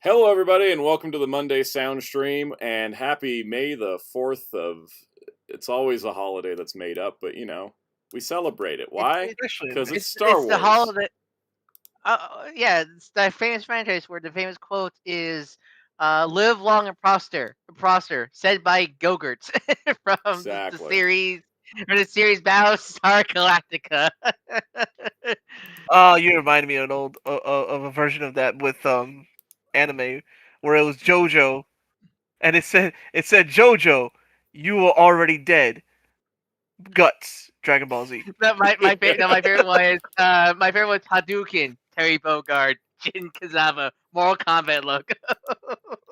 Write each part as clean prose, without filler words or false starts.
Hello, everybody, and welcome to the Monday Sound Stream, and happy May the 4th of... It's always a holiday that's made up, but, we celebrate it. Why? Because it's Star It's the Wars. holiday. Yeah, it's the famous franchise where the famous quote is, "Live long and prosper," said by Gogurt from the Exactly. series, or the series Battlestar Galactica. Oh, you reminded me of an old of a version of that with anime where it was JoJo, and it said JoJo, you were already dead. Guts, Dragon Ball Z. My favorite was Hadouken, Terry Bogard, Jin Kazama, Mortal Kombat logo.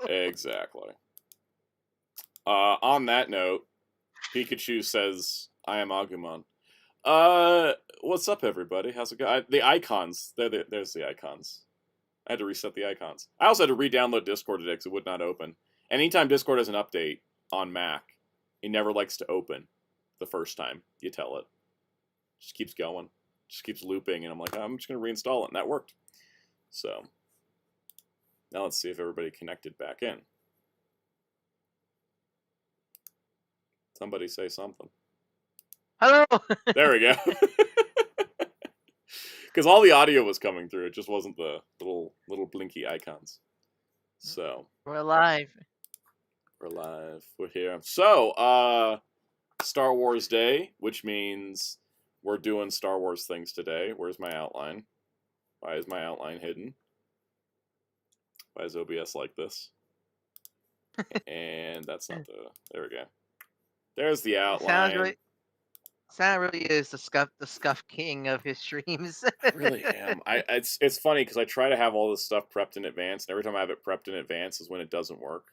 Exactly. On that note, Pikachu says, I am Agumon. What's up, everybody? How's it going? The icons. There's the icons. I had to reset the icons. I also had to re-download Discord today because it would not open. Anytime Discord has an update on Mac, it never likes to open the first time you tell it. Just keeps going. Just keeps looping, and I'm like, I'm just going to reinstall it, and that worked. So, now let's see if everybody connected back in. Somebody say something. Hello. There we go. Because all the audio was coming through, it just wasn't the little blinky icons. So We're live. We're live. We're here. So, Star Wars Day, which means we're doing Star Wars things today. Where's my outline? Why is my outline hidden? Why is OBS like this? And that's not the... There we go. There's the outline. Sound really is the scuff king of his streams. I really am. It's funny because I try to have all this stuff prepped in advance, and every time I have it prepped in advance is when it doesn't work.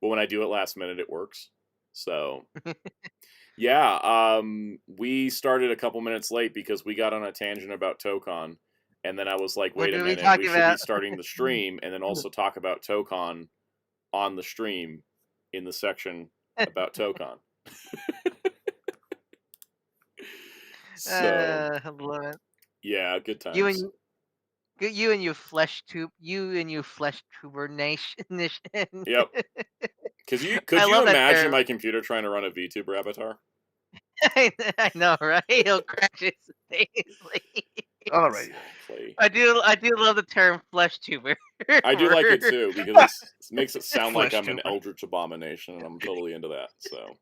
But when I do it last minute, it works. So, yeah, we started a couple minutes late because we got on a tangent about Tokon, and then I was like, wait a minute, we should be starting the stream, and then also talk about Tokon on the stream in the section about Tokon. So, love it. Yeah, good times. You and your flesh tuber nation. Yep. Could you imagine my computer trying to run a VTuber avatar? I know, right? It'll crash instantaneously. All right. Exactly. I do love the term flesh tuber. I do like it too because it makes it sound like I'm an eldritch abomination, and I'm totally into that. So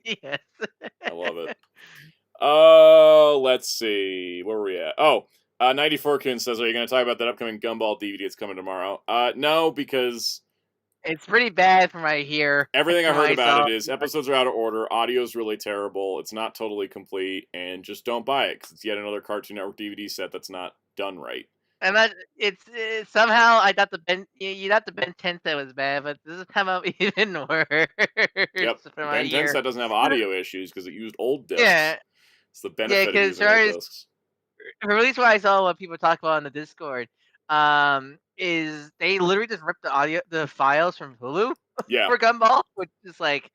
yes, I love it. Oh, let's see. Where were we at? Oh, 94kun says, are you going to talk about that upcoming Gumball DVD that's coming tomorrow? No, because... It's pretty bad from right here. Everything I heard about it is episodes are out of order, audio's really terrible, it's not totally complete, and just don't buy it, because it's yet another Cartoon Network DVD set that's not done right. And that it's somehow I thought the Ben 10 set was bad, but this has come out even worse. Yep, Ben 10 set doesn't have audio issues because it used old discs. Yeah. It's the benefit of using old discs. At least what I saw what people talk about on the Discord, is they literally just ripped the files from Hulu for Gumball, which is like,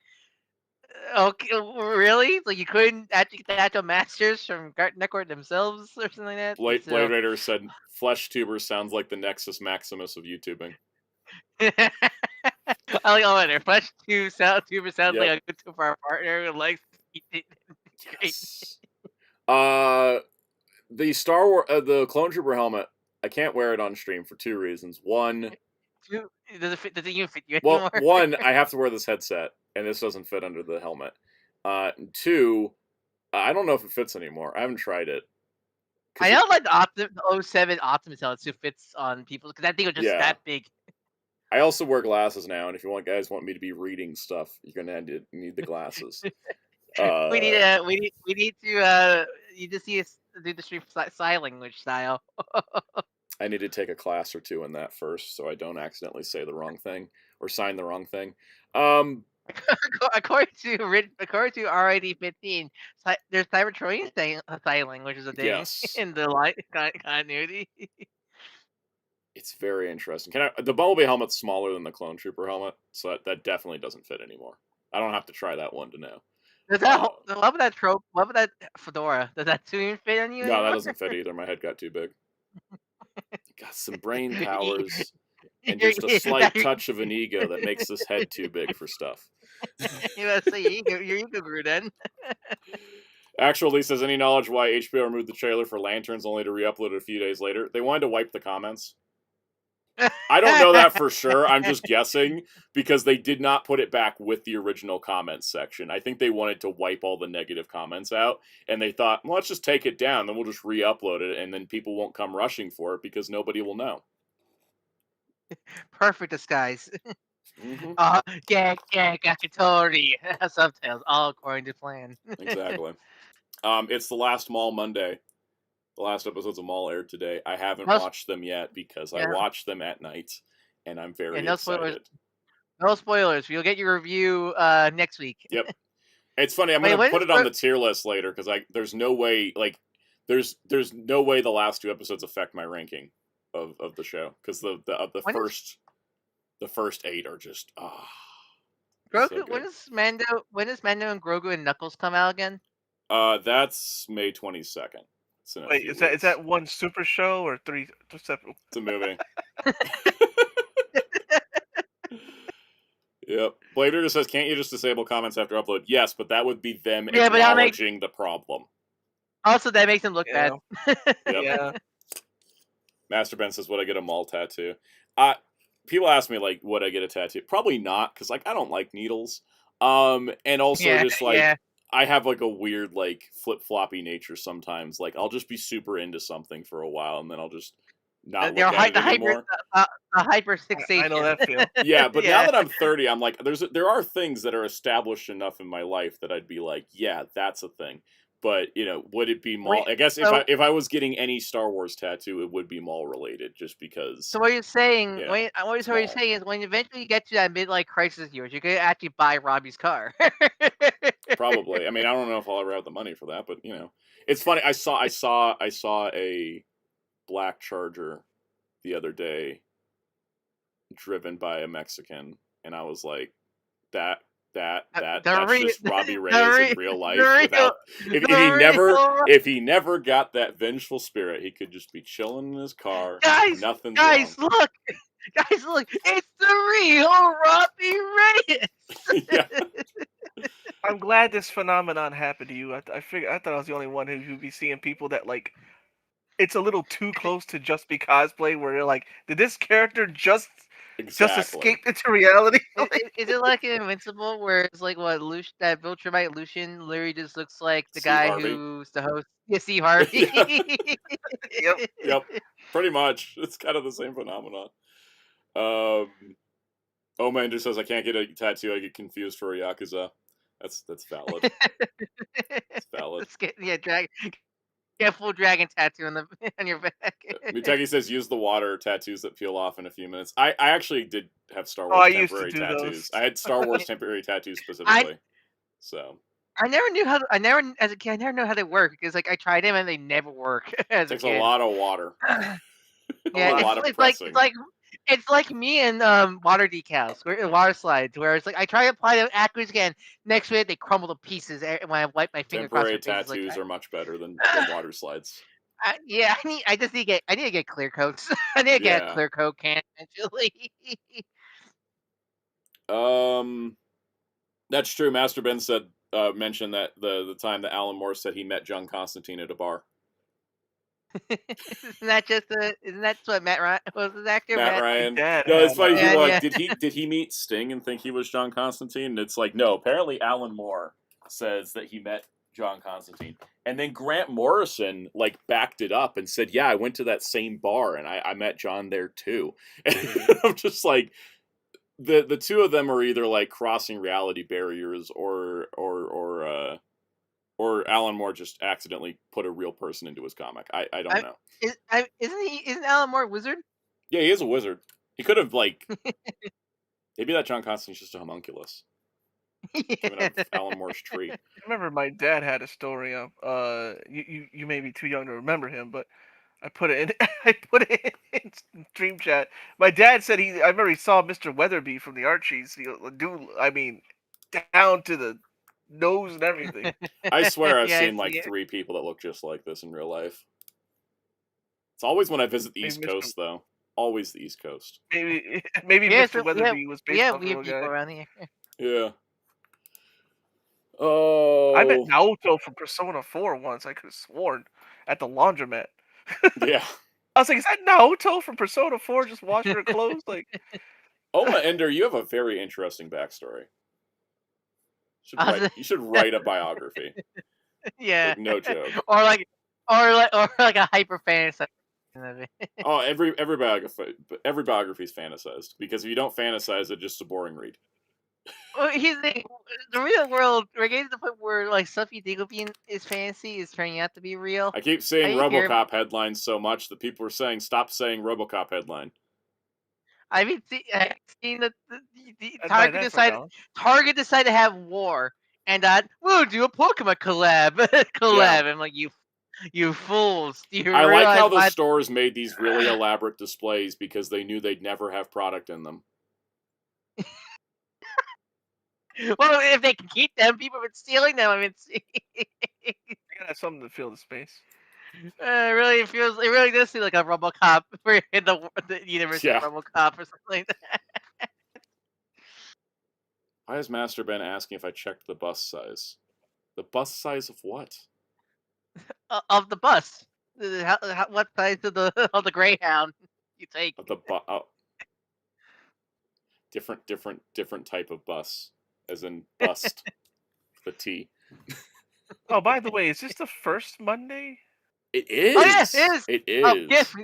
okay, really? Like you couldn't actually get the actual masters from Cartoon Network themselves or something like that? Blade Raider said, Flesh Tuber sounds like the Nexus Maximus of YouTubing. I like all that. Flesh Tuber sounds like a good for our partner who likes yes. The Star Wars, the Clone Trooper helmet, I can't wear it on stream for two reasons. One, does it even fit you anymore? Well, one, I have to wear this headset, and this doesn't fit under the helmet. Two, I don't know if it fits anymore. I haven't tried it. I know, like the 07 Optimus helmet still fits on people because that thing was just that big. I also wear glasses now, and if you guys want me to be reading stuff, you're gonna need the glasses. We need to you just see us do the stream sign language style. I need to take a class or two in that first, so I don't accidentally say the wrong thing or sign the wrong thing. According to RID 15, there's Cybertronian sign language is a thing in the light continuity. It's very interesting. The Bumblebee helmet's smaller than the Clone Trooper helmet, so that definitely doesn't fit anymore. I don't have to try that one to know. What about that fedora? Does that soon fit on you? No, that doesn't fit either. My head got too big. Got some brain powers. and just a slight touch of an ego that makes this head too big for stuff. You gotta say your ego grew then. Actual Lee says, any knowledge why HBO removed the trailer for Lanterns only to re-upload it a few days later? They wanted to wipe the comments. I don't know that for sure. I'm just guessing because they did not put it back with the original comments section. I think they wanted to wipe all the negative comments out, and they thought, well, let's just take it down, then we'll just re-upload it, and then people won't come rushing for it because nobody will know. Perfect disguise. Mm-hmm. Gakitori. Subtitles, all according to plan. Exactly. It's the last Mall Monday. The last episodes of Mall aired today. I haven't watched them yet because I watch them at night, and I'm very excited. Spoilers. No spoilers. You'll get your review next week. Yep. It's funny. I'm gonna put it on the tier list later because there's no way there's no way the last 2 episodes affect my ranking of the show because the first 8 are just Grogu. So when does Mando and Grogu and Knuckles come out again? That's May 22nd. Wait, is that one super show or 3 separate? It's a movie. Yep. Blader just says, can't you just disable comments after upload? Yes, but that would be them acknowledging the problem. Also, that makes them look bad. Yep. Yeah. Master Ben says, would I get a Mall tattoo? People ask me, would I get a tattoo? Probably not, because, I don't like needles. And also I have, a weird, flip-floppy nature sometimes. I'll just be super into something for a while, and then I'll just not look at it anymore. The hyper-fixation. I know that feel. Yeah, but now that I'm 30, I'm like, there are things that are established enough in my life that I'd be like, yeah, that's a thing. But, would it be Mall? I guess if I was getting any Star Wars tattoo, it would be Mall related, just because. So what you're saying, what you're saying is when you eventually get to that midlife crisis years, you could actually buy Robbie's car. Probably. I mean, I don't know if I'll ever have the money for that, but it's funny. I saw a black Charger the other day, driven by a Mexican, and I was like, that's just Robbie Reyes in real life. If he never got that vengeful spirit, he could just be chilling in his car. Nothing's wrong. Look, it's the real Robbie Reyes. Yeah. I'm glad this phenomenon happened to you. I thought I was the only one who'd be seeing people that it's a little too close to just be cosplay, where you're like, did this character just escape into reality? Is it like an Invincible, where it's like what that Viltrumite Lucian literally just looks like the guy who's the host? Yeah, Steve Harvey. Yep. Pretty much. It's kind of the same phenomenon. Oman just says, I can't get a tattoo. I get confused for a Yakuza. That's valid. That's valid. Yeah, full dragon tattoo on your back. Muteki says, use the water tattoos that peel off in a few minutes. I actually did have Star Wars temporary tattoos. Those. I had Star Wars temporary tattoos specifically. I never knew as a kid, I never knew how they work, because I tried them and they never work. It takes a lot of water. It's like me and water decals, water slides, where it's I try to apply them accurately again. Next minute, they crumble to pieces when I wipe my finger across their faces. Temporary tattoos are much better than water slides. I need to get clear coats. I need to get a clear coat can eventually. That's true. Master Ben mentioned that the time that Alan Moore said he met John Constantine at a bar. Isn't that what Matt Ryan was his actor? Matt Ryan. No, it's funny. Did he meet Sting and think he was John Constantine? And it's no. Apparently, Alan Moore says that he met John Constantine, and then Grant Morrison backed it up and said, "Yeah, I went to that same bar and I met John there too." And I'm just the two of them are either crossing reality barriers or Alan Moore just accidentally put a real person into his comic. I don't know. Isn't Alan Moore a wizard? Yeah, he is a wizard. He could have maybe that John Constantine's just a homunculus. Coming out of Alan Moore's tree. I remember my dad had a story of you may be too young to remember him, but I put it in stream chat. My dad said I remember he saw Mr. Weatherby from the Archies. Down to the nose and everything. I swear I've seen 3 people that look just like this in real life. It's always when I visit the East Coast, though. Always the East Coast. Maybe Mr. Weatherby was based on a real people guy. around here. Yeah. Oh. I met Naoto from Persona 4 once. I could have sworn at the laundromat. Yeah. I was like, is that Naoto from Persona 4 just washing her clothes? Like, Oma Ender, you have a very interesting backstory. You should write a biography. Yeah. Like, no joke. Or like a hyper fantasy. Oh, every biography is fantasized, because if you don't fantasize it, just a boring read. Well, the real world. We're getting to the point where like stuff you think is fantasy is turning out to be real. I keep saying RoboCop headlines so much that people are saying stop saying RoboCop headline. I've seen the Target decided to have war, and we'll do a Pokemon collab. Yeah. I'm like, you fools! I like how the stores made these really elaborate displays because they knew they'd never have product in them. Well, if they can keep them, people have been stealing them. I mean, you gotta have something to fill the space. It really does seem like a RoboCop in the universe of RoboCop or something like that. Why has Master Ben asking if I checked the bus size? The bus size of what? Of the bus. What size of the Greyhound you take? Of the different type of bus, as in bust. The T. Oh, by the way, is this the first Monday? It is. Oh, yes, it is. It is. Gift.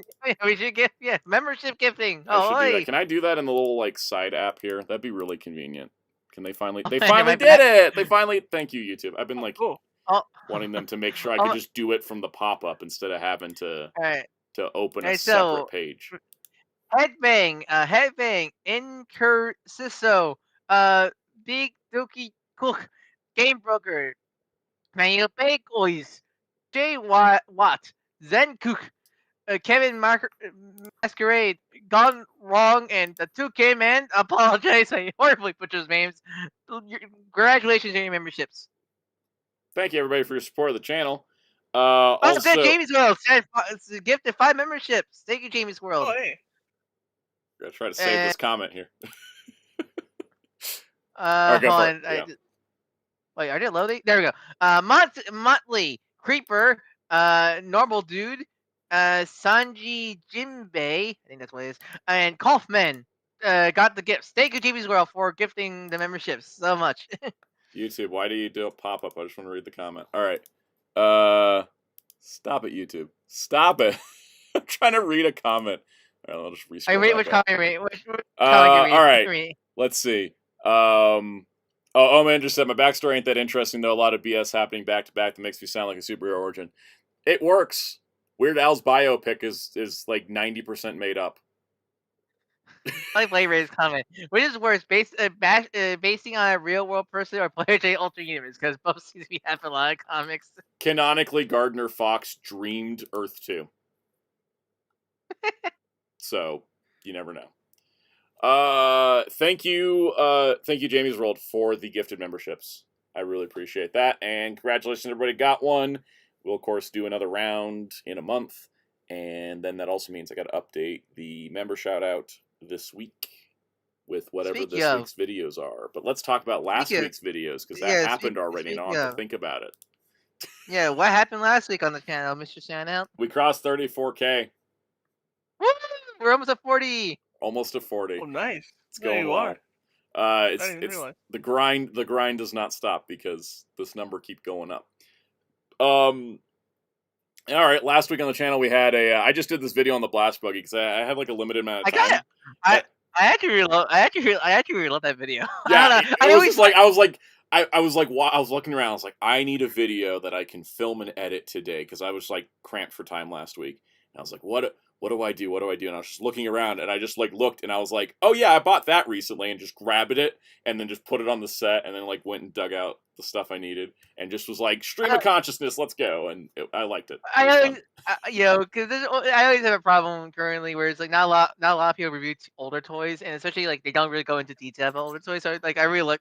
We should get membership gifting. I should do that. Can I do that in the little side app here? That'd be really convenient. Can they finally? They finally did it. They finally. Thank you, YouTube. I've been wanting them to make sure I could just do it from the pop-up instead of having to open a separate page. Headbang, Incursiso, Big Dookie Cook, Game Broker, Manuel Bakeoys, Jay Watt, Zen Cook, Kevin Masquerade, Gone Wrong, and the 2K Man. Apologize, I horribly butchered names. Congratulations on your memberships. Thank you, everybody, for your support of the channel. Also, Jamie's World gifted 5 memberships. Thank you, Jamie's World. Oh, hey. I'm gonna try to save this comment here. Hold on. Wait, are they loading? There we go. Motley, Creeper, Normal Dude, Sanji Jinbei, I think that's what it is, and Kaufman got the gifts. Thank you, Jamie's World, for gifting the memberships so much. YouTube, why do you do a pop-up? I just want to read the comment. All right. Stop it, YouTube. Stop it. I'm trying to read a comment. All right, I'll just restart. Which comment you read? All right. Let's see. Man just said, my backstory ain't that interesting, though. A lot of BS happening back to back that makes me sound like a superhero origin. It works. Weird Al's biopic is like 90% made up. I like Ray's comment. Which is worse, basing on a real world person or Player J Ultra Universe? Because both seems to be having a lot of comics. Canonically, Gardner Fox dreamed Earth 2. So, you never know. Thank you, Jamie's World, for the gifted memberships. I really appreciate that, and congratulations, everybody got one. We'll, of course, do another round in a month, and then that also means I got to update the member shout-out this week with whatever week's videos are. But let's talk about last week's videos, because that happened already, and I don't have to think about it. Yeah, what happened last week on the channel, Mr. Soundout? We crossed 34K. Woo! We're almost at 40. Almost at 40. Oh, nice. It's going well. It's the grind. The grind does not stop because this number keep going up. All right. Last week on the channel we had I just did this video on the Blast Buggy because I had like a limited amount of time. I actually really love that video. Yeah, I was looking around. I was like, I need a video that I can film and edit today because I was like cramped for time last week. And I was like, what do I do? What do I do? And I was just looking around, and I just like looked, and I was like, oh yeah, I bought that recently, and just grabbed it, and then just put it on the set, and then like went and dug out the stuff I needed, and just was like, stream of consciousness, let's go, and I liked it. Because I always have a problem currently where it's like not a lot of people review older toys, and especially like they don't really go into detail about older toys. So like I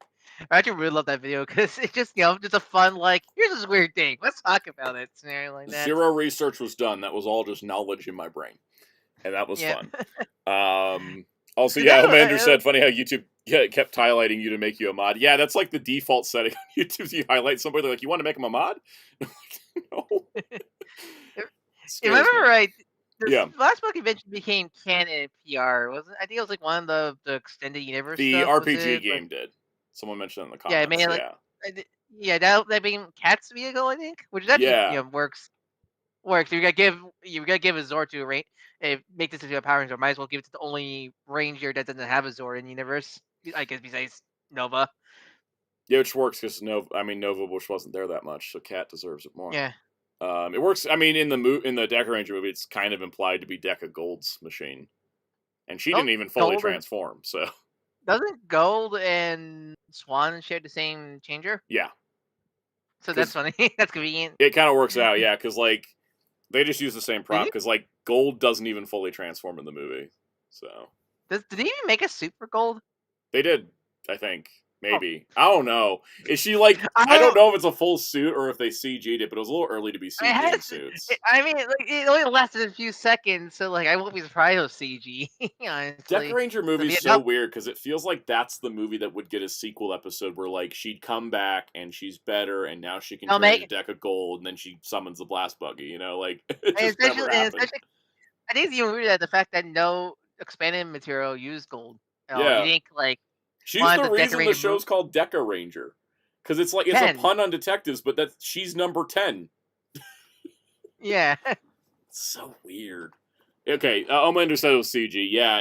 actually really love that video because it's just just a fun like here's this weird thing, let's talk about it scenario like that. Zero research was done. That was all just knowledge in my brain. and that was Yeah. fun. Also, yeah, Omander said, funny how YouTube kept highlighting you to make you a mod. Yeah, that's like the default setting on YouTube. You highlight somebody, they're like, you want to make them a mod? No. If I remember right, the Yeah. last book eventually became canon PR, wasn't? I think it was like one of the extended universe The stuff. RPG game did. Someone mentioned it in the comments. Yeah, it made like that being Cat's vehicle, I think, which actually works. You gotta give a Zord to a range. Make this into a Power Ranger. Might as well give it to the only Ranger that doesn't have a Zord in the universe. I guess besides Nova. Yeah, which works because Nova, which wasn't there that much, so Cat deserves it more. Yeah. It works. I mean, in the Deca Ranger movie, it's kind of implied to be Deca Gold's machine, and she didn't even fully transform. So doesn't Gold and Swan share the same changer? Yeah. So that's funny. That's convenient. It kind of works out, yeah, because like they just use the same prop because like Gold doesn't even fully transform in the movie. So did they even make a suit for Gold? They did, I think. Maybe. I don't know. Is she like... I don't know if it's a full suit or if they CG'd it, but it was a little early to be CGing suits. I mean, like, it only lasted a few seconds, so like I won't be surprised with CG, honestly. Deca Ranger movie is so weird, because it feels like that's the movie that would get a sequel episode where like she'd come back and she's better and now she can turn into Deca Gold and then she summons the Blast Buggy, you know? Like, it just never happened. I think it's even weird that the fact that no expanded material used Gold. Yeah. You think like... She's the reason the show's called Deca Ranger. Because it's like, it's 10. A pun on detectives, but she's number 10. Yeah. It's so weird. Okay, Omander said it was CG. Yeah,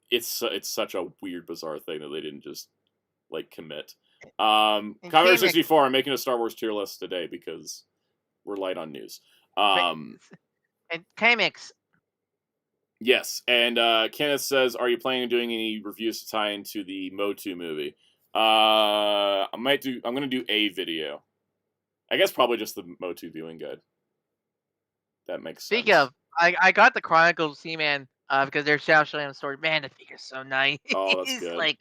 it's such a weird, bizarre thing that they didn't just, like, commit. Kamen 64, I'm making a Star Wars tier list today because we're light on news. And Kamex. Yes, and Kenneth says, "Are you planning on doing any reviews to tie into the MAW movie?" I'm gonna do a video. I guess probably just the MAW viewing guide. That makes sense. Speaking of, I got the Chronicles Seaman because they're showing the story. Man, the figure's so nice. Oh, that's good. Like,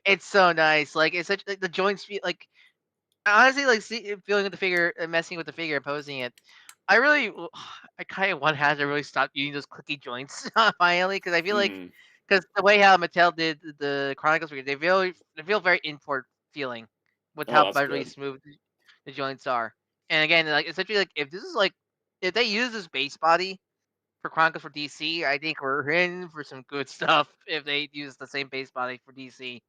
it's so nice. Like, it's such like the joints feel like. Honestly, like feeling with the figure, messing with the figure, posing it. I kind of want to really stop using those clicky joints finally, because I feel like, because the way how Mattel did the Chronicles figure, they feel very import feeling with how buttery smooth the joints are. And again, like essentially, like if they use this base body for Chronicles for DC, I think we're in for some good stuff if they use the same base body for DC.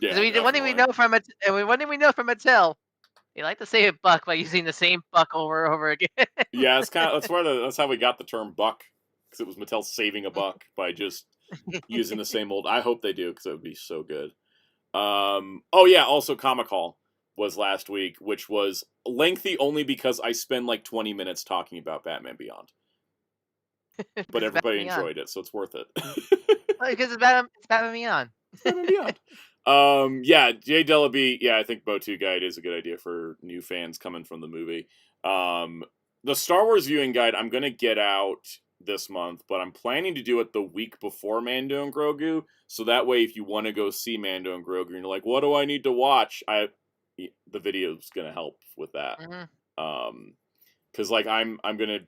Yeah, one thing we know from Mattel. They like to save a buck by using the same buck over and over again. Yeah, that's how we got the term buck, because it was Mattel saving a buck by just using the same old. I hope they do, because it would be so good. Oh yeah, also Comic Hall was last week, which was lengthy only because I spend like 20 minutes talking about Batman Beyond. But everybody enjoyed it, so it's worth it. Because it's Batman Beyond. Batman Beyond. Yeah, Jay Delaby, yeah, I think MAW guide is a good idea for new fans coming from the movie. The Star Wars viewing guide I'm gonna get out this month, but I'm planning to do it the week before Mando and Grogu, so that way if you want to go see Mando and Grogu and you're like, what do I need to watch? The video's gonna help with that. Because like I'm gonna,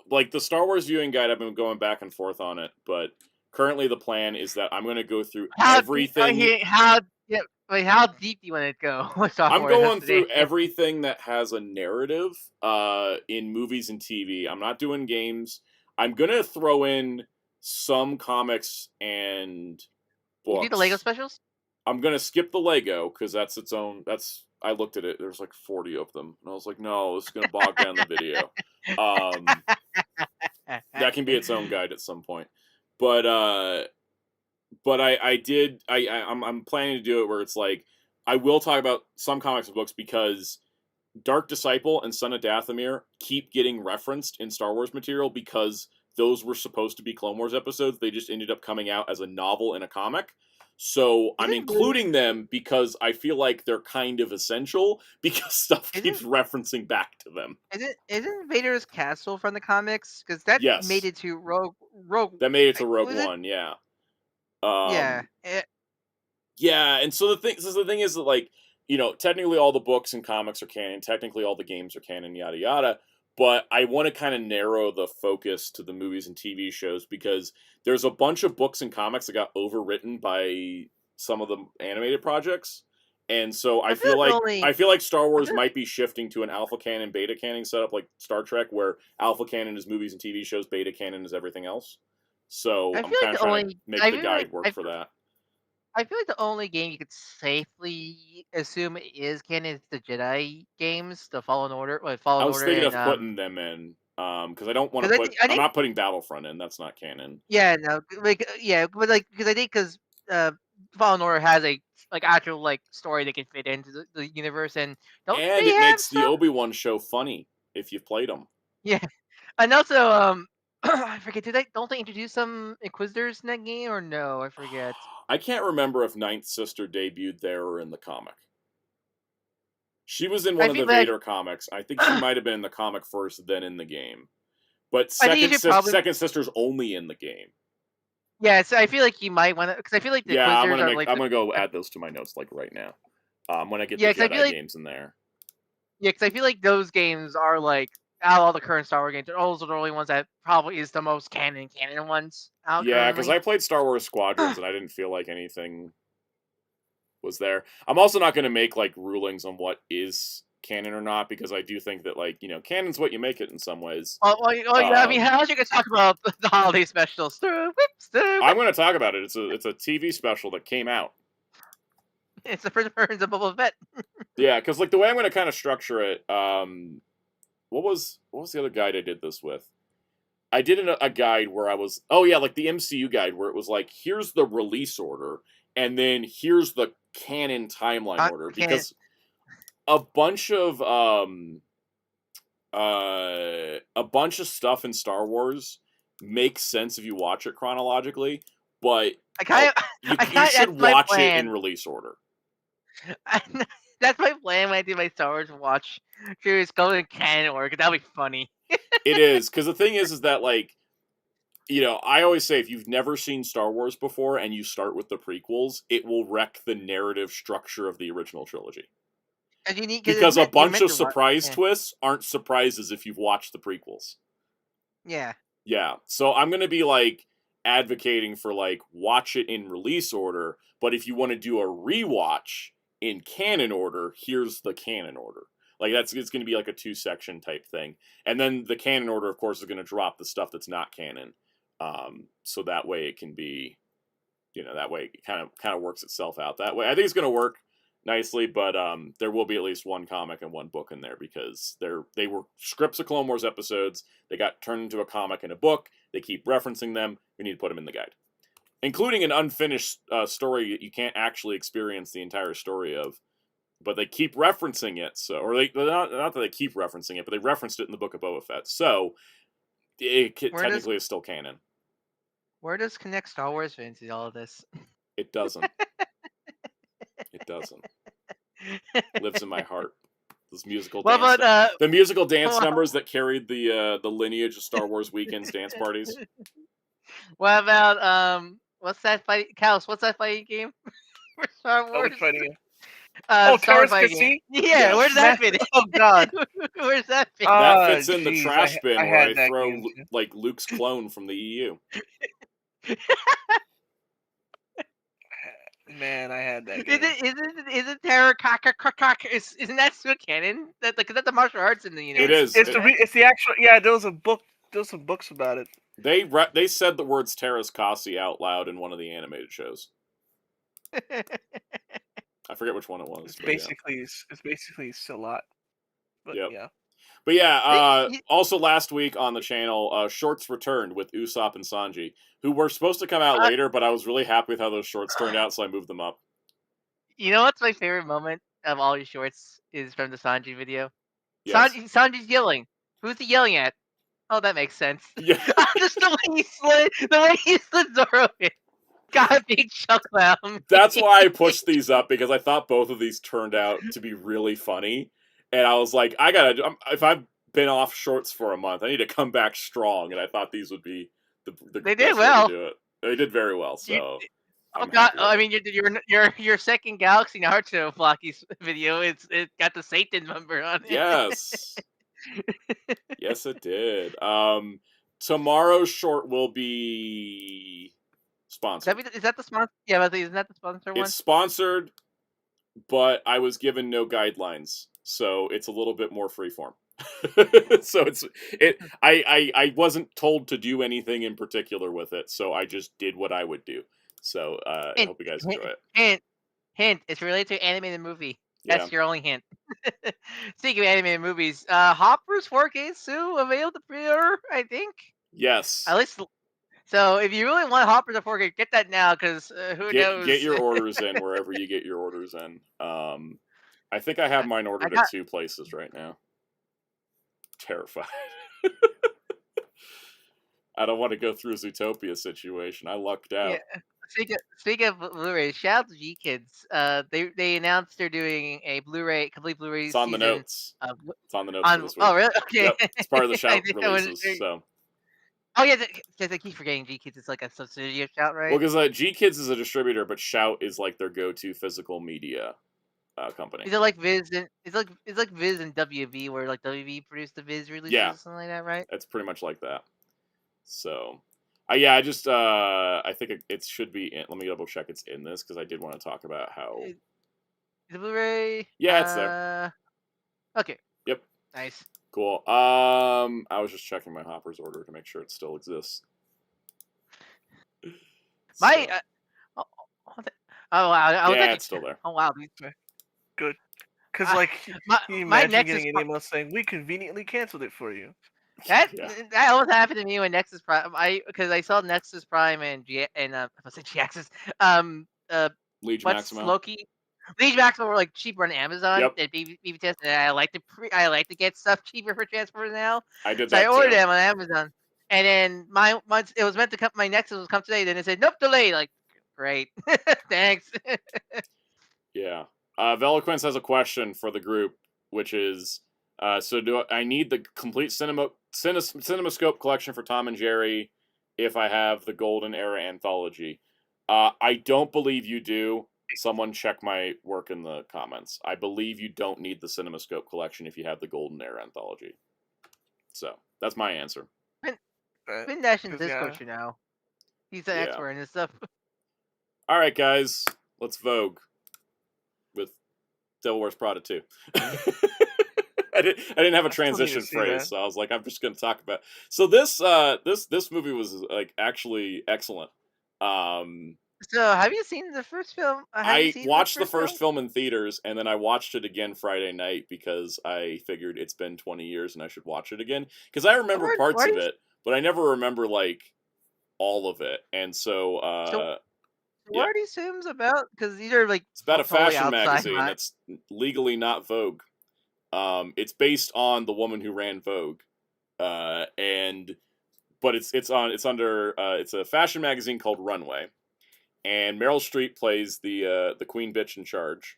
like, the Star Wars viewing guide, I've been going back and forth on it, but currently the plan is that I'm going to go through everything. How deep do you want to go? I'm going through everything that has a narrative in movies and TV. I'm not doing games. I'm going to throw in some comics and books. You do the Lego specials? I'm going to skip the Lego because that's its own... I looked at it. There's like 40 of them. And I was like, no, this is going to bog down the video. That can be its own guide at some point. But I'm planning to do it where it's like, I will talk about some comics and books because Dark Disciple and Son of Dathomir keep getting referenced in Star Wars material because those were supposed to be Clone Wars episodes. They just ended up coming out as a novel and a comic. So I'm including them because I feel like they're kind of essential because stuff keeps referencing back to them. Isn't Vader's castle from the comics? Because that made it to Rogue. That made it to Rogue One, yeah. Yeah. Yeah, and so the thing is that, like, you know, technically all the books and comics are canon, technically all the games are canon, yada yada. but I want to kind of narrow the focus to the movies and TV shows because there's a bunch of books and comics that got overwritten by some of the animated projects. And so I feel like Star Wars might be shifting to an alpha canon, beta canon setup like Star Trek, where alpha canon is movies and TV shows, beta canon is everything else. So I'm kind of trying to make the guide work for that. I feel like the only game you could safely assume is canon is the Jedi games, the Fallen Order. I was thinking of putting them in because I don't want to put. I'm not putting Battlefront in. That's not canon. Yeah, no, but because I think Fallen Order has a actual story that can fit into the universe, and it makes the Obi-Wan show funny if you've played them. Yeah, and also I forget. Don't they introduce some Inquisitors in that game or no? I forget. I can't remember if Ninth Sister debuted there or in the comic. She was in one of the Vader comics. I think she might have been in the comic first, then in the game. But Second Sister's only in the game. Yeah, so I feel like you might want to, because I feel like the Inquisitors I'm gonna go add those to my notes right now. When I get the Jedi games in there. Yeah, because I feel like those games are out of all the current Star Wars games, those are the only ones that probably is the most canon ones out. Yeah, because I played Star Wars Squadrons and I didn't feel like anything was there. I'm also not going to make rulings on what is canon or not because I do think that canon's what you make it in some ways. Yeah, I mean, how else you can talk about the holiday special? I'm going to talk about it. It's a TV special that came out. It's the first appearance of Boba Fett. Yeah, because the way I'm going to kind of structure it. What was the other guide I did this with? I did a guide where I was... Oh, yeah, the MCU guide where it was here's the release order, and then here's the canon timeline order. Because a bunch of stuff in Star Wars makes sense if you watch it chronologically, but you should watch it in release order. That's my plan when I do my Star Wars watch series. Go in canon order, because that'll be funny. It is, because the thing is that I always say if you've never seen Star Wars before and you start with the prequels, it will wreck the narrative structure of the original trilogy. Because a bunch of surprise twists aren't surprises if you've watched the prequels. Yeah. Yeah. So I'm going to be advocating for watch it in release order, but if you want to do a rewatch in canon order, here's the canon order. It's going to be a 2-section type thing. And then the canon order, of course, is going to drop the stuff that's not canon. So that way it can be, that way it kind of works itself out that way. I think it's going to work nicely, but there will be at least one comic and one book in there because they were scripts of Clone Wars episodes. They got turned into a comic and a book. They keep referencing them. We need to put them in the guide. Including an unfinished story that you can't actually experience the entire story of. But they keep referencing it, not that they keep referencing it, but they referenced it in the Book of Boba Fett. So it technically is still canon. Where does Connect Star Wars fit into all of this? It doesn't. It doesn't. It lives in my heart. Those musical the musical dance numbers that carried the lineage of Star Wars Weekend's dance parties. What about what's that fight? Callus, what's that fighting game for Star Wars? Fighting. Terrorist Casino? Yeah, yes. Where does that fit in? Oh, God. Where's that fit? That fits in the trash bin where I throw Luke's clone from the EU. Man, I had that game. Isn't Terror isn't that still canon? That's the martial arts in the universe. It is. It's the actual... Yeah, there was some books about it. They said the words Terrace Kasi out loud in one of the animated shows. I forget which one it was. It's basically Salat. But yep. Yeah. But yeah, also last week on the channel, shorts returned with Usopp and Sanji, who were supposed to come out later, but I was really happy with how those shorts turned out, so I moved them up. You know what's my favorite moment of all your shorts is from the Sanji video? Yes. Sanji's yelling. Who's he yelling at? Oh, that makes sense. Yeah. Just the way he slid Zoro in. God, big chuck clown. That's why I pushed these up, because I thought both of these turned out to be really funny. And I was like, if I've been off shorts for a month, I need to come back strong. And I thought these would be the they did well. To do it. They did very well. So, oh God! I mean, your second Galaxy Naruto Flocky's video. It got the Satan number on it. Yes. Yes, it did. Tomorrow's short will be sponsored. Is that the sponsor? Yeah, but isn't that the sponsor one? It's sponsored, but I was given no guidelines, so it's a little bit more freeform. So I wasn't told to do anything in particular with it, so I just did what I would do. So I hope you guys enjoy it. Hint, it's related to animated movie. Yeah. That's your only hint. Speaking of animated movies, Hopper's 4K Sue available to pre-order, I think. Yes. At least. So if you really want Hopper to 4K, get that now, because who knows? Get your orders in wherever you get your orders in. I think I have mine ordered at 2 places right now. Terrified. I don't want to go through Zootopia situation. I lucked out. Yeah. Speaking of Blu-ray, shout out to G Kids. They announced they're doing a complete Blu-ray. It's on the notes. It's on the notes for this week. Oh, really? Okay. Yep. It's part of the shout releases. So. Oh yeah, because I keep forgetting G Kids is like a subsidiary of Shout, right? Well, because G Kids is a distributor, but Shout is like their go-to physical media company. Is it like Viz? It's like Viz and WV, where like WV produced the Viz releases or something like that, right? It's pretty much like that. So, I just I think it should be in. Let me double check it's in this, because I did want to talk about how the Blu-ray. Yeah, it's there. Okay. Yep. Nice. Cool. I was just checking my Hopper's order to make sure it still exists. My oh wow! It's still there. Oh wow, good. Because like, can you imagine getting an email saying we conveniently canceled it for you? That always happened to me when Nexus Prime. Because I saw Nexus Prime and I was saying G-Axis. Liege Maximo. Loki. Liege Maximo were like cheaper on Amazon at BBTS, and I like to get stuff cheaper for transport now. I did that. So I ordered them on Amazon, and then it was meant to come. My Nexus was come today. Then it said nope, delayed. Like, great, thanks. Yeah. Veloquence has a question for the group, which is, so do I need the complete CinemaScope collection for Tom and Jerry if I have the Golden Era anthology? I don't believe you do. Someone check my work in the comments. I believe you don't need the CinemaScope collection if you have the Golden Era anthology. So, that's my answer. Finn Dash in Discord now. He's an expert in this stuff. Alright, guys. Let's Vogue with Devil Wears Prada 2. I didn't have a transition phrase, so I was like, I'm just going to talk about. So this movie was like actually excellent. So have you seen the first film? I watched the first film in theaters, and then I watched it again Friday night because I figured it's been 20 years and I should watch it again. Because I remember parts of it, but I never remember like all of it. And so what are these films about? Because these are like it's about a fashion magazine that's legally not Vogue. It's based on the woman who ran Vogue, but it's a fashion magazine called Runway, and Meryl Streep plays the queen bitch in charge,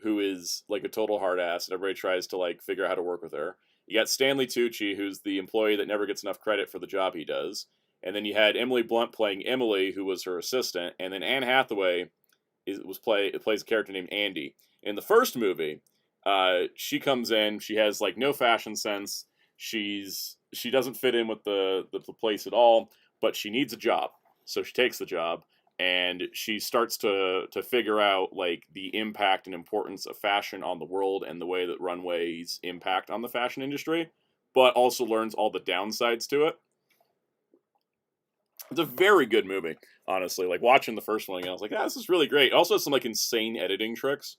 who is like a total hard ass, and everybody tries to like figure out how to work with her. You got Stanley Tucci, who's the employee that never gets enough credit for the job he does, and then you had Emily Blunt playing Emily, who was her assistant, and then Anne Hathaway plays a character named Andy. In the first movie, she comes in, she has like no fashion sense, she doesn't fit in with the place at all, but she needs a job, so she takes the job, and she starts to figure out like the impact and importance of fashion on the world and the way that Runway's impact on the fashion industry, but also learns all the downsides to it. It's a very good movie, honestly. Like watching the first one, I was like, this is really great. It also has some like insane editing tricks.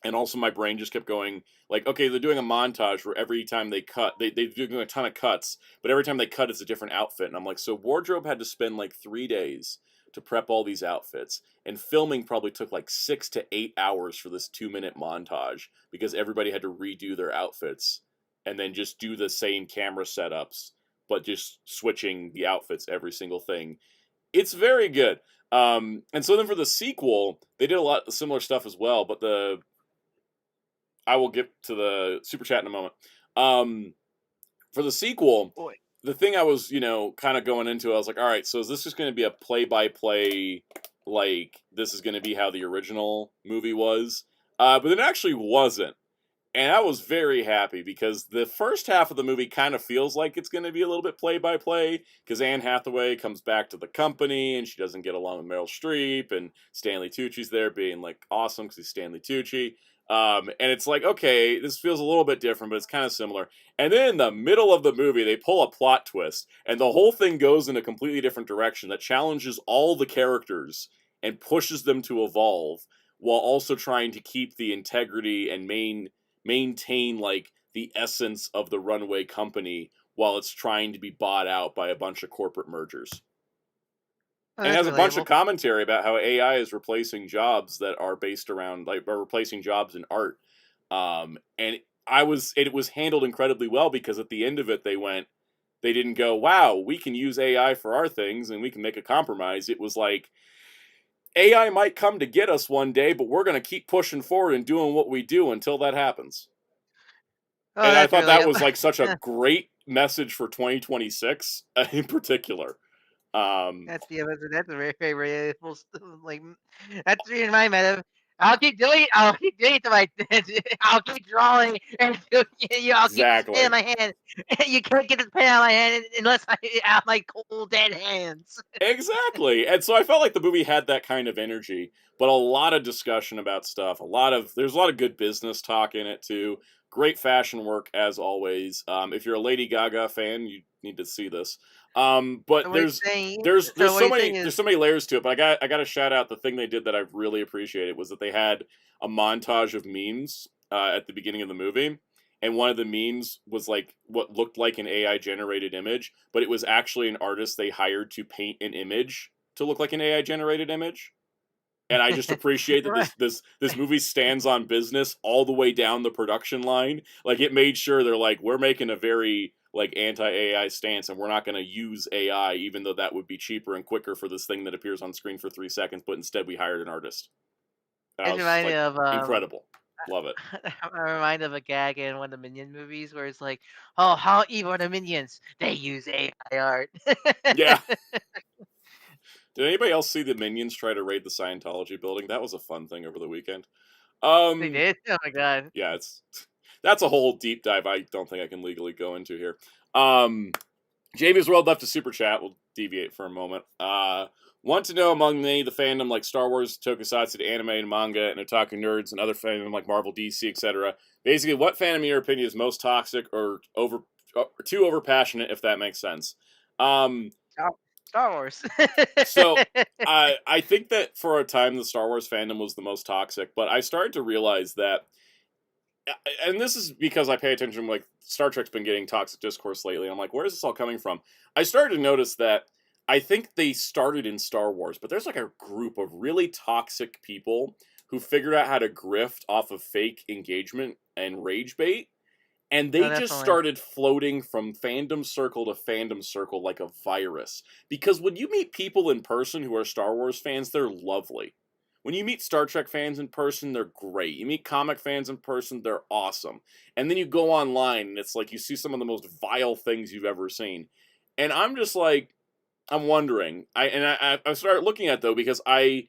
And also my brain just kept going, like, okay, they're doing a montage where every time they cut, they're doing a ton of cuts, but every time they cut, it's a different outfit. And I'm like, so wardrobe had to spend like 3 days to prep all these outfits. And filming probably took like 6 to 8 hours for this 2-minute montage because everybody had to redo their outfits and then just do the same camera setups, but just switching the outfits, every single thing. It's very good. And so then for the sequel, they did a lot of similar stuff as well, but I will get to the super chat in a moment. For the sequel, the thing I was, kind of going into, I was like, all right, so is this just going to be a play-by-play, like, this is going to be how the original movie was? But it actually wasn't. And I was very happy because the first half of the movie kind of feels like it's going to be a little bit play-by-play because Anne Hathaway comes back to the company and she doesn't get along with Meryl Streep, and Stanley Tucci's there being like awesome because he's Stanley Tucci. And it's like, okay, this feels a little bit different, but it's kind of similar. And then in the middle of the movie, they pull a plot twist, and the whole thing goes in a completely different direction that challenges all the characters and pushes them to evolve while also trying to keep the integrity and maintain like the essence of the runway company while it's trying to be bought out by a bunch of corporate mergers. And it has a bunch of commentary about how AI is replacing jobs that are based around, like, are replacing jobs in art. And it was handled incredibly well because at the end of it, they didn't go, wow, we can use AI for our things and we can make a compromise. It was like, AI might come to get us one day, but we're going to keep pushing forward and doing what we do until that happens. Oh, and I thought that was like such a great message for 2026 in particular. That's a very favorite. Like that's in my meta. I'll keep doing it to my. I'll keep drawing and doing it. I'll keep pen in my hand. You can't get this pen out of my hand unless I have my cold dead hands. Exactly, and so I felt like the movie had that kind of energy, but a lot of discussion about stuff. There's a lot of good business talk in it too. Great fashion work as always. If you're a Lady Gaga fan, you need to see this. But So there's so many layers to it. But I got to shout out the thing they did that I really appreciated was that they had a montage of memes at the beginning of the movie, and one of the memes was like what looked like an AI generated image, but it was actually an artist they hired to paint an image to look like an AI generated image. And I just appreciate that this movie stands on business all the way down the production line. Like, it made sure they're like, we're making a very like anti-AI stance, and we're not going to use AI, even though that would be cheaper and quicker for this thing that appears on screen for 3 seconds. But instead, we hired an artist. It reminded me of incredible. Love it. I'm reminded of a gag in one of the Minion movies where it's like, oh, how evil are the Minions? They use AI art. Yeah. Did anybody else see the Minions try to raid the Scientology building? That was a fun thing over the weekend. They did? Oh my god. Yeah, that's a whole deep dive I don't think I can legally go into here. Jamie's World left a super chat. We'll deviate for a moment. Want to know among the fandom like Star Wars, Tokusatsu, anime, and manga, and otaku nerds, and other fandom like Marvel, DC, etc. Basically, what fandom, in your opinion, is most toxic or too over passionate, if that makes sense? Star Wars. So I think that for a time the Star Wars fandom was the most toxic, but I started to realize that, and this is because I pay attention, like Star Trek's been getting toxic discourse lately. I'm like, where is this all coming from? I started to notice that I think they started in Star Wars, but there's like a group of really toxic people who figured out how to grift off of fake engagement and rage bait. And they just started floating from fandom circle to fandom circle like a virus. Because when you meet people in person who are Star Wars fans, they're lovely. When you meet Star Trek fans in person, they're great. You meet comic fans in person, they're awesome. And then you go online, and it's like you see some of the most vile things you've ever seen. And I'm just like, I'm wondering. I started looking at it, though, because I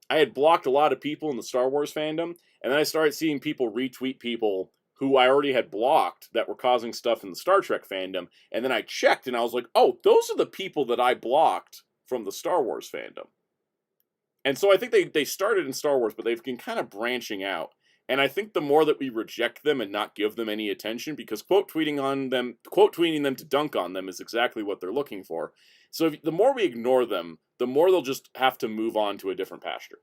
had blocked a lot of people in the Star Wars fandom, and then I started seeing people retweet people who I already had blocked that were causing stuff in the Star Trek fandom, and then I checked, and I was like, oh, those are the people that I blocked from the Star Wars fandom. And so I think they started in Star Wars, but they've been kind of branching out. And I think the more that we reject them and not give them any attention, because quote tweeting them to dunk on them is exactly what they're looking for. So the more we ignore them, the more they'll just have to move on to a different pasture.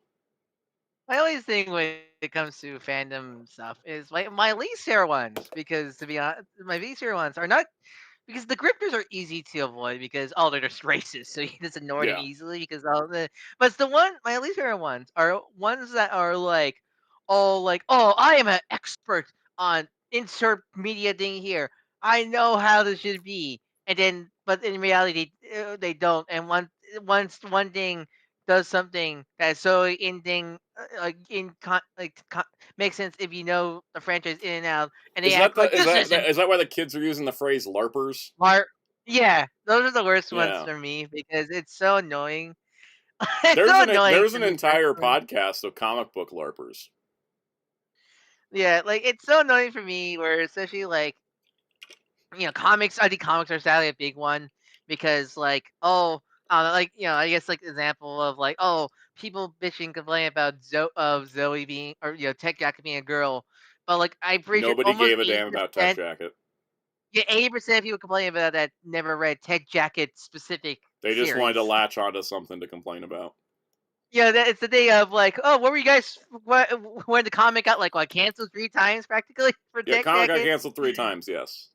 My only thing when it comes to fandom stuff is my least favorite ones, because to be honest, my least favorite ones are not, because the grifters are easy to avoid because they're just racist, so you just ignore them easily because but it's my least favorite ones are ones that are like, oh, I am an expert on insert media thing here. I know how this should be, and then but in reality they don't. And once one thing does something that's so makes sense if you know the franchise in and out, and they act like this is that why the kids are using the phrase LARPers? Yeah, those are the worst ones for me because it's so annoying. There's an entire podcast of comic book LARPers. Yeah, like it's so annoying for me, where especially like comics. I think comics are sadly a big one because I guess like example of like people bitching complaining about Zoe being or Tech Jacket being a girl, but like I'm pretty sure Nobody almost gave a damn about Tech 80%. Jacket. Yeah, 80% of people complaining about that never read Tech Jacket specific They just wanted to series. latch onto something to complain about. Yeah, it's the day of like, oh, what were you guys when the comic got like canceled 3 times practically for Yeah, Tech comic got Jacket? canceled 3 times. Yes.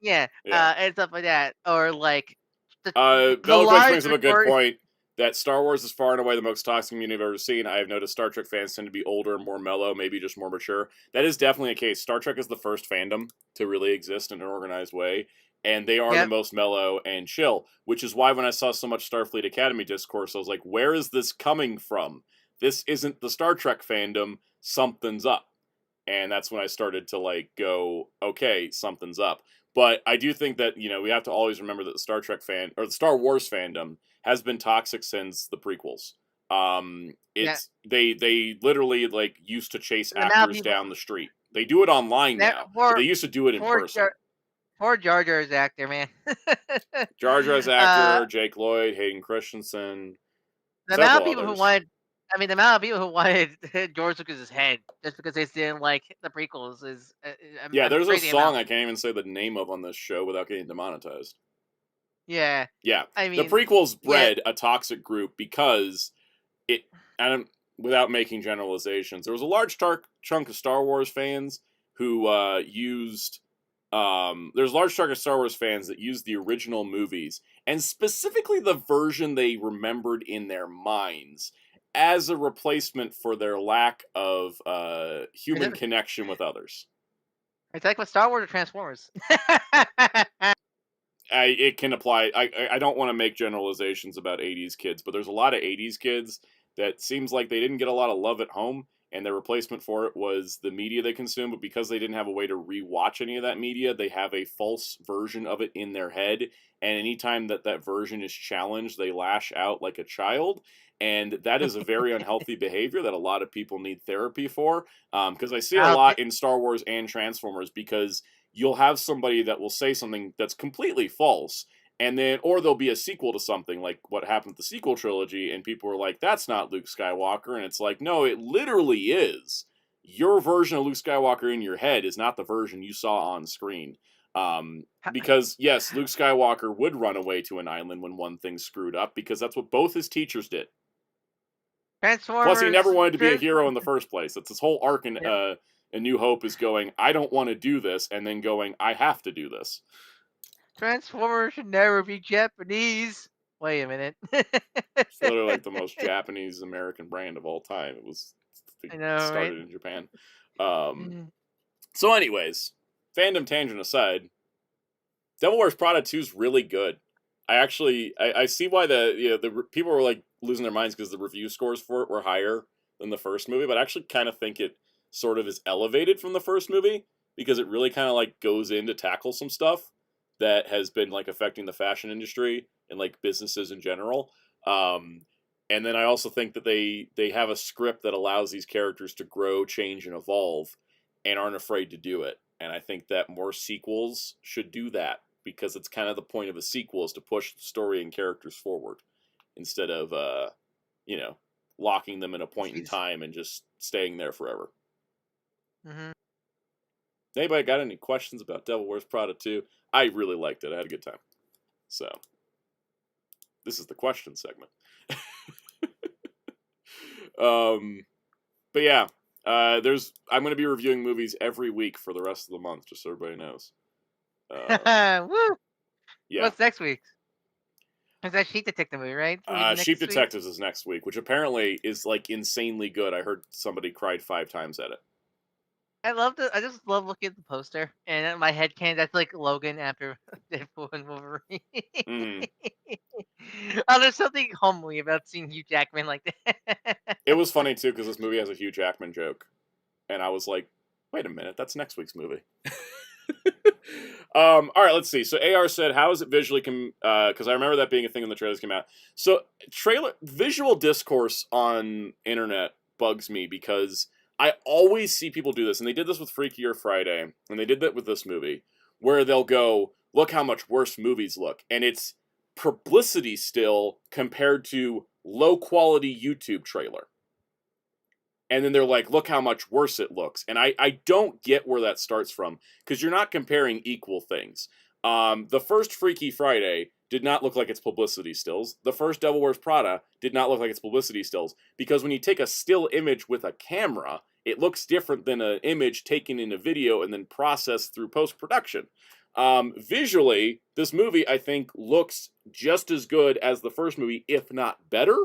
Yeah, Yeah. and stuff like that, or like the Bellaquist large brings up a good majority. point that Star Wars is far and away the most toxic community I've ever seen. I have noticed Star Trek fans tend to be older and more mellow, maybe just more mature. That is definitely a case. Star Trek is the first fandom to really exist in an organized way, and they are the Yep. most mellow and chill, which is why when I saw so much Starfleet Academy discourse, I was like, where is this coming from? This isn't the Star Trek fandom. Something's up. And that's when I started to like go, okay, something's up. But I do think that we have to always remember that the Star Trek the Star Wars fandom has been toxic since the prequels. Yeah. They literally like used to chase The amount of actors people down the street. They do it online that now, but they used to do it in person. poor Jar Jar's actor, man. Jar Jar's uh, actor, Jake Lloyd, Hayden Christensen, the amount of several people who others. wanted, the amount of people who wanted George Lucas's head just because they didn't like the prequels is Yeah, a there's a crazy song amount. I can't even say the name of on this show without getting demonetized. Yeah, Yeah, I the mean, prequels yeah, bred a toxic group because it, and without making generalizations, there was a large chunk of Star Wars fans who used. There's a large chunk of Star Wars fans that used the original movies and specifically the version they remembered in their minds as a replacement for their lack of human connection with others. it's like with Star Wars or Transformers. It can apply. I don't want to make generalizations about 80s kids, but there's a lot of 80s kids that seems like they didn't get a lot of love at home, and their replacement for it was the media they consume. But because they didn't have a way to rewatch any of that media, they have a false version of it in their head. And anytime that version is challenged, they lash out like a child. And that is a very unhealthy behavior that a lot of people need therapy for. Because I see a lot in Star Wars and Transformers because you'll have somebody that will say something that's completely false, and then or there'll be a sequel to something like what happened with the sequel trilogy, and people are like, that's not Luke Skywalker, and it's like, no, it literally is. Your version of Luke Skywalker in your head is not the version you saw on screen. Because yes, Luke Skywalker would run away to an island when one thing screwed up, because that's what both his teachers did. Plus, he never wanted to be a hero in the first place. That's his whole arc in A New Hope is going, I don't want to do this, and then going, I have to do this. Transformers should never be Japanese. Wait a minute. It's literally like the most Japanese American brand of all time. It was started in Japan. So anyways, fandom tangent aside, Devil Wears Prada 2 is really good. I see why the people were like losing their minds because the review scores for it were higher than the first movie, but I actually kind of think it sort of is elevated from the first movie because it really kind of like goes in to tackle some stuff that has been like affecting the fashion industry and like businesses in general. And then I also think that they have a script that allows these characters to grow, change, and evolve, and aren't afraid to do it. And I think that more sequels should do that, because it's kind of the point of a sequel is to push the story and characters forward instead of locking them in a point in time and just staying there forever. Mm-hmm. Anybody got any questions about Devil Wears Prada 2? I really liked it. I had a good time. So, this is the question segment. But yeah, I'm going to be reviewing movies every week for the rest of the month, just so everybody knows. Woo! Yeah. What's next week? Is that Sheep Detective movie, right? Sheep Detectives is next week, which apparently is like insanely good. I heard somebody cried 5 times at it. I just love looking at the poster, and in my head that's like Logan after Deadpool and Wolverine. Oh, there's something homely about seeing Hugh Jackman like that. It was funny too because this movie has a Hugh Jackman joke, and I was like, "Wait a minute, that's next week's movie." All right, let's see. So AR said, "How is it visually?" Because I remember that being a thing when the trailers came out. So visual discourse on internet bugs me because I always see people do this, and they did this with Freakier Friday, and they did that with this movie, where they'll go, look how much worse movies look, and it's publicity still compared to low-quality YouTube trailer. And then they're like, look how much worse it looks. And I don't get where that starts from, because you're not comparing equal things. The first Freaky Friday did not look like its publicity stills. The first Devil Wears Prada did not look like its publicity stills, because when you take a still image with a camera, it looks different than an image taken in a video and then processed through post-production. Visually, this movie, I think, looks just as good as the first movie, if not better.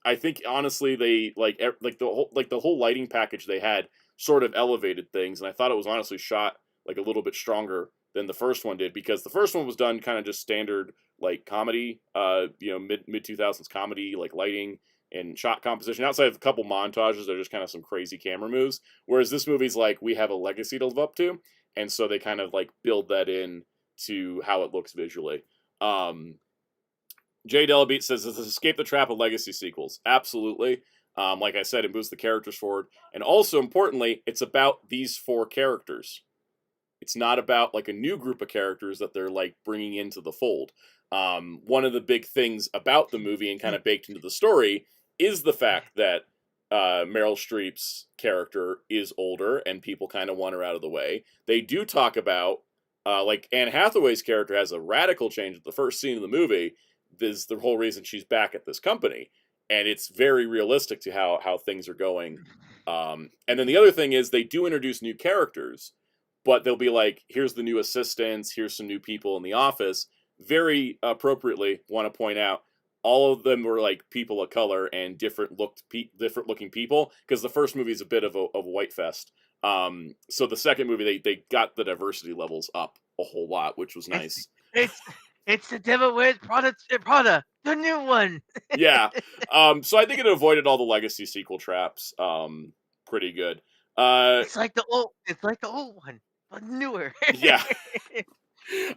I think honestly, they like the whole lighting package they had sort of elevated things, and I thought it was honestly shot like a little bit stronger than the first one did, because the first one was done kind of just standard like comedy, mid 2000s comedy, like lighting and shot composition. Outside of a couple montages, they're just kind of some crazy camera moves. Whereas this movie's like, we have a legacy to live up to, and so they kind of like build that in to how it looks visually. Jay Delabeat says, does this escape the trap of legacy sequels? Absolutely. Like I said, it moves the characters forward. And also, importantly, it's about these 4 characters. It's not about, like, a new group of characters that they're, like, bringing into the fold. One of the big things about the movie and kind of baked into the story is the fact that Meryl Streep's character is older and people kind of want her out of the way. They do talk about, like, Anne Hathaway's character has a radical change at the first scene of the movie. This is the whole reason she's back at this company, and it's very realistic to how things are going. And then the other thing is they do introduce new characters, but they'll be like, here's the new assistants, here's some new people in the office. Very appropriately, want to point out, all of them were like people of color and different looking people, because the first movie is a bit of a white fest. So the second movie, they got the diversity levels up a whole lot, which was nice. It's the Devil Wears Prada, the new one. Yeah. So I think it avoided all the legacy sequel traps. Pretty good. It's like the old one, but newer. Yeah.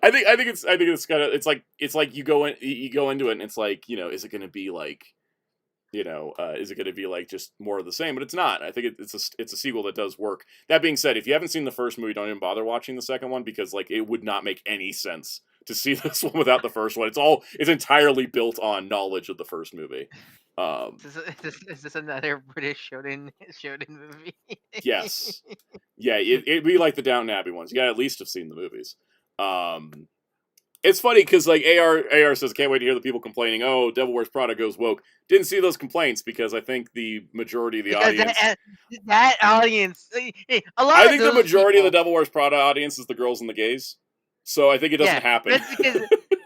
I think it's kind of, it's like you go into it and it's like, is it going to be like, is it going to be like just more of the same? But it's not. I think it's a sequel that does work. That being said, if you haven't seen the first movie, don't even bother watching the second one, because like it would not make any sense to see this one without the first one. It's entirely built on knowledge of the first movie. Is this another British shonen movie? Yes. Yeah, it'd be like the Downton Abbey ones. You gotta at least have seen the movies. It's funny because like AR says, can't wait to hear the people complaining, oh, Devil Wears Prada goes woke. Didn't see those complaints, because I think the majority of the audience... That audience... I think the majority of the Devil Wears Prada audience is the girls and the gays. So I think it doesn't happen.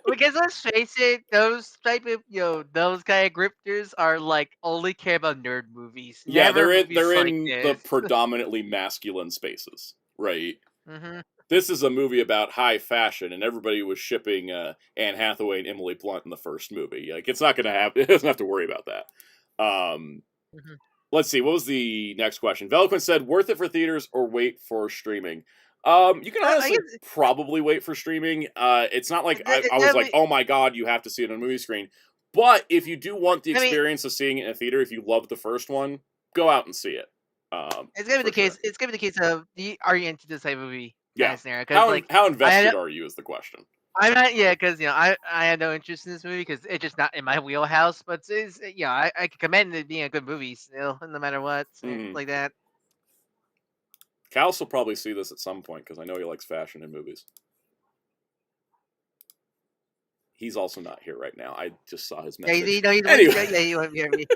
Because let's face it, those type of those kind of grifters are like only care about nerd movies. Yeah, they're in the predominantly masculine spaces, right? Mm-hmm. This is a movie about high fashion, and everybody was shipping Anne Hathaway and Emily Blunt in the first movie. Like, it's not going to happen. It doesn't have to worry about that. Let's see. What was the next question? Veloquent said, worth it for theaters or wait for streaming? You can honestly probably wait for streaming. It's not like I was like, oh my god, you have to see it on a movie screen. But if you do want the experience of seeing it in a theater, if you loved the first one, go out and see it. It's gonna be the case. Sure. It's gonna be the case of are you into this type of movie? Yeah. Scenario? How invested are you is the question. I'm not. Yeah, because I had no interest in this movie because it's just not in my wheelhouse. But it's I can commend it being a good movie still, no matter what, like that. Cal's will probably see this at some point because I know he likes fashion in movies. He's also not here right now. I just saw his message. He won't hear me.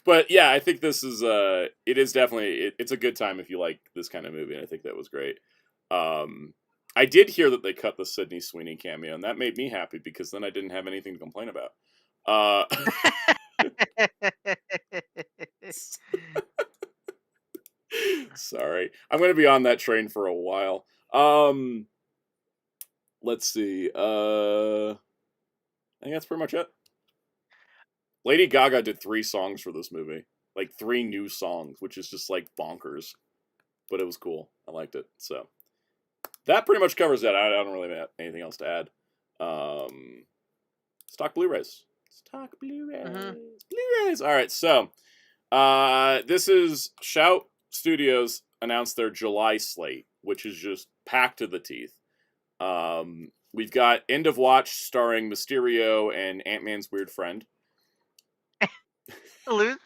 But yeah, I think this is it is definitely it's a good time if you like this kind of movie, and I think that was great. I did hear that they cut the Sydney Sweeney cameo, and that made me happy because then I didn't have anything to complain about. Sorry. I'm going to be on that train for a while. Let's see. I think that's pretty much it. Lady Gaga did 3 songs for this movie. Like 3 new songs, which is just like bonkers. But it was cool. I liked it. So that pretty much covers that. I don't really have anything else to add. Stock Blu-rays. Stock Blu-rays. Blu-rays. All right, so This is Shout Studios announced their July slate, which is just packed to the teeth. We've got End of Watch starring Mysterio and Ant-Man's weird friend. Lewis.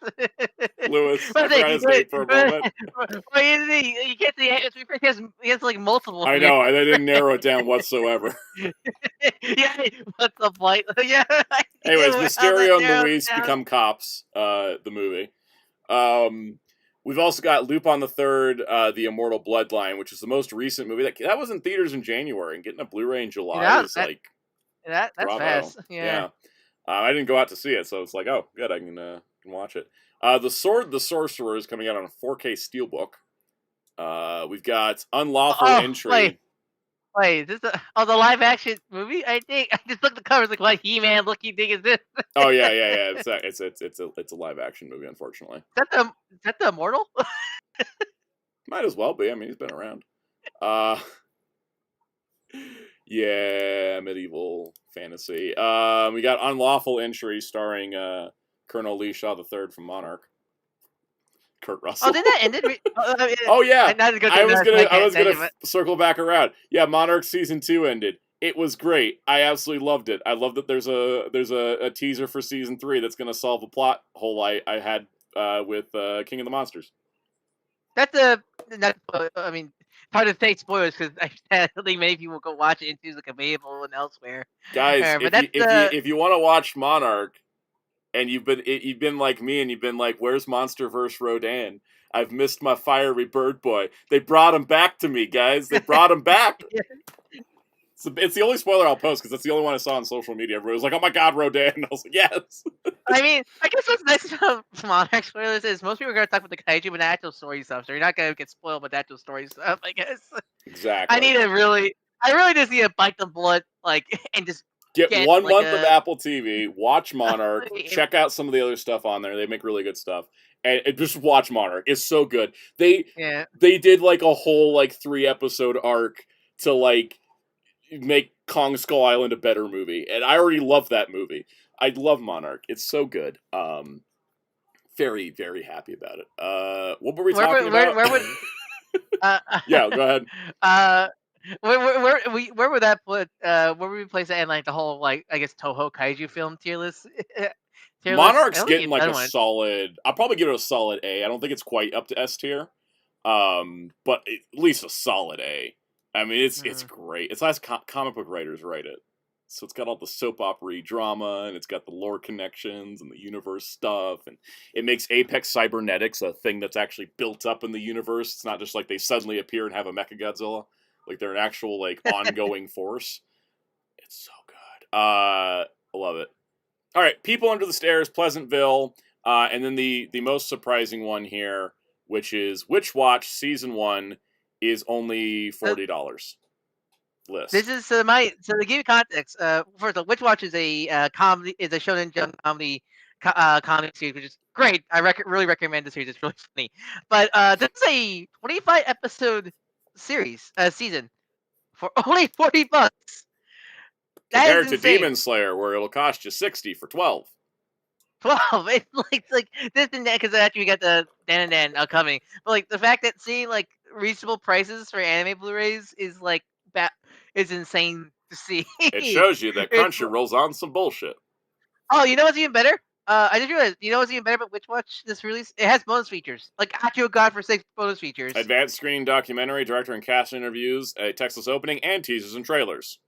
Lewis. I forgot his name for a moment. You can't see. He has like multiple. I know. They didn't narrow it down whatsoever. Yeah. What's the point? Yeah. Anyways, Mysterio and Luis become cops. The movie. We've also got Lupin the Third, The Immortal Bloodline, which is the most recent movie that was in theaters in January, and getting a Blu-ray in July is like that's bravo. fast. Yeah. I didn't go out to see it, so it's like, oh, good, I can watch it. The Sword, the Sorcerer is coming out on a 4K Steelbook. We've got Unlawful Entry. Wait, is this the live action movie? I think I just looked at the covers like, what He-Man looking thing is this? Oh yeah. It's a live action movie, unfortunately. Is that the Immortal? Might as well be. I mean, he's been around. Yeah, medieval fantasy. We got Unlawful Entry starring Colonel Lee Shaw III from Monarch. Kurt Russell. Oh, did that end? Oh yeah, I was gonna but... circle back around. Yeah, Monarch season 2 ended. It was great. I absolutely loved it. I love that there's a teaser for season 3 that's gonna solve a plot hole I had with King of the Monsters. That's I mean, hard to say spoilers because I think many people go watch it and it's like available and elsewhere. Guys, if you want to watch Monarch, and you've been like me, and you've been like, "Where's Monsterverse Rodan? I've missed my fiery bird boy." They brought him back to me, guys. They brought him back. It's the only spoiler I'll post because that's the only one I saw on social media. Everybody was like, "Oh my god, Rodan!" And I was like, "Yes." I mean, I guess what's nice about Monarch spoilers is most people are going to talk about the kaiju and actual story stuff, so you're not going to get spoiled with actual story stuff. I guess. Exactly. I really just need to bite the bullet, and just. Get 1 month of Apple TV, watch Monarch, check out some of the other stuff on there. They make really good stuff. And just watch Monarch. It's so good. They did like a whole 3-episode arc to make Kong Skull Island a better movie. And I already love that movie. I love Monarch. It's so good. Very, very happy about it. What were we talking about? Yeah, go ahead. Where would that put? Where would we place that in the whole I guess Toho kaiju film tier list? Monarch's getting a solid. I'll probably give it a solid A. I don't think it's quite up to S tier, but at least a solid A. I mean, it's great. It's nice comic book writers write it, so it's got all the soap opera drama, and it's got the lore connections and the universe stuff, and it makes Apex Cybernetics a thing that's actually built up in the universe. It's not just they suddenly appear and have a Mechagodzilla. They're an actual ongoing force. It's so good. I love it. All right, People Under the Stairs, Pleasantville, and then the most surprising one here, which is Witch Watch season 1 is only $40. List. This is to give you context. First, of all, Witch Watch is a comedy, is a Shonen Jump comedy comic series, which is great. I really recommend the series. It's really funny. But this is a 25 episode season for only $40. Compared to Demon Slayer, where it'll cost you $60 for 12. 12. It's like this and that because actually you got the Dan coming. But the fact that seeing reasonable prices for anime Blu-rays is is insane to see. It shows you that Crunchyroll's on some bullshit. Oh, you know what's even better? I just realized, you know what's even better about Witch Watch, this release? It has bonus features. Actual godforsaken bonus features. Advanced screen documentary, director and cast interviews, a textless opening, and teasers and trailers.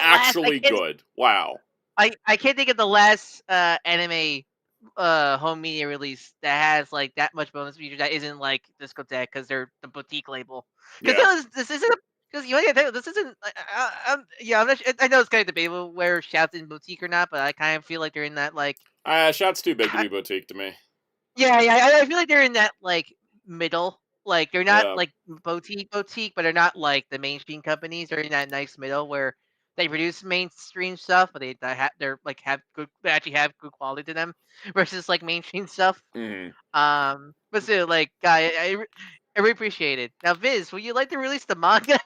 Actually good. Wow. I can't think of the last anime home media release that has that much bonus features that isn't Discotek because they're the boutique label. Because this isn't... Because this isn't. I'm not. I know it's kind of debatable where Shout's in boutique or not, but I kind of feel like they're in that Shout's too big to be boutique to me. Yeah. I feel like they're in that middle. They're not boutique, but they're not the mainstream companies. They're in that nice middle where they produce mainstream stuff, but they have good. They actually have good quality to them versus mainstream stuff. Mm-hmm. But still, guy, I really appreciate it. Now, Viz, would you like to release the manga?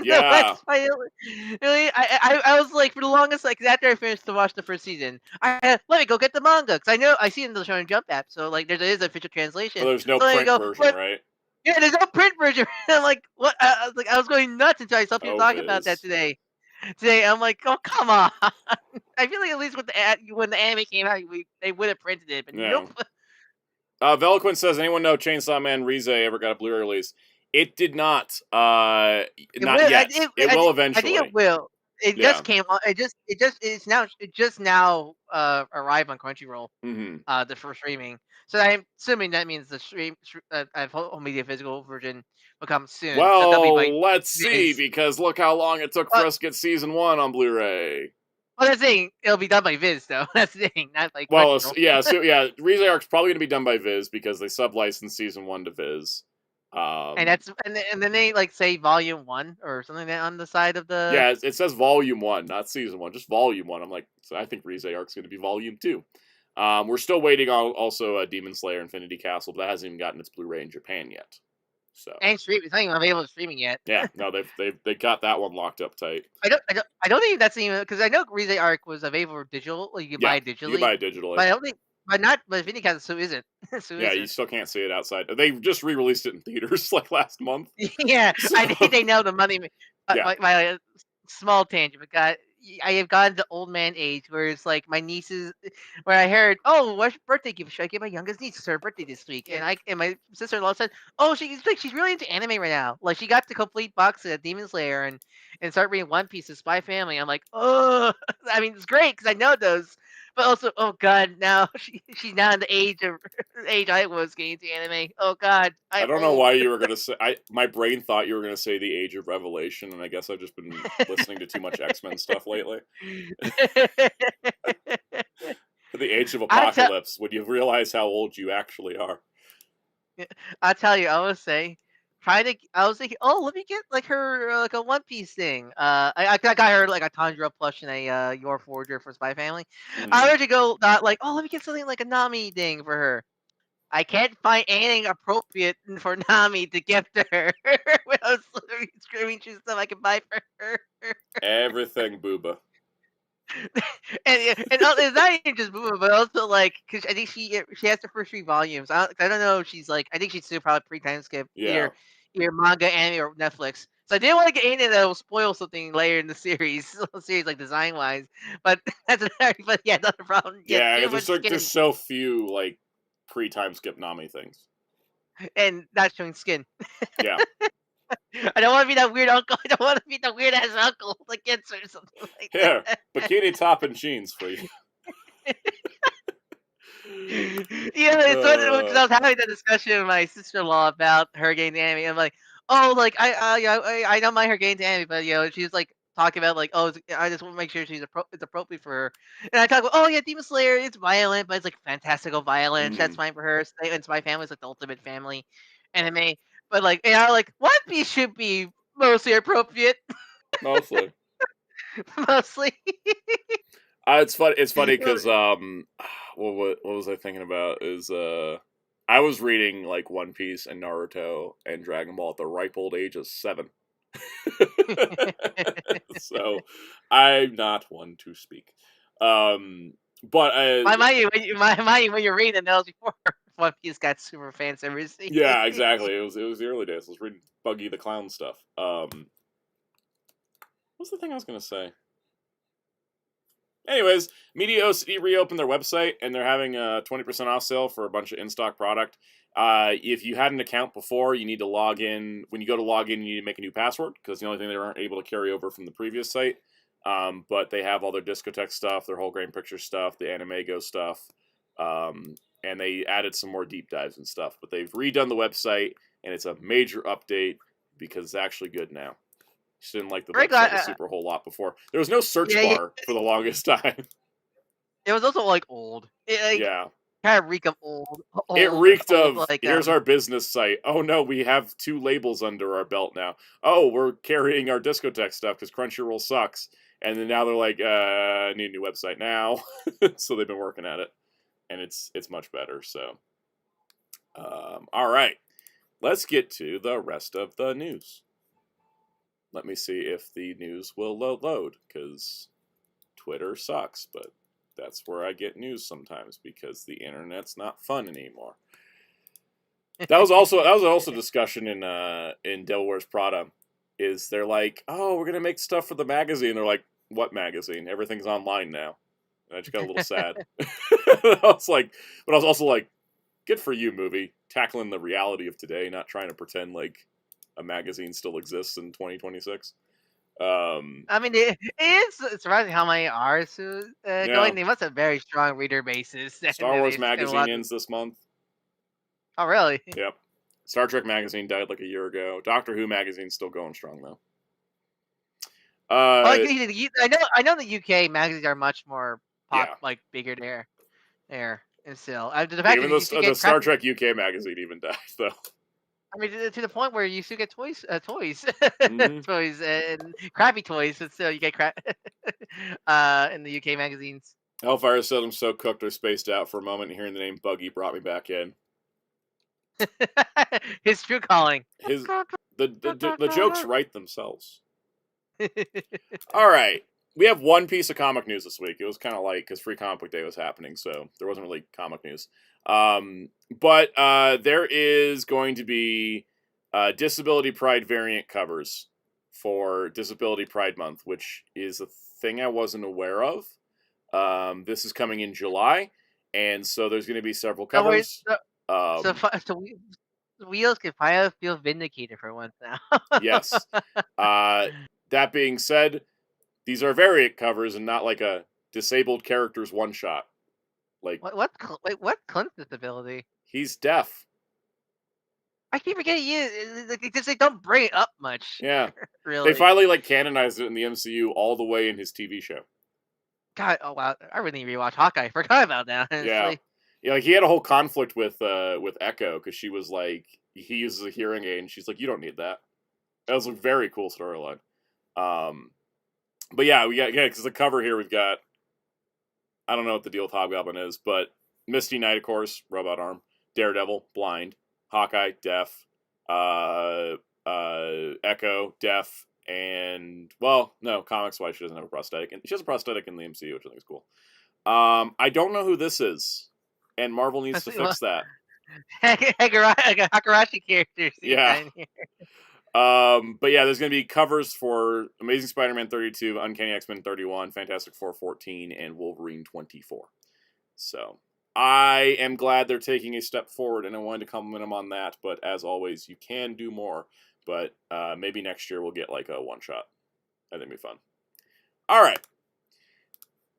Yeah. Really, I was like, for the longest, like, 'cause after I finished to watch the first season, let me go get the manga, because I know I see it in the Shonen Jump app, so like there is an official translation. Well, there's no So let me print go, version, right? yeah, there's no print version. I'm like, what? I was going nuts until I saw people talking about that Viz. today. I'm like, oh, come on. I feel like at least with when the anime came out, they would have printed it, but nope. Veloquin says, anyone know Chainsaw Man Rize ever got a Blu-ray release? It did not. Not yet. It will eventually. I think it will. It just came on. It just now arrived on Crunchyroll. Mm-hmm. The first streaming. So I'm assuming that means the home media physical version will come soon. Well, let's see, because look how long it took for us to get season 1 on Blu-ray. Well, that's the thing. It'll be done by Viz, though. That's the thing. Not like Well, yeah, Rize Arc's probably going to be done by Viz because they sub-licensed season 1 to Viz. And then they like say volume 1 or something like that on the side of the. Yeah, it says volume 1, not season 1, just volume 1. I'm like, so I think Rize Arc's going to be volume 2. We're still waiting on also Demon Slayer Infinity Castle, but that hasn't even gotten its Blu-ray in Japan yet. So and streaming, it's not even available streaming yet. Yeah, no, they got that one locked up tight. I don't think that's even, because I know Rize Arc was available digital. Like you buy it digitally. You buy it digitally. But I don't think, but Infinity Castle isn't. You still can't see it outside. They just re-released it in theaters like last month. Yeah, so. I think they know the money. My small tangent, but I have gotten to old man age where it's like my nieces, where I heard, oh, what's birthday gift should I give my youngest niece? It's her birthday this week, and my sister-in-law said, oh, she's really into anime right now. Like she got the complete box of Demon Slayer and started reading One Piece and Spy Family. I'm like, oh, I mean it's great because I know those, but also, oh god, now she's now in the age I was getting into anime. Oh god, I don't know why you were gonna say. My brain thought you were gonna say the Age of Revelation, and I guess I've just been listening to too much X-Men stuff lately. The Age of Apocalypse. When you realize how old you actually are. I'll tell you, I would say, I was thinking, oh, let me get like her like a One Piece thing. I got her like a Tundra plush and a Your Forger for Spy Family. I heard you go like, oh, let me get something like a Nami thing for her. I can't find anything appropriate for Nami to gift to her. When I was literally screaming through stuff I can buy for her. Everything booba. and it's not even just Booba, but also like, because I think she has the first 3 volumes. I don't know if she's like, I think she's still probably pre-time skip either manga, anime, or Netflix. So I didn't want to get anything that will spoil something later in the series, like design wise. But that's but yeah, not a problem. Yeah, there's so few like pre-time skip Nami things, and not showing skin. Yeah. I don't want to be that weird uncle. I don't want to be the weird ass uncle that gets her or something like that. Bikini top and jeans for you. It's because I was having that discussion with my sister-in-law about her getting the anime. I'm like, oh, like I don't mind her getting the anime, but she's like talking about like, oh, I just want to make sure it's appropriate for her. And I talk about, oh yeah, Demon Slayer, it's violent, but it's like fantastical violence. That's fine for her. And Spy Family is like the ultimate family anime. But like, One Piece should be mostly appropriate. Mostly. Mostly. It's funny because what was I thinking about is I was reading like One Piece and Naruto and Dragon Ball at the ripe old age of 7. So I'm not one to speak. But mind you, when you're reading those before One Piece got super fan service. Yeah, exactly. It was the early days. I was reading Buggy the Clown stuff. What's the thing I was gonna say? Anyways, Media OCD reopened their website, and they're having a 20% off sale for a bunch of in-stock product. If you had an account before, you need to log in. When you go to log in, you need to make a new password, because the only thing they weren't able to carry over from the previous site. But they have all their Discotek stuff, their whole grain picture stuff, the Anime Go stuff, and they added some more deep dives and stuff. But they've redone the website, and it's a major update, because it's actually good now. Just didn't like the website a super whole lot before. There was no search bar for the longest time. It was also like old. Yeah. Kind of reek of old. It reeked of, like, here's our business site. Oh no, we have 2 labels under our belt now. Oh, we're carrying our Discotek stuff because Crunchyroll sucks. And then now they're like, I need a new website now. So they've been working at it. And it's much better, so. Alright. Let's get to the rest of the news. let me see if the news will load, because Twitter sucks, but that's where I get news sometimes, because the internet's not fun anymore. That was also discussion in Devil Wears Prada. Is they're like, oh, we're gonna make stuff for the magazine. They're like, what magazine? Everything's online now. And I just got a little sad. I was like, but I was also like, good for you, movie, tackling the reality of today, not trying to pretend like a magazine still exists in 2026. I mean, it is surprising how many are going. They must have very strong reader bases. Star Wars Magazine ends this month. Oh, really? Yep. Star Trek Magazine died like a year ago. Doctor Who Magazine's still going strong, though. I know the UK magazines are much more like bigger there, and still the fact even the Star Trek UK magazine even died, though. I mean, to the point where you still get toys, mm-hmm. toys and crappy toys, but still you get crap in the UK magazines. Hellfire said, "I'm so cooked or spaced out for a moment. And hearing the name Buggy brought me back in." His true calling. The jokes write themselves. All right, we have one piece of comic news this week. It was kind of light because Free Comic Book Day was happening, so there wasn't really comic news. But there is going to be Disability Pride variant covers for Disability Pride Month, which is a thing I wasn't aware of. This is coming in July, and so there's going to be several covers. So Wheels can finally feel vindicated for once now. Yes. That being said, these are variant covers and not like a disabled character's one shot. Like what Clint's disability? He's deaf. I keep forgetting because they don't bring it up much. Yeah, really. They finally canonized it in the MCU all the way in his TV show. God, oh wow! I really need to rewatch Hawkeye. I forgot about that. Honestly. Yeah, like he had a whole conflict with Echo because she was like, he uses a hearing aid and she's like, you don't need that. That was a very cool storyline. But yeah, because the cover here we've got, I don't know what the deal with Hobgoblin is, but Misty Knight, of course, robot arm. Daredevil, blind. Hawkeye, deaf. Echo, deaf. And, well, no, comics-wise, she doesn't have a prosthetic. And she has a prosthetic in the MCU, which I think is cool. I don't know who this is. And Marvel needs to fix that. Hakarashi characters. Yeah. But yeah, there's going to be covers for Amazing Spider-Man 32, Uncanny X-Men 31, Fantastic Four 14, and Wolverine 24. So, I am glad they're taking a step forward, and I wanted to compliment them on that, but as always, you can do more, but maybe next year we'll get like a one-shot. I think it'd be fun. Alright.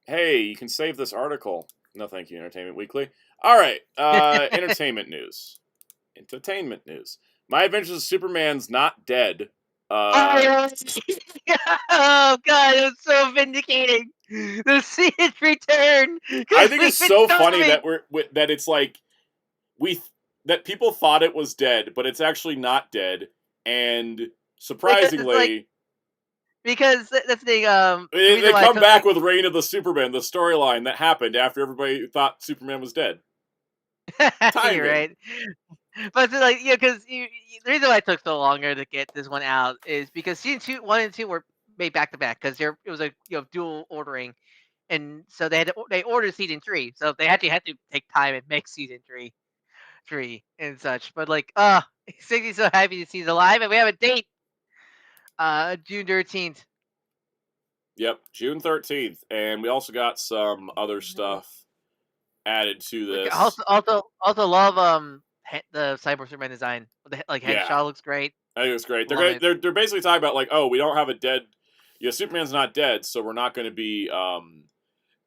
Hey, you can save this article. No thank you, Entertainment Weekly. Alright, entertainment news. Entertainment news. My Adventures of Superman's not dead. Oh God, it's so vindicating. The season's return. I think it's so funny that that it's like that people thought it was dead, but it's actually not dead. And surprisingly, because that's the thing. They come back with Reign of the Superman, the storyline that happened after everybody thought Superman was dead. You're right. But like, because the reason why it took so longer to get this one out is because season 1 and 2 were made back to back because it was a dual ordering, and so they ordered season 3, so they actually had to take time and make season 3 and such. But like, Siggy's so happy to see it alive, and we have a date, June 13th. Yep, June 13th, and we also got some other stuff added to this. Also love the Cyborg Superman design. The headshot looks great. I think it's great. They're basically talking about like, oh, we don't have a dead. Superman's not dead, so we're not going to be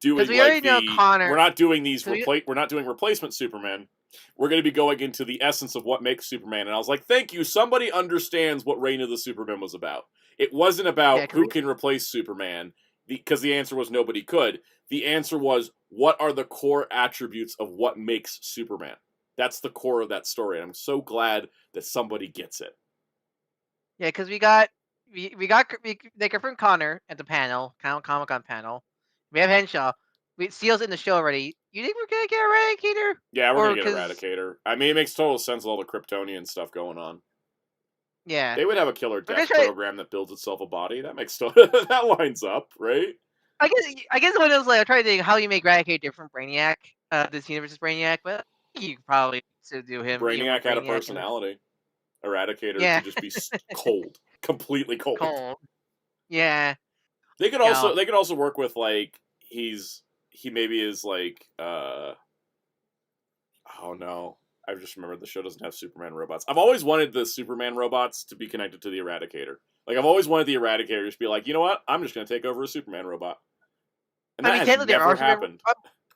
doing like we're not doing these we're not doing replacement Superman. We're going to be going into the essence of what makes Superman. And I was like, thank you. Somebody understands what Reign of the Superman was about. It wasn't about who can replace Superman, because the answer was nobody could. The answer was, what are the core attributes of what makes Superman? That's the core of that story. And I'm so glad that somebody gets it. Yeah, because they confirmed Connor at the panel, Comic-Con panel. We have Henshaw. Steele's in the show already. You think we're gonna get Eradicator? Yeah, we're gonna get Eradicator. I mean, it makes total sense with all the Kryptonian stuff going on. Yeah. They would have a killer death program that builds itself a body. That makes that lines up, right? I guess when it was like, I'm trying to think how you make Eradicate different Brainiac, this universe's Brainiac, but you could probably still do him. Brainiac had a personality. Eradicator could just be cold, completely cold. Cold. Yeah. They could also work with like he maybe is like oh no. I just remembered the show doesn't have Superman robots. I've always wanted the Superman robots to be connected to the Eradicator. Like I've always wanted the Eradicator to just be like, you know what? I'm just gonna take over a Superman robot. And that has never happened.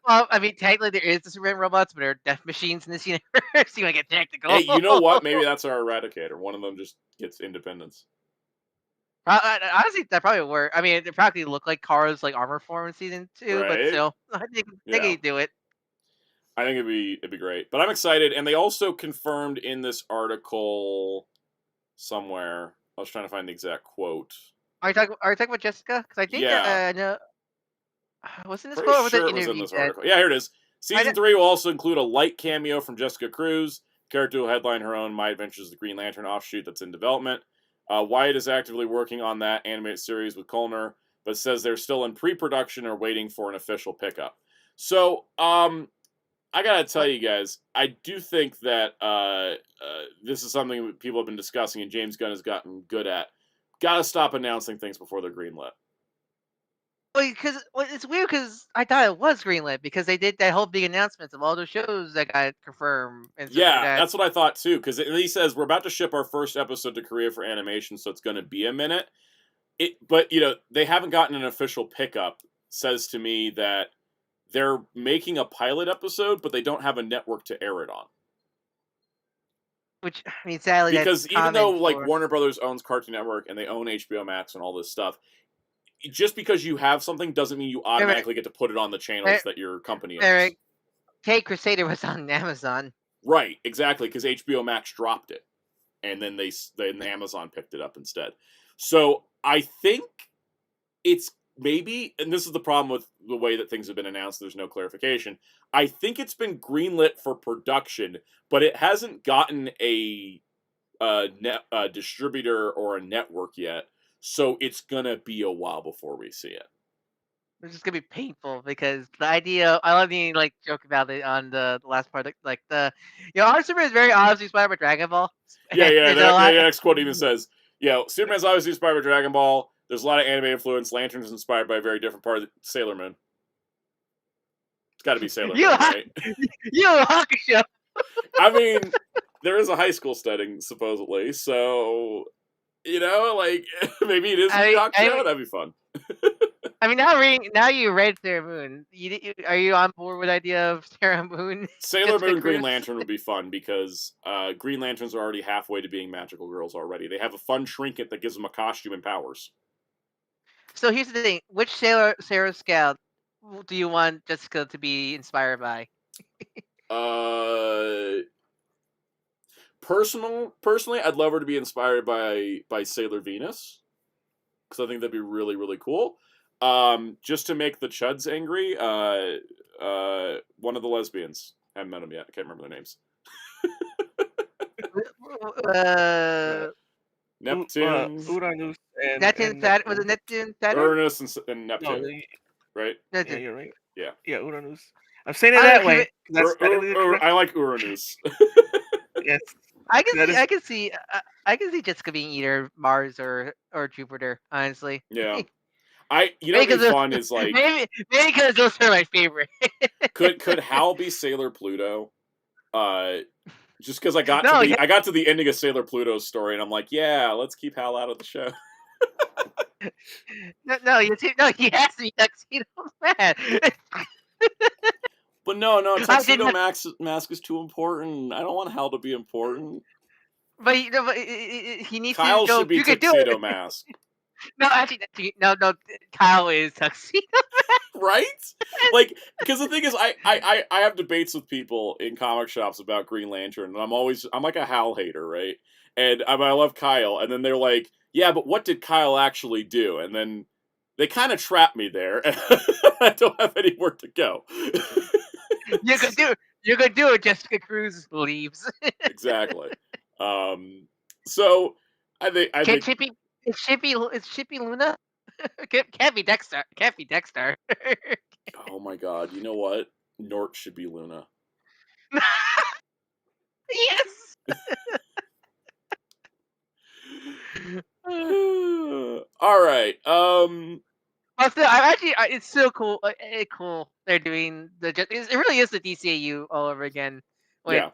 Well, I mean, technically there is the Superman robots, but they're death machines in this universe. You want to get technical. Hey, you know what? Maybe that's our Eradicator. One of them just gets independence. Honestly, that probably would work. I mean, they practically look like Kara's like armor form in season 2, right? But still, they can do it. I think it'd be great. But I'm excited, and they also confirmed in this article somewhere. I was trying to find the exact quote. Are you talking about Jessica? Because I think no. Wasn't this quote? Was it was in this article. Yeah, here it is. Season 3 will also include a light cameo from Jessica Cruz. Character will headline her own My Adventures of the Green Lantern offshoot that's in development. Wyatt is actively working on that animated series with Kolner, but says they're still in pre-production or waiting for an official pickup. So, I gotta tell you guys, I do think that this is something people have been discussing and James Gunn has gotten good at. Gotta stop announcing things before they're greenlit. Well, it's weird because I thought it was greenlit because they did that whole big announcements of all the shows that got confirmed. And that's what I thought too. Because he says we're about to ship our first episode to Korea for animation, so it's going to be a minute. But they haven't gotten an official pickup. Says to me that they're making a pilot episode, but they don't have a network to air it on. Which, I mean, sadly, because even though like Warner Brothers owns Cartoon Network and they own HBO Max and all this stuff. Just because you have something doesn't mean you automatically get to put it on the channels that your company owns. Kate Crusader was on Amazon. Right, exactly, because HBO Max dropped it, and then Amazon picked it up instead. So I think it's maybe, and this is the problem with the way that things have been announced. There's no clarification. I think it's been greenlit for production, but it hasn't gotten a distributor or a network yet. So it's gonna be a while before we see it. It's just gonna be painful because the idea. I love the joke about it on the last part. Our Superman is very obviously inspired by Dragon Ball. Yeah. The next quote even says, Superman's obviously inspired by Dragon Ball. There's a lot of anime influence. Lantern's inspired by a very different part of Sailor Moon. It's got to be Sailor Moon, right? Hakusho. I mean, there is a high school setting supposedly, so. Maybe it is that'd be fun. I mean, now you read Sailor Moon. Are you on board with the idea of Sailor Moon? Sailor Moon Green Lantern would be fun because Green Lanterns are already halfway to being magical girls already. They have a fun trinket that gives them a costume and powers. So here's the thing: which Sailor Scout do you want Jessica to be inspired by? Personally, I'd love her to be inspired by Sailor Venus because I think that'd be really, really cool. Just to make the Chuds angry, one of the lesbians. I haven't met them yet. I can't remember their names. Neptune. Uranus and was it Neptune? Uranus and Neptune. No, right? Yeah, you're right. Yeah. Yeah, Uranus. I'm saying it that way. I like Uranus. Yes. I can see Jessica being either Mars or Jupiter, honestly. Yeah. What'd be fun is maybe because those are my favorite. could Hal be Sailor Pluto? Just because I got to the ending of Sailor Pluto's story and I'm like, yeah, let's keep Hal out of the show. He has to be Tuxedo Man. But no, Tuxedo Mask is too important. I don't want Hal to be important. But he needs Kyle to go. Should be Tuxedo Mask. No, actually, no. Kyle is Tuxedo Mask. Right? Because the thing is, I have debates with people in comic shops about Green Lantern, and I'm like a Hal hater, right? And I love Kyle, and then they're like, yeah, but what did Kyle actually do? And then they kind of trap me there, and I don't have anywhere to go. You could do it. Jessica Cruz leaves. Exactly. So I think It's Chippy Luna. Can't be Dexter. Can't be Dexter. Oh my god! You know what? Nort should be Luna. Yes. All right. Well, still, it's so cool. Cool. They're doing it really is the DCAU all over again. With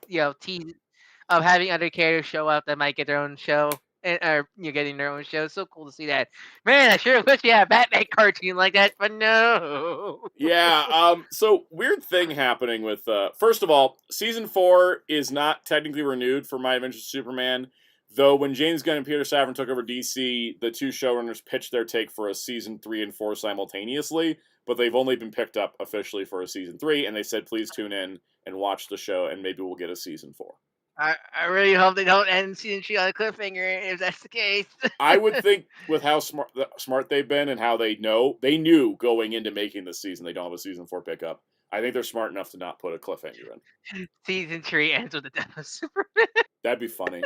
having other characters show up that might get their own show, or getting their own show. It's so cool to see that. Man, I sure wish we had a Batman cartoon like that, but no. Yeah. So weird thing happening with. First of all, season 4 is not technically renewed for My Adventures of Superman. Though when James Gunn and Peter Safran took over DC, the two showrunners pitched their take for a season 3 and 4 simultaneously, but they've only been picked up officially for a season 3, and they said please tune in and watch the show, and maybe we'll get a season 4. I really hope they don't end season 3 on a cliffhanger if that's the case. I would think with how smart they've been and how they knew going into making this season they don't have a season 4 pickup. I think they're smart enough to not put a cliffhanger in. Season 3 ends with the death of Superman. That'd be funny.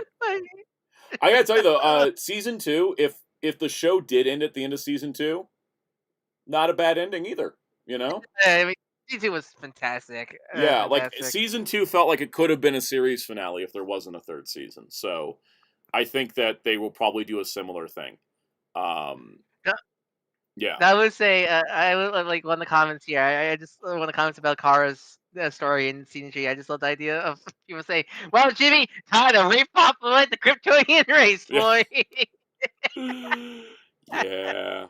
I gotta tell you though, season 2, if the show did end at the end of season 2, not a bad ending either. You know? I mean, season 2 was fantastic. Yeah, fantastic. like season 2 felt like it could have been a series finale if there wasn't a third season. So, I think that they will probably do a similar thing. Yeah. I would say I would like one of the comments here. I just one of the comments about Kara's story in season 3. I just love the idea of people say, "Well, Jimmy, time to repopulate the Kryptonian race, boy." Yeah.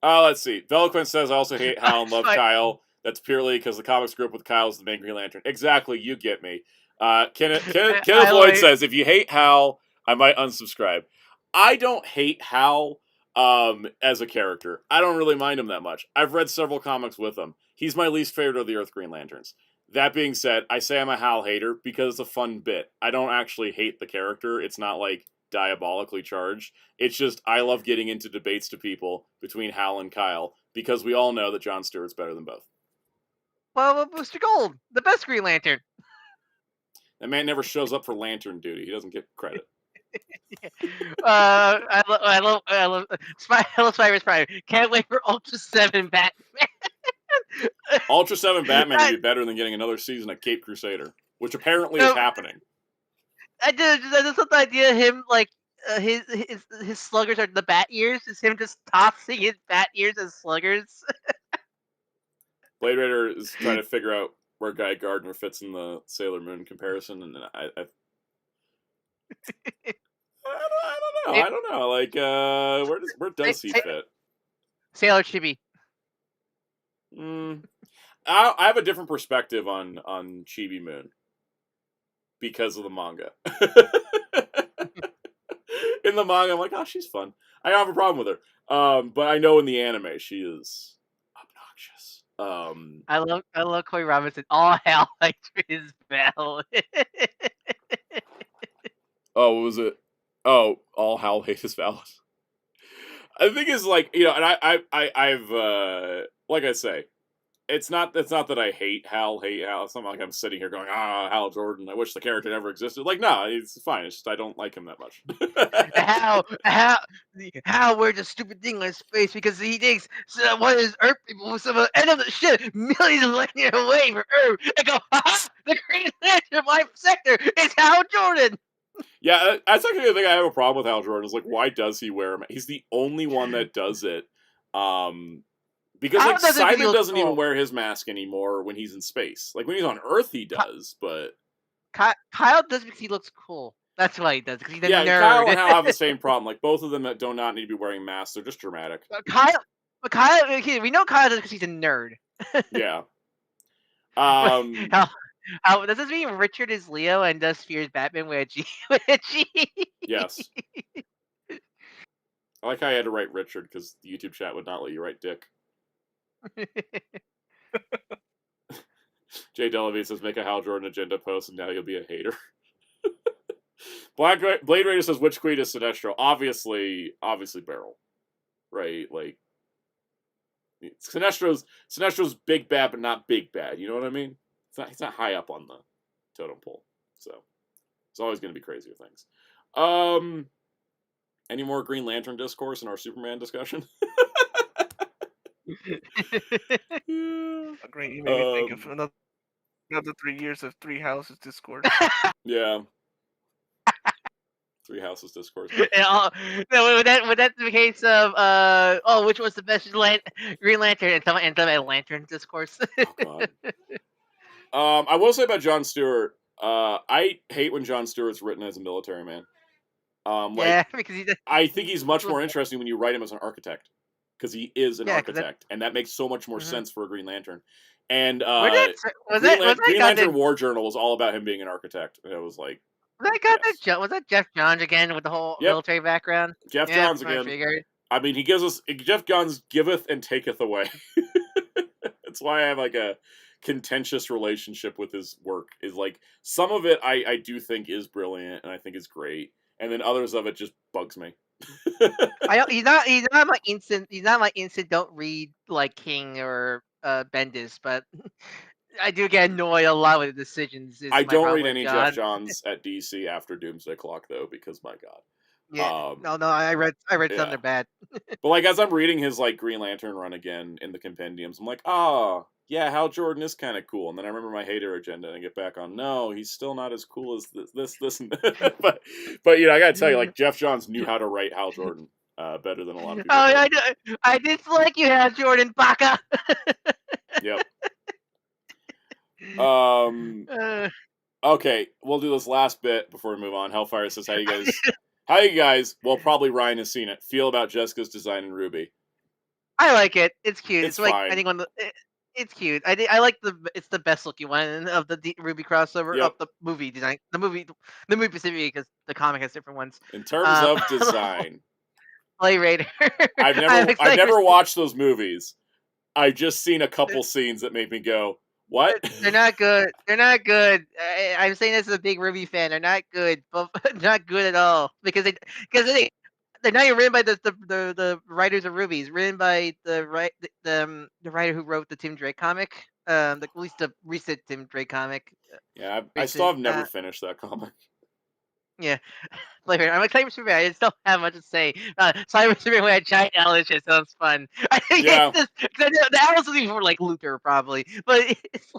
Let's see. Veloquent says, I also hate Hal and love Kyle. That's purely because the comics grew up with Kyle as the main Green Lantern. Exactly, you get me. Kenneth Lloyd says, if you hate Hal, I might unsubscribe. I don't hate Hal as a character. I don't really mind him that much. I've read several comics with him. He's my least favorite of the Earth Green Lanterns. That being said, I say I'm a Hal hater because it's a fun bit. I don't actually hate the character. It's not like diabolically charged. It's just I love getting into debates to people between Hal and Kyle because we all know that Jon Stewart's better than both. Well, Booster Gold, the best Green Lantern. That man never shows up for Lantern duty. He doesn't get credit. I love Spider's Prime. Can't wait for Ultra 7 Batman. Ultra 7 Batman would be better than getting another season of Cape Crusader, which apparently is happening. I just love the idea of him like his sluggers are the bat ears. Is him just tossing his bat ears as sluggers. Blade Raider is trying to figure out where Guy Gardner fits in the Sailor Moon comparison, and I don't know. Like, where does he fit? Sailor Chibi. I have a different perspective on Chibi Moon because of the manga. In the manga, I'm like, oh, she's fun. I don't have a problem with her. But I know in the anime, she is obnoxious. I love Corey Robinson. All hell like his bell. Oh, what was it? Oh, all Hal hates his Valis. I think it's like, you know, and I've like I say, it's not that I hate Hal. It's not like I'm sitting here going, Hal Jordan, I wish the character never existed. Like, no, it's fine. It's just I don't like him that much. Hal wears a stupid thing on his face because he thinks one of his Earth people was some end of the shit millions of light years away from Earth. And go, the Green Lantern of my sector is Hal Jordan. Yeah, that's actually the thing I have a problem with Hal Jordan. Is like, why does he wear him? He's the only one that does it. Because like Simon doesn't even wear his mask anymore when he's in space. Like when he's on Earth, he does, but Kyle does because he looks cool. That's why he does. Because he's a nerd. Kyle and Hal have the same problem. Like both of them that do not need to be wearing masks. They're just dramatic. Kyle, we know Kyle does because he's a nerd. Yeah. Does this mean Richard is Leo and does fears Batman with a G? Yes. I like how I had to write Richard because the YouTube chat would not let you write Dick. Jay Delavie says, make a Hal Jordan agenda post and now you'll be a hater. Blade Raider says, which queen is Sinestro? Obviously Beryl. Right? Like, Sinestro's big bad, but not big bad. You know what I mean? He's not high up on the totem pole. So, it's always going to be crazier things. Any more Green Lantern discourse in our Superman discussion? Great, you made me think of another 3 years of Three Houses discourse. Yeah. Three Houses discourse. Would that be the case of which was the best Green Lantern and some Lantern discourse? Oh God. I will say about Jon Stewart, I hate when Jon Stewart's written as a military man. Because I think he's much more interesting when you write him as an architect, because he is an architect, and that makes so much more sense for a Green Lantern. And Green Lantern War Journal was all about him being an architect, and it was like. Was that Jeff Johns again with the whole military background? Jeff Johns again. I mean, he gives us Jeff Johns giveth and taketh away. That's why I have like a contentious relationship with his work. Is like some of it I do think is brilliant and I think is great, and then others of it just bugs me. He's not my instant don't read like King or Bendis, but I do get annoyed a lot with the decisions. I don't read any Jeff Johns at DC after Doomsday Clock though, because my God. Yeah. No, I read some they're bad. But like as I'm reading his like Green Lantern run again in the compendiums, I'm like, oh yeah, Hal Jordan is kind of cool. And then I remember my hater agenda and I get back on, no, he's still not as cool as this and but you know, I gotta tell you, like Jeff Johns knew how to write Hal Jordan better than a lot of people. Oh, I dislike you, Hal Jordan, baka. Yep. Okay, we'll do this last bit before we move on. Hellfire says, how you guys, well, probably Ryan has seen it, feel about Jessica's design in Ruby? I like it. It's cute. It's like fine. I think it's cute. I like it's the best looking one of the Ruby crossover of the movie design. The movie specifically, because the comic has different ones. In terms of design, Play Raider. I've never watched those movies. I've just seen a couple scenes that made me go, what? They're not good. They're not good. I'm saying this as a big Ruby fan. They're not good, but not good at all they're not even written by the writers of Ruby. It's written by the writer who wrote the Tim Drake comic. At least the recent Tim Drake comic. Yeah, I still have never finished that comic. Yeah. Later. I'm excited for Superman. I just don't have much to say. Cyber Superman with a giant owl just sounds fun. I think the owls is for like Luther probably, but it's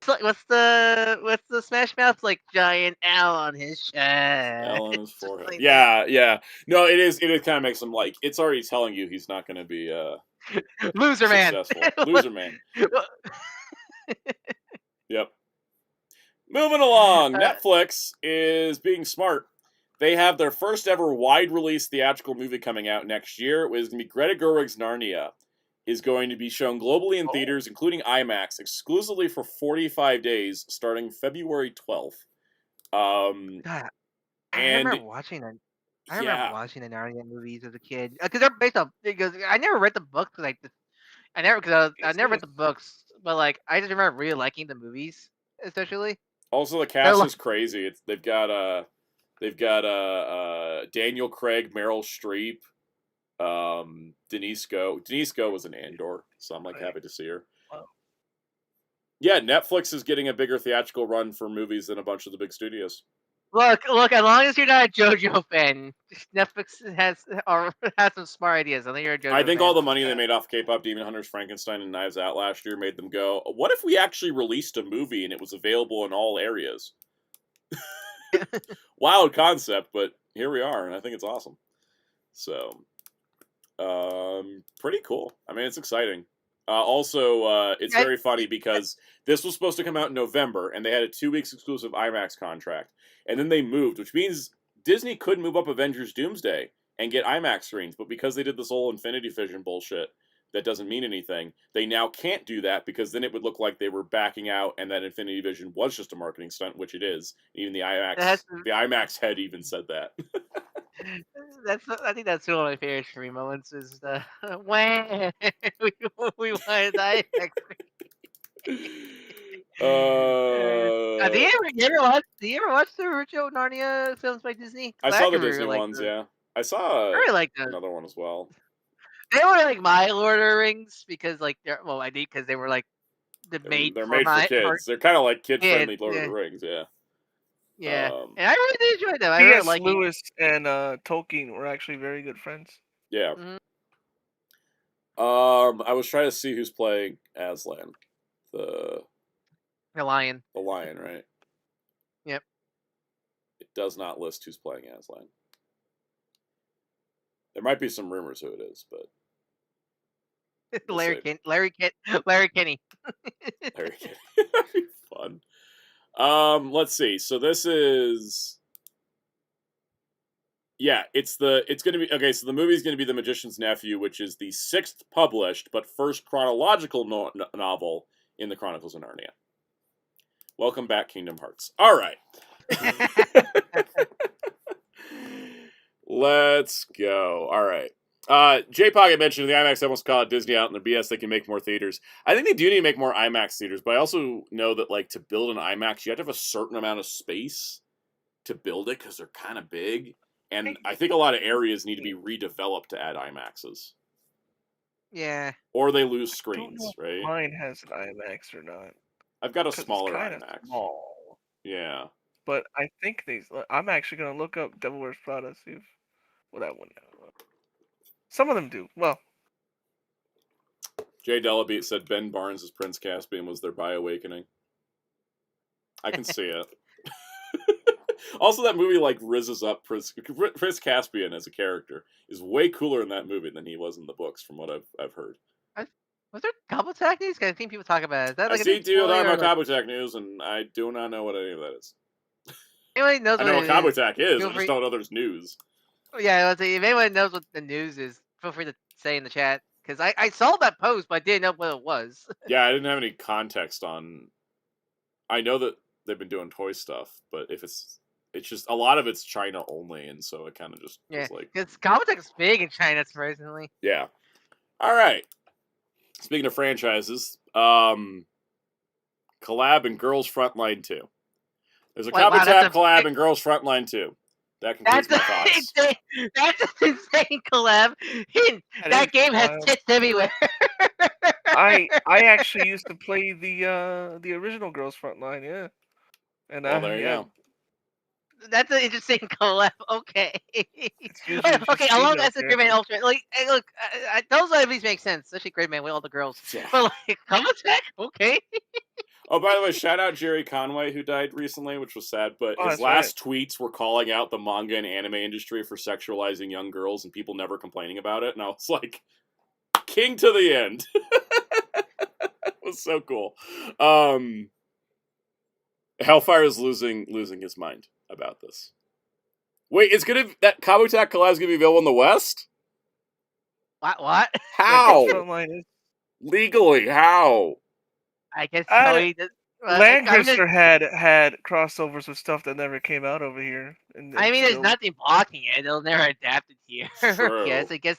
like what's the Smash Mouth like giant owl on his chest? Owl on his forehead. Like, yeah. No, it is. It kind of makes him like it's already telling you he's not going to be loser successful. Man. Loser man. Yep. Moving along, Netflix is being smart. They have their first ever wide-release theatrical movie coming out next year. It was going to be Greta Gerwig's Narnia. Is going to be shown globally in theaters, including IMAX, exclusively for 45 days, starting February 12th. I remember watching it. I remember watching the Narnia movies as a kid because they're based on. Because I never read the books because I never read the books, but like I just remember really liking the movies, especially. Also, the cast is crazy. They've got Daniel Craig, Meryl Streep, Denise Go. Denise Go was an Andor, so I'm like happy to see her. Wow. Yeah, Netflix is getting a bigger theatrical run for movies than a bunch of the big studios. Look! As long as you're not a JoJo fan, Netflix has some smart ideas. I think you're a JoJo I think fan. all the money they made off K-pop Demon Hunters, Frankenstein, and Knives Out last year made them go, what if we actually released a movie and it was available in all areas? Wild concept, but here we are, and I think it's awesome. So, pretty cool. I mean, it's exciting. Also, it's very funny because this was supposed to come out in November, and they had a 2 weeks exclusive IMAX contract. And then they moved, which means Disney could move up Avengers Doomsday and get IMAX screens. But because they did this whole Infinity Vision bullshit that doesn't mean anything, they now can't do that because then it would look like they were backing out and that Infinity Vision was just a marketing stunt, which it is. Even the IMAX head even said that. I think that's one of my favorite stream moments is the when we wanted IMAX. Do you ever watch the original Narnia films by Disney? I saw the Disney ones, yeah. I saw another one as well. They were like my Lord of the Rings because like I did because they were like they're made for kids. They're kind of like kid-friendly Lord of the Rings, yeah. Yeah, and I really did enjoy them. I really P.S. like Lewis and Tolkien were actually very good friends. Yeah. Mhm. I was trying to see who's playing Aslan, the lion. the lion, right? Yep. It does not list who's playing Aslan. There might be some rumors who it is, but we'll Larry see. Kenny. Larry Kenny. That'd be fun. Let's see. So this is. Yeah, it's gonna be okay. So the movie's gonna be The Magician's Nephew, which is the 6th published but first chronological novel in the Chronicles of Narnia. Welcome back, Kingdom Hearts. All right, let's go. All right. J-Pog had mentioned the IMAX almost called Disney out in their BS. They can make more theaters. I think they do need to make more IMAX theaters, but I also know that like to build an IMAX, you have to have a certain amount of space to build it because they're kind of big. And I think a lot of areas need to be redeveloped to add IMAXs. Yeah. Or they lose I screens, don't know right? if mine has an IMAX or not. I've got a 'Cause smaller it's kinda IMAX. small. Yeah. But I think I'm actually gonna look up Devil Wears Prada, see if that one. Some of them do. Well, Jay Delabeat said Ben Barnes' Prince Caspian was their Bioawakening. I can see it. Also, that movie like rizzes up Prince Caspian as a character is way cooler in that movie than he was in the books, from what I've heard. Was there Kabutak news? I think people talk about it. Is that like I see people talking about like... Kabutak news, and I do not know what any of that is. Anyone knows I know what Kabutak is. I Feel just free... don't know there's news. Yeah, let's see. If anyone knows what the news is, feel free to say in the chat. Because I saw that post, but I didn't know what it was. Yeah, I didn't have any context on. I know that they've been doing toy stuff, but if it's just a lot of it's China only, and so it kind of just Yeah, was like. because Kabutak's big in China, surprisingly. Yeah. All right. Speaking of franchises, collab in Girls Frontline 2. There's a Kabutak collab in Girls Frontline 2. That concludes my thoughts. That's an insane collab. That game has tits everywhere. I actually used to play the original Girls Frontline, yeah. And well, there you go. That's an interesting collab. Okay. Okay, along as the Gridman Ultra. Like, hey, look, those at least make sense, especially Gridman with all the girls. Yeah. But like, Kabutak, okay. Oh, by the way, shout out Jerry Conway, who died recently, which was sad, but his last tweets were calling out the manga and anime industry for sexualizing young girls and people never complaining about it, and I was like, king to the end. It was so cool. Hellfire is losing his mind about this. Wait, that Kabutak collab is gonna be available in the West? What? How? Legally, how? I guess Lancaster had crossovers with stuff that never came out over here. I mean, there's nothing blocking it. They'll never adapt it here. True. Yes, I guess.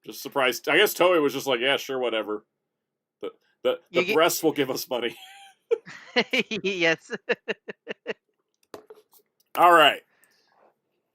Just surprised. I guess Toei was just like, yeah, sure, whatever. The breasts will give us money. Yes. All right.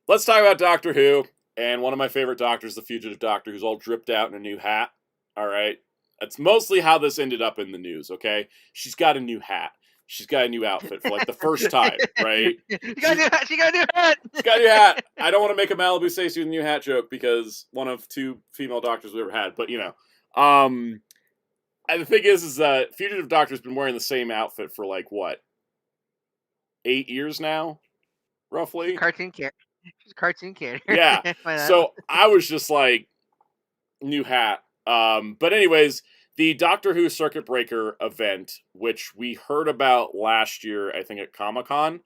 Let's talk about Doctor Who and one of my favorite doctors, the Fugitive Doctor, who's all dripped out in a new hat. All right. That's mostly how this ended up in the news, okay? She's got a new hat. She's got a new outfit for like the first time, right? She got a new hat. She got a new hat. I don't want to make a Malibu Stacy with a new hat joke because one of 2 female doctors we ever had, but you know. And the thing is that Fugitive Doctor's been wearing the same outfit for like what? 8 years now, roughly. Cartoon character. She's a cartoon character. Yeah. So I was just like, new hat. But anyways, the Doctor Who Circuit Breaker event, which we heard about last year, I think at Comic-Con,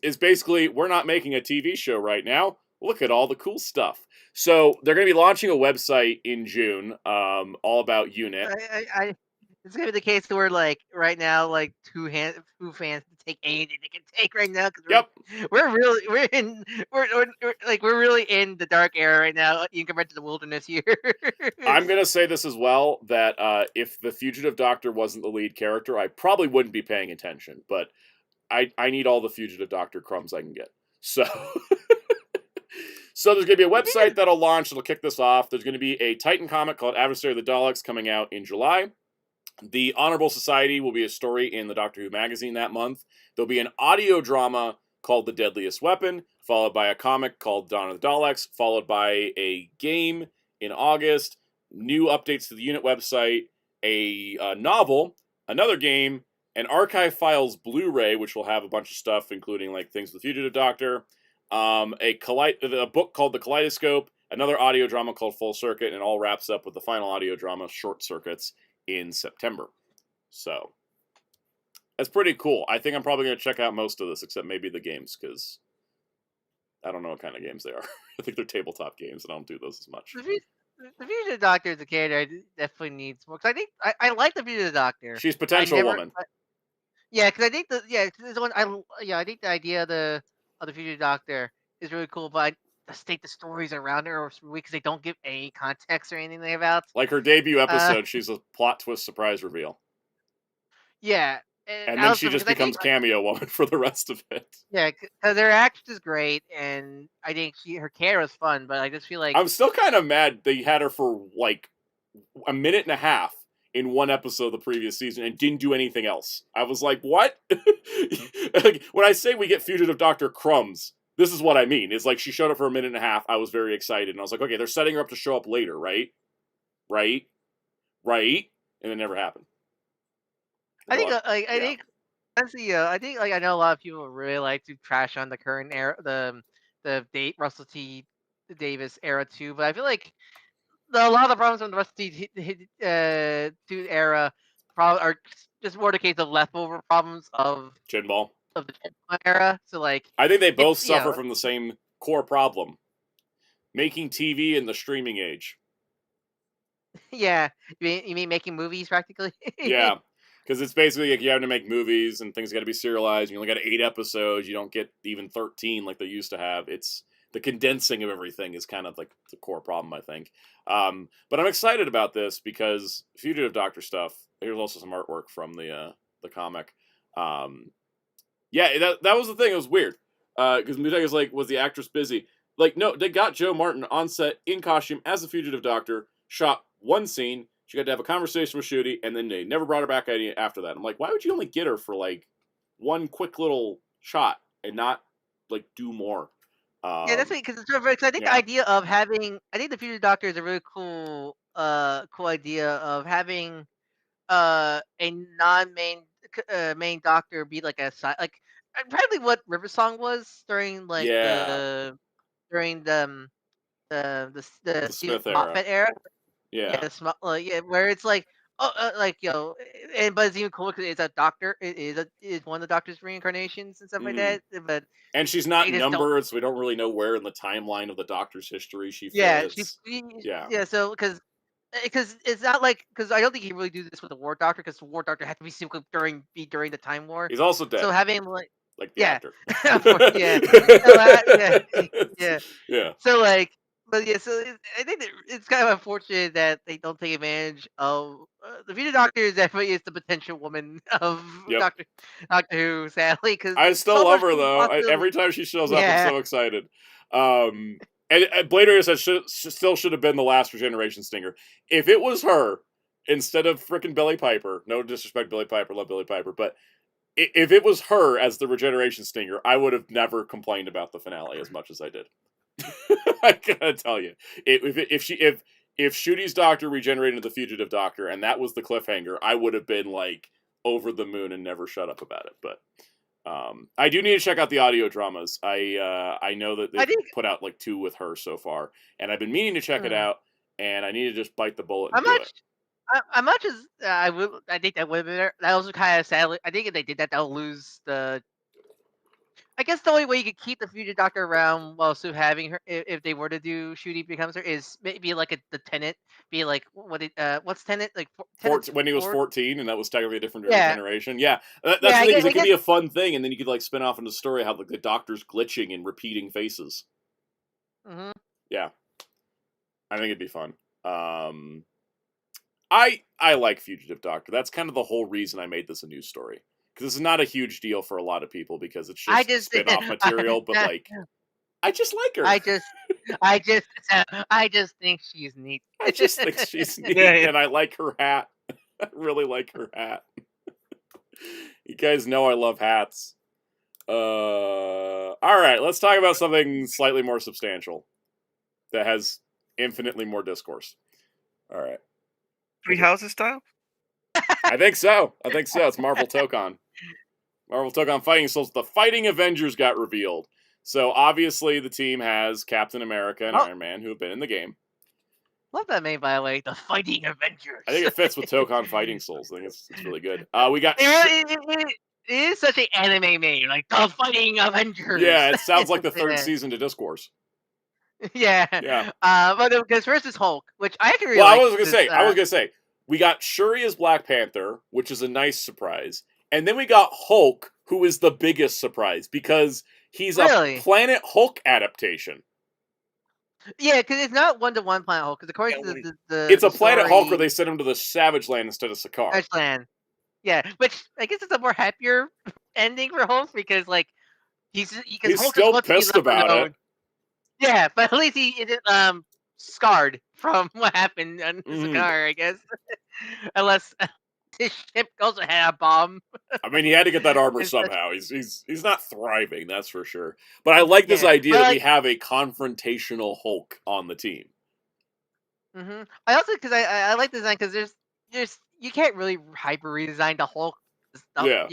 is basically, we're not making a TV show right now. Look at all the cool stuff. So they're going to be launching a website in June, all about UNIT. It's gonna be the case where, like, right now, like, Who fans can take anything they can take right now. Cause we're really in the dark era right now, even compared to the wilderness here. I'm gonna say this as well, that if the Fugitive Doctor wasn't the lead character, I probably wouldn't be paying attention. But I need all the Fugitive Doctor crumbs I can get. So. So there's going to be a website that'll launch. It'll kick this off. There's going to be a Titan comic called Adversary of the Daleks coming out in July. The Honorable Society will be a story in the Doctor Who magazine that month. There'll be an audio drama called The Deadliest Weapon, followed by a comic called Dawn of the Daleks, followed by a game in August, new updates to the unit website, a novel, another game, an Archive Files Blu-ray, which will have a bunch of stuff, including like things with the Fugitive Doctor, a book called The Kaleidoscope, another audio drama called Full Circuit, and it all wraps up with the final audio drama, Short Circuits, in September. So, that's pretty cool. I think I'm probably going to check out most of this, except maybe the games, because I don't know what kind of games they are. I think they're tabletop games, and I don't do those as much. The Fugitive Doctor is a character I definitely needs more. Because I think I like the Fugitive Doctor. She's potential woman. Yeah, because I think I think the idea of the Fugitive Doctor is really cool, but I just think the stories around her are weak because they don't give any context or anything about. Like her debut episode, she's a plot twist surprise reveal. Yeah. And then she just becomes cameo woman for the rest of it. Yeah, because her actress is great, and I think her care was fun, but I just feel like... I'm still kind of mad they had her for, like, a minute and a half in one episode of the previous season and didn't do anything else. I was like, what? Like, when I say we get Fugitive Doctor crumbs, this is what I mean. It's like she showed up for a minute and a half, I was very excited, and I was like, okay, they're setting her up to show up later, right? Right? And it never happened. I think I know a lot of people really like to trash on the current era, the Russell T Davis era too, but I feel like a lot of the problems from the Russell T era are just more the case of leftover problems of the Chinball era. So like, I think they both suffer from the same core problem: making TV in the streaming age. Yeah, you mean making movies practically? Yeah. Because it's basically like you have to make movies and things got to be serialized. You only got 8 episodes. You don't get even 13 like they used to have. It's the condensing of everything is kind of like the core problem, I think. But I'm excited about this because Fugitive Doctor stuff. Here's also some artwork from the comic. Yeah, that was the thing. It was weird because Mutag is like, was the actress busy? Like, no, they got Joe Martin on set in costume as the Fugitive Doctor. Shot one scene. She got to have a conversation with Shooty, and then they never brought her back after that. I'm like, why would you only get her for, like, one quick little shot and not, like, do more? Yeah, that's because I think the idea of having... I think the Fugitive Doctor is a really cool idea of having a non-main main doctor be, like, a side... Like, probably what Riversong was during, like, the Smith era. Yeah, where it's like, but it's even cooler because it's a doctor. It is one of the Doctor's reincarnations and stuff like that. But and she's not numbered, so we don't really know where in the timeline of the Doctor's history she fits. So because it's not like, because I don't think he really do this with the War Doctor, because the War Doctor had to be simply during the Time War. He's also dead. So having the actor. Yeah. So like. But yeah, so I think it's kind of unfortunate that they don't take advantage of the Fugitive Doctor. Is definitely the potential woman of Doctor Who, sadly. Because I still love her though. Every time she shows up, I'm so excited. And Blader said still should have been the last Regeneration Stinger. If it was her instead of frickin' Billie Piper, no disrespect, Billie Piper, love Billie Piper, but if it was her as the Regeneration Stinger, I would have never complained about the finale as much as I did. I gotta tell you, if Shooty's Doctor regenerated into the Fugitive Doctor and that was the cliffhanger, I would have been like over the moon and never shut up about it. But I do need to check out the audio dramas. I know that they've put out like 2 with her so far, and I've been meaning to check it out, and I need to just bite the bullet and do it. As much as I think that would have been there. That was kind of sadly. I think if they did that, they'll lose the... I guess the only way you could keep the Fugitive Doctor around while still having her, if they were to do Shooty becomes her, is maybe like the Tenet, be like what's Tenet like? When he was 14, and that was technically a different generation. Yeah, that's the thing. Is it could be a fun thing, and then you could like spin off into the story how like the Doctor's glitching and repeating faces. Mm-hmm. Yeah, I think it'd be fun. I like Fugitive Doctor. That's kind of the whole reason I made this a news story. Because this is not a huge deal for a lot of people because it's just spin-off material, but like, I just like her. I just think she's neat. I just think she's neat, and I like her hat. I really like her hat. You guys know I love hats. All right, let's talk about something slightly more substantial that has infinitely more discourse. All right. Three Houses style? I think so. It's Marvel Tokon. Marvel Tokon Fighting Souls. The Fighting Avengers got revealed. So obviously the team has Captain America and Iron Man, who have been in the game. Love that name, by the way. The Fighting Avengers. I think it fits with Tokon Fighting Souls. I think it's really good. We got. It is such an anime name, like the Fighting Avengers. Yeah, it sounds like the third season to Discourse. Yeah. But because first is Hulk, which I actually really I was gonna say we got Shuri as Black Panther, which is a nice surprise, and then we got Hulk, who is the biggest surprise because he's a Planet Hulk adaptation. Yeah, because it's not one-to-one Planet Hulk. Because according to it's a Planet Hulk where they sent him to the Savage Land instead of Sakaar. Savage Land. Yeah, which I guess it's a more happier ending for Hulk because like he's Hulk still pissed about it. Yeah, but at least he isn't scarred from what happened on Sakaar, I guess. Unless his ship also had a bomb. I mean, he had to get that armor somehow. He's not thriving, that's for sure. But I like this idea that we have a confrontational Hulk on the team. I also because I like the design because there's you can't really hyper redesign the Hulk stuff. Yeah.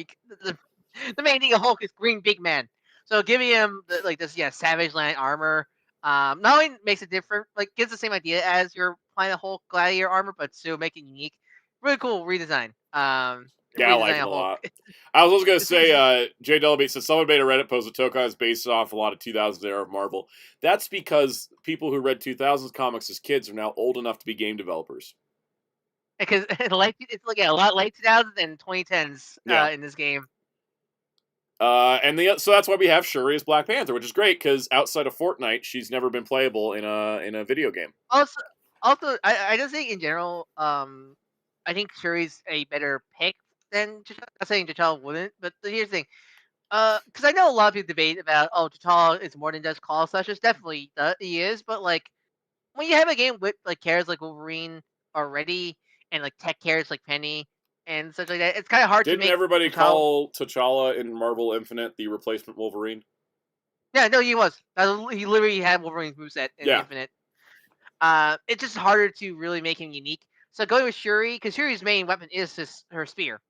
The main thing of Hulk is green big man. So giving him this Savage Land armor, not only makes it different, like gives the same idea as your Planet Hulk Gladiator armor, but still make it unique. Really cool redesign. I like it a lot. I was also gonna say, Jay Delabate said someone made a Reddit post that Tokon is based off a lot of 2000s era of Marvel. That's because people who read 2000s comics as kids are now old enough to be game developers. Because it's like a lot late 2000s and 2010s in this game. So that's why we have Shuri as Black Panther, which is great because outside of Fortnite, she's never been playable in a video game. Also, I just think in general, I think Shuri's a better pick than T'Challa. I'm not saying T'Challa wouldn't, but here's the thing. Because I know a lot of people debate about, T'Challa is more than just call slashers. Definitely, he is. But like, when you have a game with like characters like Wolverine already, and like tech characters like Penny and such like that, it's kind of hard to make. Didn't everybody call T'Challa in Marvel Infinite the replacement Wolverine? Yeah, no, he was. He literally had Wolverine's moveset in Infinite. It's just harder to really make him unique. So going with Shuri, because Shuri's main weapon is her spear.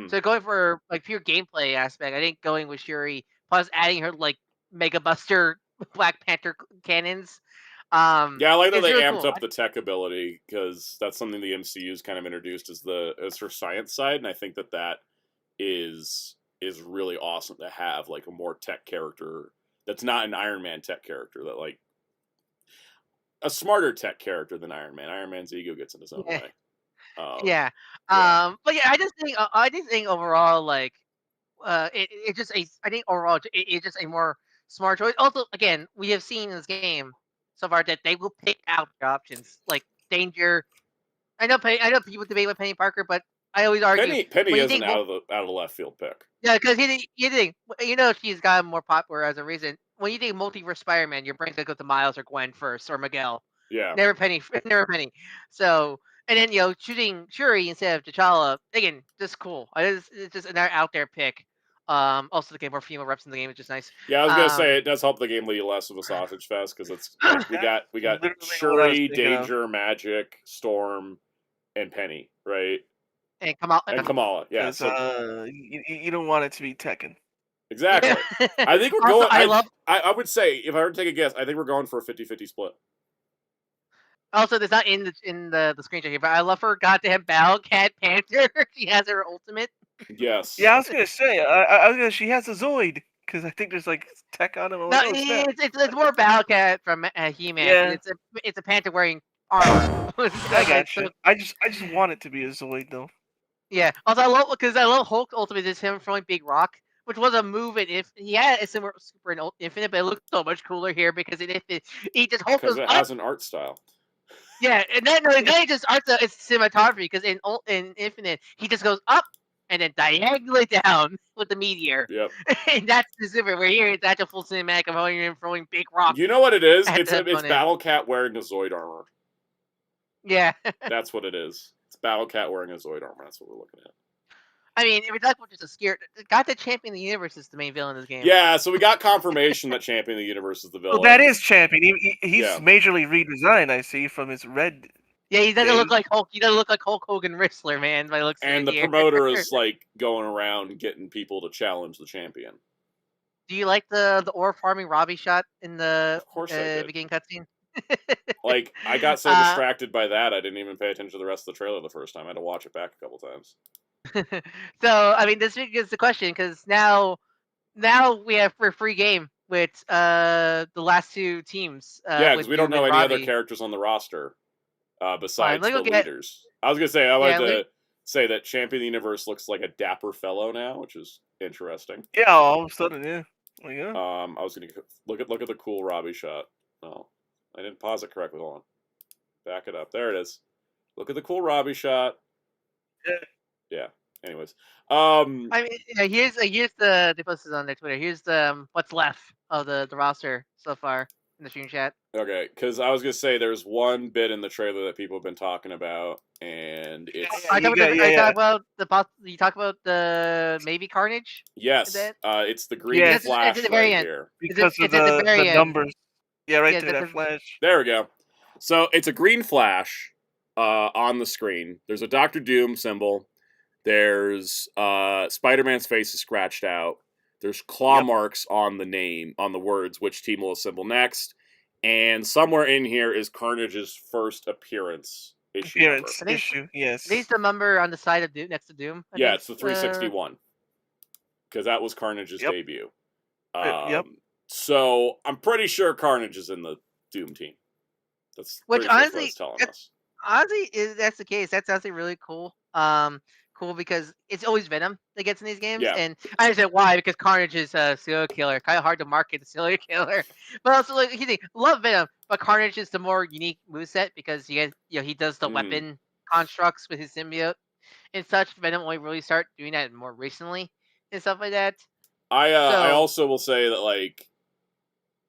So going for like pure gameplay aspect, I think going with Shuri plus adding her like Mega Buster Black Panther cannons. I like that they really amped up the tech ability because that's something the MCU's kind of introduced as her science side, and I think that is really awesome to have like a more tech character that's not an Iron Man tech character, that like a smarter tech character than Iron Man. Iron Man's ego gets in his own way. But yeah, I just think overall like it's just a more smart choice. Also, again, we have seen in this game so far that they will pick out their options like Danger. I know people debate with Penny Parker, but I always argue Penny is an out of the left field pick. Yeah, because you think she's gotten more popular as a reason. When you think multiverse Spider-Man, your brain's gonna go to Miles or Gwen first or Miguel. Yeah. Never Penny. So, and then shooting Shuri instead of T'Challa, again, just cool. It's just an out there pick. Also, the game more female reps in the game is just nice. Yeah, I was gonna say it does help the game lead less of a sausage fest because it's we got Shuri, Danger, Magic, Storm, and Penny, right? And Kamala. Yeah. You don't want it to be Tekken. Exactly. I think we're going. I would say, if I were to take a guess, I think we're going for a 50-50 split. Also, there's not in the screenshot here, but I love her goddamn Battle Cat Panther. She has her ultimate. Yes. Yeah, I was gonna say, she has a Zoid because I think there's like tech on him. No, it's more Battle Cat from He-Man. Yeah. It's a Panther wearing armor. I got you. I just want it to be a Zoid though. Yeah. Also, I love Hulk ultimate is him throwing Big Rock, which was a move he had a similar super in Infinite, but it looks so much cooler here because he just Hulk because it has an art style. Yeah, and then he just art style. It's cinematography because in Infinite he just goes up and then diagonally down with the meteor. Yep. And that's the super. Where here it's actual full cinematic of him throwing Big Rock. You know what it is? It's Battle Cat wearing a Zoid armor. Yeah. That's what it is. It's Battle Cat wearing a Zoid armor. That's what we're looking at. I mean, if we're talking about just a scare, got the champion of the universe is the main villain in this game. Yeah, so we got confirmation that Champion of the Universe is the villain. Well, that is Champion. He's majorly redesigned, I see, from his red. Yeah, he doesn't look like Hulk. He doesn't look like Hulk Hogan Wrestler, man. By looks and the promoter is like going around getting people to challenge the champion. Do you like the ore farming Robbie shot in the of course I did. beginning cutscene? Like, I got so distracted by that, I didn't even pay attention to the rest of the trailer the first time. I had to watch it back a couple times. So, I mean, this is the question, because now we have for free game with the last two teams. Yeah, because we don't know any other characters on the roster besides the leaders. I was going to say, I wanted to say that Champion of the Universe looks like a dapper fellow now, which is interesting. Yeah, all of a sudden, yeah. I was going to look at the cool Robbie shot. Oh, I didn't pause it correctly. Hold on. Back it up. There it is. Look at the cool Robbie shot. Yeah. Anyways, I mean, here's the they posted on their Twitter. Here's the what's left of the roster so far in the stream chat. Okay, because I was gonna say there's one bit in the trailer that people have been talking about, and it's. You talk about the maybe Carnage. Yes, it's the green flash right here because of the numbers. Yeah, right there, that flash. There we go. So it's a green flash on the screen. There's a Dr. Doom symbol. There's Spider-Man's face is scratched out. There's claw marks on the name, on the words, which team will assemble next. And somewhere in here is Carnage's first appearance issue. Yes. Is the number on the side of Doom, next to Doom? Yeah, it's the 361. Because that was Carnage's debut. So I'm pretty sure Carnage is in the Doom team. That's which honestly, it's telling us. Honestly, if that's the case, that's actually really cool. Cool because it's always Venom that gets in these games, and I understand why, because Carnage is a serial killer. Kind of hard to market the serial killer, but also like love Venom, but Carnage is the more unique moveset because he does the weapon constructs with his symbiote and such. Venom only really start doing that more recently and stuff like that. I also will say that like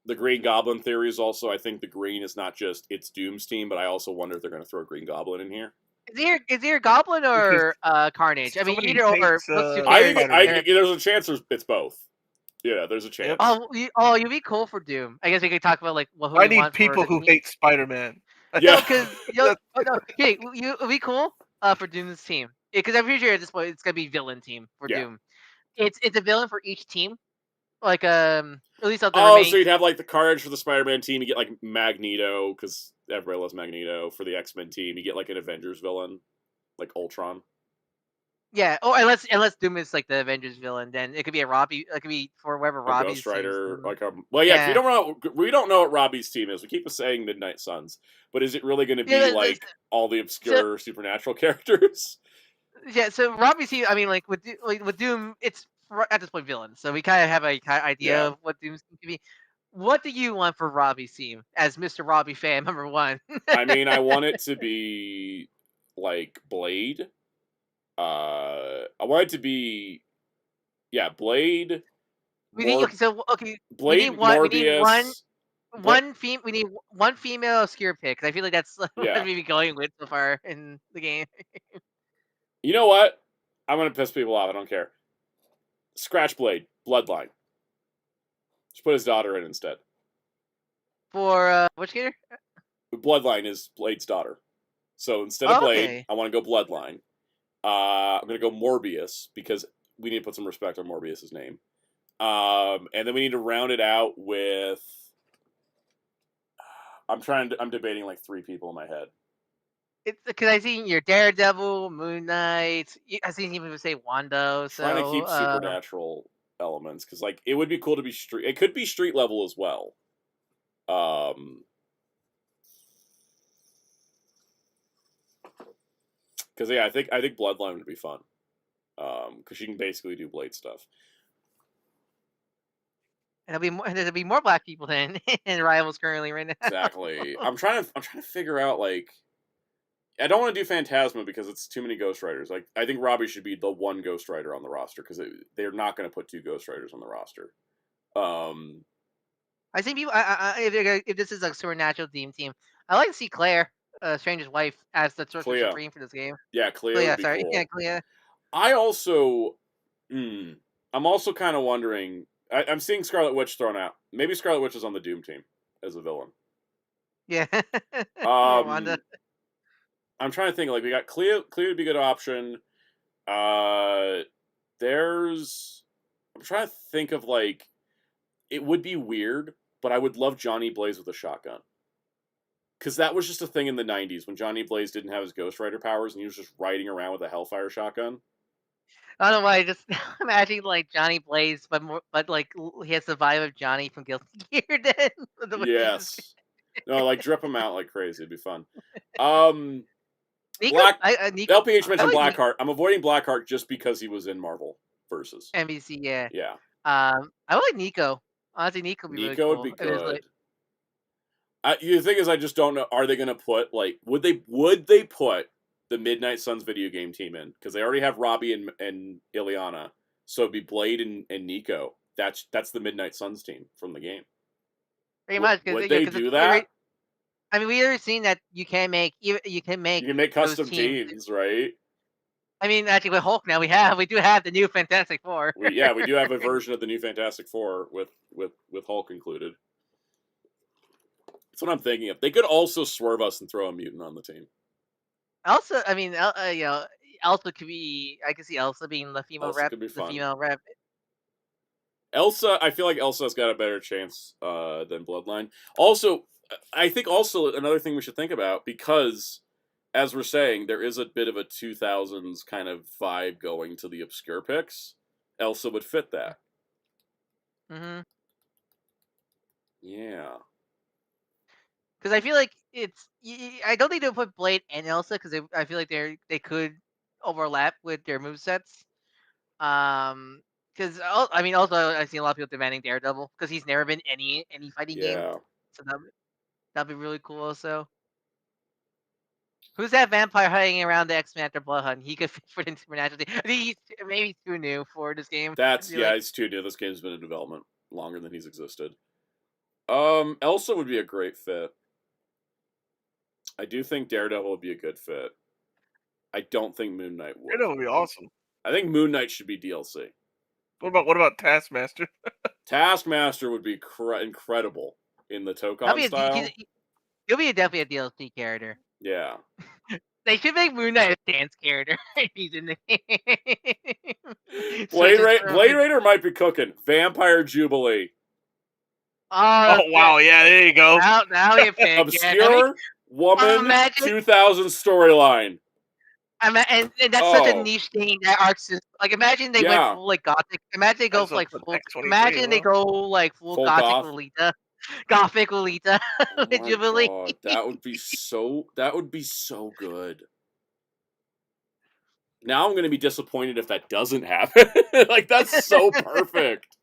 the Green Goblin theory is also, I think the green is not just it's Doom's team, but I also wonder if they're going to throw a Green Goblin in here. Is he a Goblin or Carnage? I mean, either over. I think there's a chance it's both. Yeah, there's a chance. You'd be cool for Doom. I guess we could talk about like who I need people who hate Spider-Man. Yeah, because it'd be cool for Doom's team. Because I'm pretty sure at this point it's gonna be villain team for Doom. It's a villain for each team. Like at least of the so you'd have like the Carnage for the Spider-Man team. You get like Magneto because everybody loves Magneto. For the X-Men team, you get like an Avengers villain, like Ultron. Yeah. Oh, unless Doom is like the Avengers villain, then it could be a Robbie. It could be for whoever Robbie's Ghost Rider. We don't know what Robbie's team is. We keep saying Midnight Suns, but is it really going to be like all the obscure supernatural characters? Yeah. So Robbie's team. I mean, like with Doom, it's at this point villain. So we kind of have a idea of what Doom's team could be. What do you want for Robbie's team as Mr. Robbie fan number one? I mean, I want it to be like Blade. I want it to be, Blade. We need Blade. We need one female obscure pick. I feel like that's what we've been going with so far in the game. You know what? I'm gonna piss people off. I don't care. Scratch Blade, Bloodline. Just put his daughter in instead. For which character? Bloodline is Blade's daughter. So instead of Blade, I want to go Bloodline. I'm going to go Morbius because we need to put some respect on Morbius' name. And then we need to round it out with... I'm debating like 3 people in my head. It's because I've seen your Daredevil, Moon Knight. I've seen even say Wando. So trying to keep supernatural elements because like it would be cool to be street. It could be street level as well. Because I think Bloodline would be fun. Because you can basically do Blade stuff. And there'll be more black people than in Rivals currently right now. Exactly. I'm trying to figure out like. I don't want to do Phantasma because it's too many Ghost Riders. Like I think Robbie should be the one Ghost Rider on the roster because they're not going to put 2 Ghost Riders on the roster. I think people. If this is a supernatural team, I like to see Claire, Stranger's wife, as the Sorcerer Supreme for this game. Yeah, Clea. Would be cool. Yeah, Clea. I'm also kind of wondering. I'm seeing Scarlet Witch thrown out. Maybe Scarlet Witch is on the Doom team as a villain. Yeah. Wanda. I'm trying to think. Like we got Clea would be a good option. There's. I'm trying to think of like. It would be weird, but I would love Johnny Blaze with a shotgun. Because that was just a thing in the 90s when Johnny Blaze didn't have his Ghost Rider powers and he was just riding around with a Hellfire shotgun. I don't know why. I just imagine like Johnny Blaze, but like he has the vibe of Johnny from Guilty Gear. Then yes, no, like drip him out like crazy. It'd be fun. Nico, Nico, LPH mentioned Blackheart. I'm avoiding Blackheart just because he was in Marvel versus NBC. Yeah. Yeah. I like Nico. Honestly, Nico would be really cool. Would be good. The thing is, I just don't know. Are they going to put like would they put the Midnight Suns video game team in because they already have Robbie and Ileana, so it'd be Blade and Nico. That's the Midnight Suns team from the game. Pretty much. Would they do that? I mean, we already seen that you can make custom teams, right? I mean, actually, with Hulk now we do have the new Fantastic Four. we do have a version of the new Fantastic Four with Hulk included. That's what I'm thinking of. They could also swerve us and throw a mutant on the team. Also, I mean, Elsa could be. I could see Elsa being the female Elsa rep. Could be fun. The female rep. Elsa, I feel like Elsa's got a better chance than Bloodline. Also, I think another thing we should think about, because, as we're saying, there is a bit of a 2000s kind of vibe going to the obscure picks. Elsa would fit that. Mm-hmm. Yeah. Because I feel like I don't think they'll put Blade and Elsa because I feel like they could overlap with their movesets. Because I mean, also I've seen a lot of people demanding Daredevil because he's never been any fighting game. So that'd be really cool. Also, who's that vampire hiding around the X-Men after Blood Hunt? He could fit for the supernatural team. I think he's maybe too new for this game. It's too new. This game's been in development longer than he's existed. Elsa would be a great fit. I do think Daredevil would be a good fit. I don't think Moon Knight would. Daredevil would be awesome. I think Moon Knight should be DLC. What about Taskmaster? Taskmaster would be incredible in the Tokon style. He'll be definitely a DLC character. Yeah. They should make Moon Knight a dance character if he's in the game. Blade Raider might be cooking. Vampire Jubilee. Oh wow, yeah, there you go. Now you pick. Obscure woman 2000 storyline. And that's such a niche thing that arcs is like. Imagine they went full like gothic. Imagine they go like full. Imagine they go like full gothic Lolita, gothic Lolita with Jubilee. God, that would be so good. Now I'm gonna be disappointed if that doesn't happen. Like that's so perfect.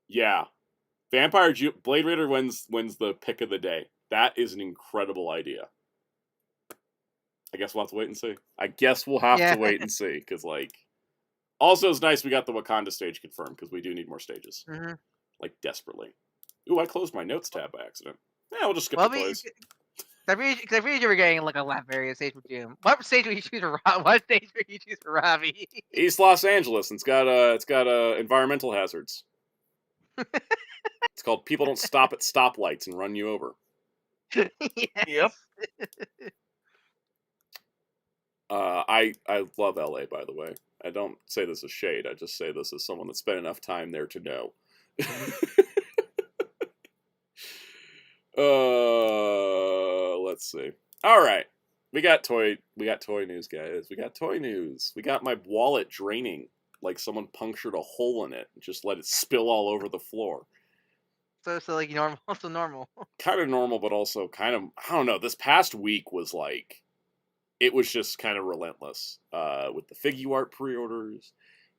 Yeah, Blade Raider wins the pick of the day. That is an incredible idea. I guess we'll have to wait and see. Because, like... Also, it's nice we got the Wakanda stage confirmed, because we do need more stages. Mm-hmm. Like, desperately. Ooh, I closed my notes tab by accident. Yeah, we'll just skip the plays. I figured you were getting, like, a lap variant stage with Jim. What stage would you choose for Robbie? What stage would you choose for Robbie? East Los Angeles. It's got environmental hazards. It's called People Don't Stop at Stoplights and Run You Over. Yes. Yep. I love LA, by the way. I don't say this as shade. I just say this as someone that spent enough time there to know. Let's see. All right, we got toy news, guys. We got toy news. We got my wallet draining like someone punctured a hole in it and just let it spill all over the floor. So like normal, also normal. Kind of normal, but also kind of, I don't know. This past week was like, it was just kind of relentless with the Figuart pre-orders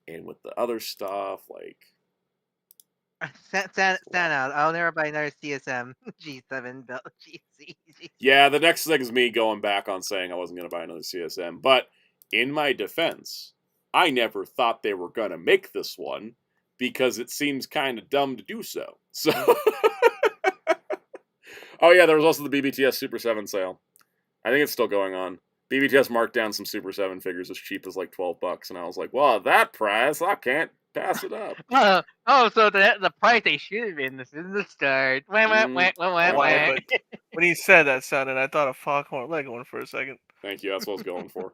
and with the other stuff. Like, stand out. I'll never buy another CSM G7 belt. GC. Yeah, the next thing is me going back on saying I wasn't going to buy another CSM. But in my defense, I never thought they were going to make this one because it seems kind of dumb to do so. So, oh yeah, there was also the BBTS Super 7 sale. I think it's still going on. BBTS marked down some Super 7 figures as cheap as like $12, and I was like, well, at that price, I can't pass it up. So the price they should have been. This is the start. But when he said that sounded, I thought of Foghorn Leghorn for a second. Thank you. That's what I was going for.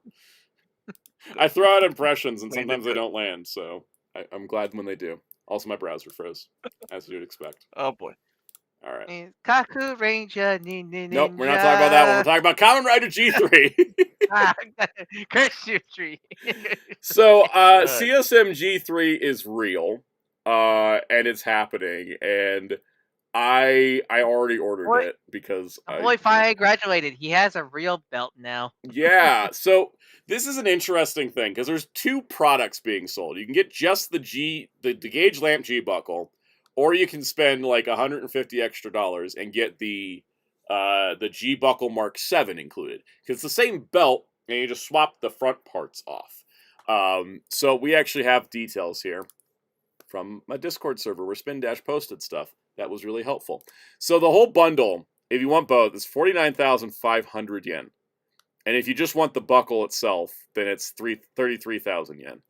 I throw out impressions, and sometimes they don't land, so I'm glad when they do. Also, my browser froze, as you'd expect. Oh boy. All right. Kaku Ranger Ninja. Nope, we're not talking about that one. We're talking about Kamen Rider G3. Curse you, tree. So, CSM G3 is real, and it's happening, and I already ordered it because boy finally graduated. He has a real belt now. Yeah, so this is an interesting thing because there's two products being sold. You can get just the gauge lamp G buckle, or you can spend like $150 extra and get the G buckle Mark 7 included because it's the same belt and you just swap the front parts off. So we actually have details here from my Discord server where Spin Dash posted stuff. That was really helpful. So the whole bundle, if you want both, is 49,500 yen. And if you just want the buckle itself, then it's 33,000 yen.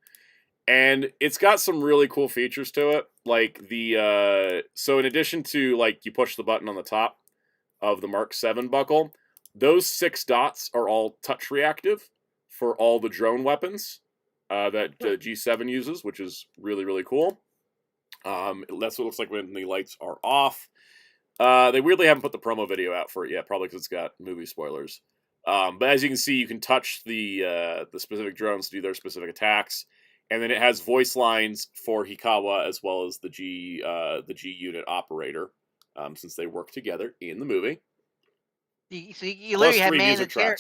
And it's got some really cool features to it. Like so in addition to like you push the button on the top of the Mark 7 buckle, those 6 dots are all touch reactive for all the drone weapons that G7 uses, which is really, really cool. That's what it looks like when the lights are off. They weirdly haven't put the promo video out for it yet, probably because it's got movie spoilers. But as you can see, you can touch the specific drones to do their specific attacks, and then it has voice lines for Hikawa as well as the G unit operator, since they work together in the movie. So you literally have man in the chair.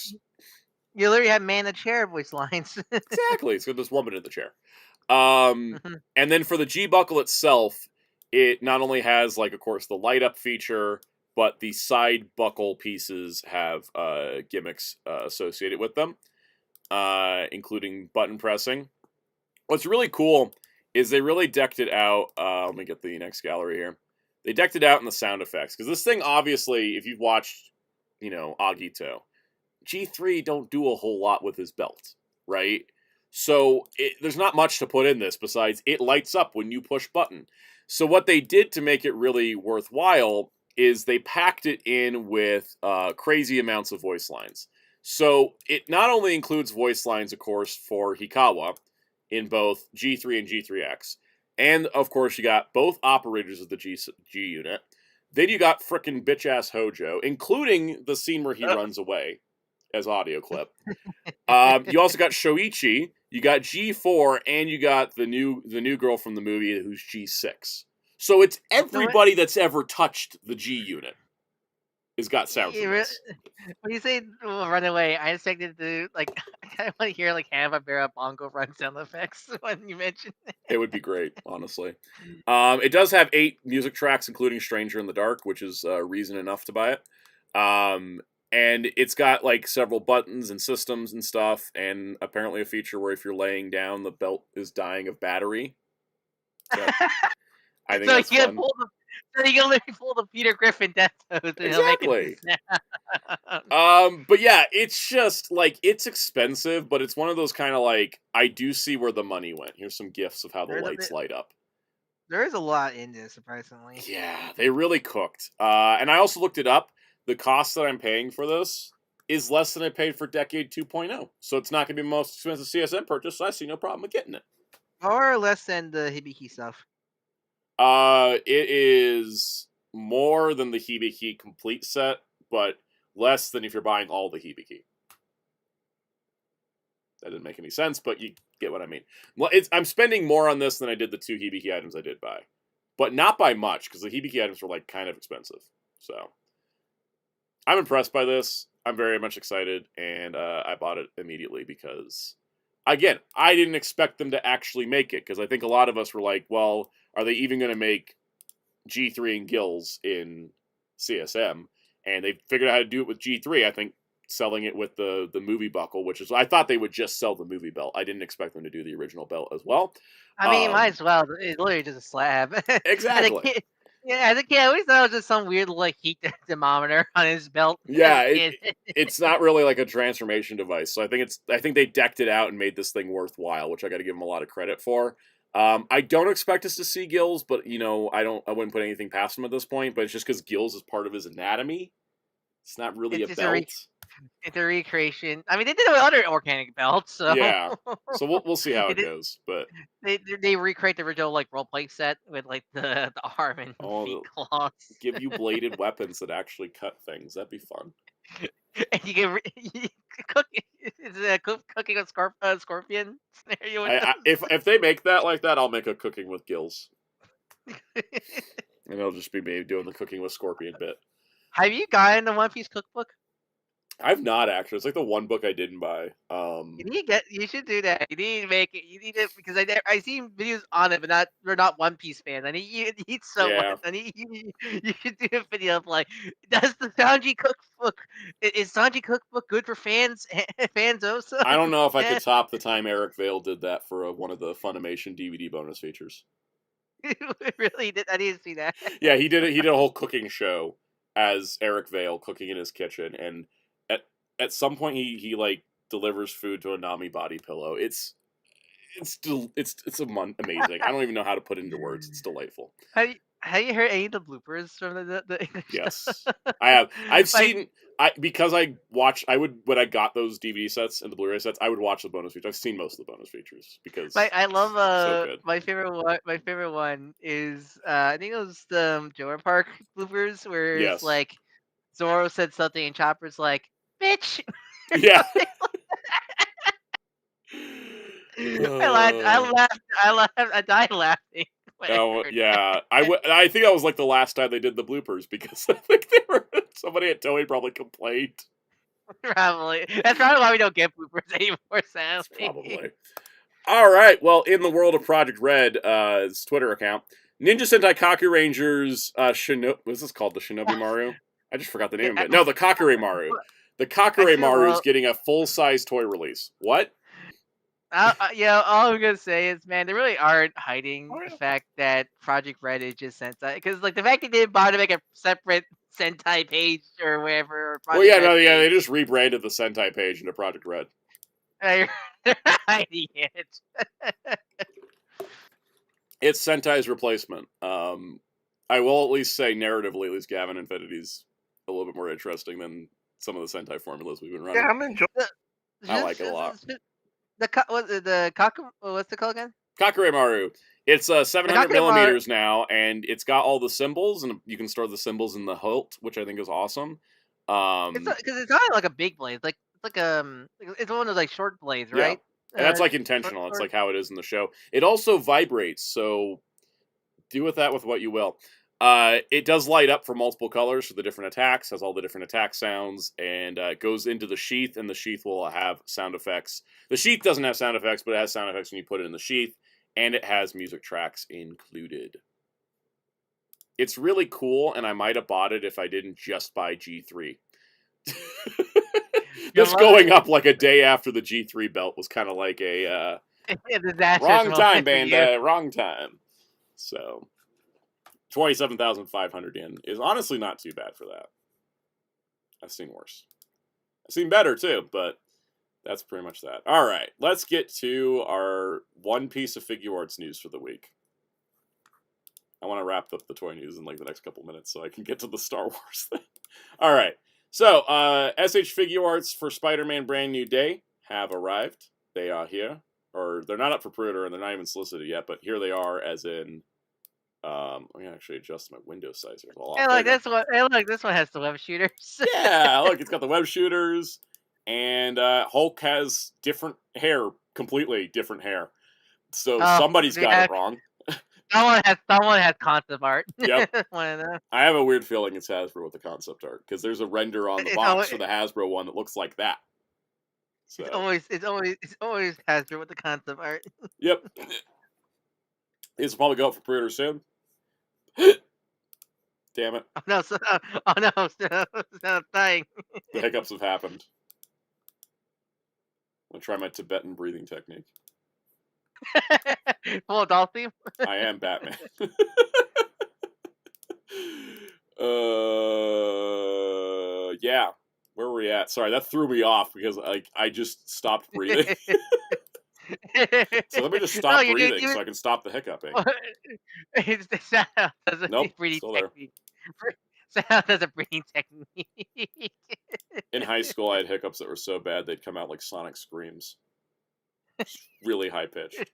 You literally have man in the chair voice lines. Exactly, it's got this woman in the chair. And then for the G buckle itself, it not only has, like, of course, the light up feature, but the side buckle pieces have gimmicks associated with them, including button pressing. What's really cool is they really decked it out. Let me get the next gallery here. They decked it out in the sound effects, because this thing, obviously, if you've watched, Agito, G3 don't do a whole lot with his belt, right? So there's not much to put in this besides it lights up when you push button. So what they did to make it really worthwhile is they packed it in with crazy amounts of voice lines. So it not only includes voice lines, of course, for Hikawa in both G3 and G3X, and of course you got both operators of the G unit. Then you got frickin' bitch-ass Hojo, including the scene where he runs away as audio clip. You also got Shoichi, you got G4, and you got the new girl from the movie who's G6. So it's everybody that's ever touched the G unit has got sounds from this. When you say run away, I expected to I kind of want to hear Hanna-Barbera bongo run sound effects when you mentioned it. It would be great, honestly. It does have 8 music tracks, including Stranger in the Dark, which is reason enough to buy it. And it's got several buttons and systems and stuff, and apparently a feature where if you're laying down, the belt is dying of battery. So I think that's fun. So you can literally pull the Peter Griffin death pose. Exactly. But yeah, it's just it's expensive, but it's one of those kind of I do see where the money went. Here's some gifs of how the lights light up. There is a lot in this, surprisingly. Yeah, they really cooked. And I also looked it up. The cost that I'm paying for this is less than I paid for Decade 2.0. So it's not going to be the most expensive CSM purchase, so I see no problem with getting it. Or less than the Hibiki stuff. It is more than the Hibiki complete set, but less than if you're buying all the Hibiki. That didn't make any sense, but you get what I mean. Well, I'm spending more on this than I did the 2 Hibiki items I did buy. But not by much, because the Hibiki items were kind of expensive. So I'm impressed by this. I'm very much excited, and I bought it immediately because, again, I didn't expect them to actually make it, because I think a lot of us were like, well, are they even going to make G3 and Gills in CSM? And they figured out how to do it with G3, I think, selling it with the movie buckle, which is, I thought they would just sell the movie belt. I didn't expect them to do the original belt as well. I mean, might as well. It's literally just a slab. Exactly. Yeah, as a kid, I always thought it was just some weird like heat thermometer on his belt. Yeah, it's not really like a transformation device. So I think they decked it out and made this thing worthwhile, which I got to give them a lot of credit for. I don't expect us to see gills, but I wouldn't put anything past him at this point. But it's just because gills is part of his anatomy. It's not really It's a just belt. It's a recreation. I mean, they did it with other organic belts, so yeah. So we'll see how it goes. But they recreate the original like role play set with like the arm and feet claws. Give you bladed weapons that actually cut things. That'd be fun. And you can cooking a scorpion scenario. If they make that like that, I'll make a cooking with gills. And it'll just be me doing the cooking with scorpion bit. Have you gotten the One Piece cookbook? I've not actually. It's like the one book I didn't buy. You should do that. You need to make it. You need it because I seen videos on it, but we're not One Piece fans. I need you need someone. I need you should do a video of like, does the Sanji cookbook is Sanji cookbook good for fans? Fans also. I don't know if I could top the time Eric Vale did that for one of the Funimation DVD bonus features. Really did. I didn't see that. Yeah, he did it. He did a whole cooking show as Eric Vale cooking in his kitchen, and at some point he like delivers food to a Nami body pillow. It's amazing. I don't even know how to put it into words. It's delightful. Have you heard any of the bloopers from the English? Yes, I have. I've seen. When I got those DVD sets and the Blu-ray sets, I would watch the bonus features. I've seen most of the bonus features because I love so good. my favorite one is I think it was the Joa Park bloopers where it's like Zoro said something and Chopper's like, bitch. Yeah. I laughed. I died laughing. Oh yeah, I think that was like the last time they did the bloopers because I think somebody at Toei probably complained. Probably. That's probably why we don't get bloopers anymore, sadly. Probably. All right. Well, in the world of Project Red's Twitter account, Ninja Sentai Kaku Rangers what's this called? The Shinobi Maru? I just forgot the name of it. No, the Kakure Maru. The Kakure Maru is getting a full-size toy release. What? All I'm gonna say is, man, they really aren't hiding the fact that Project Red is just Sentai. Because, like, the fact they didn't bother to make a separate Sentai page or whatever. They just rebranded the Sentai page into Project Red. They're hiding it. It's Sentai's replacement. I will at least say, narratively, at least Gavin Infinity's a little bit more interesting than some of the Sentai formulas we've been running. Yeah, I'm enjoying it. I like it a lot. What's it called again? Kakure Maru. It's 700 millimeters now, and it's got all the symbols, and you can store the symbols in the hilt, which I think is awesome. Because it's not like a big blade. It's it's one of those like short blades, right? Yeah. And that's like intentional. It's like how it is in the show. It also vibrates, so do with that with what you will. It does light up for multiple colors for the different attacks, has all the different attack sounds, and it goes into the sheath, and the sheath will have sound effects. The sheath doesn't have sound effects, but it has sound effects when you put it in the sheath, and it has music tracks included. It's really cool, and I might have bought it if I didn't just buy G3. Just going up like a day after the G3 belt was kind of like a wrong time, Banda, wrong time. So 27,500 yen is honestly not too bad for that. I've seen worse. I've seen better too, but that's pretty much that. All right, let's get to our one piece of figure arts news for the week. I want to wrap up the toy news in like the next couple minutes so I can get to the Star Wars thing. All right. So, SH Figure Arts for Spider-Man Brand New Day have arrived. They are here. Or they're not up for pre-order and they're not even solicited yet, but here they are as in... let me actually adjust my window size here. This one has the web shooters. Yeah, look, it's got the web shooters. And Hulk has different hair. Completely different hair. So somebody's got it wrong. Someone has concept art. Yep. I have a weird feeling it's Hasbro with the concept art because there's a render on the box for the Hasbro one that looks like that. So. It's always Hasbro with the concept art. Yep. It's probably go up for pre-order soon. Damn it! Oh no! Stop dying. The hiccups have happened. I'm gonna try my Tibetan breathing technique. Full doll theme. I am Batman. Yeah. Where were we at? Sorry, that threw me off because I just stopped breathing. So let me just stop breathing so I can stop the hiccuping. It's the Soundout does a Nope, breathing still there. technique. Soundout does a breathing technique. In high school, I had hiccups that were so bad they'd come out like sonic screams. It's really high pitched.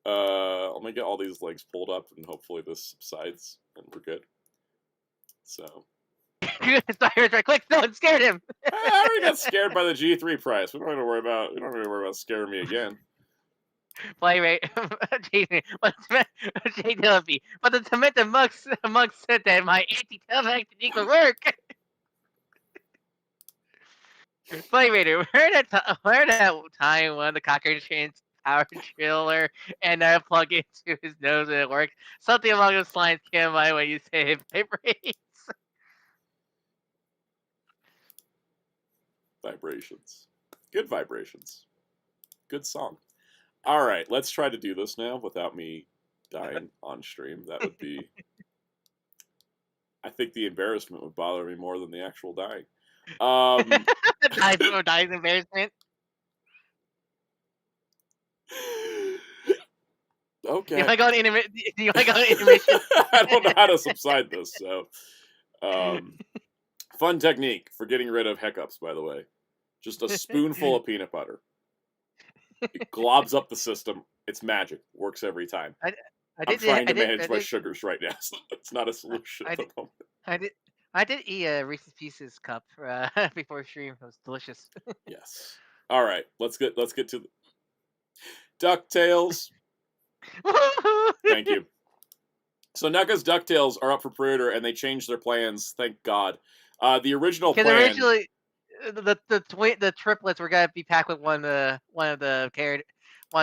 Let me get all these legs pulled up and hopefully this subsides and we're good. So. Quick, someone scared him. I already got scared by the G3 price. We don't have to worry about scaring me again. Play rate, Jay Dillby. But the Tomato monk said that my anti-telephone technique would work. Play Raider, where that time when the cocker changed power driller and I plug it into his nose and it worked? Something along those lines came by when you say it vibrates. Vibrations. Good vibrations. Good song. Alright, let's try to do this now without me dying on stream. That would be... I think the embarrassment would bother me more than the actual dying. Dying embarrassment. Okay. Do you want to go on intermission? I don't know how to subside this, so... fun technique for getting rid of hiccups, by the way. Just a spoonful of peanut butter. It globs up the system. It's magic. Works every time. I'm trying to manage my sugars right now, so it's not a solution at the moment. I did eat a Reese's Pieces cup before stream. It was delicious. Yes. All right. Let's get to the DuckTales. Thank you. So NECA's DuckTales are up for pre-order, and they changed their plans. Thank God. The original plan. Originally, the triplets were gonna be packed with one of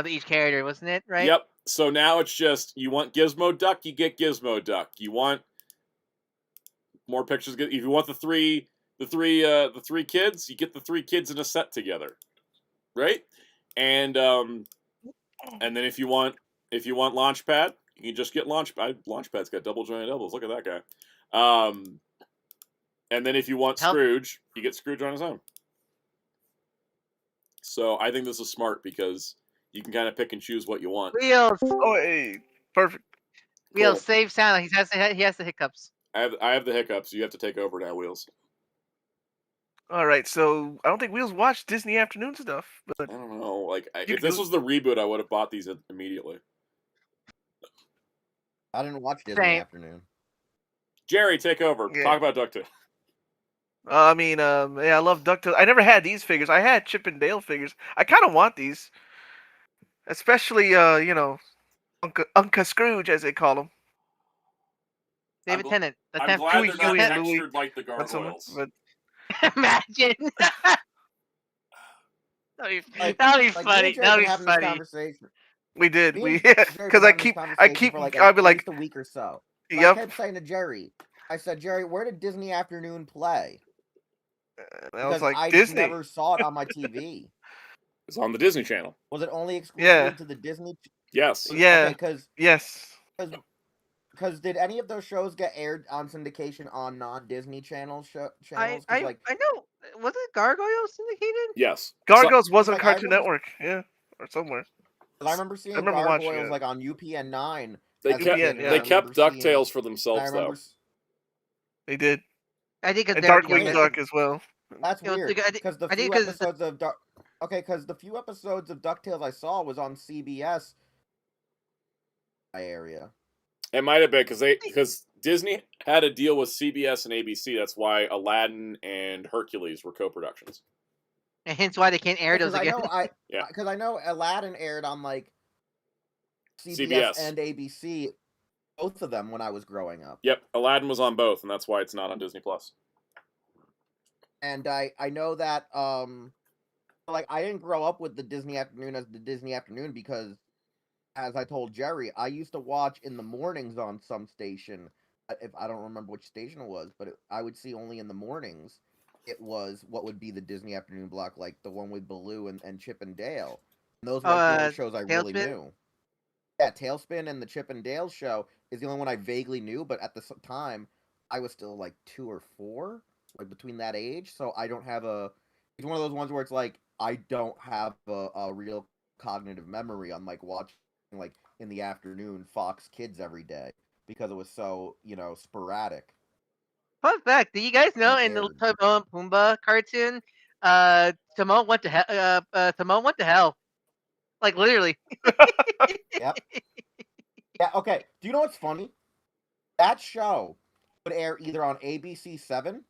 each character, wasn't it? Right. Yep. So now it's just you want Gizmo Duck, you get Gizmo Duck. You want more pictures. If you want the three kids, you get the 3 kids in a set together, right? And then if you want Launchpad, you can just get Launchpad. Launchpad's got double jointed elbows. Look at that guy. And then if you want Scrooge, you get Scrooge on his own. So I think this is smart because you can kind of pick and choose what you want. Wheels. Oh, hey, perfect. Wheels, cool. Save sound. He has the hiccups. I have the hiccups. You have to take over now, Wheels. All right, so I don't think Wheels watched Disney Afternoon stuff, but I don't know. Like, if this was the reboot, I would have bought these immediately. I didn't watch Disney Afternoon. Jerry, take over. Yeah. Talk about DuckTales. I mean, yeah, I love DuckTales. I never had these figures. I had Chip and Dale figures. I kind of want these, especially you know, Uncle Scrooge as they call him. David Tennant. I'm glad they're not textured like the gargoyles. Imagine. That'll be funny. That'll be funny. We did. Because I'd be like a week or so. Yep. I kept saying to Jerry, I said, Jerry, where did Disney Afternoon play? I was like, I Disney. never saw it on my TV. It's on the Disney Channel. Was it only exclusive to the Disney? Yes. Yeah. Because did any of those shows get aired on syndication on non-Disney channels? I know. Was it Gargoyles syndicated? Yes. Gargoyles was on Cartoon Network. Yeah. Or somewhere. I remember seeing Gargoyles like on UPN 9. They kept DuckTales for themselves, though. They did. I think and Darkwing Duck as well. That's weird. Because the few episodes of because the few episodes of DuckTales I saw was on CBS area. It might have been because Disney had a deal with CBS and ABC. That's why Aladdin and Hercules were co-productions. And hence why they can't air those again. Because I know Aladdin aired on like CBS and ABC, both of them when I was growing up. Yep, Aladdin was on both, and that's why it's not on Disney Plus. And I know that like I didn't grow up with the Disney Afternoon as the Disney Afternoon because, as I told Jerry, I used to watch in the mornings on some station. If I don't remember which station it was, but I would see only in the mornings. It was what would be the Disney Afternoon block, like the one with Baloo and Chip and Dale. And those were the shows I really knew. Yeah, Tailspin and the Chip and Dale show is the only one I vaguely knew, but at the time, I was still like 2 or 4, like between that age, so I don't have a. It's one of those ones where it's like I don't have a real cognitive memory on like watching like in the afternoon Fox Kids every day because it was so sporadic. Fun fact: do you guys know in the Timon and Pumbaa cartoon, Timon went to hell? Timon went to hell, like literally. Yep. Yeah. Okay. Do you know what's funny? That show would air either on ABC7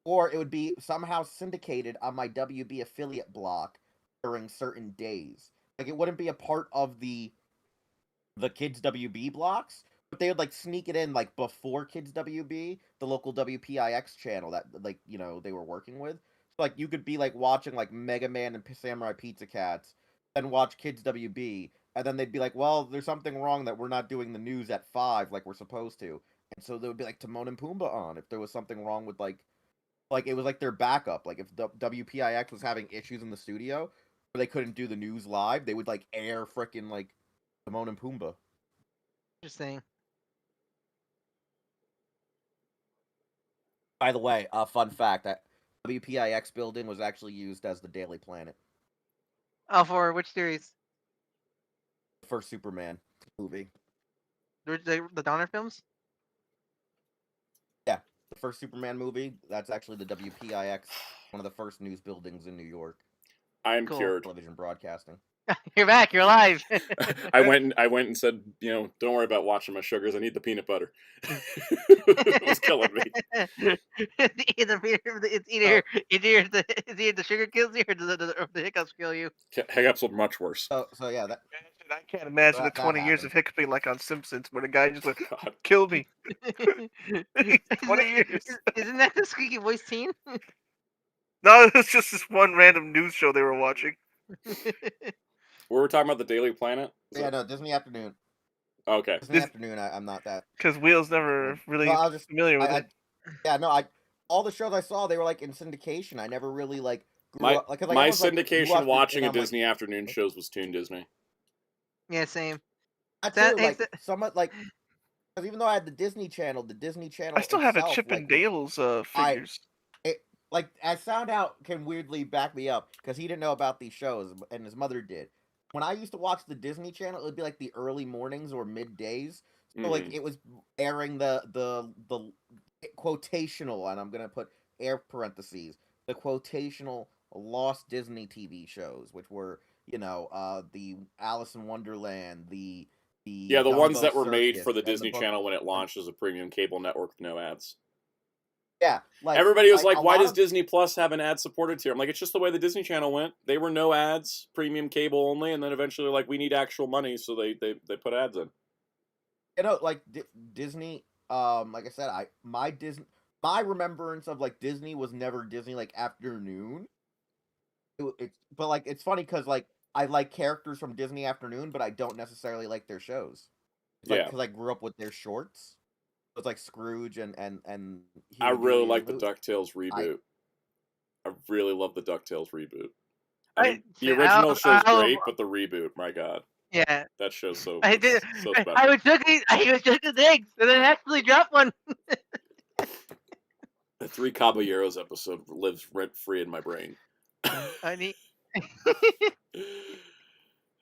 or it would be somehow syndicated on my WB affiliate block during certain days. Like it wouldn't be a part of the Kids WB blocks, but they would like sneak it in like before Kids WB, the local WPIX channel that like they were working with. So like you could be like watching like Mega Man and Samurai Pizza Cats, then watch Kids WB, and then they'd be like, "Well, there's something wrong that we're not doing the news at 5 like we're supposed to," and so there would be like Timon and Pumbaa on if there was something wrong with like it was like their backup. Like if the WPIX was having issues in the studio where they couldn't do the news live, they would like air frickin' like Timon and Pumbaa. Interesting. By the way, fun fact: that WPIX building was actually used as the Daily Planet. Oh, for which series? The first Superman movie. The Donner films? Yeah, the first Superman movie. That's actually the WPIX, one of the first news buildings in New York. I am cured. Television broadcasting. You're back. You're alive. I went and said, don't worry about watching my sugars. I need the peanut butter. It was killing me. It's either the sugar kills you or the hiccups kill you. Hiccups are much worse. So yeah, that. I can't imagine the 20 years of hiccuping like on Simpsons, where the guy just like, kill me. 20 years. Isn't that the squeaky voice teen? No, it's just this one random news show they were watching. We were talking about the Daily Planet? No, Disney Afternoon. Okay. Disney Afternoon, I'm not that. Because Wheels never really familiar with it. All the shows I saw, they were like in syndication. I never really like my syndication watching a Disney Afternoon shows was Toon Disney. Yeah, same. Somewhat like, because even though I had the Disney Channel I still have a Chip and Dale's figures. As Soundout can weirdly back me up because he didn't know about these shows and his mother did. When I used to watch the Disney Channel, it would be like the early mornings or middays. So like it was airing the quotational, and I'm gonna put air parentheses, the quotational lost Disney TV shows, which were the Alice in Wonderland, the ones that were made Circus, for the Disney Channel when it launched as a premium cable network with no ads. Yeah, like everybody was like, "Why does Disney Plus have an ad-supported tier?" I'm like, "It's just the way the Disney Channel went. They were no ads, premium cable only, and then eventually they're like, we need actual money, so they put ads in." Like Disney. Like I said, my remembrance of like Disney was never Disney like Afternoon. But like it's funny because like I like characters from Disney Afternoon, but I don't necessarily like their shows. Because I grew up with their shorts. It's like Scrooge and I really like the DuckTales reboot. I really love the DuckTales reboot. I mean, the original show's great, but the reboot, my god. Yeah. That show's so I did. So special. I was joking eggs, and then actually dropped one. The Three Caballeros episode lives rent free in my brain. Honey.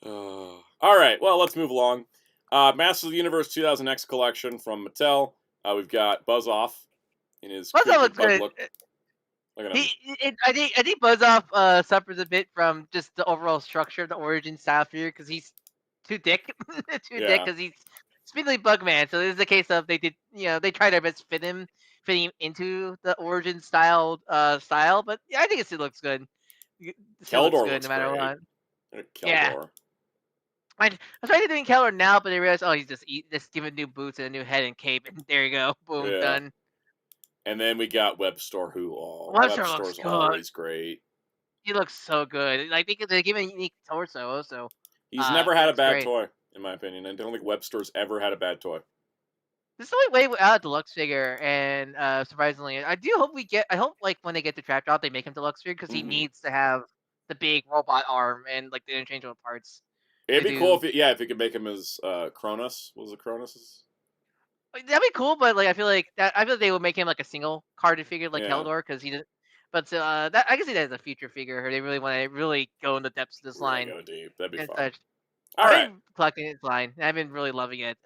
All right, well, let's move along. Masters of the Universe 2000X collection from Mattel. We've got Buzz Off in his Buzz Off looks good. look. I think Buzz Off suffers a bit from just the overall structure of the origin style figure because he's too thick, thick because he's speedily Bugman. So this is the case of they tried their best to fit him into the origin style, but yeah, I think it still looks good. Keldor looks good no matter what. Yeah. I'm trying to do Keldor now, but I realized, he's just giving new boots and a new head and cape, and there you go, boom, done. And then we got Webstor, who Webstor's always great. He looks so good. Like they give him a unique torso also. He's never had a bad toy, in my opinion. I don't think Webstor's ever had a bad toy. This is the only way without a deluxe figure, and surprisingly, I hope like when they get the Trap Drop, they make him deluxe figure because he needs to have the big robot arm and like the interchangeable parts. It'd be cool if you could make him as Cronus. What was it, Cronus? That'd be cool, but like I feel like they would make him like a single carded figure like Keldor because he didn't. But that I can see that as a future figure. Or they really want to really go in the depths of this line. Go deep. That'd be fun. Such. All right. I've been collecting this line. I've been really loving it.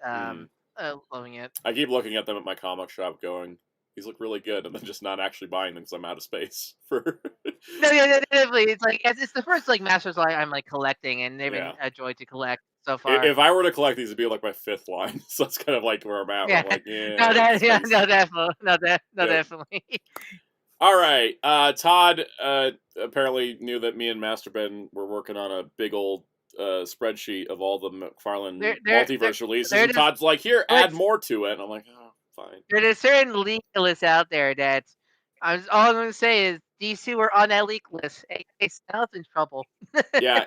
Loving it. I keep looking at them at my comic shop, going, "These look really good," and then just not actually buying them because I'm out of space for. No, yeah, definitely. It's like it's the first like Masters line I'm like collecting, and they've been a joy to collect so far. If I were to collect these, it'd be like my 5th line, so that's kind of like where I'm at. Yeah, I'm like, definitely. All right, Todd apparently knew that me and Master Ben were working on a big old spreadsheet of all the McFarlane multiverse releases, and Todd's like, "Here, add more to it." And I'm like, "Oh, fine." There's certain leak lists out there that all I'm going to say is DC were on that leak list. Hey, Sound's in trouble. Yeah,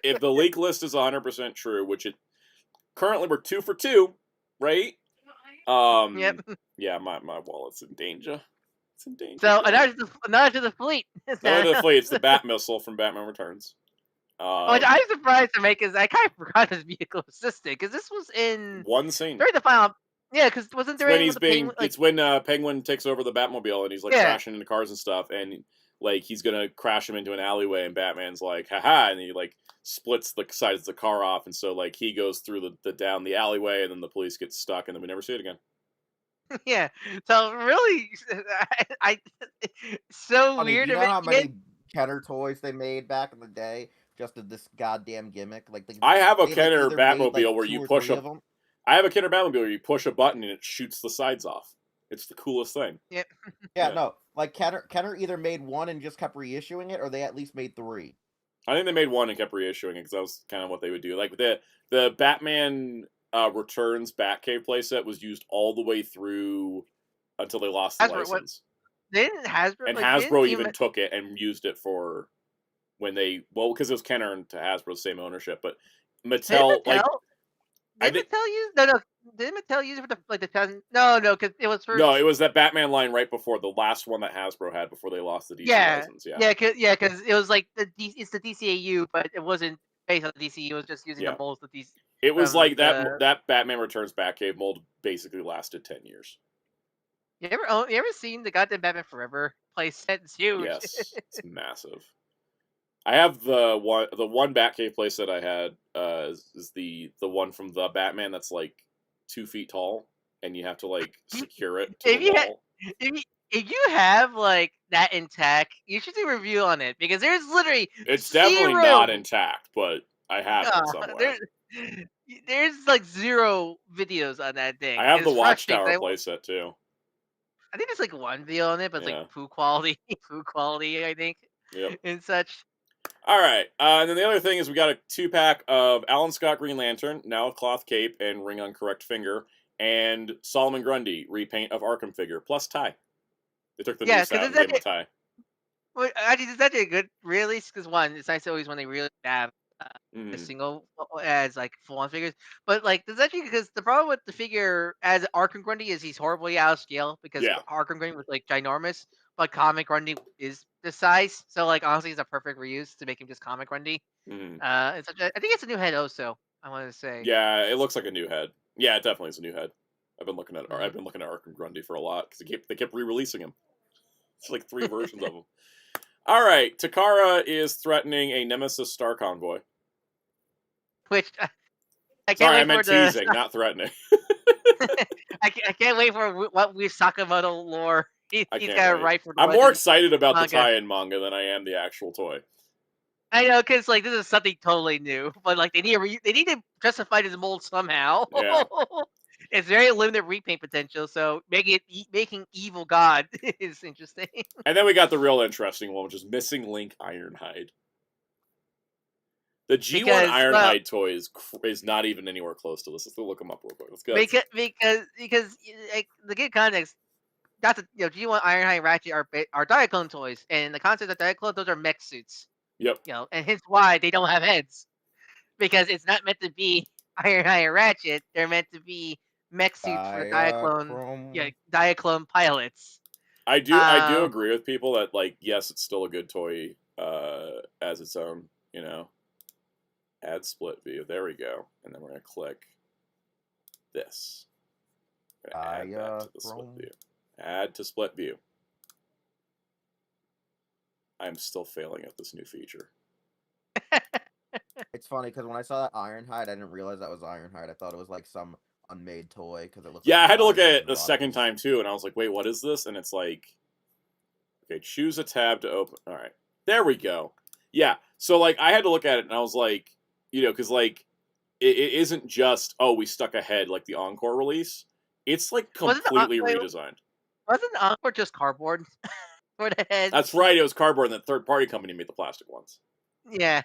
if the leak list is 100% true, which it currently we're 2 for 2, right? Yep. Yeah, my wallet's in danger. It's in danger. So another to the fleet. Another to the fleet. It's the Bat Missile from Batman Returns. Which I'm surprised to make because I kind of forgot his vehicle assistant because this was in one scene during the final. Yeah, because wasn't there it's when Penguin takes over the Batmobile and he's like crashing into cars and stuff, and like he's gonna crash him into an alleyway, and Batman's like, haha, and he like splits the sides of the car off, and so like he goes through the down the alleyway, and then the police get stuck, and then we never see it again. Yeah, so really, I so weird. Do you know how many Kenner toys they made back in the day just of this goddamn gimmick? Like I have a Kenner Batmobile where you push a. I have a Kenner Batmobile where you push a button and it shoots the sides off. It's the coolest thing. Yeah. No. Like Kenner either made 1 and just kept reissuing it, or they at least made 3. I think they made 1 and kept reissuing it because that was kind of what they would do. Like the Batman Returns Batcave playset was used all the way through until they lost the license. Didn't Hasbro? And Hasbro even took it and used it for when they because it was Kenner and to Hasbro same ownership, but Mattel Did Mattel use Did Mattel use it for the 2000? No, because it was for. No, it was that Batman line right before the last one that Hasbro had before they lost the DC license. Because it was like it's the DCAU, but it wasn't based on the DC. It was just using the molds of DC. It was like that Batman Returns Batcave mold basically lasted 10 years. You ever seen the goddamn Batman Forever playset? It's huge. Yes, it's massive. I have the one Batcave playset I had is the one from the Batman that's like 2 feet tall, and you have to like secure it to the wall. If you have like that intact, you should do a review on it because there's literally definitely not intact, but I have it somewhere. There's like 0 videos on that thing. I have the Watchtower playset too. I think there's like 1 video on it, but it's like poo quality, I think, and such. All right, and then the other thing is we got a 2-pack of Alan Scott Green Lantern, now with cloth cape and ring on correct finger, and Solomon Grundy repaint of Arkham figure, plus tie. They took the noose out and gave him a tie. Well, actually, is that a good release? Because one, it's nice always when they really have a single as like full-on figures. But like, that's actually because the problem with the figure as Arkham Grundy is he's horribly out of scale because Arkham Grundy was like ginormous, but comic Grundy is the size. So like, honestly, it's a perfect reuse to make him just comic Grundy. I think it's a new head also. I want to say. Yeah, it looks like a new head. Yeah, it definitely is a new head. I've been looking at Arkham Grundy for a lot because they kept re-releasing him. It's like 3 versions of him. All right, Takara is threatening a Nemesis Star Convoy. Which I meant teasing, not threatening. I can't wait for what Sakamoto lore he's got to write for. I'm more excited about the tie-in manga than I am the actual toy. I know, because like this is something totally new, but like they need to justify this mold somehow. Yeah. It's very limited repaint potential, so making Evil God is interesting. And then we got the real interesting one, which is Missing Link Ironhide. The G1 Ironhide toy is not even anywhere close to this. Let's look them up real quick. Let's go. Because like, the good context, that's G1 Ironhide Ratchet are Diaclone toys, and the concept of Diaclone, those are mech suits. Yep. And hence why they don't have heads, because it's not meant to be Ironhide Ratchet. They're meant to be mech suits for Diaclone pilots. I do agree with people that like yes, it's still a good toy as its own. Add split view. There we go. And then we're going to click this. Add that to the split view. Add to split view. I'm still failing at this new feature. It's funny because when I saw that Ironhide, I didn't realize that was Ironhide. I thought it was like some unmade toy because it looked. Yeah, like I had to look at it a second time too, and I was like, "Wait, what is this?" And it's like, okay, choose a tab to open. All right, there we go. Yeah, so like I had to look at it, and I was like, you know, because like it isn't just we stuck ahead like the Encore release. It's like completely redesigned. Wasn't the Encore just cardboard for the heads? That's right. It was cardboard, and the third-party company made the plastic ones. Yeah.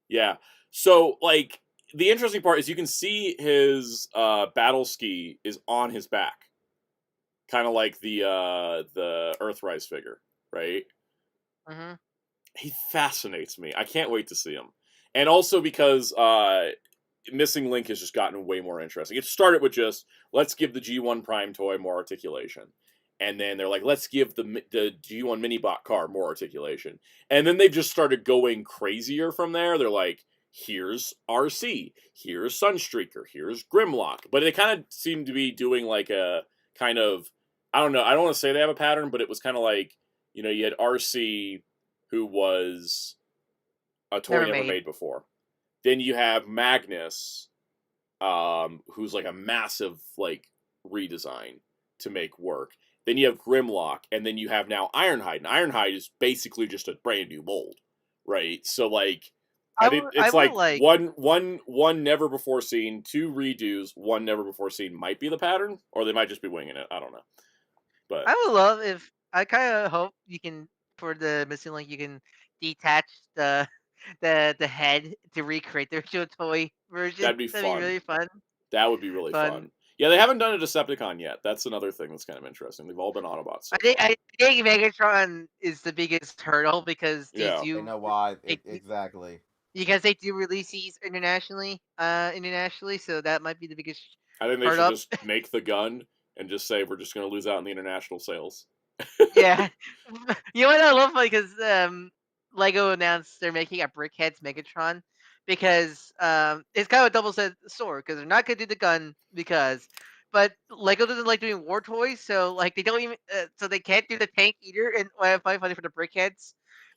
Yeah. So, like, the interesting part is you can see his battle ski is on his back, kind of like the Earthrise figure, right? Mm-hmm. He fascinates me. I can't wait to see him, and also because Missing Link has just gotten way more interesting. It started with just let's give the G1 Prime toy more articulation. And then they're like, let's give the G1 Minibot car more articulation. And then they've just started going crazier from there. They're like, here's RC, here's Sunstreaker, here's Grimlock. But they kind of seem to be doing like a kind of, I don't know, I don't want to say they have a pattern, but it was kind of like, you know, you had RC, who was a toy never made before. Then you have Magnus, who's like a massive like redesign to make work. Then you have Grimlock, and then you have now Ironhide. And Ironhide is basically just a brand new mold, right? So like, I think it's like one never before seen, two redos, one never before seen might be the pattern, or they might just be winging it. I don't know. But I would love if I kind of hope you can for the Missing Link you can detach the head to recreate the original toy version. That'd be really fun. That would be really fun. Yeah, they haven't done a Decepticon yet. That's another thing that's kind of interesting. They've all been Autobots. So I think Megatron is the biggest hurdle because they know why exactly. Because they do release these internationally, so that might be the biggest. I think they should just make the gun and just say we're just going to lose out in the international sales. Yeah, you know what I love because Lego announced they're making a Brickhead's Megatron because it's kind of a double-edged sword because they're not going to do the gun but Lego doesn't like doing war toys, so like they don't even so they can't do the tank either. And what I find funny for the Brickheads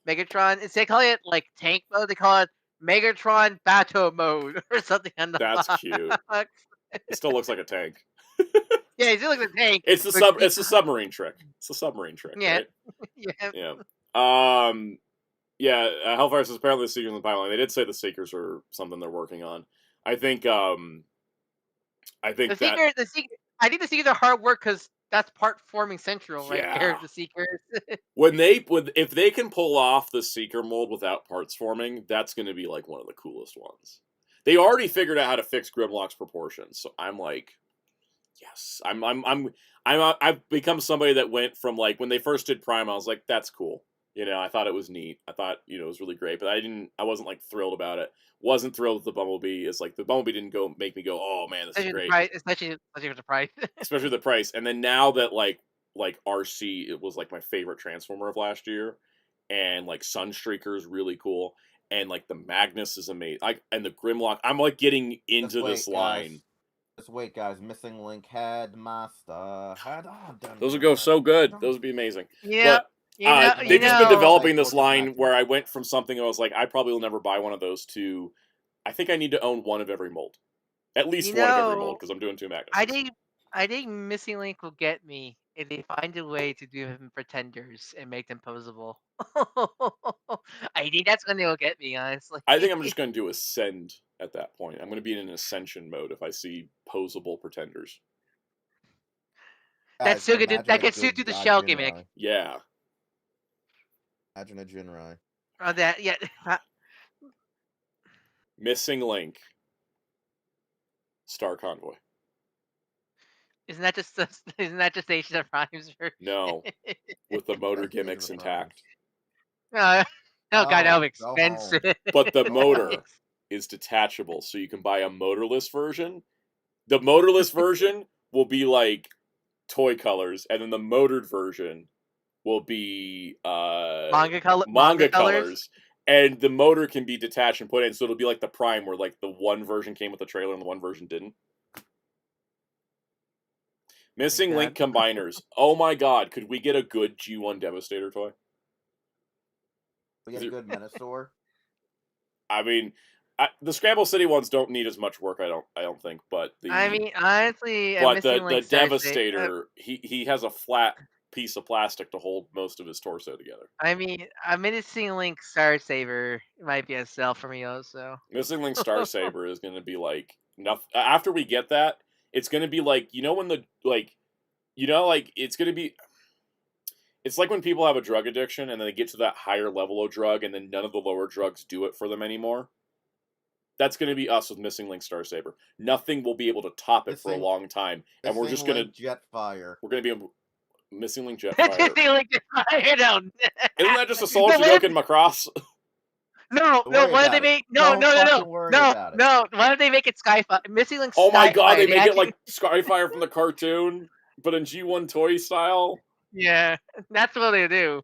Megatron, instead of calling it like tank mode, they call it Megatron Battle Mode or something on the That's box. cute. It still looks like a tank. Yeah, it still looks like a tank. It's the it's a submarine trick. It's a submarine trick. Yeah. Right? Yeah. Hellfire says apparently the Seekers in the pipeline. They did say the Seekers are something they're working on. I think the Seekers are hard work because that's part forming Central, right there. The Seekers. If they can pull off the Seeker mold without parts forming, that's going to be like one of the coolest ones. They already figured out how to fix Grimlock's proportions, so I'm like, yes, I've become somebody that went from like when they first did Prime, I was like, that's cool. You know, I thought it was neat. I thought, you know, it was really great, but I wasn't like thrilled about it. Wasn't thrilled with the Bumblebee. It's like the Bumblebee didn't make me go, oh man, this is great. Especially with the price. Especially the price. And then now that like RC, it was like my favorite Transformer of last year, and like Sunstreaker is really cool, and like the Magnus is amazing. And the Grimlock, I'm like getting into this line. Just wait, guys. Missing Link Headmaster. Those would go so good. Those would be amazing. Yeah. They've just been developing this line where I went from something I was like, I probably will never buy one of those to, I think I need to own one of every mold. At least one of every mold, because I'm doing two Magnus. I think Missing Link will get me if they find a way to do him pretenders and make them posable. I think that's when they will get me, honestly. I think I'm just going to do Ascend at that point. I'm going to be in an Ascension mode if I see posable pretenders. That's so good. That gets suited to the shell gimmick. Yeah. Imagine a Jinrai. Oh, that, yeah. Missing Link. Star Convoy. Isn't that just Age of Prime's version? No, with the motor gimmicks intact. God, how expensive. But the motor is detachable, so you can buy a motorless version. The motorless version will be like toy colors, and then the motored version will be manga colors, and the motor can be detached and put in, so it'll be like the Prime, where like the one version came with the trailer and the one version didn't. Missing Link combiners. Oh my god, could we get a good G1 Devastator toy? We get a good Menasor. I mean, the Scramble City ones don't need as much work, I don't think, but I mean, honestly, but the Devastator, he has a flat piece of plastic to hold most of his torso together. I mean, a Missing Link Star Saber might be a sell for me also. Missing Link Star Saber is going to be like nothing. After we get that, it's going to be like, you know, when the it's going to be. It's like when people have a drug addiction and then they get to that higher level of drug and then none of the lower drugs do it for them anymore. That's going to be us with Missing Link Star Saber. Nothing will be able to top it for a long time, and we're just going to Jetfire. We're going to be Missing Link Jetfire. Missing Link Jetfire. No. Isn't that just a soldier joking Macross? No. Why did they make no? Why don't they make it Skyfire? Missing Link. Oh my god, they make it like Skyfire from the cartoon, but in G1 toy style. Yeah, that's what they do.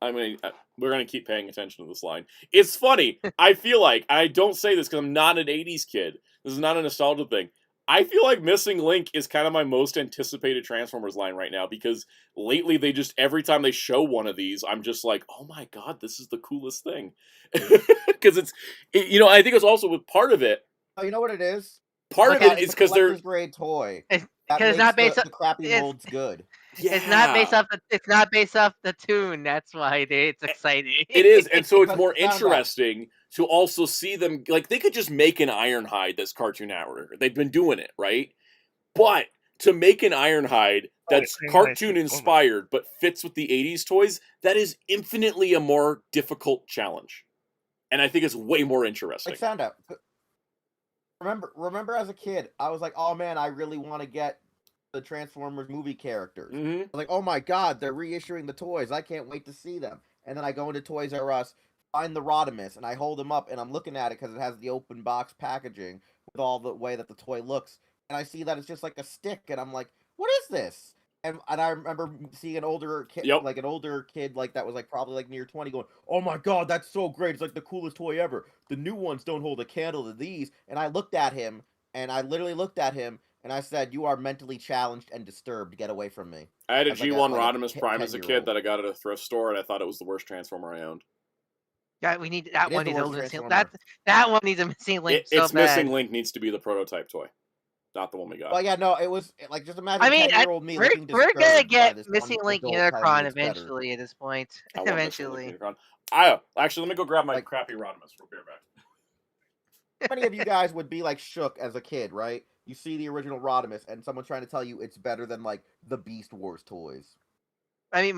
I mean, we're going to keep paying attention to this line. It's funny. I feel like, I don't say this because I'm not an 80s kid. This is not a nostalgia thing. I feel like Missing Link is kind of my most anticipated Transformers line right now because lately they just, every time they show one of these, I'm just like, oh my god, this is the coolest thing. Because I think it's also with part of it. Oh, you know what it is? Part of it is because they're grade toy. Because it's not based the crappy molds good. Yeah. It's not based off it's not based off the tune. That's why it's exciting. It is, and so it's more interesting to also see them. Like, they could just make an Ironhide that's Cartoon Network. They've been doing it, right? But to make an Ironhide that's cartoon inspired but fits with the 80s toys, that is infinitely a more difficult challenge. And I think it's way more interesting. Like Soundout. Remember as a kid, I was like, oh man, I really want to get the Transformers movie characters. Mm-hmm. I was like, oh my god, they're reissuing the toys. I can't wait to see them. And then I go into Toys R Us, find the Rodimus, and I hold him up, and I'm looking at it because it has the open box packaging with all the way that the toy looks. And I see that it's just like a stick, and I'm like, what is this? And I remember seeing an older kid, like that was like probably like near 20, going, "Oh my god, that's so great! It's like the coolest toy ever. The new ones don't hold a candle to these." And I looked at him, and I literally looked at him, and I said, "You are mentally challenged and disturbed. Get away from me." I had a G1 Rodimus Prime as a kid that I got at a thrift store, and I thought it was the worst Transformer I owned. Yeah, we need that one. That one needs a Missing Link. Its Missing Link needs to be the prototype toy. Not the one we got. Well, yeah, no, it was like, just imagine. I mean, 10-year-old me we're gonna get Missing Link Unicron eventually. At this point, eventually. Actually, let me go grab my crappy Rodimus. We'll be right back. How many of you guys would be like shook as a kid, right? You see the original Rodimus, and someone's trying to tell you it's better than like the Beast Wars toys. I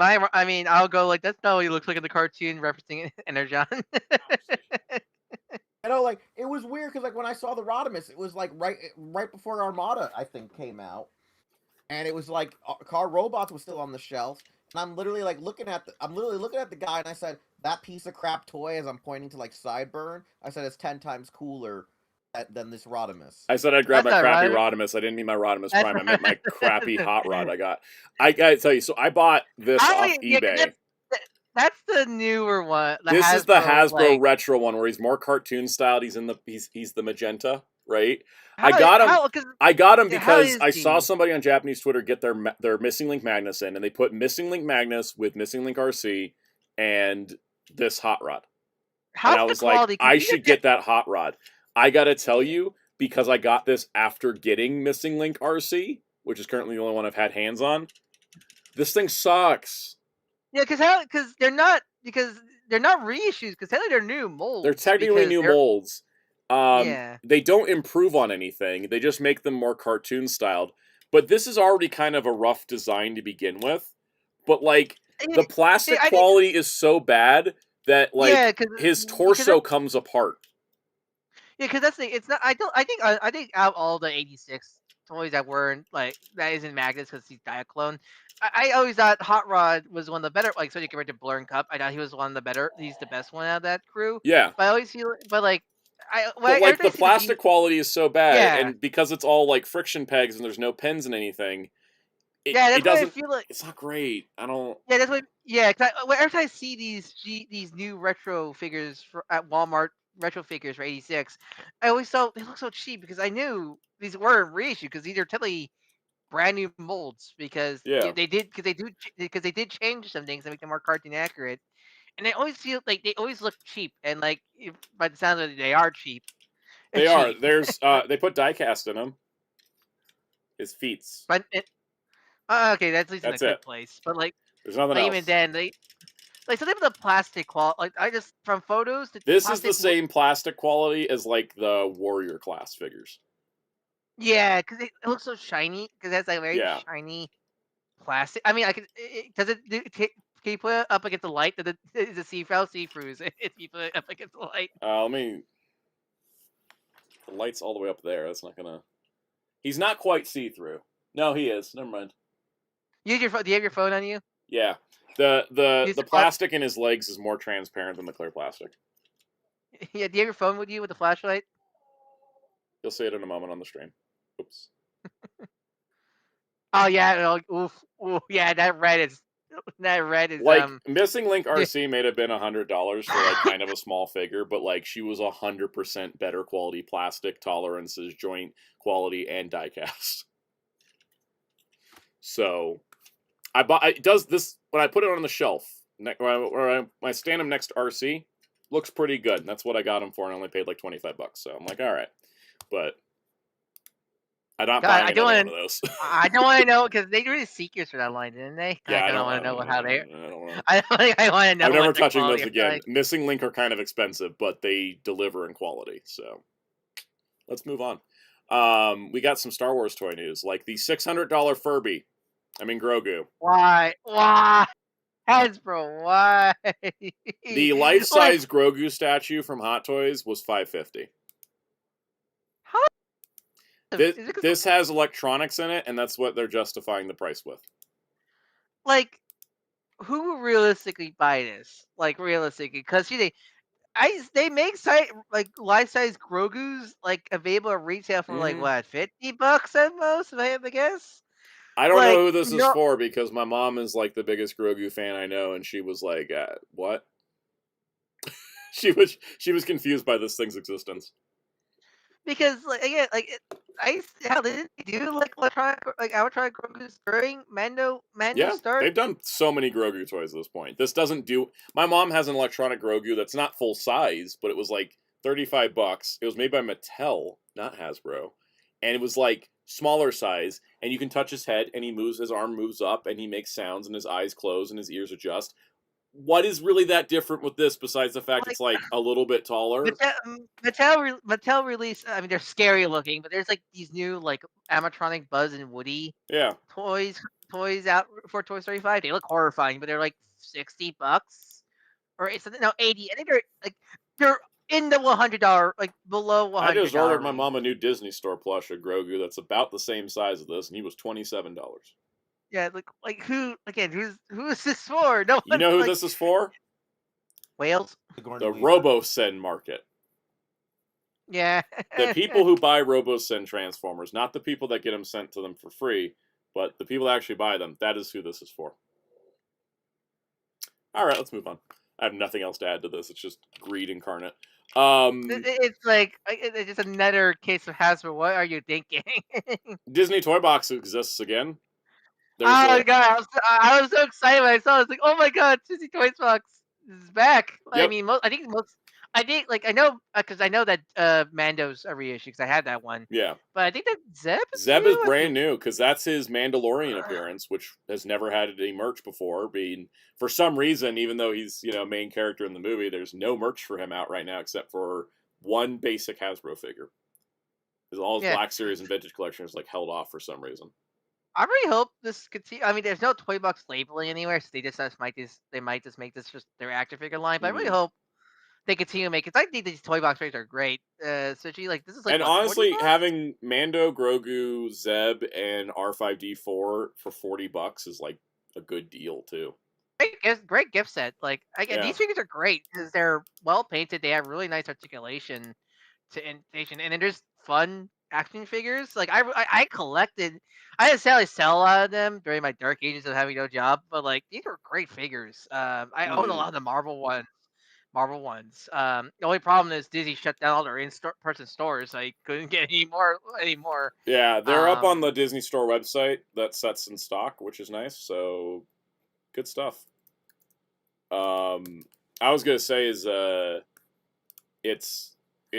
mean, I'll go like, that's not what he looks like in the cartoon, referencing Energon. I know, like, it was weird because, like, when I saw the Rodimus, it was like right before Armada, I think, came out, and it was like Car Robots was still on the shelf, and I'm literally looking at the guy, and I said, that piece of crap toy, as I'm pointing to like Sideburn, I said it's 10 times cooler than this Rodimus. I said I'd grab my crappy Rodimus. I didn't mean my Rodimus Prime. I meant my crappy Hot Rod I got. I gotta tell you, so I bought this off eBay. That's the newer one. This is the Hasbro retro one where he's more cartoon styled. He's the magenta, right? I got him because I saw somebody on Japanese Twitter get their Missing Link Magnus in, and they put Missing Link Magnus with Missing Link RC and this Hot Rod. And I was like, I should get that Hot Rod. I gotta tell you, because I got this after getting Missing Link RC, which is currently the only one I've had hands on, this thing sucks. Yeah, because they're not reissues, because they're new molds. They're technically new molds. They don't improve on anything. They just make them more cartoon styled. But this is already kind of a rough design to begin with. But like the plastic quality is so bad that his torso comes apart. Yeah, because that's the. It's not. I think out of all the 86 toys that weren't like that isn't Magnus because he's Diaclone. I always thought Hot Rod was one of the better, like, so you compared to Blur and Cup. I thought he was one of the better. He's the best one out of that crew. Yeah. But I always feel, the plastic quality is so bad, and because it's all like friction pegs and there's no pins and anything, That's it doesn't. I feel like it's not great. I don't. Yeah, that's what. Yeah, cause every time I see these new retro figures at Walmart, retro figures for '86, I always thought they look so cheap because I knew these weren't reissue because these are totally brand new molds because Yeah. they did change some things to make them more cartoon accurate, and they always feel like they always look cheap and like by the sounds of it, they are cheap. They are. Cheap. There's they put diecast in them. His feets. But okay, that's at least in a That's good it. place. But like There's nothing else. even then, like something with the plastic quality. Like I just from photos, This is the same plastic quality as like the Warrior class figures. Yeah, because it looks so shiny. Because it has like very shiny plastic. I mean, I could. Does it? Can you put it up against the light? Is it see-throughs? If you put it up against the light. Let me. The light's all the way up there. That's not gonna. He's not quite see-through. No, he is. Never mind. Do you have your phone on you? Yeah. The plastic in his legs is more transparent than the clear plastic. Yeah. Do you have your phone with you with the flashlight? You'll see it in a moment on the stream. Oops. Oh yeah. Oof. Yeah. That red is. Like Missing Link RC may have been $100 for like kind of a small figure, but like she was 100% better quality plastic tolerances, joint quality, and diecast. So it does this when I put it on the shelf where I stand him next to RC. Looks pretty good. And that's what I got him for, and I only paid like $25. So I'm like, all right, but I'm not buying another one of those. I don't want to know because they really Seekers for that line, didn't they? Yeah, I don't want to know how they. I don't know. I want to know. I'm never touching those again. Missing Link are kind of expensive, but they deliver in quality. So let's move on. We got some Star Wars toy news, like the $600 Furby. I mean Grogu. Why? Hasbro, why? The life-size Grogu statue from Hot Toys was $550. This has electronics in it, and that's what they're justifying the price with. Like, who would realistically buy this? Like, realistically, because they make life-size Grogu's like available at retail for like what, $50 at most, if I have to guess. I don't know who this is for because my mom is like the biggest Grogu fan I know, and she was like, "What?" she was confused by this thing's existence. Because again, how did they do electronic animatronic Grogu's during Mando start? They've done so many Grogu toys at this point. This doesn't do. My mom has an electronic Grogu that's not full size, but it was like $35. It was made by Mattel, not Hasbro, and it was like smaller size. And you can touch his head, and his arm moves up, and he makes sounds, and his eyes close, and his ears adjust. What is really that different with this besides the fact it's like a little bit taller? Mattel released. I mean, they're scary looking, but there's like these new like animatronic Buzz and Woody toys out for Toy Story 5. They look horrifying, but they're like $60 or it's 80. I think they're in the $100, like below $100. I just ordered my mom a new Disney Store plush of Grogu that's about the same size as this, and he was $27. Yeah, like who again? Who is this for? No, you know who this is for? Whales. The RoboSen market. Yeah. The people who buy RoboSen Transformers, not the people that get them sent to them for free, but the people that actually buy them. That is who this is for. All right, let's move on. I have nothing else to add to this. It's just greed incarnate. It's like it's just another case of Hasbro. What are you thinking? Disney Toy Box exists again. My god! I was so excited when I saw it. I was like, "Oh my god, Disney Toy Box is back!" Yep. I mean, I know because I know that Mando's a reissue because I had that one. Yeah, but I think that Zeb is brand new because that's his Mandalorian appearance, which has never had any merch before. Being for some reason, even though he's main character in the movie, there's no merch for him out right now except for one basic Hasbro figure. Because all his Black Series and Vintage collection is like held off for some reason. I really hope this continue. I mean, there's no Toy Box labeling anywhere, so they might just make this just their action figure line. But I really hope they continue to make it. I think these Toy Box figures are great. Especially like this is like. And honestly, having Mando, Grogu, Zeb, and R5D4 for $40 is like a good deal too. Great gift set. Like these figures are great because they're well painted. They have really nice articulation to indentation, and then there's fun action figures. Like I collected. I didn't necessarily sell a lot of them during my dark ages of having no job, but like these are great figures. I own a lot of the Marvel ones. The only problem is Disney shut down all their in-person stores, so I couldn't get any more. Yeah, they're up on the Disney Store website. That sets in stock, which is nice. So, good stuff. I was gonna say is it's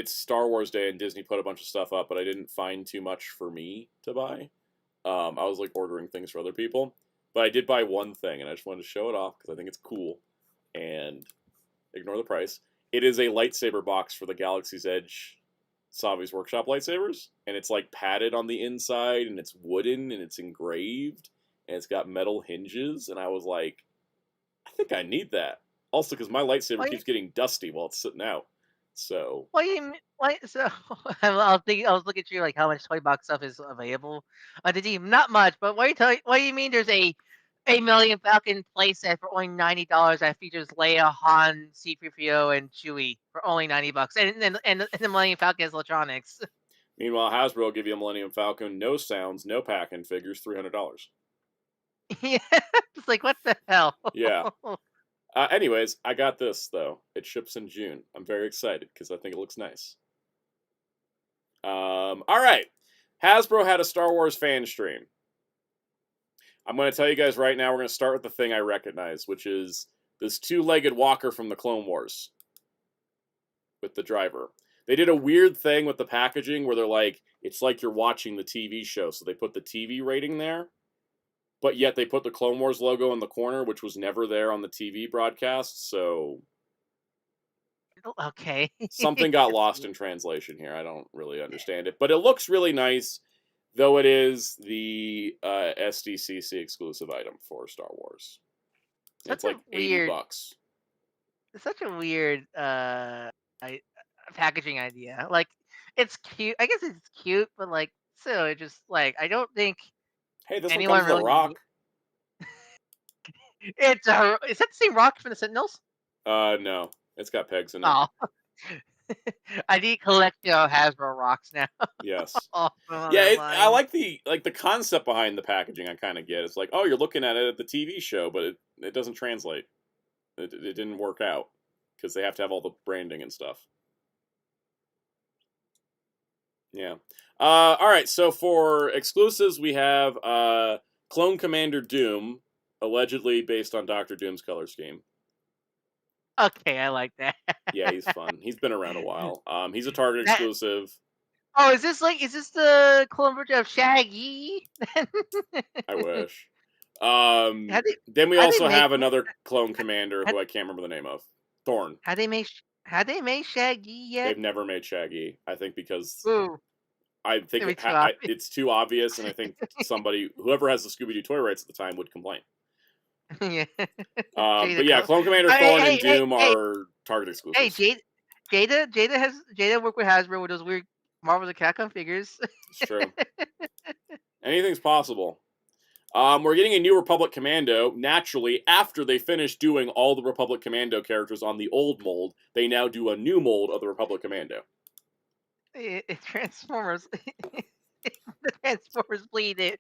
Star Wars Day and Disney put a bunch of stuff up, but I didn't find too much for me to buy. I was like ordering things for other people, but I did buy one thing, and I just wanted to show it off because I think it's cool. And ignore the price. It is a lightsaber box for the Galaxy's Edge Savi's Workshop lightsabers, and it's like padded on the inside, and it's wooden, and it's engraved, and it's got metal hinges, and I was like, I think I need that. Also, because my lightsaber keeps getting dusty while it's sitting out. So. So I was looking through like how much toy box stuff is available on the team. Not much, but what do you mean? There's a Millennium Falcon playset for only $90 that features Leia, Han, C-3PO, and Chewie for only $90, and the Millennium Falcon has electronics. Meanwhile, Hasbro will give you a Millennium Falcon, no sounds, no packing figures, $300. Yeah, it's like what the hell? Yeah. Anyways, I got this though. It ships in June. I'm very excited because I think it looks nice. All right, Hasbro had a Star Wars fan stream. I'm going to tell you guys right now, we're going to start with the thing I recognize, which is this two-legged walker from the Clone Wars with the driver. They did a weird thing with the packaging where they're like, it's like you're watching the TV show. So they put the TV rating there, but yet they put the Clone Wars logo in the corner, which was never there on the TV broadcast. So okay. Something got lost in translation here. I don't really understand it, but it looks really nice. Though it is the SDCC exclusive item for Star Wars. It's like $80. It's such a weird packaging idea. Like, it's cute. I guess it's cute, but like, so it just like I don't think. Hey, this one comes with a rock. Is that the same rock from the Sentinels? No, it's got pegs in it. Oh. I need to collect Hasbro rocks now. Yes. I like the concept behind the packaging. I kind of get. It's like, oh, you're looking at it at the TV show, but it doesn't translate. It didn't work out because they have to have all the branding and stuff. Yeah. All right. So for exclusives, we have Clone Commander Doom, allegedly based on Dr. Doom's color scheme. Okay, I like that. Yeah, he's fun. He's been around a while. He's a Target exclusive. Oh, is this the clone version of Shaggy? I wish. Then we also have another clone commander who I can't remember the name of. Thorn. Had they made Shaggy yet? They've never made Shaggy. I think because Ooh. I think it's too obvious, and I think whoever has the Scooby-Doo toy rights at the time would complain. Yeah. But yeah, Clone Commander Thorn and Doom are Target exclusives. Hey, Jada worked with Hasbro with those weird Marvel the Capcom figures. It's true. Anything's possible. We're getting a new Republic Commando. Naturally, after they finish doing all the Republic Commando characters on the old mold, they now do a new mold of the Republic Commando. It Transformers. The Transformers bleed in.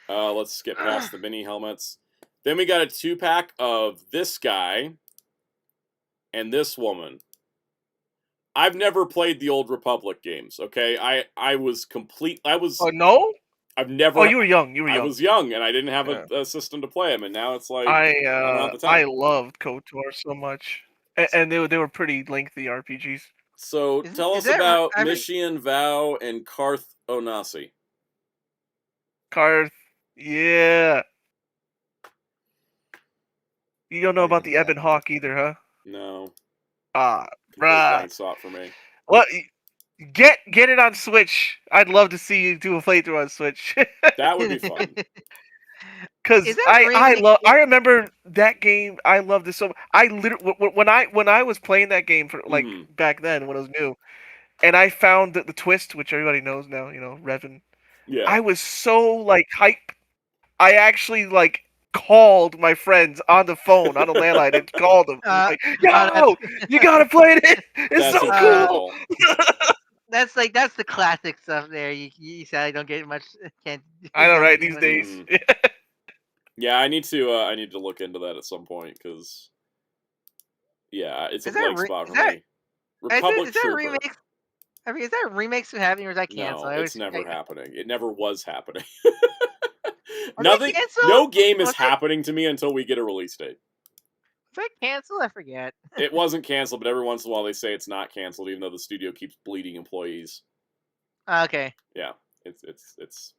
Let's skip past the mini helmets. Then we got a 2-pack of this guy and this woman. I've never played the old Republic games, okay? I was... Oh, no? I've never... Oh, you were young. I was young, and I didn't have a system to play them, and now it's like... I loved KOTOR so much. And they were pretty lengthy RPGs. So, tell us about Mishian Vow and Karth Onasi. Karth, yeah. You don't know about the Ebon Hawk either, huh? No. Bruh. Blind spot for me. Well, get it on Switch. I'd love to see you do a playthrough on Switch. That would be fun. Because I remember that game. I loved it so much. I literally when I was playing that game for back then when it was new, and I found the twist, which everybody knows now. You know, Revan. Yeah. I was so hype. I actually called my friends on the phone on a landline and called them. Yo, you gotta play it. It's so cool. That's the classic stuff there. You sadly don't get much. Can't. I know, don't right? get These much. days. Yeah, I need to look into that at some point because yeah, it's a Is that blank spot for is that me. Republic is that Trooper. remakes? I mean, is that remakes happening or is that canceled? No, it's never happening. It never was happening. Was Nothing. that canceled? No game is Was that- happening to me until we get a release date. Was that canceled? I forget. It wasn't canceled, but every once in a while they say it's not canceled, even though the studio keeps bleeding employees. Okay. Yeah, it's.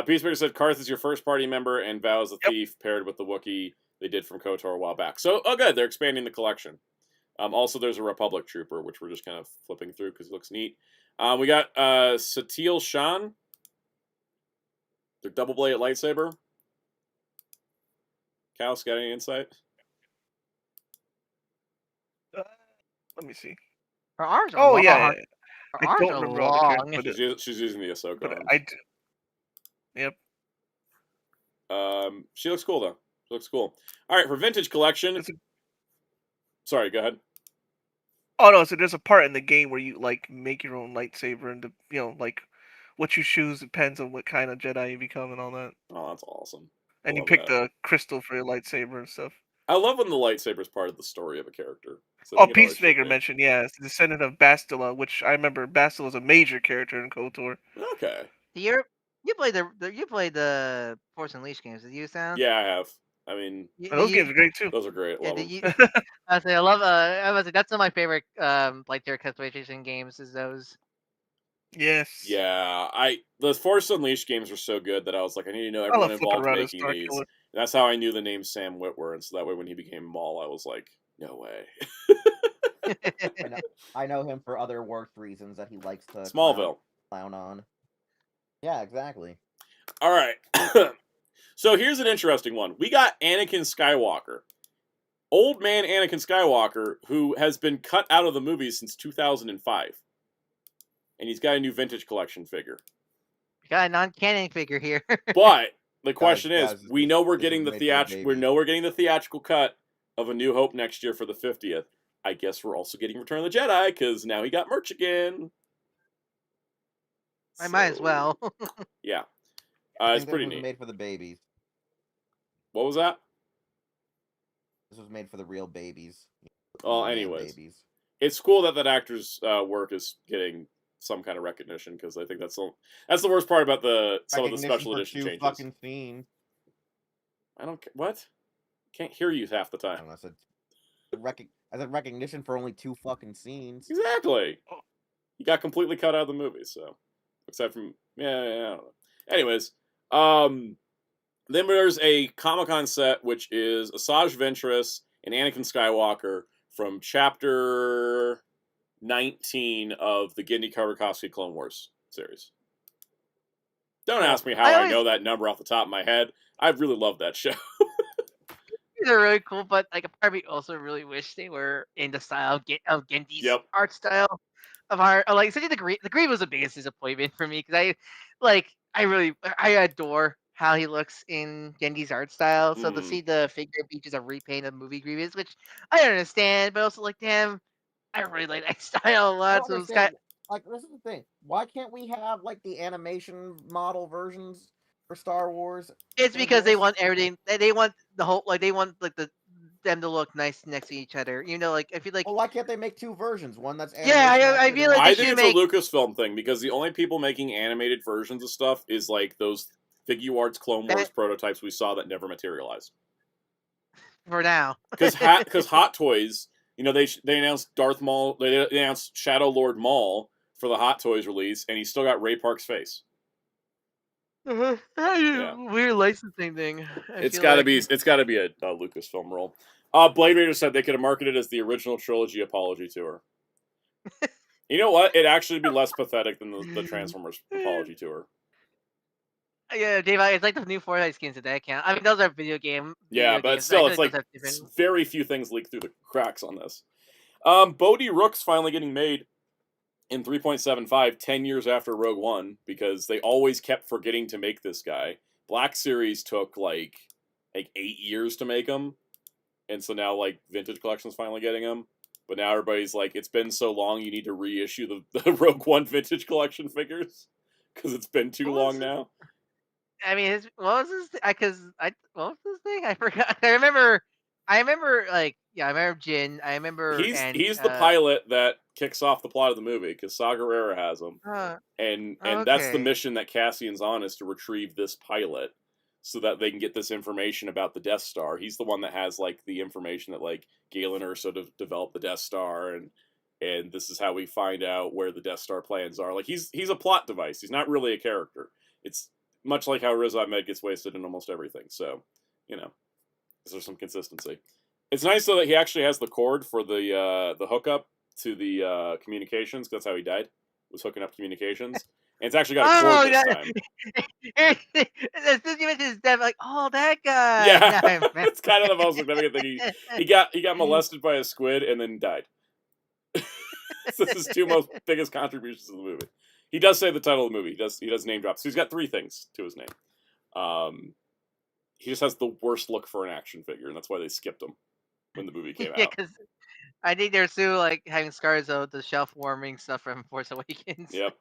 Peacemaker said Karth is your first party member, and Val is a thief paired with the Wookiee they did from KOTOR a while back. So, oh, good, they're expanding the collection. Also, there's a Republic Trooper, which we're just kind of flipping through because it looks neat. We got Satil Shan, their double-bladed lightsaber. Kaos, got any insight? Let me see. Her arms are Oh long. yeah, Her I arms don't are remember all the characters, long. but She's using the Ahsoka but arms. Yep. She looks cool though. She looks cool. All right, for vintage collection. Sorry, go ahead. Oh no, so there's a part in the game where you like make your own lightsaber, and like what you choose depends on what kind of Jedi you become and all that. Oh, that's awesome. And you pick the crystal for your lightsaber and stuff. I love when the lightsaber is part of the story of a character. So Peacemaker mentioned, yeah, it's the descendant of Bastila, which I remember Bastila is a major character in KOTOR. Okay. You played the Force Unleashed games. Did you, Sound? Yeah, I have. I mean, those games are great too. Those are great. Yeah, Love I love. I was that's one of my favorite lightsaber customization games. Is those. Yes. Yeah, the Force Unleashed games were so good that I was like, I need to know everyone involved making these. And that's how I knew the name Sam Witwer, and so that way when he became MAW, I was like, no way. I know him for other work reasons that he likes to Smallville clown on. Yeah, exactly. All right. So here's an interesting one. We got Anakin Skywalker. Old man Anakin Skywalker, who has been cut out of the movies since 2005. And he's got a new vintage collection figure. We got a non-canon figure here. But the question is, we know we're getting the theatrical cut of A New Hope next year for the 50th. I guess we're also getting Return of the Jedi because now he got merch again. I might as well. Yeah, it's pretty neat. Made for the babies. What was that? This was made for the real babies. Well, anyways, it's cool that actor's work is getting some kind of recognition because I think that's the worst part about some of the special edition changes. Fucking scenes. I don't. What? Can't hear you half the time. I said recognition for only 2 fucking scenes. Exactly. He got completely cut out of the movie, so except from I don't know. Anyways, then there's a Comic-Con set which is Asajj Ventress and Anakin Skywalker from Chapter 19 of the Genndy Tartakovsky Clone Wars series. Don't ask me how I know that number off the top of my head. I really love that show. They're really cool, but like I probably also really wish they were in the style of Gendy's art style of art. Like, especially the green was the biggest disappointment for me because I adore how he looks in Gendy's art style. So to see the figure be just a repaint of movie Grievous, which I understand, but also like, damn, I really like that style a lot. So it's like, this is the thing. Why can't we have like the animation model versions for Star Wars? It's because they want everything. They want the whole they want like them to look nice next to each other. You know, like I feel like. Well, why can't they make 2 versions? One that's animation. Yeah, I feel like I think it's a Lucasfilm thing because the only people making animated versions of stuff is like those Figuarts Clone Wars prototypes we saw that never materialized. For now, because Hot Toys, you know, they announced Darth Maul, they announced Shadow Lord Maul for the Hot Toys release, and he's still got Ray Park's face. Weird licensing thing. It's got to be a Lucasfilm role. Blade Raider said they could have marketed it as the original trilogy apology tour. You know what? It'd actually be less pathetic than the Transformers apology tour. Yeah, Dave, it's like the new Fortnite skins that count. I mean, those are video game. Yeah, but still, it's like very few things leak through the cracks on this. Bodhi Rook's finally getting made in 3.75, 10 years after Rogue One, because they always kept forgetting to make this guy. Black Series took like 8 years to make him, and so now like Vintage Collection's finally getting him. But now everybody's like, it's been so long, you need to reissue the Rogue One Vintage Collection figures because it's been too long now. I mean, what was his? What was his thing? I forgot. I remember. I remember Jin. I remember. He's the pilot that kicks off the plot of the movie because Saw Gerrera has him, and that's the mission that Cassian's on, is to retrieve this pilot so that they can get this information about the Death Star. He's the one that has like the information that like Galen Erso developed the Death Star, and this is how we find out where the Death Star plans are. Like he's a plot device. He's not really a character. It's much like how Riz Ahmed gets wasted in almost everything. So, there's some consistency. It's nice though that he actually has the cord for the hookup to the communications. That's how he died. Was hooking up communications, and it's actually got a cord this time. As soon as you mentioned his death, like, oh, that guy. Yeah, it's kind of the most significant thing. He got molested by a squid and then died. So this is two biggest contributions to the movie. He does say the title of the movie. He does name drops. So he's got 3 things to his name. He just has the worst look for an action figure, and that's why they skipped him when the movie came out. Yeah, because I think they're still like having scars of the shelf warming stuff from Force Awakens. Yep.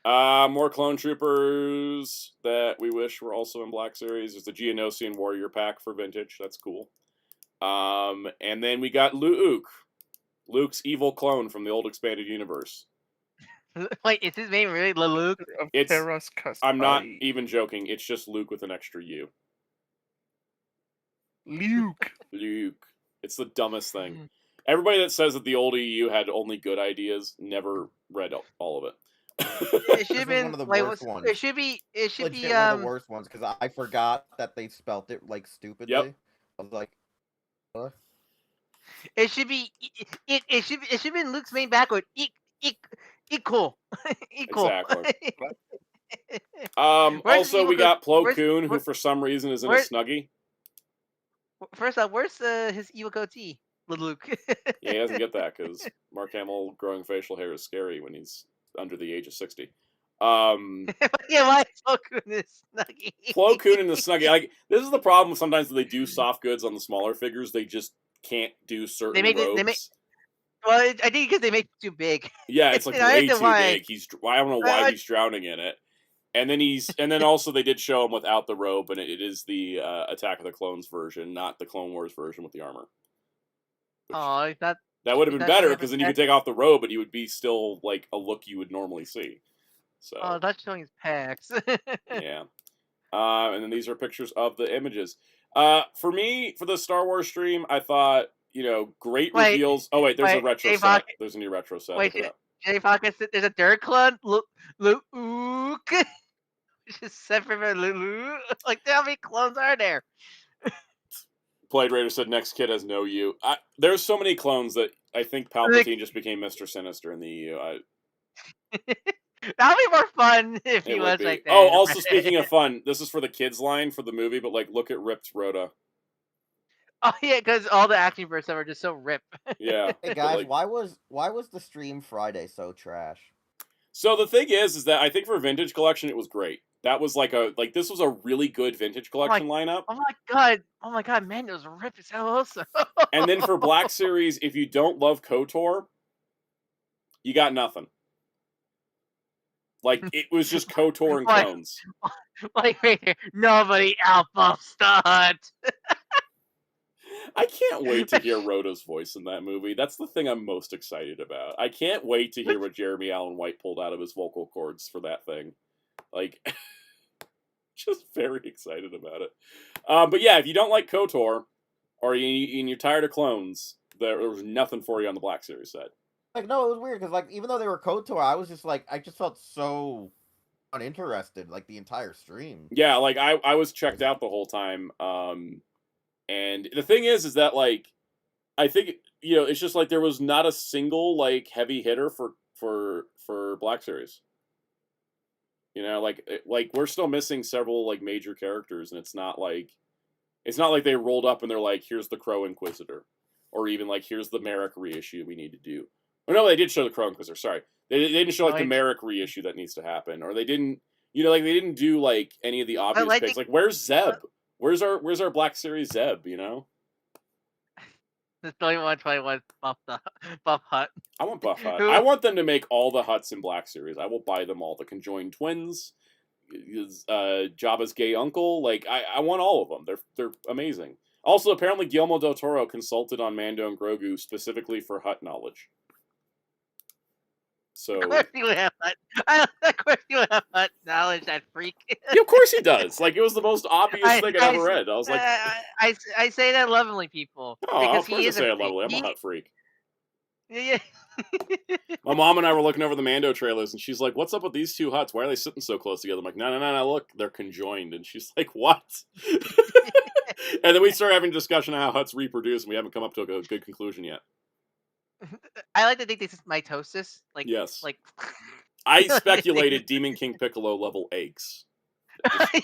More clone troopers that we wish were also in Black Series. There's the Geonosian Warrior pack for vintage. That's cool. And then we got Luke's evil clone from the old expanded universe. Wait, is his name really Luke? I'm not even joking. It's just Luke with an extra U. Luke. It's the dumbest thing. Everybody that says that the old EU had only good ideas never read all of it. It should have been one of the worst ones. It should be one of the worst ones because I forgot that they spelt it like stupidly. Yep. I was like, what? It should have been Luke's name backward. Equal. Exactly. Also, we got Plo Koon, who for some reason is in a Snuggie. First off, where's his evil goatee, Luke? Yeah, he doesn't get that because Mark Hamill growing facial hair is scary when he's under the age of 60. Yeah, why is Plo Koon in a Snuggie? Plo Koon in the Snuggie. Like, this is the problem sometimes when they do soft goods on the smaller figures. They just can't do certain robes. Well, I think because they make it too big. Yeah, it's like way too big. I don't know why he's drowning in it. And then also they did show him without the robe, and it is the Attack of the Clones version, not the Clone Wars version with the armor. That would have been better because then you could take off the robe, and he would be still like a look you would normally see. So. That's showing his pecs. Yeah. And then these are pictures of the images. For me, for the Star Wars stream, I thought, great reveals. Oh wait, there's a retro set. There's a new retro set. Wait, Jay Fox, there's a third clone, Luke. Just separate from Luke. Like, how many clones are there? Blade Raider said next kid has no U. There's so many clones that I think Palpatine just became Mr. Sinister in the EU. That would be more fun if he was like that. Oh, also speaking of fun, this is for the kids line for the movie, but like, look at ripped Rhoda. Oh yeah, because all the action versions are just so ripped. Yeah. Hey guys, why was the stream Friday so trash? So the thing is that I think for Vintage Collection it was great. That was this was a really good Vintage Collection lineup. Oh my god, man, it was ripped as hell also. And then for Black Series, if you don't love KOTOR, you got nothing. Like, it was just KOTOR and clones. Like, nobody alpha stunt. I can't wait to hear Rhoda's voice in that movie. That's the thing I'm most excited about. I can't wait to hear what Jeremy Allen White pulled out of his vocal cords for that thing. Like, just very excited about it. But yeah, if you don't like KOTOR, or you're tired of clones, there was nothing for you on the Black Series set. Like, no, it was weird, because, like, even though they were KOTOR, I was just, like, I just felt so uninterested, like, the entire stream. Yeah, like, I was checked out the whole time, and the thing is that, like, I think, it's just, like, there was not a single, like, heavy hitter for Black Series. Like, we're still missing several, like, major characters, and it's not like they rolled up and they're like, here's the Crow Inquisitor. Or even, like, here's the Merrick reissue we need to do. Oh, no, they did show the Crow Inquisitor, sorry. They didn't show, like, the Merrick reissue that needs to happen. Or they didn't, they didn't do, like, any of the obvious picks. Like, where's Zeb? Where's our Black Series Zeb, The The 2121 buff Hut. I want Buff Hut. I want them to make all the Huts in Black Series. I will buy them all. The conjoined twins, Jabba's gay uncle. Like I want all of them. They're amazing. Also, apparently Guillermo del Toro consulted on Mando and Grogu specifically for Hut knowledge. So Of course you have Hut. Of course you have Hut knowledge, that freak. Yeah, of course he does. Like, it was the most obvious thing I'd ever read. I was like, I say that lovingly, people. Oh, because of course I say it lovingly. I'm a Hut freak. Yeah. My mom and I were looking over the Mando trailers, and she's like, "What's up with these two Huts? Why are they sitting so close together?" I'm like, "No, look, they're conjoined." And she's like, "What?" And then we started having a discussion on how Huts reproduce, and we haven't come up to a good conclusion yet. I like to think this is mitosis. Like, yes. Like, I speculated Demon King Piccolo level eggs.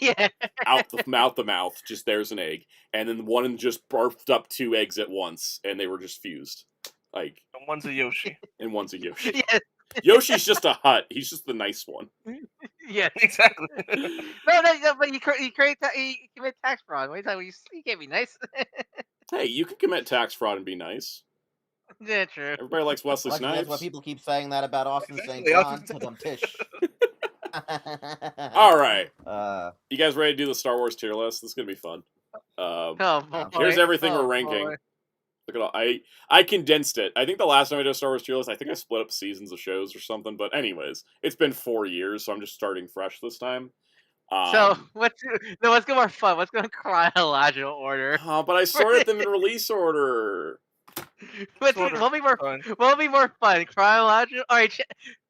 Yeah. Out the mouth, just there's an egg. And then one just birthed up 2 eggs at once, and they were just fused. Like, and one's a Yoshi. And one's a Yoshi. Yes. Yoshi's just a Hut. He's just the nice one. Yeah, exactly. no, but you commit tax fraud. What are you you can't be nice. Hey, you can commit tax fraud and be nice. Yeah, true. Everybody likes Wesley Snipes. That's why people keep saying that about Austin St. John. Because I'm Tish. All right. You guys ready to do the Star Wars tier list? This is gonna be fun. Here's everything we're ranking. Boy. Look at all. I condensed it. I think the last time I did a Star Wars tier list, I think I split up seasons of shows or something. But anyways, it's been 4 years, so I'm just starting fresh this time. So let's go more fun. Let's go in chronological order. Oh, but I sorted them in release order. We'll be more fun. Chronological. All right,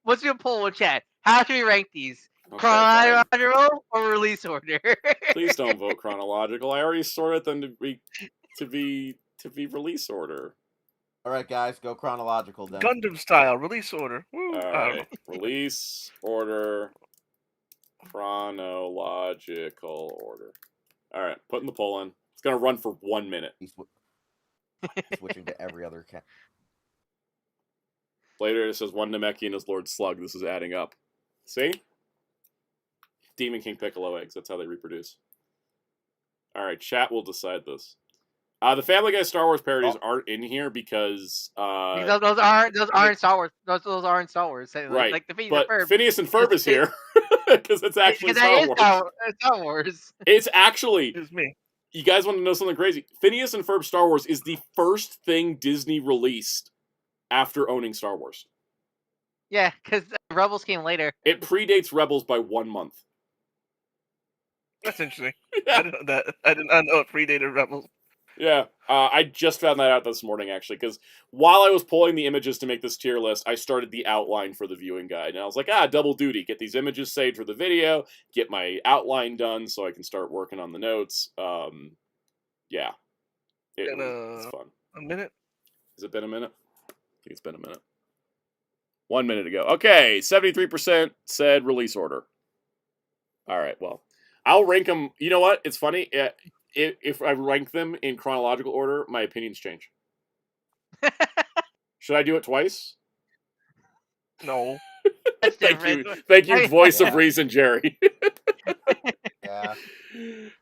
let's do a poll in chat. How should we rank these? Okay, chronological or release order? Please don't vote chronological. I already sorted them to be release order. All right, guys, go chronological then. Gundam style release order. Woo. All right, release order, chronological order. All right, putting the poll in. It's gonna run for 1 minute. He's switching to every other cat. Later, it says one Namekian is Lord Slug. This is adding up. See? Demon King Piccolo eggs. That's how they reproduce. All right, chat will decide this. The Family Guy Star Wars parodies aren't in here because those aren't Star Wars. Those aren't Star Wars. Right. Like the but Phineas and Ferb is here because it's actually Star Wars. Star Wars. It's actually. It's me. You guys want to know something crazy? Phineas and Ferb Star Wars is the first thing Disney released after owning Star Wars. Yeah, because Rebels came later. It predates Rebels by 1 month. That's interesting. Yeah. I didn't know that. I did not know it predated Rebels. Yeah, I just found that out this morning, actually, because while I was pulling the images to make this tier list, I started the outline for the viewing guide, and I was like, double duty, get these images saved for the video, get my outline done so I can start working on the notes. Yeah. It's fun. A minute? Has it been a minute? I think it's been a minute. 1 minute ago. Okay, 73% said release order. All right, well, I'll rank them. You know what? It's funny. If I rank them in chronological order, my opinions change. Should I do it twice? No. Thank you, voice of reason, Jerry. Yeah.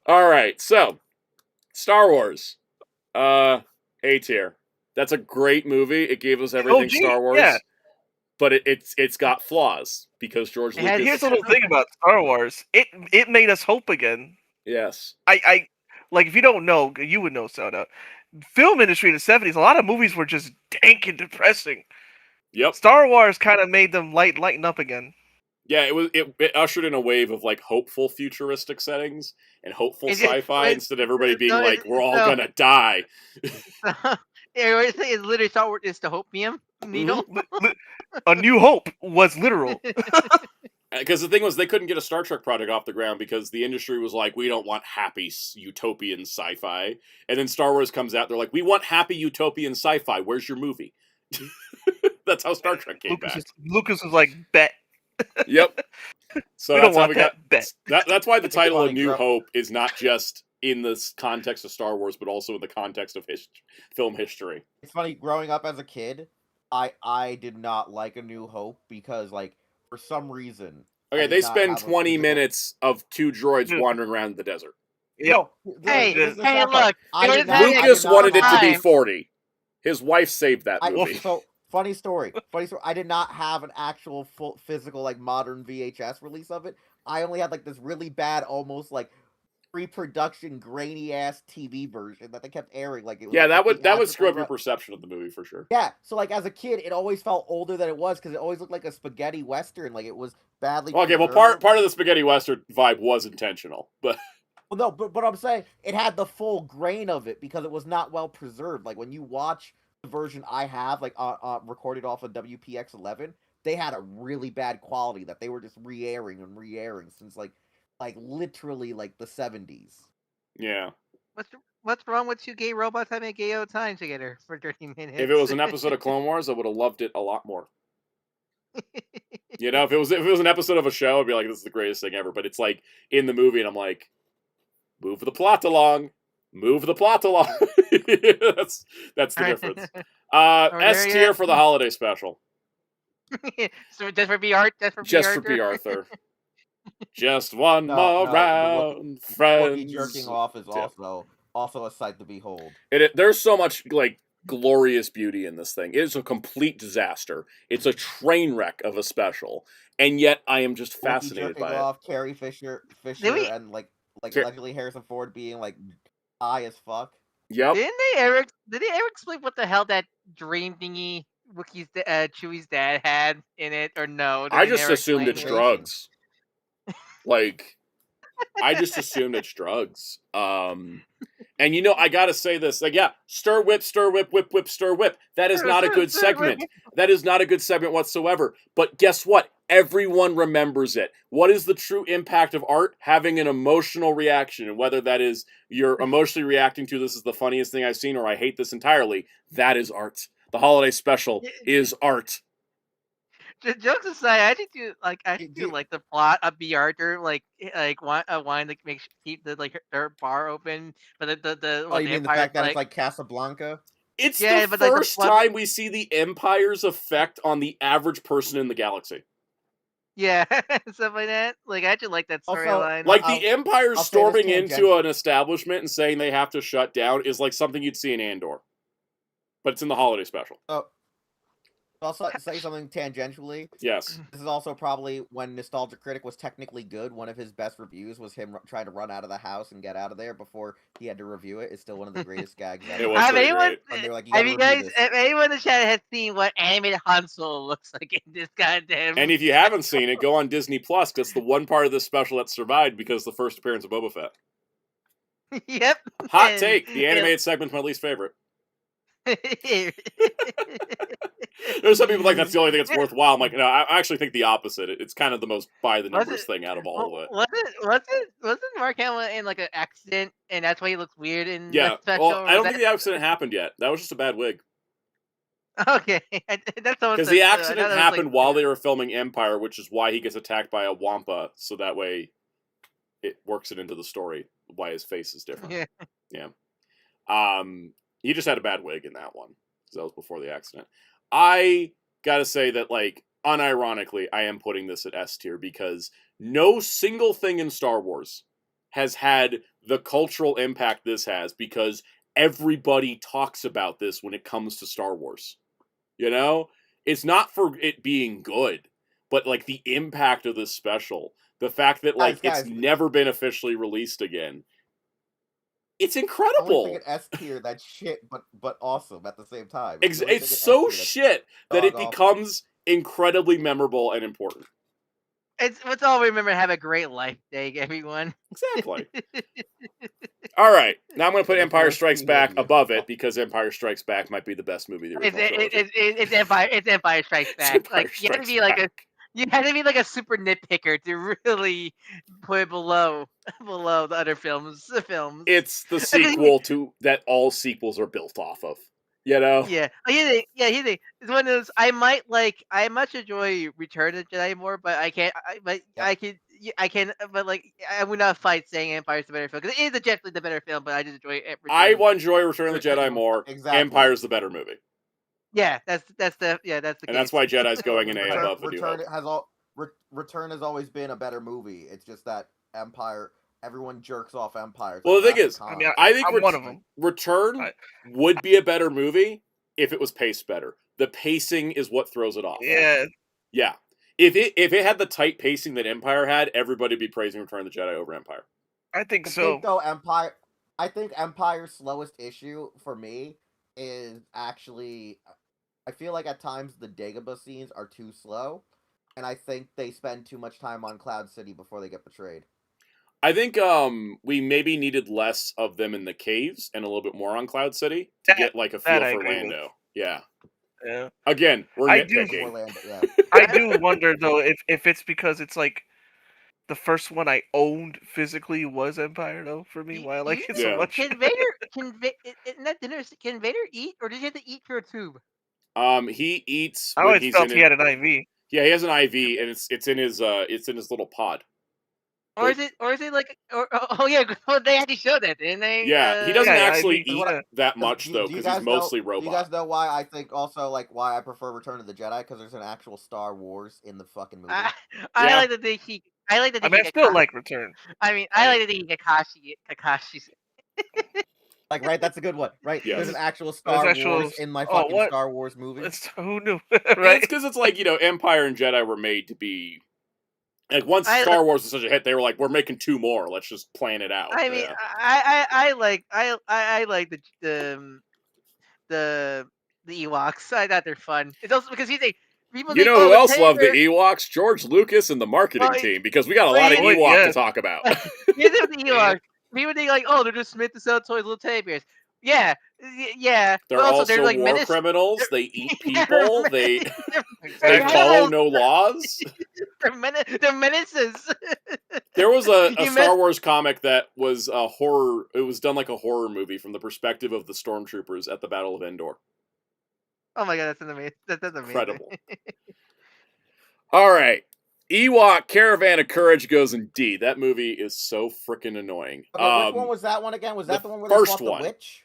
All right, so Star Wars, A tier. That's a great movie. It gave us everything Star Wars. Yeah. But it's got flaws because George Lucas. Here's the little thing about Star Wars. It made us hope again. Yes. I like, if you don't know, you would know, Soundout. Film industry in the 70s, a lot of movies were just dank and depressing. Yep. Star Wars kind of made them lighten up again. Yeah, it ushered in a wave of like hopeful futuristic settings and hopeful sci-fi instead of everybody being like, we're all gonna die. It's literally Star Wars is the hopium needle. A New Hope was literal. Because the thing was, they couldn't get a Star Trek project off the ground because the industry was like, we don't want happy utopian sci-fi. And then Star Wars comes out, they're like, we want happy utopian sci-fi. Where's your movie? That's how Star Trek came back. Lucas was like, bet. Yep. So we that's don't how want we that got. bet. That's why the title of New Hope is not just in the context of Star Wars, but also in the context of film history. It's funny, growing up as a kid, I did not like A New Hope because, like, for some reason... Okay, they spend 20 minutes of 2 droids wandering around the desert. Yep. Hey, look. Lucas wanted it to be 40. His wife saved that movie. So funny story. I did not have an actual full physical like modern VHS release of it. I only had like this really bad, almost like pre-production grainy ass TV version that they kept airing. Like it was that would screw up your perception of the movie for sure. Yeah, so like as a kid, it always felt older than it was because it always looked like a spaghetti western. Like it was badly. Okay, well part of the spaghetti western vibe was intentional, but. Well, no, but I'm saying it had the full grain of it because it was not well preserved. Like when you watch the version I have, like recorded off of WPX11, they had a really bad quality that they were just re-airing since like literally like the 70s. Yeah. What's wrong with two gay robots having a gay old time together for 30 minutes? If it was an episode of Clone Wars, I would have loved it a lot more. You know, if it was an episode of a show, I'd be like, this is the greatest thing ever. But it's like in the movie, and I'm like, move the plot along. Move the plot along. That's the difference. S tier for the holiday special. So just for B. Art? Just for B. Arthur. Just one more round, friends. Jerking off is also a sight to behold. There's so much like glorious beauty in this thing. It is a complete disaster. It's a train wreck of a special, and yet I am just fascinated by it. Carrie Fisher, and like allegedly Harrison Ford being like high as fuck. Yep. Did they ever explain what the hell that dream thingy Wookiee's Chewie's dad had in it, or no? I just assumed it's drugs. Like, I just assumed it's drugs. And you know, I gotta say this, like, yeah, stir whip, whip, whip, stir whip. That is not a good segment. That is not a good segment whatsoever. But guess what? Everyone remembers it. What is the true impact of art? Having an emotional reaction, and whether that is you're emotionally reacting to this is the funniest thing I've seen, or I hate this entirely, that is art. The holiday special is art. Jokes aside, I do like the plot of B. Arthur, like wine like makes keep the their bar open, but the you mean the fact that it's like Casablanca? It's the first time we see the Empire's effect on the average person in the galaxy. Yeah, stuff like that. Like I actually like that storyline. Like the Empire storming into an establishment and saying they have to shut down is like something you'd see in Andor, but it's in the holiday special. Oh. I'll say something tangentially. Yes. This is also probably when Nostalgia Critic was technically good. One of his best reviews was him trying to run out of the house and get out of there before he had to review it. It's still one of the greatest gags ever. It was anyone in the chat has seen what animated Han Solo looks like in this goddamn... And if you haven't seen it, go on Disney Plus, because it's the one part of this special that survived because of the first appearance of Boba Fett. Yep. Hot take. The animated segment's my least favorite. There's some people like that's the only thing that's worthwhile. I'm like, no, I actually think the opposite. It's kind of the most by the numbers thing out of all of it. Wasn't Mark Hamill in like an accident, and that's why he looks weird in the special? Well, I don't think the accident happened yet. That was just a bad wig. Okay, that's because the accident happened while they were filming Empire, which is why he gets attacked by a Wampa. So that way, it works it into the story why his face is different. Yeah. He just had a bad wig in that one. Because that was before the accident. I gotta say that, like, unironically, I am putting this at S tier because no single thing in Star Wars has had the cultural impact this has because everybody talks about this when it comes to Star Wars. You know? It's not for it being good, but, like, the impact of this special. The fact that, like, it's never been officially released again. It's incredible. I think S tier, that's shit, but awesome at the same time. It's so shit that it becomes incredibly memorable and important. Let's all remember, have a great life day, everyone. Exactly. All right, now I'm going to put Empire Strikes Back above it because Empire Strikes Back might be the best movie of the original trilogy. It's Empire Strikes Back. You had to be like a super nitpicker to really put it below the other films. It's the sequel to that all sequels are built off of. You know? Yeah. You think it's one of those. I much enjoy Return of the Jedi more, but I can't. But like, I would not fight saying Empire's the better film because it is objectively the better film. But I just enjoy it. I enjoy Return of the Jedi more. Exactly. Empire's the better movie. Yeah, that's the case. And that's why Jedi's going in A above the New Hope. Return has always been a better movie. It's just that Empire, everyone jerks off Empire. Well, the thing is, I think one of them. Return would be a better movie if it was paced better. The pacing is what throws it off. Yeah. Yeah. If it had the tight pacing that Empire had, everybody would be praising Return of the Jedi over Empire. I think I so. think, though, I think Empire's slowest issue for me is actually, I feel like at times the Dagobah scenes are too slow, and I think they spend too much time on Cloud City before they get betrayed. I think we maybe needed less of them in the caves and a little bit more on Cloud City to get like a feel for Lando. Yeah. Yeah. Again, we're nitpicking. I do wonder though if it's because it's like the first one I owned physically was Empire though for me. Why I like it so much. Can Vader in that dinner? Can Vader eat, or does he have to eat through a tube? He eats. I always felt he had an IV. Yeah, he has an IV, and it's in his little pod. Or is it like? Oh yeah, they had to show that, didn't they? Yeah, he doesn't actually eat that much though, because he's mostly robot. Do you guys know why I think also like why I prefer Return of the Jedi? Because there's an actual Star Wars in the fucking movie. I like that they. I like that. I still like Return. I mean, I like that he Kakashi's. Like, right? That's a good one, right? Yes. There's an actual Star Wars in my fucking Star Wars movie. Who knew? Right? It's because it's like, Empire and Jedi were made to be. Like, once Star Wars was such a hit, they were like, we're making 2 more. Let's just plan it out. I mean, I like the Ewoks. I thought they're fun. It's also because people. You know who else loved the Ewoks? George Lucas and the marketing team, because we got a lot of Ewok to talk about. Here's the Ewoks. People think like, oh, they're just meant to sell toys, little teddy bears. Yeah. They're also like war criminals. They eat people. They follow no laws. They're menaces. There was a Star Wars comic that was a horror. It was done like a horror movie from the perspective of the stormtroopers at the Battle of Endor. Oh my god, that's amazing. That's amazing. Incredible. All right. Ewok Caravan of Courage goes in D. That movie is so freaking annoying. Okay, which one was that one again? Was that the one where they fought the witch?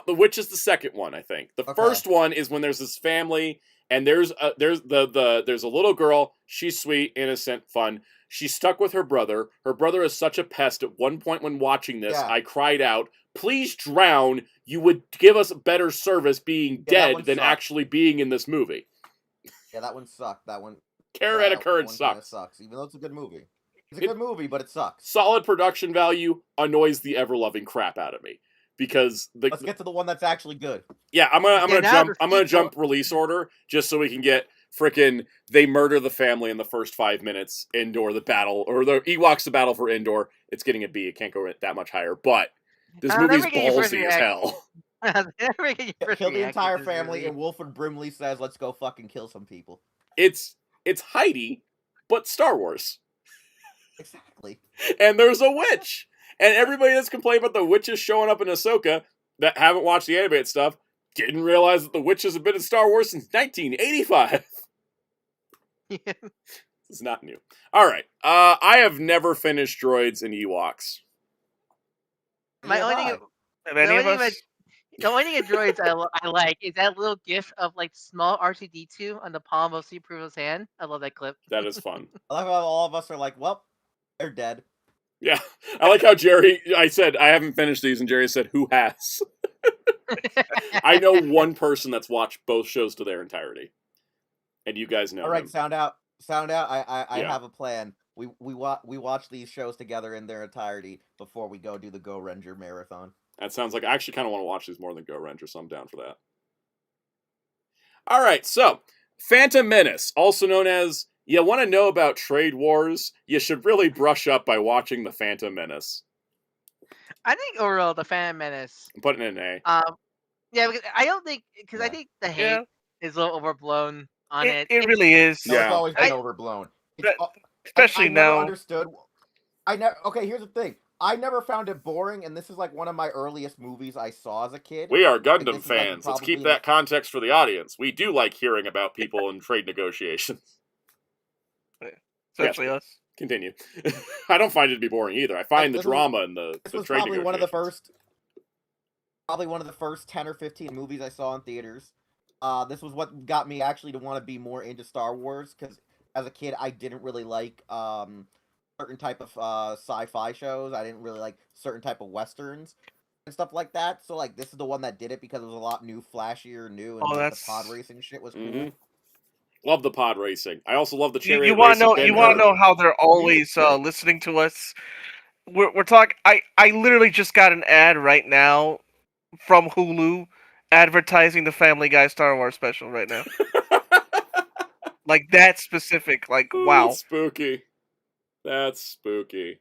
The witch is the second one, I think. The first one is when there's this family and there's a little girl. She's sweet, innocent, fun. She's stuck with her brother. Her brother is such a pest. At one point when watching this, I cried out, "Please drown. You would give us better service being dead than actually being in this movie." Yeah, that one sucked. That one. Caravan of Courage sucks. Even though it's a good movie. It's a good movie, but it sucks. Solid production value annoys the ever-loving crap out of me. Because let's get to the one that's actually good. Yeah, I'm gonna jump release order just so we can get frickin' they murder the family in the first 5 minutes. Endor the battle, or the Ewoks the battle for Endor. It's getting a B. It can't go that much higher. But this movie's ballsy as hell. Kill the entire family, and Wilford Brimley says, "Let's go fucking kill some people." It's Heidi, but Star Wars. Exactly. And there's a witch. And everybody that's complaining about the witches showing up in Ahsoka that haven't watched the animated stuff didn't realize that the witches have been in Star Wars since 1985. Yeah. It's not new. All right. I have never finished Droids and Ewoks. The only thing of Droids I like is that little gif of like small R2-D2 on the palm of C-Provo's hand. I love that clip. That is fun. I love how all of us are like, well, they're dead. Yeah. I like how I said, I haven't finished these, and Jerry said, who has? I know one person that's watched both shows to their entirety. And you guys know. All right, Sound Out. I have a plan. We watch these shows together in their entirety before we go do the Go Ranger marathon. That sounds like I actually kind of want to watch these more than Go Ranger, so I'm down for that. All right, so Phantom Menace, also known as you want to know about trade wars, you should really brush up by watching the Phantom Menace. I think overall the Phantom Menace. I'm putting it in an A. Yeah, because I think the hate is a little overblown on it. It really is. No, it's always been overblown. Especially I now. Never understood. Okay, here's the thing. I never found it boring, and this is like one of my earliest movies I saw as a kid. We are Gundam fans. Let's keep that context for the audience. We do like hearing about people in trade negotiations. Especially us. Continue. I don't find it to be boring either. I find the drama in the trade negotiations. Probably one of the first 10 or 15 movies I saw in theaters. This was what got me actually to want to be more into Star Wars, because as a kid I didn't really like certain type of sci-fi shows. I didn't really like certain type of westerns. and stuff like that. So like this is the one that did it because it was a lot flashier, new, and Oh, like, that's... the pod racing shit was cool. Mhm. Love the pod racing. I also love the You chariot want race. to know how they're always listening to us? We're talking. I literally just got an ad right now from Hulu advertising the Family Guy Star Wars special right now. Like that specific. Like wow. That's spooky. That's spooky.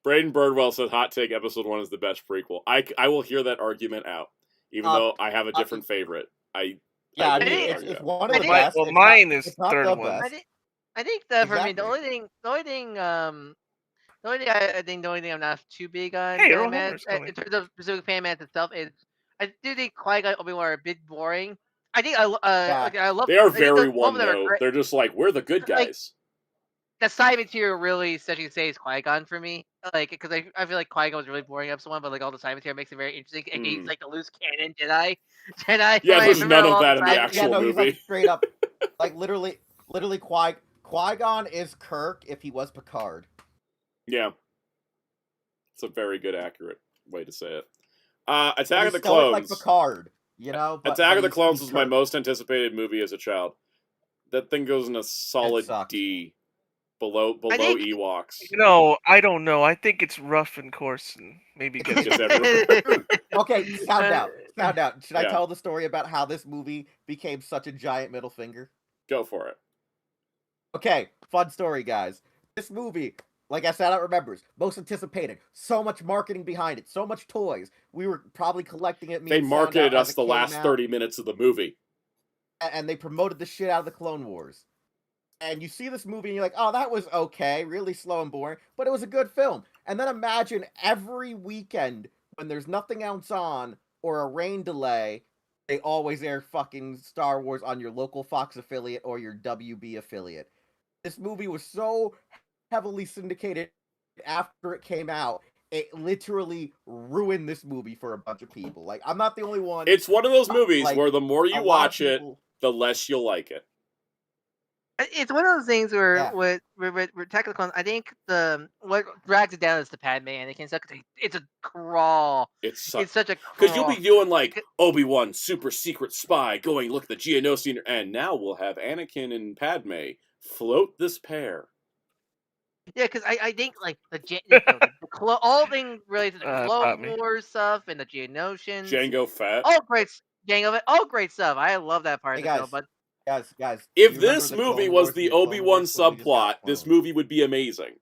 Braden Birdwell said hot take episode 1 is the best prequel. I will hear that argument out. Even though I have a different favorite. I mean, it's one of the best. Well, mine is third one. I think that for me, the only thing the only thing I'm not too big on in terms of specific fan man itself is I do think Qui-Gon Obi-Wan are a bit boring. I think I love. They are very one note. They're just like, we're the good guys. The side material really, especially saves Qui-Gon for me, like because I feel like Qui-Gon was really boring episode 1, but like all the side material makes it very interesting. And he's like the loose cannon Jedi. Yeah, there's none of that in the actual movie. He's like straight up, like literally Qui-Gon is Kirk if he was Picard. Yeah, it's a very good, accurate way to say it. Attack of the Clones, like Picard, you know. Attack of the Clones was my most anticipated movie as a child. That thing goes in a solid D. Below Ewoks. No, I don't know. I think it's rough and coarse and maybe gets everywhere. Okay, found out. Should I tell the story about how this movie became such a giant middle finger? Go for it. Okay, fun story, guys. This movie, like I said, I remembers, most anticipated. So much marketing behind it. So much toys. We were probably collecting it. They marketed us the last 30 minutes of the movie. And they promoted the shit out of the Clone Wars. And you see this movie and you're like, oh, that was okay, really slow and boring, but it was a good film. And then imagine every weekend when there's nothing else on or a rain delay, they always air fucking Star Wars on your local Fox affiliate or your WB affiliate. This movie was so heavily syndicated after it came out, it literally ruined this movie for a bunch of people. Like, I'm not the only one. It's one of those movies where the more you watch it, the less you'll like it. It's one of those things where with Attack of the Clones, I think what drags it down is the Padme Anakin stuff. It's a crawl. It's such a crawl. Because you'll be doing like Obi-Wan, super secret spy, going look at the Geonosian, and now we'll have Anakin and Padme float this pair. Yeah, because I think like all things related to the Clone Wars stuff and the Geonosians, Jango Fett, all great stuff. I love that part of the film, but. Guys. If this movie was the Obi-Wan subplot, this movie would be amazing.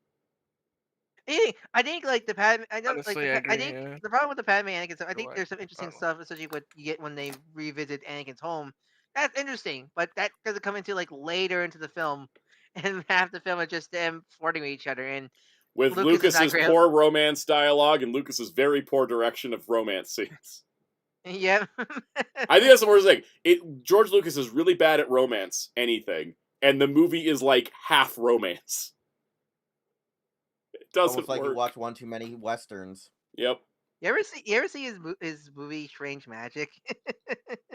I think like the Padme. Honestly, I think the problem with the Padme Anakin stuff. I think there's some interesting stuff, especially what you get when they revisit Anakin's home. That's interesting, but that doesn't come into like later into the film, and half the film is just them flirting with each other. And with Lucas's poor romance dialogue and Lucas's very poor direction of romance scenes. Yeah. I think that's the worst thing. George Lucas is really bad at romance anything, and the movie is like half romance. It doesn't work. You watch one too many westerns. Yep. You ever see his movie Strange Magic?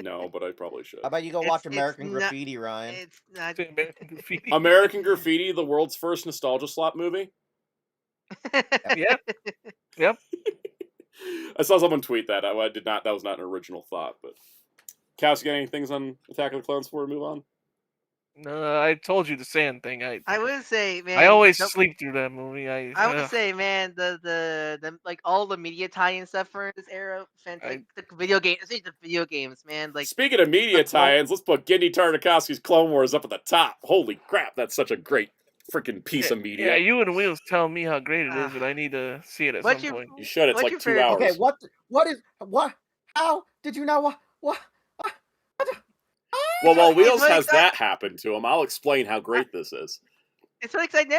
No, but I probably should. How about you go watch American Graffiti, Ryan? It's not American Graffiti. American Graffiti, the world's first nostalgia slap movie. Yep. I saw someone tweet that. I did not. That was not an original thought. But, Cass, you got any things on Attack of the Clones before we move on? No, I told you the sand thing. I would say, man. I always sleep through that movie. I would say, man, the like all the media tie-in stuff for this era, like the video games, especially the video games, man. Like speaking of media tie-ins, let's put Genndy Tartakovsky's Clone Wars up at the top. Holy crap, that's such a great freaking piece of media. Yeah, you and Wheels tell me how great it is, but I need to see it at some point. You should. It's like 2 hours. Okay, what? How did you know what? Well, while Wheels has that happen to him, I'll explain how great this is. It's like this is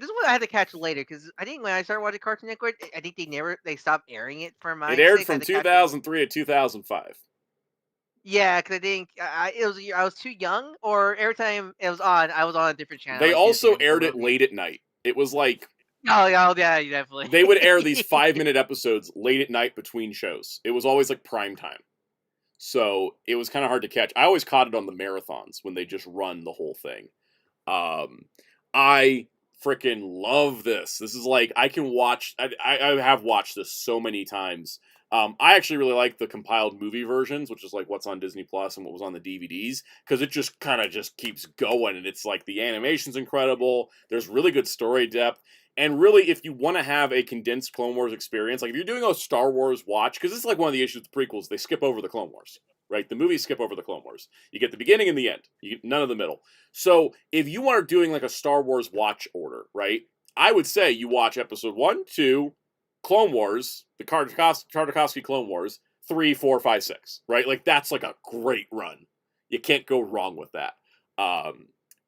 what I had to catch later, because I think when I started watching Cartoon Network, I think they stopped airing it for my. It aired from 2003 to 2005. Yeah, because I think I was too young, or every time it was on, I was on a different channel. They also aired it late at night. It was like yeah, definitely. They would air these 5-minute episodes late at night between shows. It was always like prime time. So it was kind of hard to catch. I always caught it on the marathons when they just run the whole thing. I freaking love this. This is like, I can watch, I have watched this so many times. I actually really like the compiled movie versions, which is like what's on Disney Plus and what was on the DVDs, because it just kind of just keeps going, and it's like the animation's incredible. There's really good story depth, and really, if you want to have a condensed Clone Wars experience, like if you're doing a Star Wars watch, because this is like one of the issues with the prequels, they skip over the Clone Wars, right? The movies skip over the Clone Wars. You get the beginning and the end. You get none of the middle. So if you are doing like a Star Wars watch order, right? I would say you watch episode 1, 2, Clone Wars, the Tartakovsky Clone Wars, 3, 4, 5, 6, right? Like that's like a great run. You can't go wrong with that.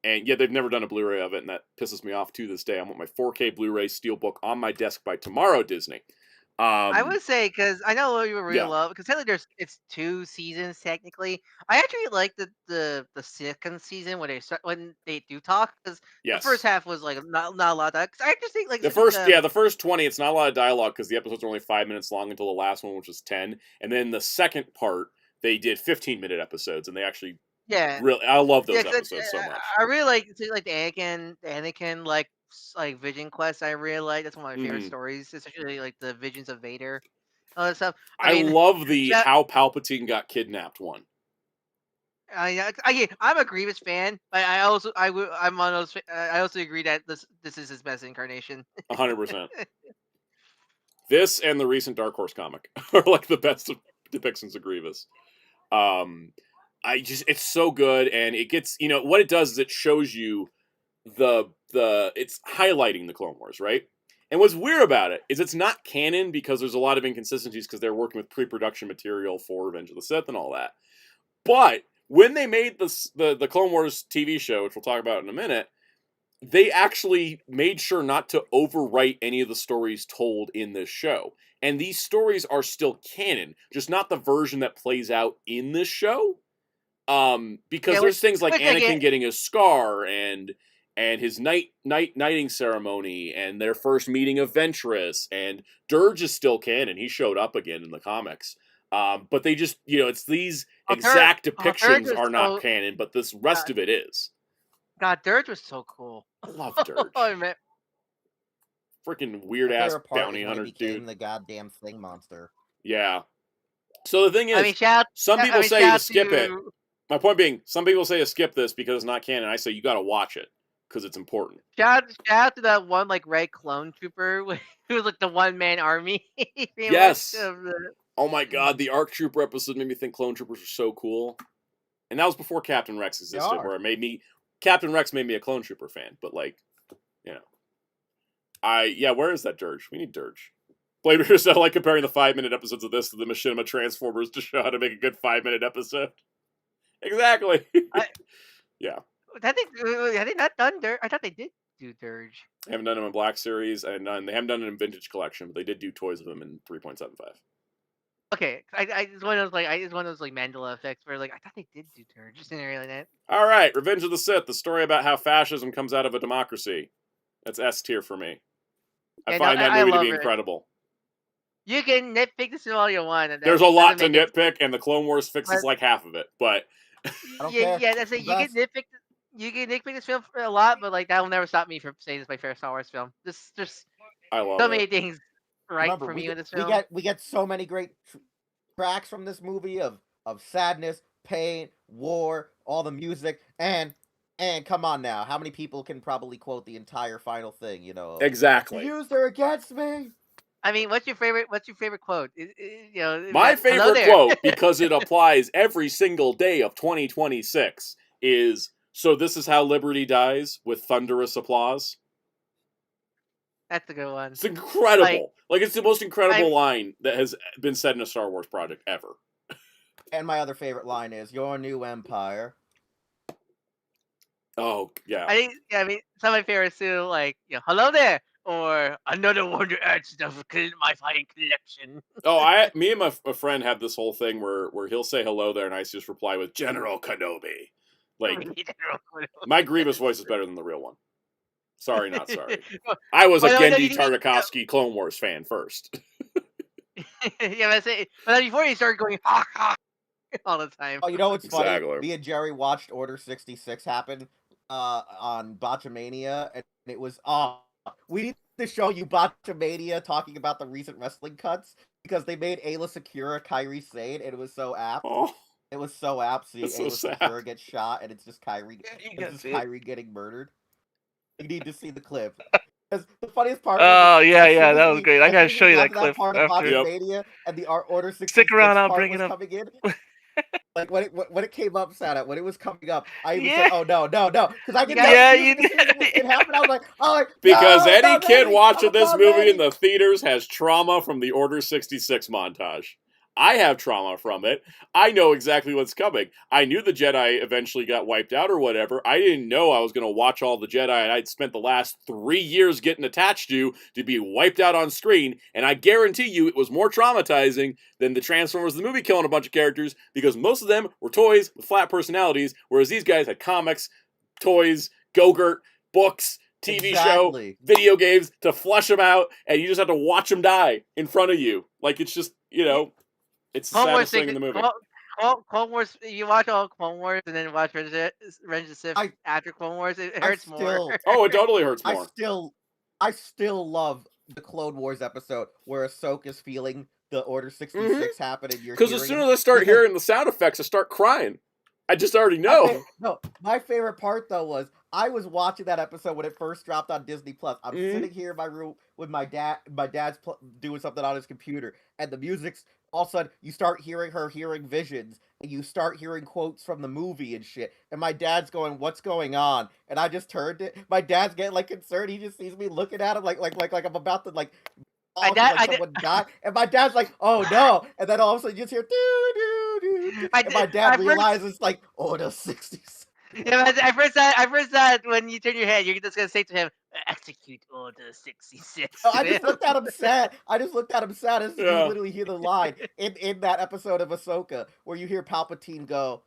And yeah, they've never done a Blu-ray of it, and that pisses me off to this day. I want my 4K Blu-ray Steelbook on my desk by tomorrow, Disney. I would say, because I know you really Yeah. love, because technically it's 2 seasons technically. I actually like the second season when they do talk, because Yes. the first half was like not a lot of that. I just think like the first 20, it's not a lot of dialogue because the episodes are only 5 minutes long until the last one, which was 10, and then the second part they did 15-minute episodes, and they actually really, I love those episodes so much. I really like the Anakin like Vision Quest. I really like, that's one of my favorite stories, especially like the Visions of Vader, all that stuff. I mean, love the how Palpatine got kidnapped one. I'm a Grievous fan, but I also agree that this is his best incarnation. 100%. This and the recent Dark Horse comic are like the best depictions of Grievous. It's so good, and it gets, what it does is it shows you it's highlighting the Clone Wars, right? And what's weird about it is it's not canon because there's a lot of inconsistencies because they're working with pre-production material for Revenge of the Sith and all that. But when they made the Clone Wars TV show, which we'll talk about in a minute, they actually made sure not to overwrite any of the stories told in this show. And these stories are still canon, just not the version that plays out in this show. Because there's things like Anakin getting a scar and his knighting ceremony and their first meeting of Ventress, and Dirge is still canon. He showed up again in the comics. But they just, it's these exact depictions are not canon, but this rest of it is. God, Dirge was so cool. I love Dirge. Oh, man. Freaking weird ass bounty hunter dude. The goddamn thing monster. Yeah. So the thing is, some people say to skip it. My point being, some people say to skip this because it's not canon. I say you got to watch it because it's important. Shout out to that one like red clone trooper who was like the one-man army. Yes. Oh my god, the ARC Trooper episode made me think clone troopers were so cool. And that was before Captain Rex existed, where Captain Rex made me a clone trooper fan. But like, where is that Dirge? We need Dirge. Blade Runner said, I like comparing the 5-minute episodes of this to the Machinima Transformers to show how to make a good 5-minute episode. Exactly. Yeah. Have they not done Dirge? I thought they did do Dirge. They haven't done them in Black Series, and they haven't done it in Vintage Collection, but they did do toys of them in 3.75. Okay, it's one of those like Mandela effects where like I thought they did do Dirge, just didn't really that. All right, Revenge of the Sith, the story about how fascism comes out of a democracy. That's S tier for me. I find that movie to be incredible. You can nitpick this all you want. There's a lot to nitpick, and the Clone Wars fixes like half of it. But yeah, that's it. You can nitpick this film for a lot, but like that will never stop me from saying this is my favorite Star Wars film. I love so many things for me in this film. We get so many great tracks from this movie of sadness, pain, war, all the music, and come on now, how many people can probably quote the entire final thing? Exactly. You used her against me. I mean, what's your favorite quote? My favorite quote, because it applies every single day of 2026, is, "So this is how liberty dies, with thunderous applause." That's a good one. It's incredible. Like it's the most incredible line that has been said in a Star Wars project ever. And my other favorite line is, "Your new empire." Oh, yeah. I mean, some of my favorites too, like, hello there, or another one to add stuff in my fighting collection. Me and a friend have this whole thing where he'll say hello there, and I just reply with General Kenobi. Like, my Grievous voice is better than the real one. Sorry, not sorry. I was a Genndy Tartakovsky Clone Wars fan first. Yeah, but before you started going, ha, ha, all the time. Oh, you know what's funny? Me and Jerry watched Order 66 happen on Botchamania, and it was we need to show you Botchamania talking about the recent wrestling cuts because they made Ayla Secura Kairi Sane, and it was so apt. Oh, It was so apt. See, that's so Ayla sad. Secura gets shot, and it's just Kairi. Yeah, you It's gotta just see it. Kairi getting murdered. You need to see the clip. Because the funniest part. Oh, was, yeah, as soon yeah, as that was we- great. I as gotta soon as show we you got that to clip part of after. Yep. Botchamania, and the Order 66 Stick around, I'll part bring was it up. coming in. Like when it came up, Soundout, when it was coming up, I even Yeah. said, "Oh no, because I didn't Yeah, know you as soon as it happened. I was like, Because no, any not kid ready. watching I'm this not movie ready." in the theaters has trauma from the Order 66 montage. I have trauma from it. I know exactly what's coming. I knew the Jedi eventually got wiped out or whatever. I didn't know I was going to watch all the Jedi and I'd spent the last 3 years getting attached to be wiped out on screen. And I guarantee you it was more traumatizing than the Transformers the movie killing a bunch of characters because most of them were toys with flat personalities, whereas these guys had comics, toys, Go-Gurt, books, TV show, video games to flesh them out, and you just have to watch them die in front of you. Like, it's just, it's the saddest thing in the movie. Clone Wars, you watch all Clone Wars and then watch Revenge of the Sith after Clone Wars, it hurts more. Oh, it totally hurts more. I still love the Clone Wars episode where Ahsoka's feeling the Order 66 happen and you're because as soon as I start hearing the sound effects, I start crying. I just already know. My favorite part though was I was watching that episode when it first dropped on Disney Plus. I'm sitting here in my room with my dad. My dad's doing something on his computer, and the music's all of a sudden you start hearing her hearing visions, and you start hearing quotes from the movie and shit. And my dad's going, "What's going on?" And I just turned it. My dad's getting like concerned. He just sees me looking at him like I'm about to like. Someone died, and my dad's like, "Oh no!" And then all of a sudden you just hear doo doo doo, and my dad realizes like, "Order 66." Yeah, I first thought when you turn your head, you're just gonna say to him, "Execute Order 66." No, I just looked at him sad. As you literally hear the line in that episode of Ahsoka where you hear Palpatine go,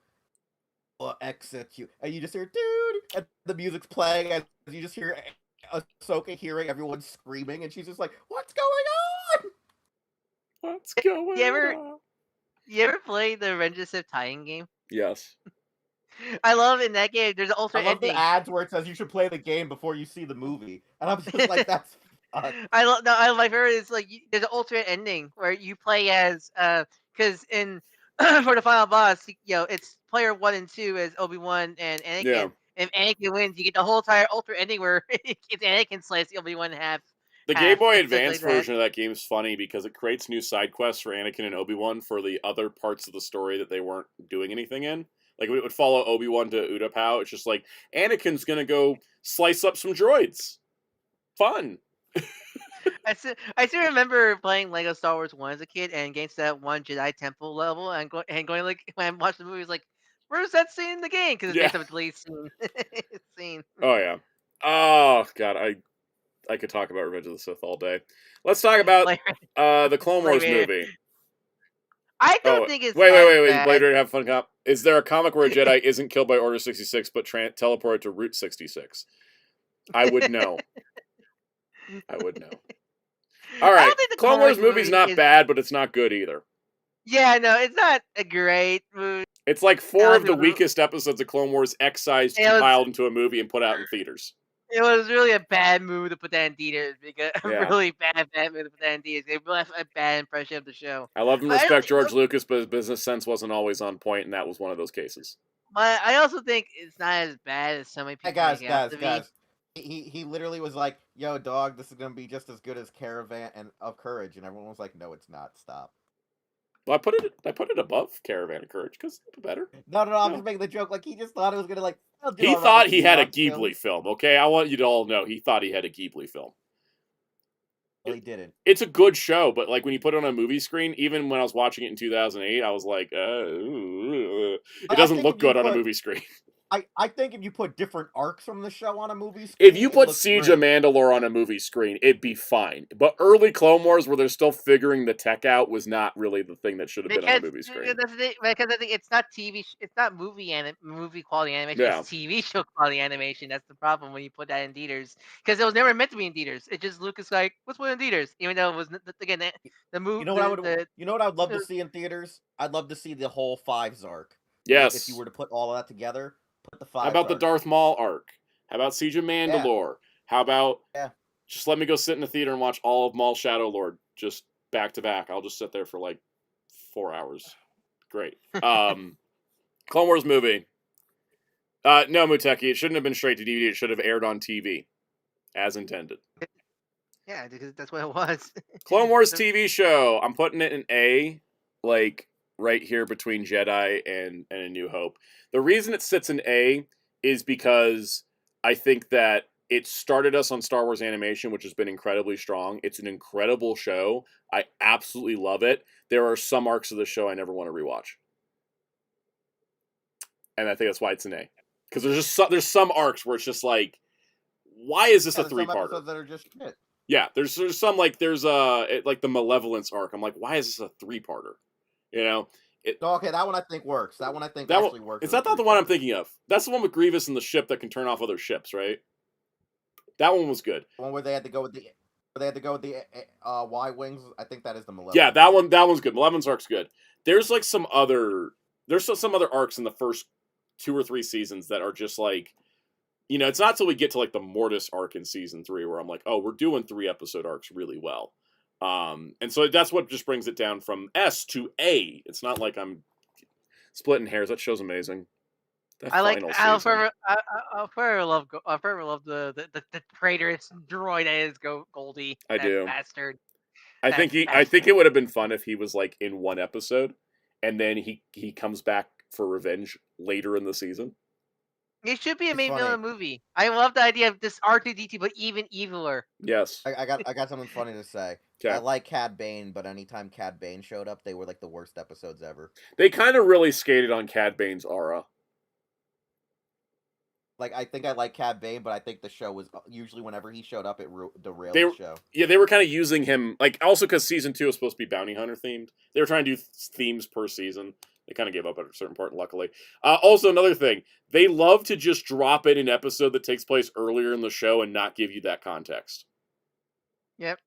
"Or execute," and you just hear dude, and the music's playing, and you just hear Ahsoka hearing everyone screaming, and she's just like, "What's going on? What's going on?" You ever play the Revenge of the Sith tie-in game? Yes. I love in that game. There's an alternate ending. The ads where it says you should play the game before you see the movie, and I'm just like, that's. My favorite is like there's an alternate ending where you play as because in for the final boss, it's player 1 and 2 as Obi-Wan and Anakin. Yeah. If Anakin wins, you get the whole entire alternate ending where it's Anakin slices Obi-Wan in half. The Game Boy Advance version of that game is funny because it creates new side quests for Anakin and Obi-Wan for the other parts of the story that they weren't doing anything in. Like, it would follow Obi-Wan to Utapau. It's just like, Anakin's gonna go slice up some droids. Fun. I still remember playing Lego Star Wars 1 as a kid and getting to that one Jedi Temple level and going like, when I watched the movie, like, where's that scene in the game? Because it's based on a deleted scene. Oh, yeah. Oh, God, I could talk about Revenge of the Sith all day. Let's talk about the Clone Wars movie. I don't think it's Wait. Blade Runner have fun cop. Is there a comic where a Jedi isn't killed by Order 66 but teleported to Route 66? I would know. All right. Clone Wars movie's not bad, but it's not good either. Yeah, no, it's not a great movie. It's like 4 of the weakest episodes of Clone Wars excised, compiled into a movie, and put out in theaters. It was really a bad move to put that in theaters. Really bad move to put that in theaters. It left a bad impression of the show. I love and respect George Lucas, but his business sense wasn't always on point, and that was one of those cases. But I also think it's not as bad as so many people make it out to be. He literally was like, "Yo, dog, this is gonna be just as good as Caravan and of Courage," and everyone was like, "No, it's not. Stop." Well, I put it above Caravan of Courage because it's better. No, I'm just making the joke. Like, he just thought it was gonna like. He thought he had a Ghibli film. Okay, I want you to all know he thought he had a Ghibli film. Well, he didn't. It's a good show, but like when you put it on a movie screen, even when I was watching it in 2008, I was like, it doesn't look good on a movie screen. I think if you put different arcs from the show on a movie screen... If you put Siege of Mandalore on a movie screen, it'd be fine. But early Clone Wars, where they're still figuring the tech out, was not really the thing that should have been on a movie screen. Because I think it's not TV... It's not movie quality animation. Yeah. It's TV show quality animation. That's the problem when you put that in theaters. Because it was never meant to be in theaters. It just Lucas like, let's put it in theaters. Even though it was, again, the movie... You know what I would love to see in theaters? I'd love to see the whole 5's arc. Yes. If you were to put all of that together... Put the 5. How about the Darth Maul arc? How about Siege of Mandalore? How about just let me go sit in the theater and watch all of Maul Shadow Lord just back to back? I'll just sit there for like 4 hours. Great. Clone Wars movie. No, Muteki, it shouldn't have been straight to DVD. It should have aired on TV, as intended. Yeah, because that's what it was. Clone Wars TV show. I'm putting it in A, like right here between Jedi and A New Hope. The reason it sits in A is because I think that it started us on Star Wars animation, which has been incredibly strong. It's an incredible show. I absolutely love it. There are some arcs of the show I never want to rewatch. And I think that's why it's an A. Because there's some arcs where it's just like, why is this a 3-parter? Some episodes that are just shit. Yeah, there's some like like the Malevolence arc. I'm like, why is this a 3-parter? You know? Okay, that one I think works. That one I think actually works. Is that not the one I'm thinking of? That's the one with Grievous and the ship that can turn off other ships, right? That one was good. The one where they had to go with the Y-wings. I think that is the Malevolence. Yeah, that one's good. Malevolence arc's good. There's like some other arcs in the first 2 or 3 seasons that are just like, you know, it's not till we get to like the Mortis arc in season 3 where I'm like, oh, we're doing 3-episode arcs really well. And so that's what just brings it down from S to A. It's not like I'm splitting hairs. That show's amazing. I'll forever love the traitorous droid that is Goldie. I do. Bastard. I think it would have been fun if he was like in one episode, and then he comes back for revenge later in the season. It should be a main villain movie. I love the idea of this R2-D2, but even eviler. Yes. I got something funny to say. Okay. I like Cad Bane, but anytime Cad Bane showed up, they were like the worst episodes ever. They kind of really skated on Cad Bane's aura. Like, I think I like Cad Bane, but I think the show was usually whenever he showed up, it derailed the show. Yeah, they were kind of using him, like, also because season 2 was supposed to be bounty hunter themed. They were trying to do themes per season. They kind of gave up at a certain part, luckily. Also, another thing, they love to just drop in an episode that takes place earlier in the show and not give you that context. Yep.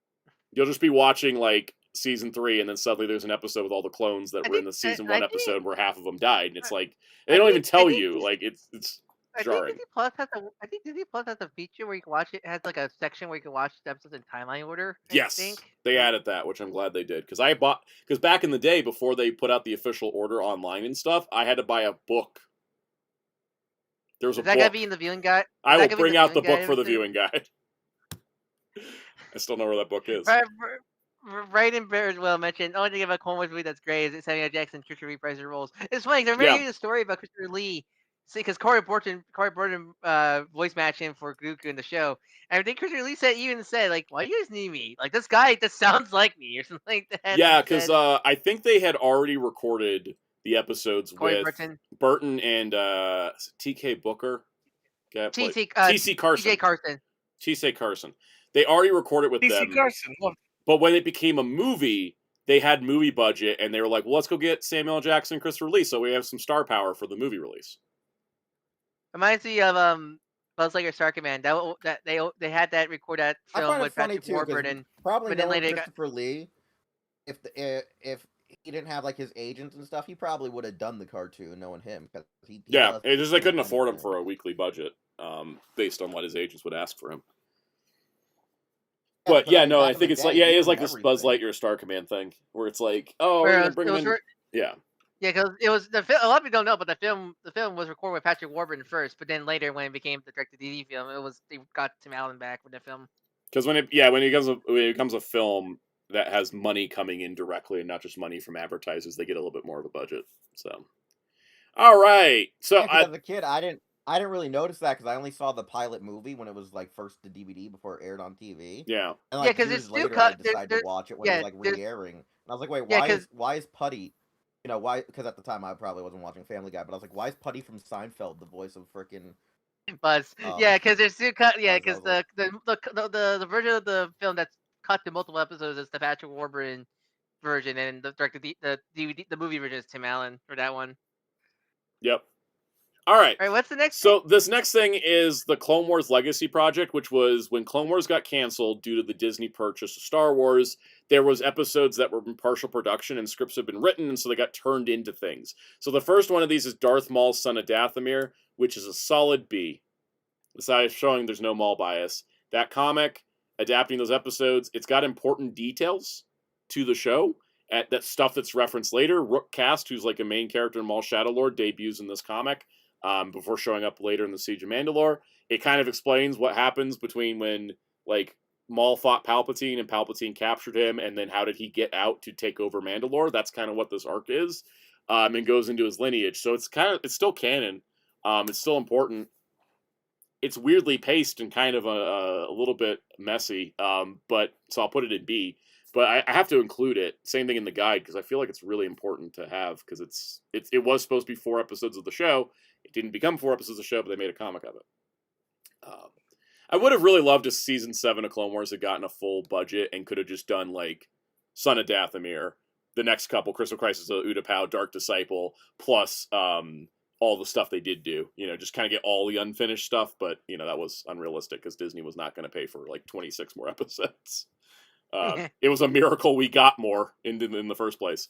You'll just be watching, like, season 3, and then suddenly there's an episode with all the clones that were in the season 1 episode where half of them died, and it's like, they don't even tell you. Like, it's jarring. I think Disney Plus has a feature where you can watch it. It has like a section where you can watch the episodes in timeline order. Yes, they added that, which I'm glad they did. Because back in the day, before they put out the official order online and stuff, I had to buy a book. There was a book. Is that gonna be in the viewing guide? I will bring out the book for the viewing guide. I still know where that book is. Right in Bearswell mentioned, only thing about Clone Wars movie that's great is Samuel Jackson Christopher Lee reprising roles. It's funny, they're making a story about Christopher Lee. See, because Corey Burton voice matched him for Dooku in the show. And I think Christopher Lee said, like, why do you guys need me? Like, this guy just sounds like me, or something like that. Yeah, because I think they had already recorded the episodes Corey with Burton and TK Booker. TC Carson. TJ Carson. TC Carson. They already recorded with them. TC Carson. But when it became a movie, they had movie budget, and they were like, well, let's go get Samuel L. Jackson and Christopher Lee so we have some star power for the movie release. Reminds me of Buzz Lightyear Star Command. That they had that record that film with Patrick Warburton. Probably knowing Christopher Lee, if he didn't have like his agents and stuff, he probably would have done the cartoon knowing him. It's just they couldn't afford him for a weekly budget, based on what his agents would ask for him. But yeah, no, I think it's like, it is like this Buzz Lightyear Star Command thing where it's like, oh, we're gonna bring him in. Yeah. Yeah, because it was a lot of people don't know, but the film was recorded with Patrick Warburton first, but then later when it became the direct-to-DVD film, they got Tim Allen back with the film. Because when it becomes a film that has money coming in directly and not just money from advertisers, they get a little bit more of a budget. So, all right. So as a kid, I didn't really notice that because I only saw the pilot movie when it was like first to DVD before it aired on TV. Yeah. And like years later, I decided to watch it when it was like re-airing. And I was like, wait, why is Putty? You know, why? Because at the time I probably wasn't watching Family Guy, but I was like, why is Putty from Seinfeld the voice of frickin' Buzz? Yeah, because there's two cut. Yeah, because the version of the film that's cut to multiple episodes is the Patrick Warburton version, and the movie version is Tim Allen for that one. Yep. All right. All right, what's the next So this next thing is the Clone Wars Legacy Project, which was when Clone Wars got canceled due to the Disney purchase of Star Wars. There was episodes that were in partial production and scripts had been written, and so they got turned into things. So the first one of these is Darth Maul's Son of Dathomir, which is a solid B. Besides showing there's no Maul bias. That comic, adapting those episodes, it's got important details to the show. That stuff that's referenced later. Rook Kast, who's like a main character in Maul Shadowlord, debuts in this comic. Before showing up later in the Siege of Mandalore. It kind of explains what happens between when, like, Maul fought Palpatine and Palpatine captured him, and then how did he get out to take over Mandalore. That's kind of what this arc is, and goes into his lineage. So it's still canon. It's still important. It's weirdly paced and kind of a little bit messy, but so I'll put it in B. But I have to include it. Same thing in the guide, because I feel like it's really important to have, because it was supposed to be 4 episodes of the show. It didn't become 4 episodes of the show, but they made a comic of it. I would have really loved if Season 7 of Clone Wars had gotten a full budget and could have just done, like, Son of Dathomir, the next couple, Crystal Crisis of Utapau, Dark Disciple, plus all the stuff they did do. You know, just kind of get all the unfinished stuff, but, you know, that was unrealistic, because Disney was not going to pay for, like, 26 more episodes. It was a miracle we got more in the first place.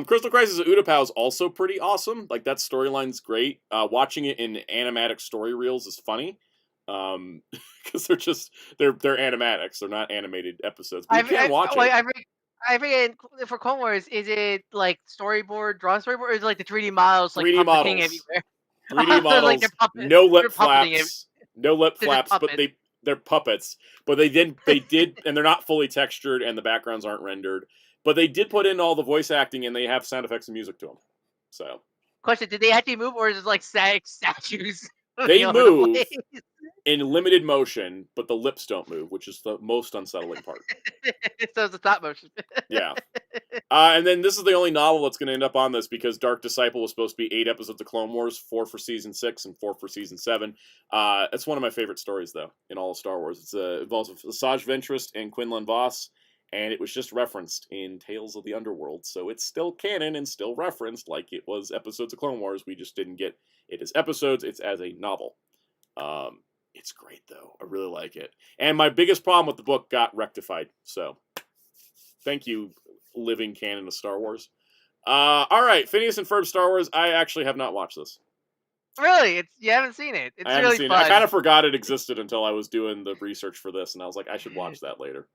Crystal Crisis of Utapau is also pretty awesome. Like, that storyline's great. Watching it in animatic story reels is funny. Because they're animatics. They're not animated episodes. But you can watch it. I forget, for Clone Wars, is it like storyboard, drawn storyboard, or is it like the 3D models, like 3D models everywhere? 3D models, like no lip flaps, but they're puppets. But they did, and they're not fully textured, and the backgrounds aren't rendered. But they did put in all the voice acting, and they have sound effects and music to them. So, question: did they actually move, or is it like static statues? They move in limited motion, but the lips don't move, which is the most unsettling part. So it's a stop motion. Yeah. And then this is the only novel that's going to end up on this, because Dark Disciple was supposed to be 8 episodes of Clone Wars, 4 for Season 6 and 4 for Season 7. It's one of my favorite stories, though, in all of Star Wars. It involves Asajj Ventress and Quinlan Vos, and it was just referenced in Tales of the Underworld, so it's still canon and still referenced like it was episodes of Clone Wars. We just didn't get it as episodes, it's as a novel. It's great, though. I really like it. And my biggest problem with the book got rectified, so thank you, living canon of Star Wars. All right, Phineas and Ferb Star Wars. I actually have not watched this. Really? You haven't seen it? It's really fun. I kind of forgot it existed until I was doing the research for this, and I was like, I should watch that later.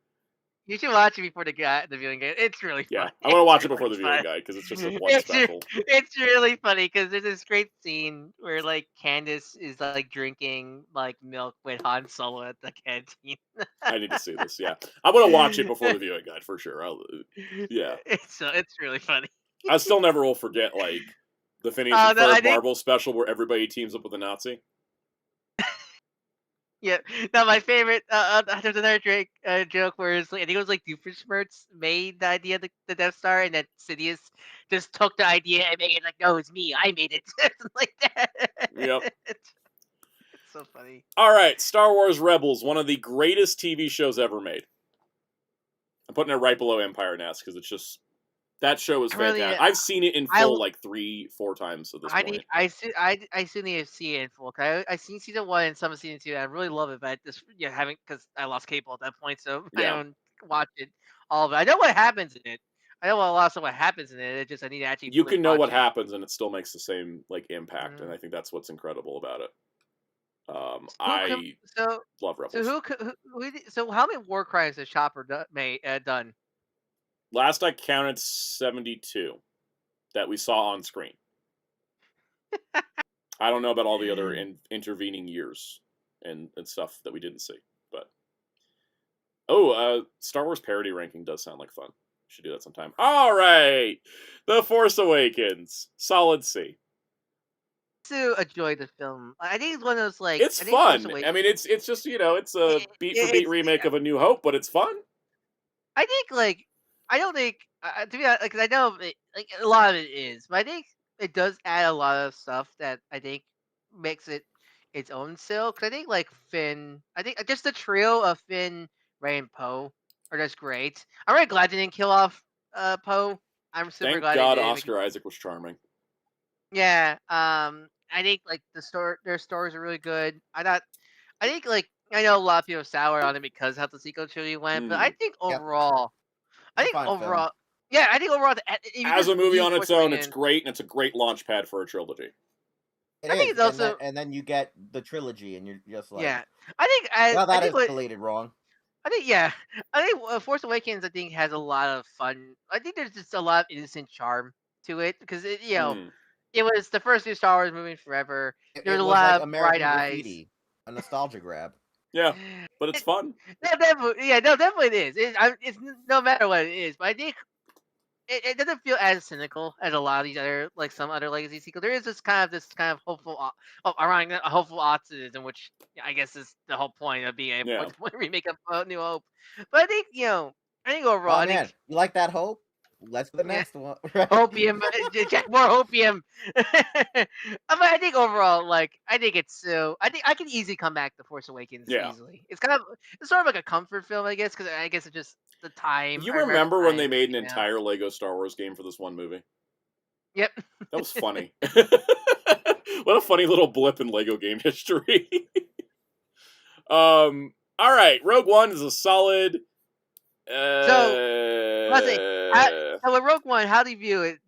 You should watch it before the viewing guide. It's really fun. Yeah, I want to watch it before the viewing guide, because it's just a one special. It's really funny, because there's this great scene where, like, Candace is, like, drinking, like, milk with Han Solo at the canteen. I need to see this, yeah. I'm going to watch it before the viewing guide, for sure. Yeah. It's really funny. I still never will forget, like, the Phineas and Ferb Marvel special where everybody teams up with a Nazi. Yeah. Now my favorite. There's another joke where it's like, I think it was like Doofenshmirtz made the idea of the Death Star, and then Sidious just took the idea and made it like, no, it's me, I made it, like that. Yep. It's so funny. All right, Star Wars Rebels, one of the greatest TV shows ever made. I'm putting it right below Empire Nest, because it's just, that show is fantastic. I've seen it in full like 3-4 times at this point. I still need to see it in full. I've seen season 1 and some of season 2. And I really love it, but I just because I lost cable at that point, so I don't watch it all of it. I know what happens in it. I know a lot of what happens in it. It's just I need to actually. You can know what happens, and it still makes the same like impact, and I think that's what's incredible about it. I love Rebels. So how many war crimes has Chopper done? Last I counted, 72 that we saw on screen. I don't know about all the other intervening years and stuff that we didn't see, but Star Wars parody ranking does sound like fun. We should do that sometime. All right, The Force Awakens, solid C. To enjoy the film, I think it's one of those like it's fun. I mean, it's just it's a beat for beat remake of A New Hope, but it's fun. I think I don't think to be honest, because I know like a lot of it is, but I think it does add a lot of stuff that I think makes it its own still. Because I think like Finn, I think just the trio of Finn, Rey, and Poe are just great. I'm really glad they didn't kill off Poe. I'm super glad. Thank God Oscar Isaac was charming. Yeah. like their stories are really good. I think like I know a lot of people are sour on it because how the sequel trilogy went, but I think overall, yeah, I think overall, as a movie on its own, it's great, and it's a great launch pad for a trilogy. I think it's also, and then you get the trilogy, and you're just like, yeah. I think that escalated wrong. I think Force Awakens, I think, has a lot of fun. I think there's just a lot of innocent charm to it because it was the first new Star Wars movie in forever. There's a lot of American bright Graffiti, a nostalgia grab. Yeah, but it's fun. Definitely it is. It's no matter what it is, but I think it doesn't feel as cynical as a lot of these other, like some other legacy sequels. There is this kind of hopeful, ironic, a hopeful optimism, which I guess is the whole point of being a remake of New Hope. But I think overall, you like that hope? Let's the next one. Hopium, more hopium. But I think overall, like I think I can easily come back to Force Awakens easily. It's sort of like a comfort film, I guess, because I guess it's just the time. You remember when they made an entire Lego Star Wars game for this one movie? Yep. That was funny. What a funny little blip in Lego game history. All right, Rogue One is a solid. So with Rogue One, how do you view it?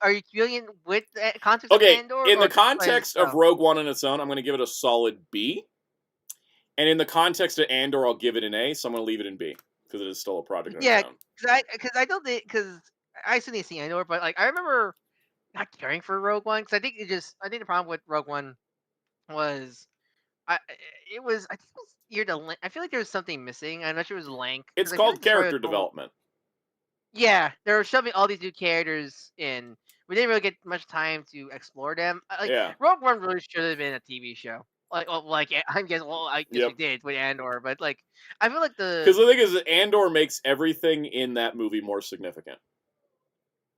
Are you viewing it with the context of Andor? In the context of Rogue One on its own, I'm going to give it a solid B. And in the context of Andor, I'll give it an A. So I'm going to leave it in B because it is still a project on its own. Because I still need to see Andor, but like I remember not caring for Rogue One because I think the problem with Rogue One was I think it was I feel like there was something missing. I'm not sure it was length. It's called character development. Yeah, they were shoving all these new characters in. We didn't really get much time to explore them. Rogue One really should have been a TV show. I guess we did with Andor, but like I feel like because the thing is that Andor makes everything in that movie more significant.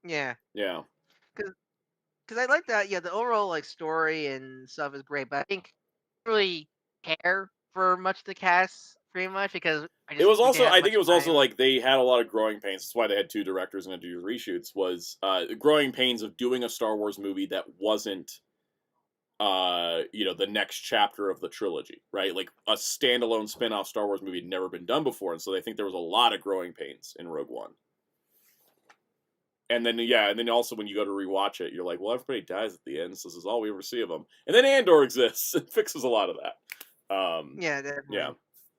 Yeah. Yeah. Because I like that. Yeah, the overall like story and stuff is great, but I think I don't really care for much of the cast pretty much because I think it was also like they had a lot of growing pains. That's why they had 2 directors and had to do reshoots. Was growing pains of doing a Star Wars movie that wasn't. The next chapter of the trilogy, right? Like a standalone spin-off Star Wars movie had never been done before, and so they think there was a lot of growing pains in Rogue One. And then also when you go to rewatch it, you're like, well, everybody dies at the end, so this is all we ever see of them. And then Andor exists and fixes a lot of that. Yeah.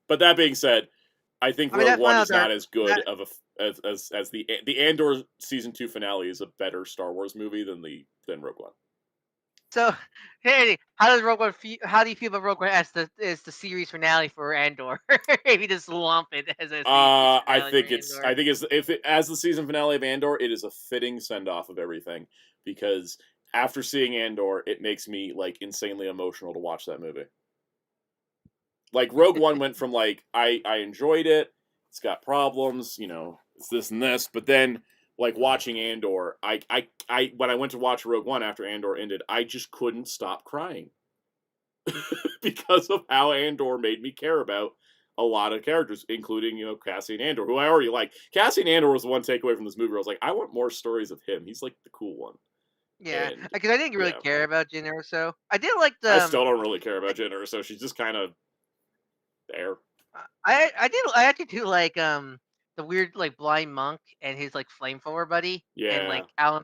But that being said, I think Rogue One is not as good as the Andor season 2 finale is a better Star Wars movie than Rogue One. So, hey, how do you feel about Rogue One as the series finale for Andor? If you just lump it as a I think as the season finale of Andor, it is a fitting send off of everything because after seeing Andor, it makes me like insanely emotional to watch that movie. Like Rogue One went from like I enjoyed it, it's got problems, it's this and this, but then like watching Andor, I when I went to watch Rogue One after Andor ended, I just couldn't stop crying because of how Andor made me care about a lot of characters, including Cassian Andor, who I already like. Cassian Andor was the one takeaway from this movie where I was like, I want more stories of him. He's like the cool one. Yeah, because I didn't really care about Jyn Erso. I did like the. I still don't really care about Jyn Erso. She's just kind of there. I actually do like the weird like blind monk and his like flamethrower buddy. Yeah. And like Alan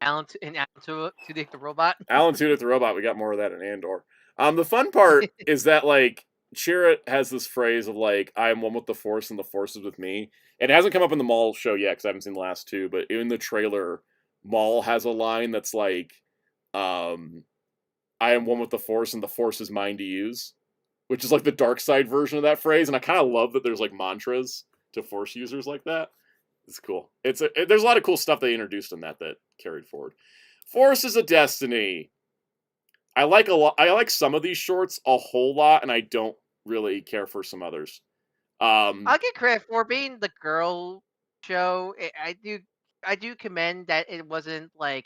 Tudyk the robot. Alan Tudyk the robot. We got more of that in Andor. The fun part is that like Chirrut has this phrase of like I am one with the Force and the Force is with me. It hasn't come up in the Maul show yet because I haven't seen the last 2, but in the trailer, Maul has a line that's like, I am one with the Force and the Force is mine to use, which is like the dark side version of that phrase, and I kind of love that there's like mantras to Force users like that. It's cool. There's a lot of cool stuff they introduced in that carried forward. Force is a Destiny. I like some of these shorts a whole lot, and I don't really care for some others. I'll get credit for being the girl show. I do commend that it wasn't like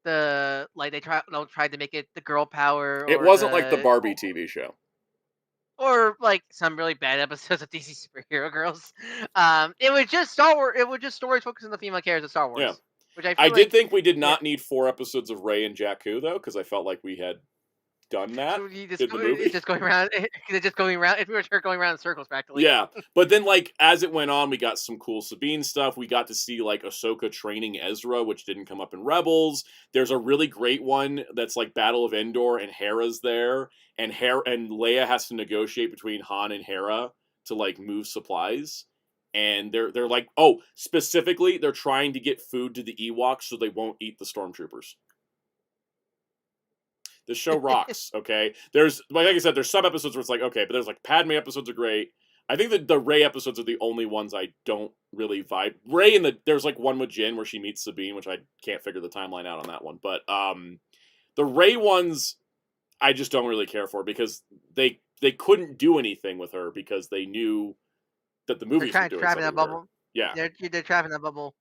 they tried to make it the girl power. It wasn't like the Barbie TV show. Or like some really bad episodes of DC Superhero Girls. It was just Star Wars. It was just stories focused on the female characters of Star Wars. Yeah. Which I did think we did not need 4 episodes of Ray and Jakku though, because I felt like we had done that in the movie. It's just going around. It's just going around. We were going around in circles practically. Yeah, but then like as it went on, we got some cool Sabine stuff. We got to see like Ahsoka training Ezra, which didn't come up in Rebels. There's a really great one that's like Battle of Endor, and Hera's there, and Leia has to negotiate between Han and Hera to like move supplies. And they're like, oh, specifically, they're trying to get food to the Ewoks so they won't eat the stormtroopers. The show rocks, okay? There's, like I said, there's some episodes where it's like, okay, but there's like Padme episodes are great. I think that the Rey episodes are the only ones I don't really vibe. Rey and there's like one with Jin where she meets Sabine, which I can't figure the timeline out on that one. But the Rey ones, I just don't really care for because they couldn't do anything with her because they knew that the movies were doing something in a bubble. Yeah, they're trapped in a bubble.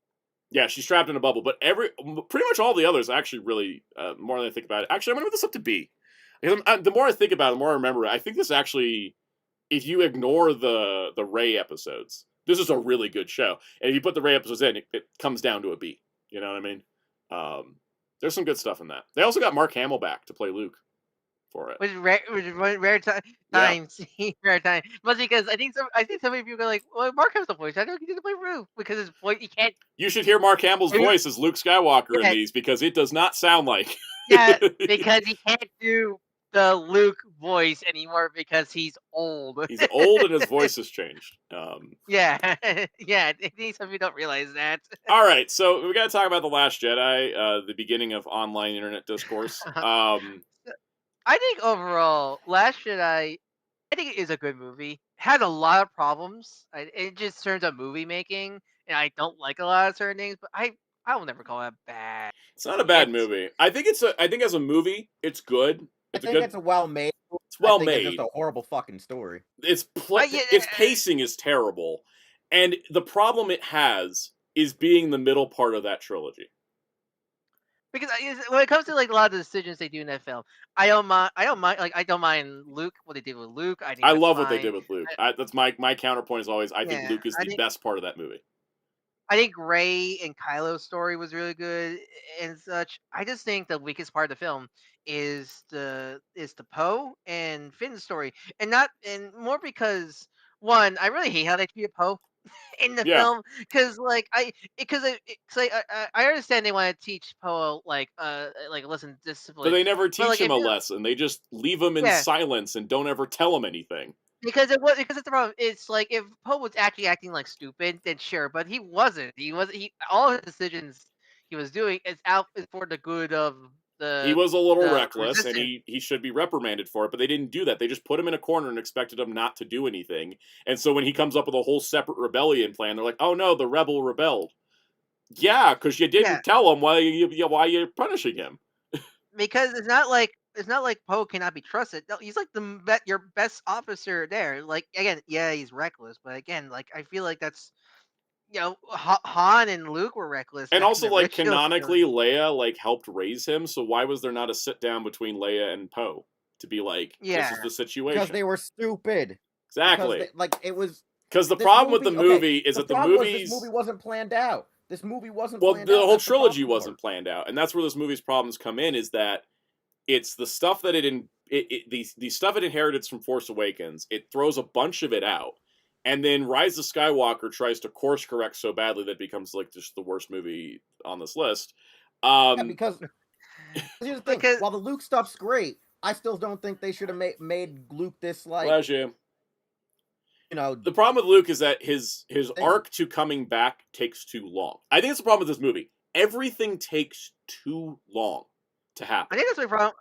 Yeah, she's trapped in a bubble, but pretty much all the others actually really, more than I think about it. Actually, I'm going to move this up to B. The more I think about it, the more I remember it. I think this actually, if you ignore the Rey episodes, this is a really good show. And if you put the Rey episodes in, it comes down to a B. You know what I mean? There's some good stuff in that. They also got Mark Hamill back to play Luke for it. Which is rare times. Yeah. Rare time. Mostly because I think some of you go like, well, Mark Hamill's the voice. I don't get to play Luke because his voice you can't. You should hear Mark Hamill's voice as Luke Skywalker in these because it does not sound like. Yeah, because he can't do the Luke voice anymore because he's old. He's old and his voice has changed. Yeah, yeah. I think some of you don't realize that. All right, so we got to talk about The Last Jedi, the beginning of online internet discourse. I think overall, Last Jedi, I think it is a good movie. Had a lot of problems. It just turns out movie making, and I don't like a lot of certain things. But I will never call it bad. It's not a bad movie. I think as a movie, it's good. It's a well made. It's well made. It's just a horrible fucking story. Its pacing is terrible, and the problem it has is being the middle part of that trilogy. Because when it comes to like a lot of the decisions they do in that film, I don't mind. Like I don't mind Luke, what they did with Luke. I love what they did with Luke. That's my counterpoint is always I think Luke is the best part of that movie. I think Rey and Kylo's story was really good and such. I just think the weakest part of the film is the Poe and Finn's story, and more because one, I really hate how they treated Poe in the film because I understand they want to teach Poe like lesson discipline, but they never teach him a lesson. They just leave him in silence and don't ever tell him anything. Because it's the problem. It's like if Poe was actually acting like stupid, then sure, but he wasn't. All his decisions he was doing is for the good of the. He was a little reckless, and he should be reprimanded for it. But they didn't do that. They just put him in a corner and expected him not to do anything. And so when he comes up with a whole separate rebellion plan, they're like, "Oh no, the rebel rebelled." Yeah, because you didn't tell him why you're punishing him. Because it's not like Poe cannot be trusted. No, he's like your best officer there. Like again, yeah, he's reckless, but again, like I feel like that's Han and Luke were reckless, and also like canonically, Leia like helped raise him. So why was there not a sit down between Leia and Poe to be like, this is the situation? Because they were stupid. Exactly. Because the this problem movie, with the movie is that the movies. This movie wasn't planned out. This movie wasn't. Well, planned the out. whole trilogy wasn't planned out, and that's where this movie's problems come in. Is that it's the stuff that the stuff it inherited from Force Awakens. It throws a bunch of it out, and then Rise of Skywalker tries to course correct so badly that it becomes like just the worst movie on this list. Because here's the thing: while the Luke stuff's great, I still don't think they should have made Luke this like. Pleasure. The problem with Luke is that his arc to coming back takes too long. I think it's the problem with this movie. Everything takes too long to happen. I think that's my problem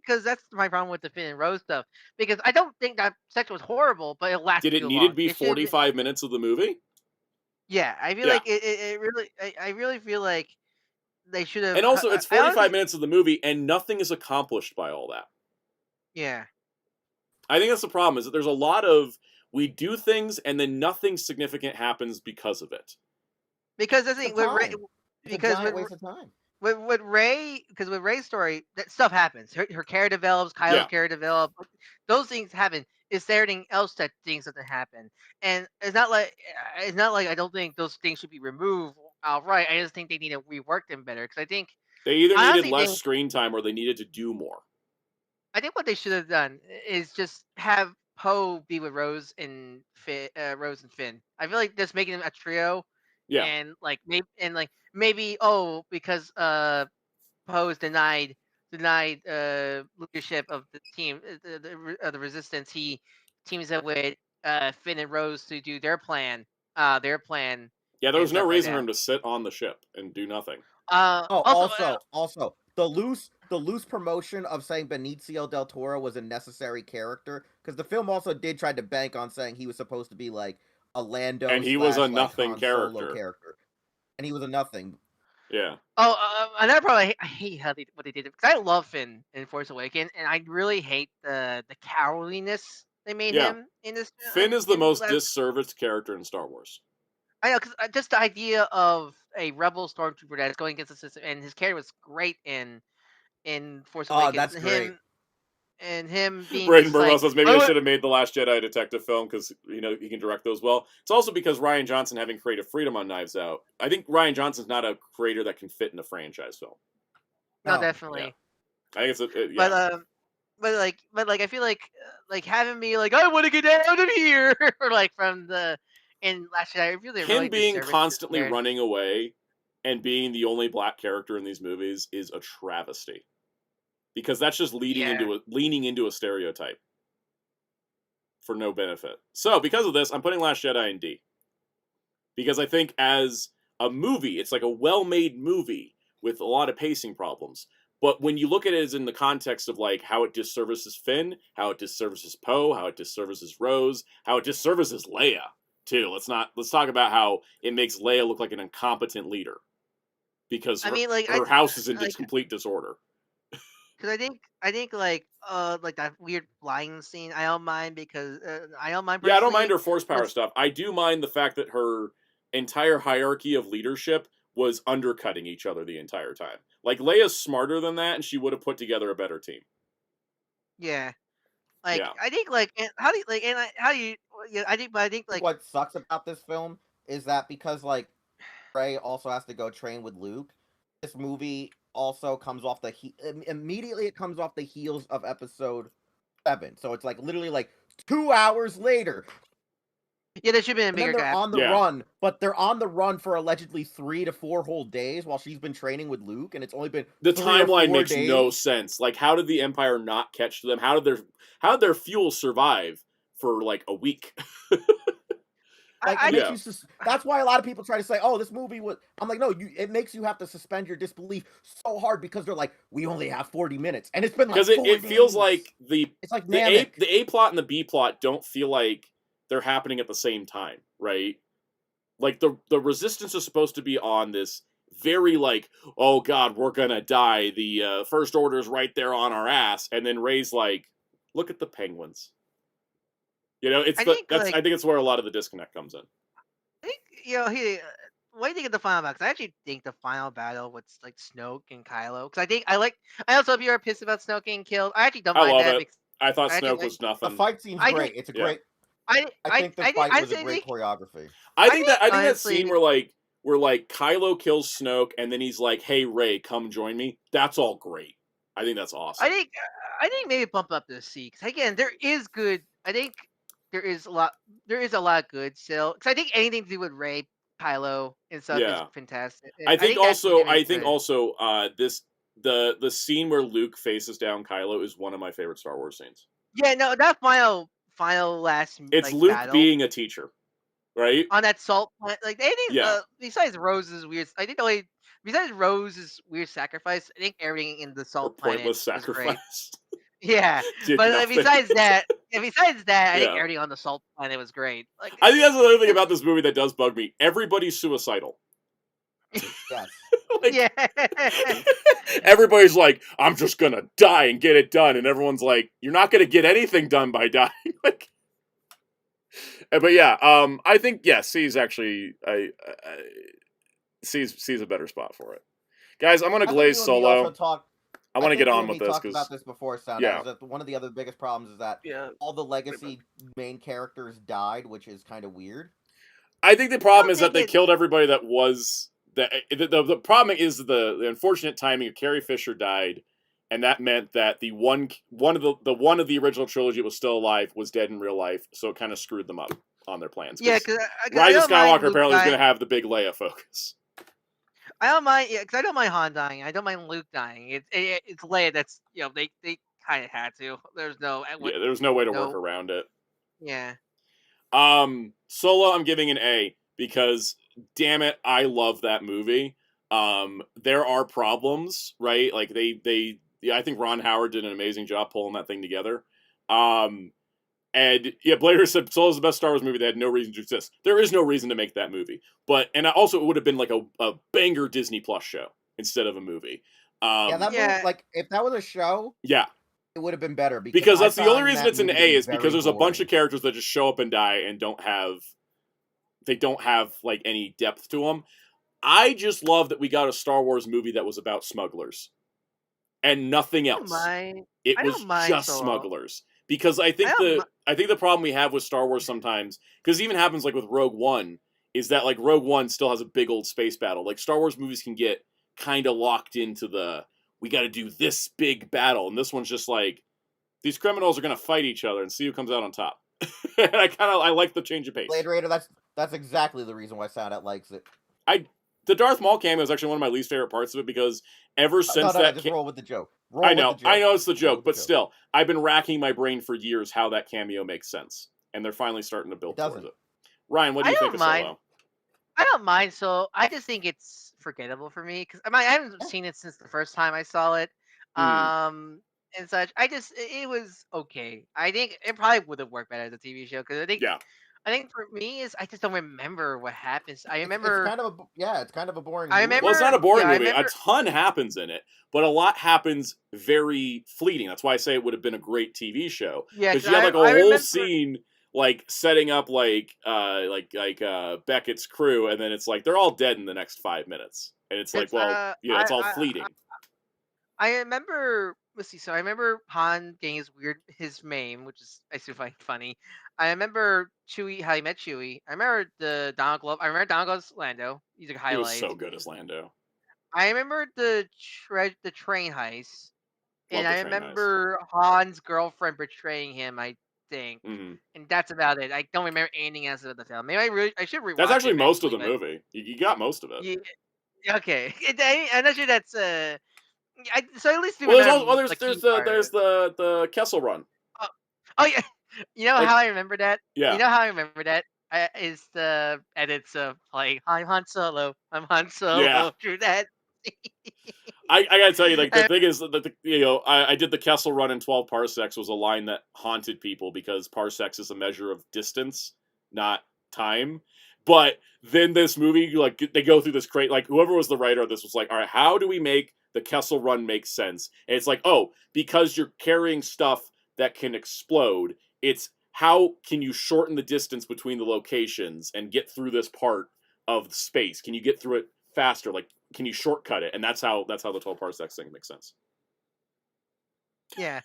because that's my problem with the Finn and Rose stuff. Because I don't think that section was horrible, but it lasted. Did it need to be 45 minutes of the movie? Yeah, I feel like it really. I really feel like they should have. And also, it's 45 minutes of the movie, and nothing is accomplished by all that. Yeah, I think that's the problem. Is that there's a lot of we do things, and then nothing significant happens because of it. Because I think with Rey, waste of time. With Rey, because with Rey's story, that stuff happens. Her character develops, Kylo's character develops. Those things happen. Is there anything else that things doesn't happen? And it's not like I don't think those things should be removed outright. I just think they need to rework them better because I think they either honestly, needed less screen time or they needed to do more. I think what they should have done is just have Poe be with Rose and Finn. I feel like just making them a trio, Yeah, and like maybe because Poe's denied leadership of the team, the Resistance. He teams up with Finn and Rose to do their plan. Yeah, there and was no stuff like reason for that. him to sit on the ship and do nothing. Also, the loose promotion of saying Benicio del Toro was a necessary character, because the film also did try to bank on saying he was supposed to be like a Lando and he was a nothing Han Solo character. And he was a nothing. Yeah. Another problem, I hate what they did, because I love Finn in Force Awakens, and I really hate the cowardliness they made him in this. Finn is the most disserviced character in Star Wars. I know, because just the idea of a rebel stormtrooper that is going against the system, and his character was great in Force Awakens. That's great. And him being Braden Burwell says maybe I should have made The Last Jedi a detective film because he can direct those well. It's also because Rian Johnson having creative freedom on Knives Out. I think Rian Johnson's not a creator that can fit in a franchise film. No, definitely. Yeah. I think it's but I feel like having me like I want to get out of here or like from the in Last Jedi. I really him being constantly running away and being the only black character in these movies is a travesty. Because that's just leaning into a stereotype for no benefit. So, because of this, I'm putting Last Jedi in D. Because I think as a movie, it's like a well-made movie with a lot of pacing problems. But when you look at it as in the context of like how it disservices Finn, how it disservices Poe, how it disservices Rose, how it disservices Leia, too. Let's talk about how it makes Leia look like an incompetent leader. Because her house is in complete disorder. Because I think like that weird flying scene, I don't mind because I don't mind. Yeah, I don't mind her force power stuff. I do mind the fact that her entire hierarchy of leadership was undercutting each other the entire time. Like Leia's smarter than that, and she would have put together a better team. Yeah, I think I think what sucks about this film is that because like Rey also has to go train with Luke, this movie also comes off immediately. It comes off the heels of Episode 7, so it's like literally like 2 hours later. Yeah, there should have been a bigger gap. On the run, but they're on the run for allegedly 3 to 4 whole days while she's been training with Luke, and it's only been the timeline makes no sense. Like, how did the Empire not catch them? How did their fuel survive for like a week? That's why a lot of people try to say, "Oh, this movie was." I'm like, no, it makes you have to suspend your disbelief so hard because they're like, "We only have 40 minutes," and it's been like because it feels like it's like the A plot and the B plot don't feel like they're happening at the same time, right? Like the Resistance is supposed to be on this very like, oh god, we're gonna die. The First Order's right there on our ass, and then Rey's like, look at the penguins. I think it's where a lot of the disconnect comes in. I think what do you think of the final battle? Because I actually think the final battle with like Snoke and Kylo. Because I also if you're pissed about Snoke getting killed, I actually don't mind that. I thought Snoke was nothing. The fight scene's great. It's a great. I think the fight was a great choreography. I think that scene where Kylo kills Snoke and then he's like, "Hey Rey, come join me." That's all great. I think that's awesome. I think maybe bump up the C because again there is good. I think there is a lot of good still because I think anything to do with Rey, Kylo, and stuff is fantastic. I think also the scene where Luke faces down Kylo is one of my favorite Star Wars scenes. Yeah, no, that final last. It's like, Luke battle being a teacher, right? On that salt planet, like anything. Besides Rose's weird, I think besides Rose's weird sacrifice, I think everything in the salt planet pointless sacrifice. Yeah, but besides that, I think everything on the salt planet was great. Like, I think that's another thing about this movie that does bug me. Everybody's suicidal. Yes. Yeah. Everybody's like, I'm just gonna die and get it done, and everyone's like, you're not gonna get anything done by dying. Like, but yeah, I think C's actually C's a better spot for it. Guys, I'm gonna glaze Solo. I want to get on with this because about this before Soundout. One of the other biggest problems is that all the legacy main characters died, which is kind of weird. I think the problem is that they killed everybody that was The problem is the unfortunate timing of Carrie Fisher died, and that meant that the one of the original trilogy was still alive was dead in real life, so it kind of screwed them up on their plans. Yeah, because Rise of Skywalker apparently was going to have the big Leia focus. I don't mind, because I don't mind Han dying. I don't mind Luke dying. It's Leia that's they kind of had to. There's no way to work around it. Yeah. Solo, I'm giving an A because damn it, I love that movie. There are problems, right? Like I think Ron Howard did an amazing job pulling that thing together. And yeah, Blader said Solo's the best Star Wars movie that had no reason to exist. There is no reason to make that movie. And also it would have been like a banger Disney Plus show instead of a movie. Movie, like if that was a show, yeah, it would have been better because that's the only reason it's an A is because there's a bunch of characters that just show up and die and don't have like any depth to them. I just love that we got a Star Wars movie that was about smugglers and nothing else. It was just smugglers. Because I think the problem we have with Star Wars sometimes, because it even happens like with Rogue One, is that like Rogue One still has a big old space battle. Like Star Wars movies can get kind of locked into we got to do this big battle, and this one's just like these criminals are going to fight each other and see who comes out on top. And I like the change of pace. Blade Raider, that's exactly the reason why Soundout likes it. The Darth Maul cameo is actually one of my least favorite parts of it because ever since just roll with the joke. I know it's the joke, but still, I've been racking my brain for years how that cameo makes sense, and they're finally starting to build towards it. Ryan, what do you think of Solo? I don't mind Solo. I just think it's forgettable for me because I haven't seen it since the first time I saw it, and such. It was okay. I think it probably would have worked better as a TV show because I think for me I just don't remember what happens. I remember it's kind of a boring. I remember. Well, it's not a boring movie. A ton happens in it, but a lot happens very fleeting. That's why I say it would have been a great TV show. Yeah, because you have like a whole scene like setting up like Beckett's crew, and then it's like they're all dead in the next 5 minutes, and it's like, it's all fleeting. I remember. Let's see. So I remember Han getting his meme, which is I still find funny. I remember Chewie, how he met Chewie. I remember the Donald Glover. I remember Donald Glover's Lando. He's a highlight. He was so good as Lando. I remember the train heist, and I remember Han's girlfriend betraying him. I think, and that's about it. I don't remember anything else of the film. Maybe I should rewatch. That's actually most of the movie. You got most of it. Yeah, okay, I'm not sure that's so at least there's the Kessel Run. Oh yeah, you know how I remember that. Yeah, you know how I remember that is the edits of like I'm Han Solo. Yeah. Through that. I gotta tell you, like the thing is that I did the Kessel Run in 12 parsecs was a line that haunted people because parsecs is a measure of distance, not time. But then this movie, like they go through this like whoever was the writer of this was like, all right, how do we make the Kessel Run make sense? And it's like, because you're carrying stuff that can explode, it's how can you shorten the distance between the locations and get through this part of space? Can you get through it faster? Like, can you shortcut it? And that's how the 12 parsecs thing makes sense. Yeah.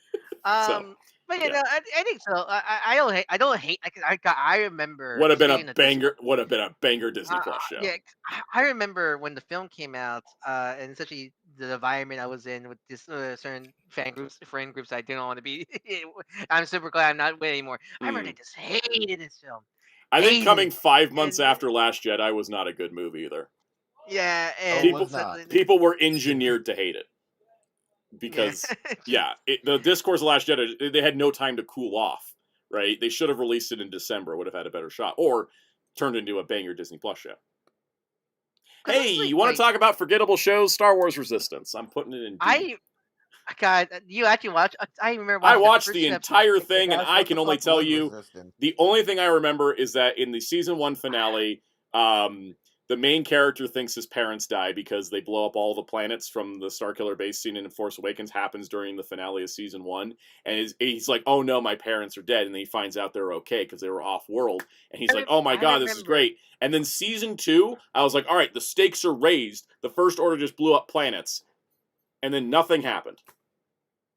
But no, I think so. I don't hate. I remember. Would have been a banger. Would have been a banger Disney Plus show. Yeah, I remember when the film came out, and especially the environment I was in with this certain friend groups I didn't want to be. I'm super glad I'm not with anymore. I remember they just hated this film. I think coming 5 months after Last Jedi was not a good movie either. Yeah, and people were engineered to hate it. Because, the discourse of Last Jedi, they had no time to cool off, right? They should have released it in December, would have had a better shot, or turned into a banger Disney Plus show. Hey, you want to talk about forgettable shows? Star Wars Resistance. I'm putting it in D. God, you actually watched? I remember. I watched the entire thing, and I can only tell you the only thing I remember is that in the season 1 finale, the main character thinks his parents die because they blow up all the planets from the Starkiller base scene in Force Awakens happens during the finale of season 1. And he's like, oh no, my parents are dead. And then he finds out they're okay because they were off-world. And he's like, oh my god, this is great. And then season 2, I was like, all right, the stakes are raised. The First Order just blew up planets. And then nothing happened.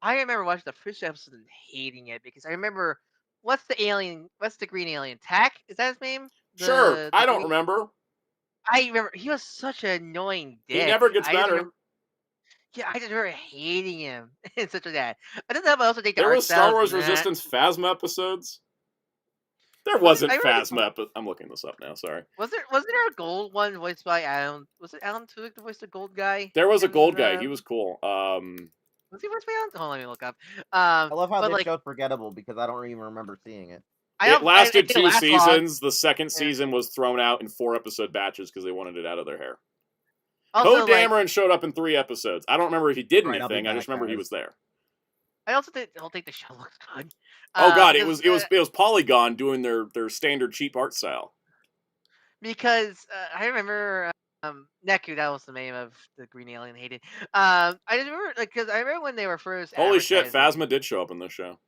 I remember watching the first episode and hating it because I remember, what's the green alien? Tak? Is that his name? Sure, I don't remember. I remember he was such an annoying dick. He never gets better. Yeah, I just remember hating him and such like that. I don't know if I also think there was Star Wars Resistance Phasma episodes. There wasn't Phasma. I'm looking this up now. Sorry. Was there a gold one voiced by Alan? Was it Alan Tudyk that voiced the gold guy? There was a gold guy. He was cool. Was he voiced by Alan? Hold on, let me look up. I love how this show's forgettable because I don't even remember seeing it. It lasted 2 seasons. The second season was thrown out in 4-episode batches because they wanted it out of their hair. Poe Dameron showed up in 3 episodes. I don't remember if he did anything. I just remember he was there. I also don't think the show looks good. Oh god, it was Polygon doing their standard cheap art style. Because I remember Neku, that was the name of the green alien hated. I just remember because I remember when they were first. Holy shit, Phasma did show up in this show.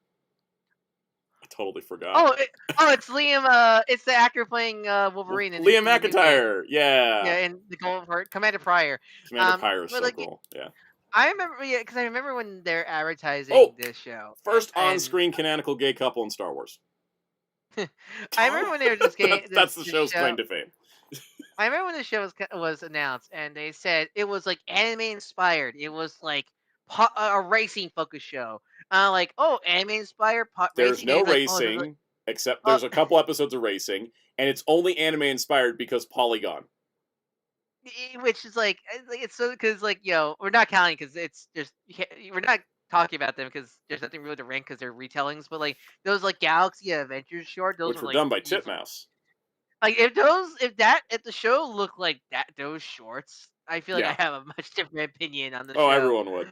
I totally forgot. It's Liam. It's the actor playing Wolverine. Liam McIntyre. Yeah. Yeah, and the gold part, Commander Pryor. Commander Pryor is so cool. Yeah. I remember, because I remember when they're advertising this show. First on-screen canonical gay couple in Star Wars. I remember when they were just gay. That's the show's claim to fame. I remember when the show was announced, and they said it was like anime inspired. It was like a racing focused show. Anime inspired. There's no racing, except there's a couple episodes of racing, and it's only anime inspired because Polygon. Which is it's so because we're not counting because it's just we're not talking about them because there's nothing really to rank because they're retellings, but those Galaxy Adventures short, those which were done by Titmouse. If the show looked like those shorts, I feel like I have a much different opinion on the show. Oh, everyone would.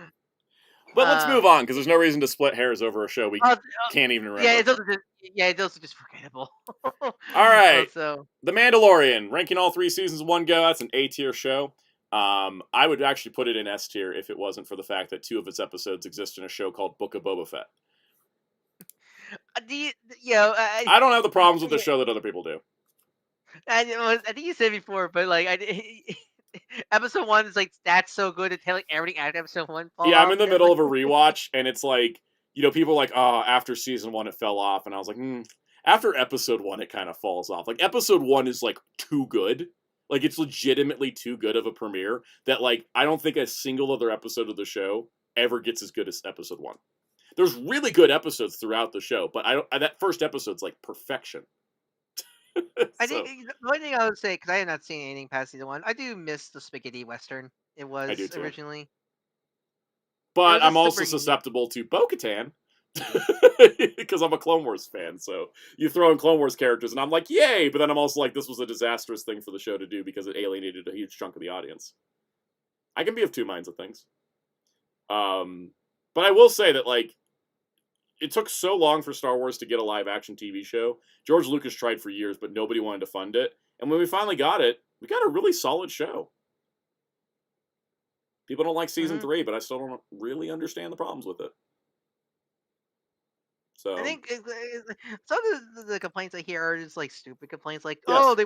But let's move on because there's no reason to split hairs over a show we can't even remember. It's also just forgettable. All right, The Mandalorian, ranking all 3 seasons in one go. That's an A-tier show. I would actually put it in S tier if it wasn't for the fact that 2 of its episodes exist in a show called Book of Boba Fett. I don't have the problems with the show that other people do. I think you said before, but episode 1 is that's so good at telling everything after episode 1. I'm in the middle of a rewatch, and it's people are like, oh, after season 1 it fell off, and I was like, after episode 1 it kind of falls off. Episode 1 is too good. It's legitimately too good of a premiere that I don't think a single other episode of the show ever gets as good as episode 1. There's really good episodes throughout the show, but that first episode's perfection. I think the only thing I would say, because I have not seen anything past season 1, I do miss the spaghetti western. It was originally. But I'm also susceptible to Bo-Katan because I'm a Clone Wars fan. So you throw in Clone Wars characters, and I'm like, yay! But then I'm also like, this was a disastrous thing for the show to do because it alienated a huge chunk of the audience. I can be of 2 minds of things. But I will say that it took so long for Star Wars to get a live-action TV show. George Lucas tried for years, but nobody wanted to fund it. And when we finally got it, we got a really solid show. People don't like season 3, but I still don't really understand the problems with it. So I think some of the complaints I hear are just stupid complaints, they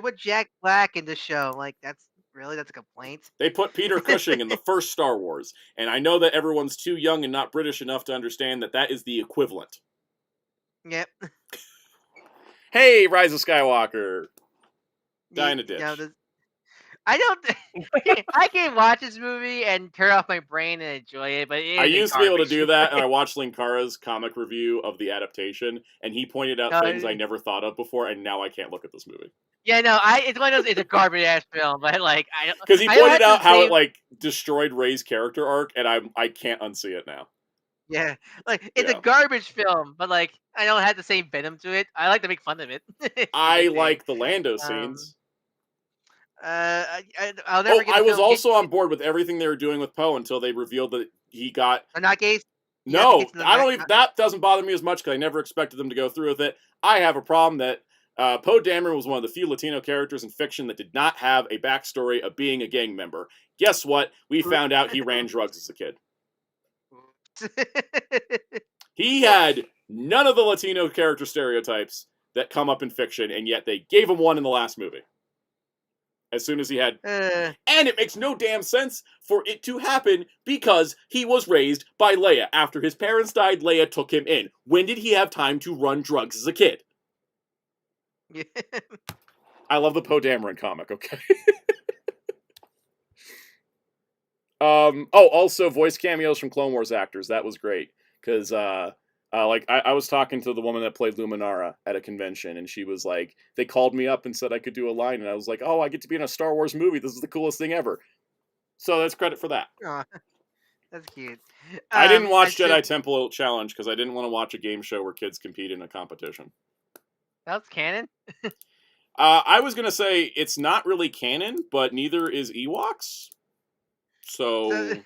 put Jack Black in the show. That's a complaint. They put Peter Cushing in the first Star Wars, and I know that everyone's too young and not British enough to understand that is the equivalent. Yep. Hey, Rise of Skywalker. Die in a ditch. I don't. I can watch this movie and turn off my brain and enjoy it, but I used to be able to do that, and I watched Linkara's comic review of the adaptation, and he pointed out things I never thought of before, and now I can't look at this movie. Yeah, no, it's one of those. It's a garbage ass film, but I don't. Because he pointed out how it destroyed Rey's character arc, and I can't unsee it now. Yeah, it's a garbage film, but I don't have the same venom to it. I like to make fun of it. I like the Lando scenes. I'll never I was also on board with everything they were doing with Poe until they revealed that he got. They're not gays. No, I don't even. That doesn't bother me as much because I never expected them to go through with it. I have a problem that Poe Dameron was one of the few Latino characters in fiction that did not have a backstory of being a gang member. Guess what? We found out he ran drugs as a kid. He had none of the Latino character stereotypes that come up in fiction, and yet they gave him one in the last movie. As soon as he had... And it makes no damn sense for it to happen because he was raised by Leia. After his parents died, Leia took him in. When did he have time to run drugs as a kid? Yeah. I love the Poe Dameron comic. Okay. Also voice cameos from Clone Wars actors. That was great because I was talking to the woman that played Luminara at a convention, and she was like, they called me up and said I could do a line, and I was like, oh, I get to be in a Star Wars movie. This is the coolest thing ever. So that's credit for that. Aw, that's cute. I didn't watch Jedi Temple Challenge because I didn't want to watch a game show where kids compete in a competition. That's canon? I was going to say it's not really canon, but neither is Ewoks. So...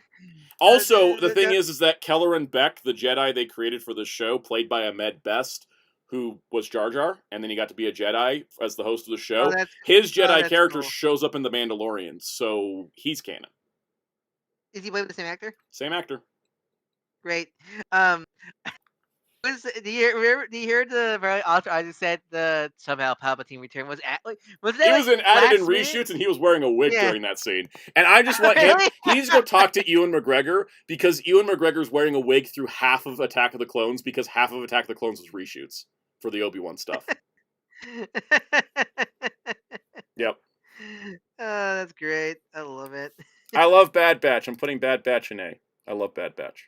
Also, the thing is that Kelleran Beck, the Jedi they created for the show, played by Ahmed Best, who was Jar Jar, and then he got to be a Jedi as the host of the show. His Jedi character shows up in The Mandalorian, so he's canon. Is he played with the same actor? Same actor. Great. Do you hear the very author Isaac said the somehow Palpatine return was that it was added in reshoots, and he was wearing a wig during that scene. And I just want him. He needs to go talk to Ewan McGregor because Ewan McGregor's wearing a wig through half of Attack of the Clones because half of Attack of the Clones was reshoots for the Obi-Wan stuff. Yep. That's great. I love it. I love Bad Batch. I'm putting Bad Batch in A. I love Bad Batch.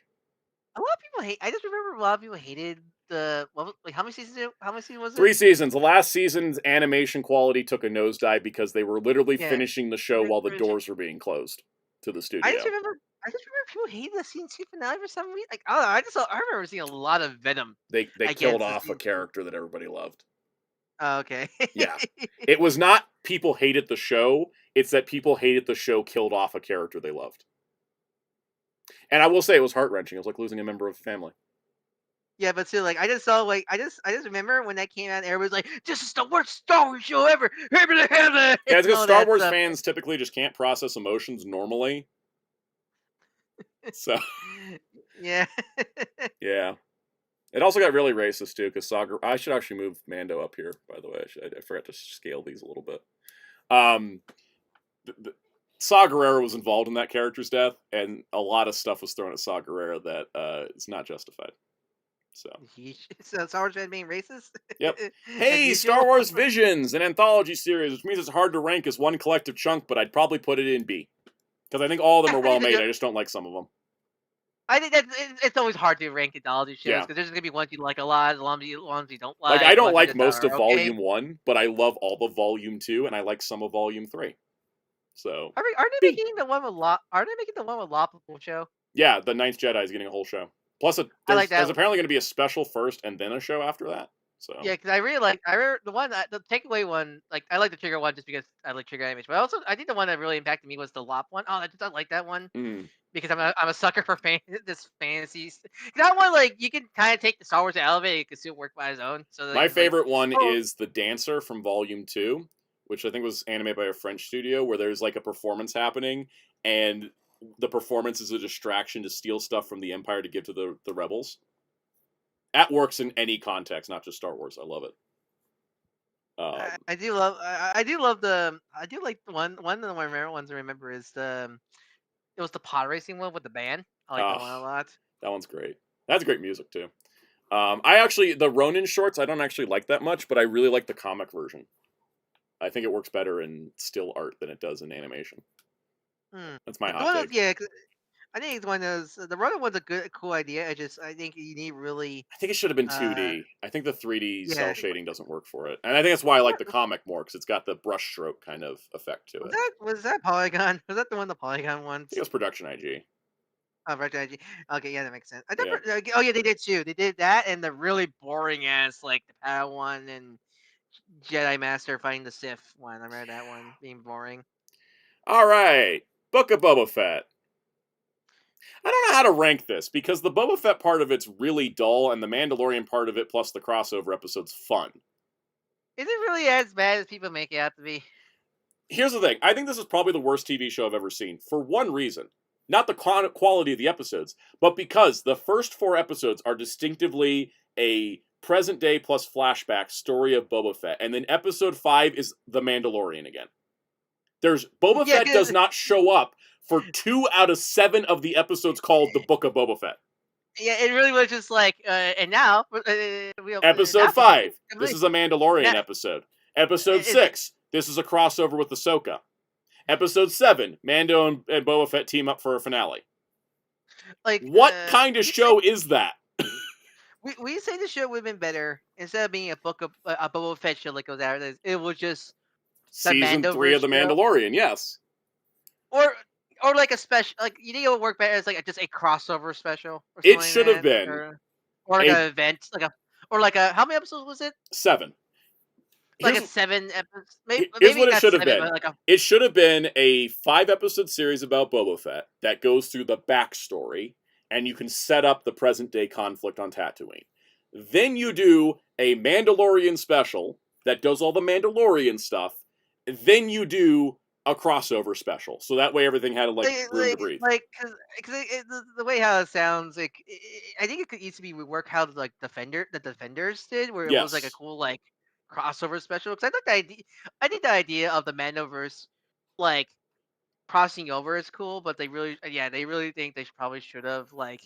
A lot of people hate. I just remember a lot of people hated the. How many seasons? How many seasons was it? 3 seasons. The last season's animation quality took a nosedive because they were literally finishing the show while the doors were being closed to the studio. I just remember people hated the season 2 finale for some reason. Like, I remember seeing a lot of venom. They killed off a character that everybody loved. Oh, okay. Yeah, it was not people hated the show. It's that people hated the show killed off a character they loved. And I will say it was heart-wrenching. It was like losing a member of the family. Yeah, but still, like, I just remember when that came out, everybody was like, "This is the worst Star Wars show ever." Yeah, it's because Star Wars fans typically just can't process emotions normally. So. Yeah. Yeah. It also got really racist too, because I should actually move Mando up here. By the way, I forgot to scale these a little bit. Saw Gerrera was involved in that character's death, and a lot of stuff was thrown at Saw Gerrera that is not justified. So Star Wars fans being racist? Yep. Hey, Star Wars Visions, an anthology series, which means it's hard to rank as one collective chunk, but I'd probably put it in B. Because I think all of them are well made, I just don't like some of them. I think it's always hard to rank anthology shows, because there's going to be ones you like a lot, the ones you don't like. Like, I don't like most of Volume 1, but I love all of Volume 2, and I like some of Volume 3. So are they making the one with Lop show? Yeah, the Ninth Jedi is getting a whole show. Plus, there's apparently going to be a special first and then a show after that. So yeah, because I remember the takeaway one. Like, I like the Trigger one just because I like Trigger animation. But also, I think the one that really impacted me was the Lop one. Oh, I just don't like that one because I'm a sucker for this fantasy. That one, like, you can kind of take the Star Wars and elevate it; it could still work by its own. So my favorite one is the Dancer from Volume 2. Which I think was animated by a French studio, where there's like a performance happening, and the performance is a distraction to steal stuff from the Empire to give to the rebels. That works in any context, not just Star Wars. I love it. I do like the one of the more ones I remember is it was the pod racing one with the band. I like that one a lot. That one's great. That's great music too. The Ronin shorts I don't actually like that much, but I really like the comic version. I think it works better in still art than it does in animation. That's my hot take. Yeah, I think it's one of those. The Ronin one's a cool idea. I think you need really. I think it should have been 2D. I think the 3D cell shading doesn't work for it, and I think that's why I like the comic more because it's got the brushstroke kind of effect to it. Was that Polygon? Was that the one the Polygon one? I think it was Production IG. Oh, Production IG. Okay, yeah, that makes sense. Oh yeah, they did too. They did that and the really boring ass like the Padawan and Jedi Master fighting the Sith one. I remember that one being boring. All right, Book of Boba Fett. I don't know how to rank this because the Boba Fett part of it's really dull, and the Mandalorian part of it plus the crossover episode's fun. Is it really as bad as people make it out to be? Here's the thing. I think this is probably the worst TV show I've ever seen for one reason. Not the quality of the episodes, but because the first 4 episodes are distinctively a present day plus flashback story of Boba Fett, and then episode 5 is the Mandalorian again. Boba Fett does not show up for 2 out of 7 of the episodes called the Book of Boba Fett. Yeah, it really was just like, and now episode 5. This is a Mandalorian episode. Episode 6. This is a crossover with Ahsoka. Episode 7, Mando and Boba Fett team up for a finale. Like, what kind of show is that? We say the show would have been better instead of being a Boba Fett show like goes out. It was just Season 3 of The Mandalorian, yes. Or like a special, like you think it would work better as like just a crossover special. Or it should have been, or like an event, like a how many episodes was it? 7. Like a 7 episodes. Here's what it should have been. It should have been a 5-episode series about Boba Fett that goes through the backstory, and you can set up the present-day conflict on Tatooine. Then you do a Mandalorian special that does all the Mandalorian stuff. Then you do a crossover special, so that way everything had room to breathe. Because the way how it sounds, like I think it could easily work how the Defenders did, where it was like a cool like crossover special. Because I think the idea of the Mandoverse like crossing over is cool, but they really think they probably should have like.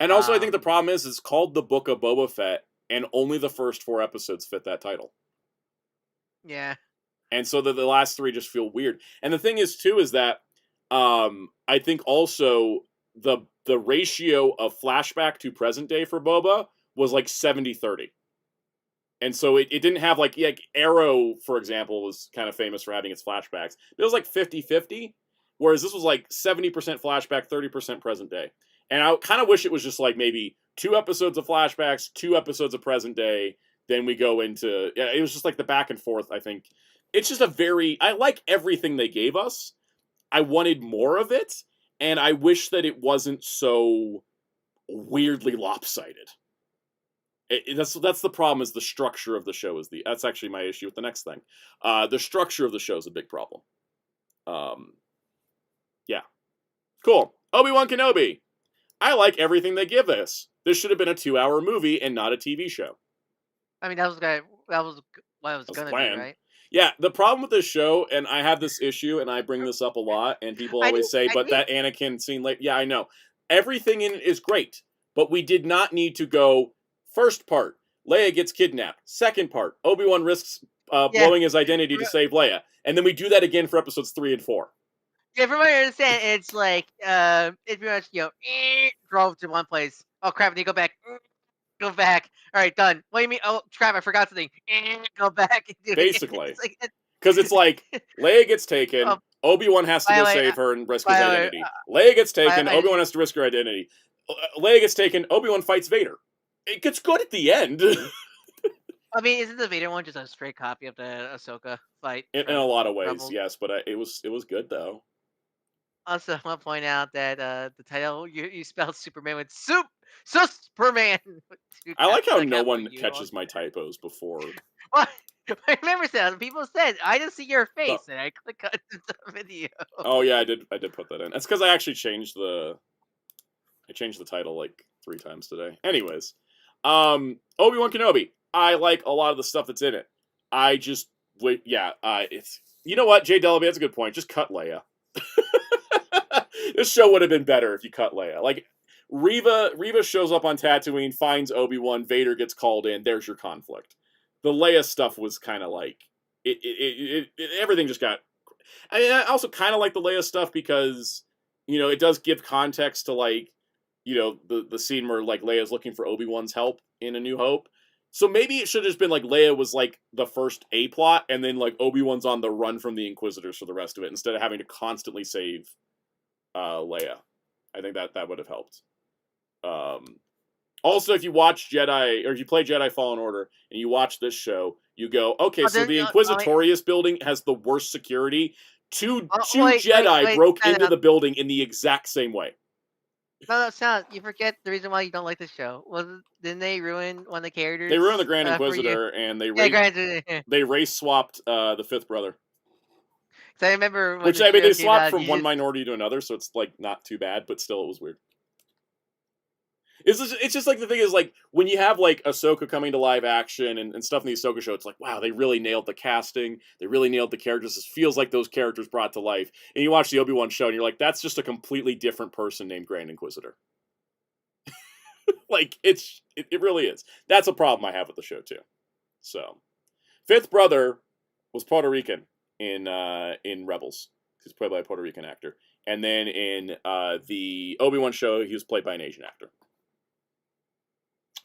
And also, I think the problem is it's called the Book of Boba Fett, and only the first 4 episodes fit that title. Yeah. And so the last 3 just feel weird. And the thing is, too, is that I think also the ratio of flashback to present day for Boba was like 70-30. And so it didn't have like Arrow, for example, was kind of famous for having its flashbacks. It was like 50-50, whereas this was like 70% flashback, 30% present day. And I kind of wish it was just like maybe 2 episodes of flashbacks, 2 episodes of present day, then we go into... Yeah, it was just like the back and forth, I think. It's just I like everything they gave us. I wanted more of it, and I wish that it wasn't so weirdly lopsided. That's the problem, is the structure of the show that's actually my issue with the next thing. The structure of the show is a big problem. Yeah. Cool. Obi-Wan Kenobi. I like everything they give us. This should have been a 2-hour movie and not a TV show. I mean, that was what it was going to be, right? Yeah, the problem with this show, and I have this issue, and I bring this up a lot, and people always say, but that Anakin scene late... Yeah, I know. Everything in it is great, but we did not need to go... First part, Leia gets kidnapped. Second part, Obi-Wan risks blowing his identity to save Leia. And then we do that again for episodes 3 and 4. Yeah, from what I understand, it's like, it's pretty much, drove to one place. Oh, crap, and you go back. Go back. All right, done. What do you mean? Oh, crap, I forgot something. Go back. Basically. Because it's like, Leia gets taken, Obi-Wan has to go save her and risk his identity. Leia gets taken, Obi-Wan has to risk her identity. Leia gets taken, Obi-Wan fights Vader. It gets good at the end. I mean, isn't the Vader one just a straight copy of the Ahsoka fight? In a lot of ways, Rebels? Yes, but it was good, though. Also, I want to point out that the title, you spelled Superman with Superman. I like how no one catches my typos before. Well, I remember that people said, I just see your face, and I click on the video. Oh, yeah, I did put that in. That's because I actually changed the title like 3 times today. Anyways, Obi-Wan Kenobi. I like a lot of the stuff that's in it. It's... You know what, Jay Delaby, that's a good point. Just cut Leia. This show would have been better if you cut Leia. Like, Reva shows up on Tatooine, finds Obi-Wan, Vader gets called in, there's your conflict. The Leia stuff was kind of like... everything just got... I mean, I also kind of like the Leia stuff because, it does give context to, like, the scene where, like, Leia's looking for Obi-Wan's help in A New Hope. So maybe it should have just been, like, Leia was, like, the first A-plot, and then, like, Obi-Wan's on the run from the Inquisitors for the rest of it, instead of having to constantly save Leia. I think that would have helped. Also, if you watch Jedi, or if you play Jedi Fallen Order, and you watch this show, you go, okay, so the Inquisitorius building has the worst security. Two Jedi broke into the building in the exact same way. No, Sound, you forget the reason why you don't like this show. Didn't they ruin one of the characters? They ruined the Grand Inquisitor, and they race swapped the fifth brother. So I remember when they swapped from one minority to another, so it's like not too bad, but still it was weird. It's just like the thing is like when you have like Ahsoka coming to live action and stuff in the Ahsoka show, it's like wow, they really nailed the casting, they really nailed the characters. It feels like those characters brought to life. And you watch the Obi-Wan show and you're like, that's just a completely different person named Grand Inquisitor. Like it really is. That's a problem I have with the show too. So, fifth brother was Puerto Rican. in Rebels. He's played by a Puerto Rican actor. And then in the Obi-Wan show, he was played by an Asian actor.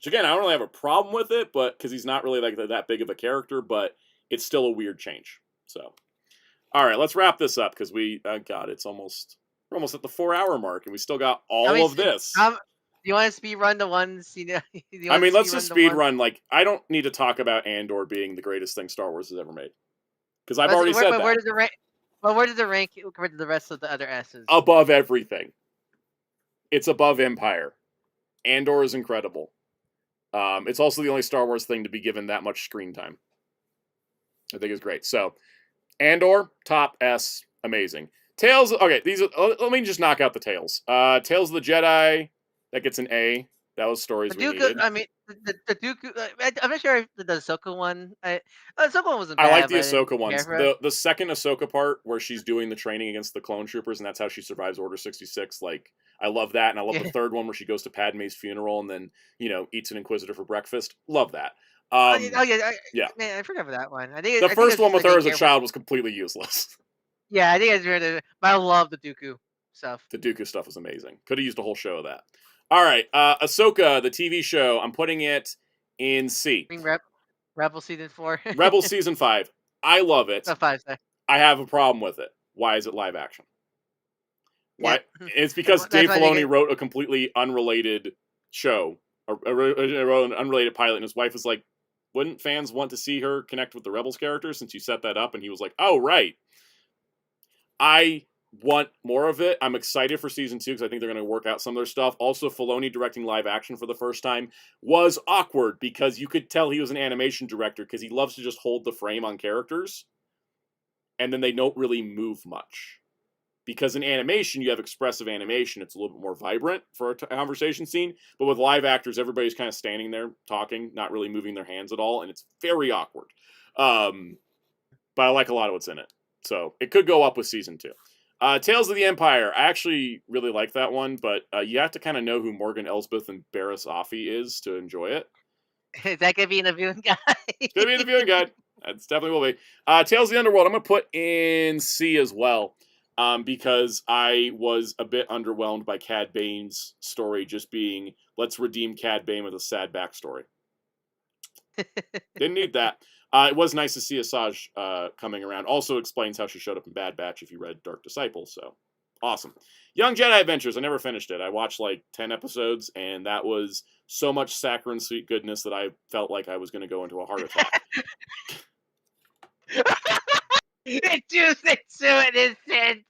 So again, I don't really have a problem with it, but because he's not really like that big of a character, but it's still a weird change. So, all right, let's wrap this up because God, we're almost at the 4-hour mark, and we still got all of this. Do you want to speed run the ones? I mean, let's just speed run. Like, I don't need to talk about Andor being the greatest thing Star Wars has ever made because I've already said that. Where does it rank compared to the rest of the other S's? Above everything. It's above Empire. Andor is incredible. It's also the only Star Wars thing to be given that much screen time. I think it's great. So, Andor, top S, amazing. Tales, okay, let me just knock out the Tales. Tales of the Jedi, that gets an A. That was stories we needed. I mean, the Dooku, I'm not sure if the Ahsoka one, the Ahsoka one wasn't bad. I like the Ahsoka ones. The second Ahsoka part where she's doing the training against the clone troopers and that's how she survives Order 66, like, I love that. And I love the third one where she goes to Padme's funeral and then, eats an Inquisitor for breakfast. Love that. Yeah. Man, I forgot about that one. The first one with her as a child was completely useless. Yeah, I think it's weird, but I love the Dooku stuff. The Dooku stuff was amazing. Could have used a whole show of that. All right, Ahsoka, the TV show, I'm putting it in C. Rebel Season 4. Rebel Season 5. I love it. 5, sorry. I have a problem with it. Why is it live action? Why? Yeah. It's because Dave Filoni wrote a completely unrelated show, wrote an unrelated pilot, and his wife was like, wouldn't fans want to see her connect with the Rebels character since you set that up? And he was like, oh, right. I want more of it. I'm excited for season 2 because I think they're going to work out some of their stuff. Also, Filoni directing live action for the first time was awkward because you could tell he was an animation director because he loves to just hold the frame on characters and then they don't really move much. Because in animation, you have expressive animation. It's a little bit more vibrant for a conversation scene. But with live actors, everybody's kind of standing there talking, not really moving their hands at all. And it's very awkward. But I like a lot of what's in it. So it could go up with season 2. Tales of the Empire. I actually really like that one. But you have to kind of know who Morgan Elsbeth and Barriss Offee is to enjoy it. Is that going to be in the viewing guide? It's going to be in the viewing guide. It definitely will be. Tales of the Underworld. I'm going to put in C as well. Because I was a bit underwhelmed by Cad Bane's story just being, let's redeem Cad Bane with a sad backstory. Didn't need that. It was nice to see Asajj coming around. Also explains how she showed up in Bad Batch if you read Dark Disciple, so awesome. Young Jedi Adventures, I never finished it. I watched like 10 episodes, and that was so much saccharine sweet goodness that I felt like I was going to go into a heart attack. It's too innocent.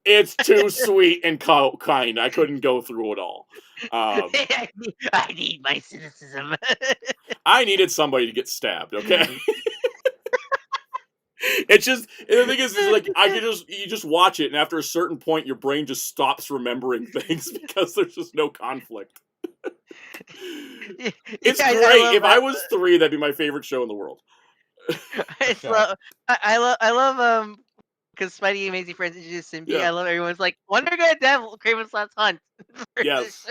It's too sweet and kind. I couldn't go through it all. I need my cynicism. I needed somebody to get stabbed. Okay. It's just the thing is like you just watch it, and after a certain point, your brain just stops remembering things because there's just no conflict. It's great. If I was 3, that'd be my favorite show in the world. I love because Spidey Amazing Friends introduced Simbi. Yeah. I love everyone's like Wonder Good Devil Kraven's Last Hunt. Yes.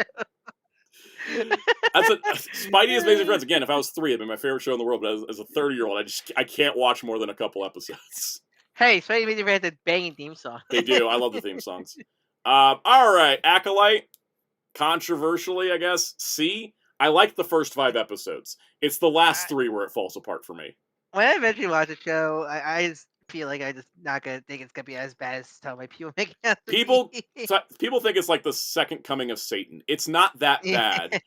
Spidey Amazing Friends again. If I was 3, it'd be my favorite show in the world. But as a 30-year-old, I can't watch more than a couple episodes. Hey, Spidey Amazing Friends has a banging theme song. They do. I love the theme songs. All right, Acolyte. Controversially, I guess C. I liked the first 5 episodes. It's the last 3 where it falls apart for me. When I eventually watch the show, I just feel like I just not gonna think it's gonna be as bad as how my people make it. People think it's like the second coming of Satan. It's not that bad.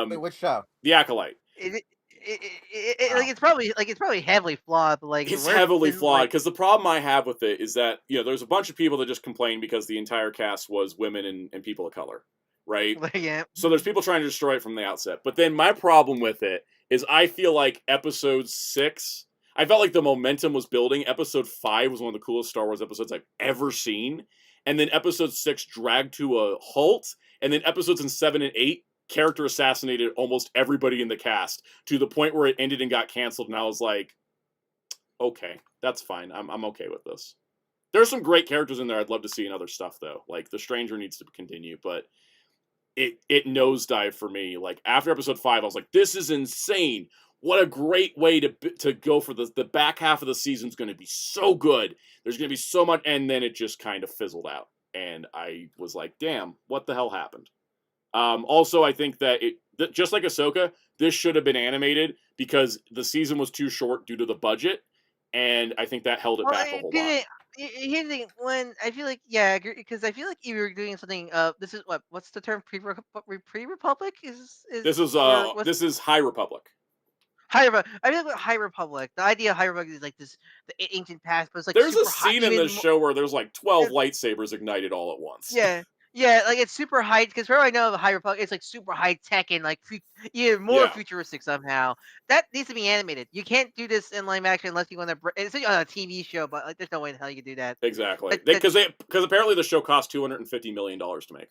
Wait, which show? The Acolyte. It's probably heavily flawed, but like it's heavily flawed because the problem I have with it is that there's a bunch of people that just complain because the entire cast was women and people of color, right? Yeah. So there's people trying to destroy it from the outset. But then my problem with it is I feel like episode 6, I felt like the momentum was building. Episode 5 was one of the coolest Star Wars episodes I've ever seen. And then episode 6 dragged to a halt. And then episodes in 7 and 8, character assassinated almost everybody in the cast to the point where it ended and got canceled. And I was like, okay, that's fine. I'm okay with this. There's some great characters in there I'd love to see in other stuff, though. Like, The Stranger needs to continue, but it nosedived for me. Like, after episode 5, I was like, this is insane. what a great way to go for the back half of the season's going to be so good. There's going to be so much, and then it just kind of fizzled out. And I was like, damn, what the hell happened? Also, I think that just like Ahsoka, this should have been animated because the season was too short due to the budget, and I think that held it back a whole lot. Here's the thing, when I feel like because I feel like if you're doing something, this is what's the term, pre-Republic is this is High Republic. High Republic. I feel like High Republic. The idea of High Republic is like the ancient past, but it's like there's super a scene in this show where there's like 12 lightsabers ignited all at once. Yeah, like it's super high, because where I know of High Republic, it's like super high tech and like even more futuristic somehow. That needs to be animated. You can't do this in live action unless you want to. It's on a TV show, but like there's no way in hell you can do that. Exactly, because apparently the show cost $250 million to make.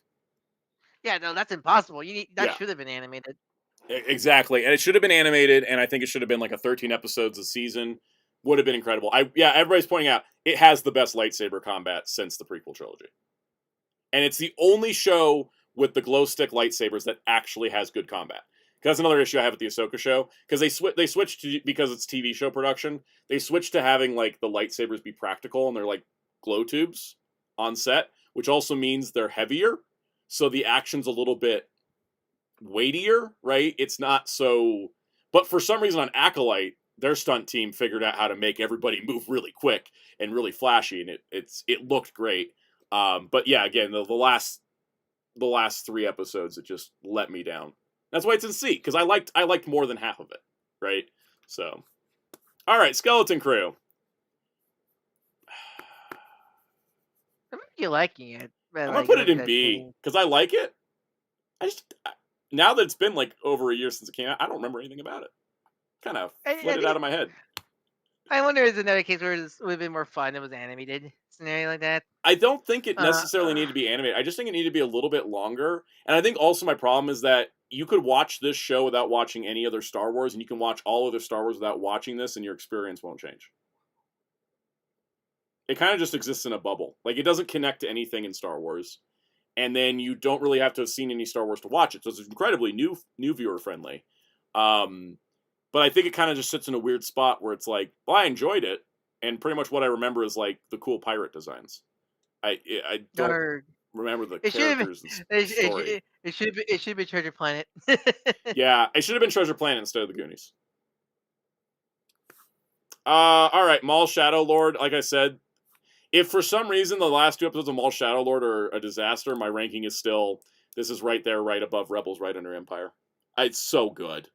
Yeah, no, that's impossible. That should have been animated. Exactly, and it should have been animated, and I think it should have been like a 13 episodes a season. Would have been incredible. Everybody's pointing out it has the best lightsaber combat since the prequel trilogy. And it's the only show with the glow stick lightsabers that actually has good combat. Because that's another issue I have with the Ahsoka show. Because they switched to, because it's TV show production, they switched to having like the lightsabers be practical and they're like glow tubes on set, which also means they're heavier. So the action's a little bit weightier, right? It's not so. But for some reason on Acolyte, their stunt team figured out how to make everybody move really quick and really flashy, and it looked great. But yeah, again, the last 3 episodes, it just let me down. That's why it's in C, because I liked more than half of it, right? So, all right, Skeleton Crew. I remember you liking it. I'm gonna put it in B because I like it. Now that it's been like over a year since it came out, I don't remember anything about it. Kind of flooded out of my head. I wonder if there's another case where it would have been more fun if it was animated scenario like that. I don't think it necessarily needed to be animated. I just think it needed to be a little bit longer. And I think also my problem is that you could watch this show without watching any other Star Wars, and you can watch all other Star Wars without watching this, and your experience won't change. It kind of just exists in a bubble. Like, it doesn't connect to anything in Star Wars. And then you don't really have to have seen any Star Wars to watch it. So it's incredibly new viewer friendly. But I think it kind of just sits in a weird spot where it's like, well, I enjoyed it, and pretty much what I remember is like the cool pirate designs. I don't remember the characters and story. It should be Treasure Planet. Yeah, it should have been Treasure Planet instead of the Goonies. All right, Maul Shadow Lord. Like I said, if for some reason the last 2 episodes of Maul Shadow Lord are a disaster, my ranking is still, this is right there, right above Rebels, right under Empire. It's so good.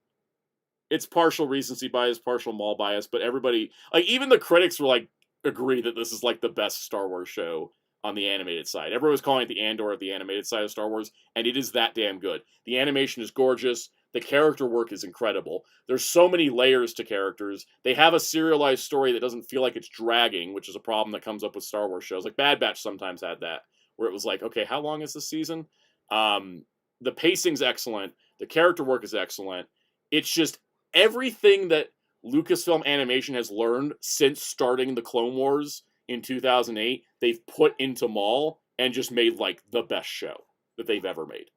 It's partial recency bias, partial Maul bias, but everybody, like, even the critics were like, agree that this is like the best Star Wars show on the animated side. Everyone was calling it the Andor of the animated side of Star Wars, and it is that damn good. The animation is gorgeous. The character work is incredible. There's so many layers to characters. They have a serialized story that doesn't feel like it's dragging, which is a problem that comes up with Star Wars shows. Like Bad Batch sometimes had that, where it was like, okay, how long is this season? The pacing's excellent. The character work is excellent. It's just everything that Lucasfilm Animation has learned since starting the Clone Wars in 2008, they've put into Maul and just made like the best show that they've ever made.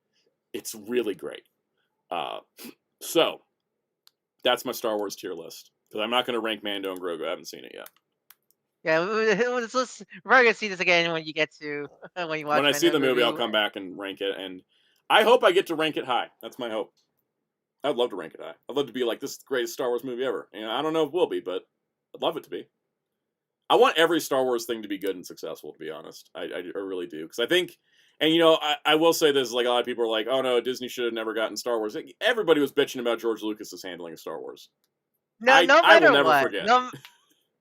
It's really great. So that's my Star Wars tier list, because I'm not going to rank Mando and Grogu. I haven't seen it yet. Yeah, we're probably gonna see this again when you get to when you watch. When I see the movie, I'll come back and rank it, and I hope I get to rank it high. That's my hope. I'd love to rank it high. I'd love to be like, this is the greatest Star Wars movie ever. You know, I don't know if it will be, but I'd love it to be. I want every Star Wars thing to be good and successful, to be honest. I really do. Because I think, and you know, I will say this, like a lot of people are like, oh no, Disney should have never gotten Star Wars. Like, everybody was bitching about George Lucas's handling of Star Wars. No matter what. Forget.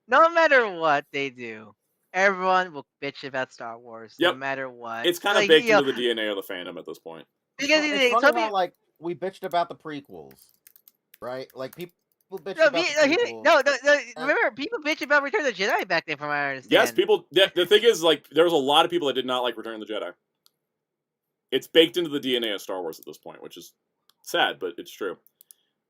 No matter what they do, everyone will bitch about Star Wars. Yep. No matter what. It's kind of baked into the DNA of the fandom at this point. Because it's funny how, like, we bitched about the prequels, right? Like, people bitched about the prequels. Remember, people bitched about Return of the Jedi back then, from what I understand. Yes, people. The thing is, like, there was a lot of people that did not like Return of the Jedi. It's baked into the DNA of Star Wars at this point, which is sad, but it's true.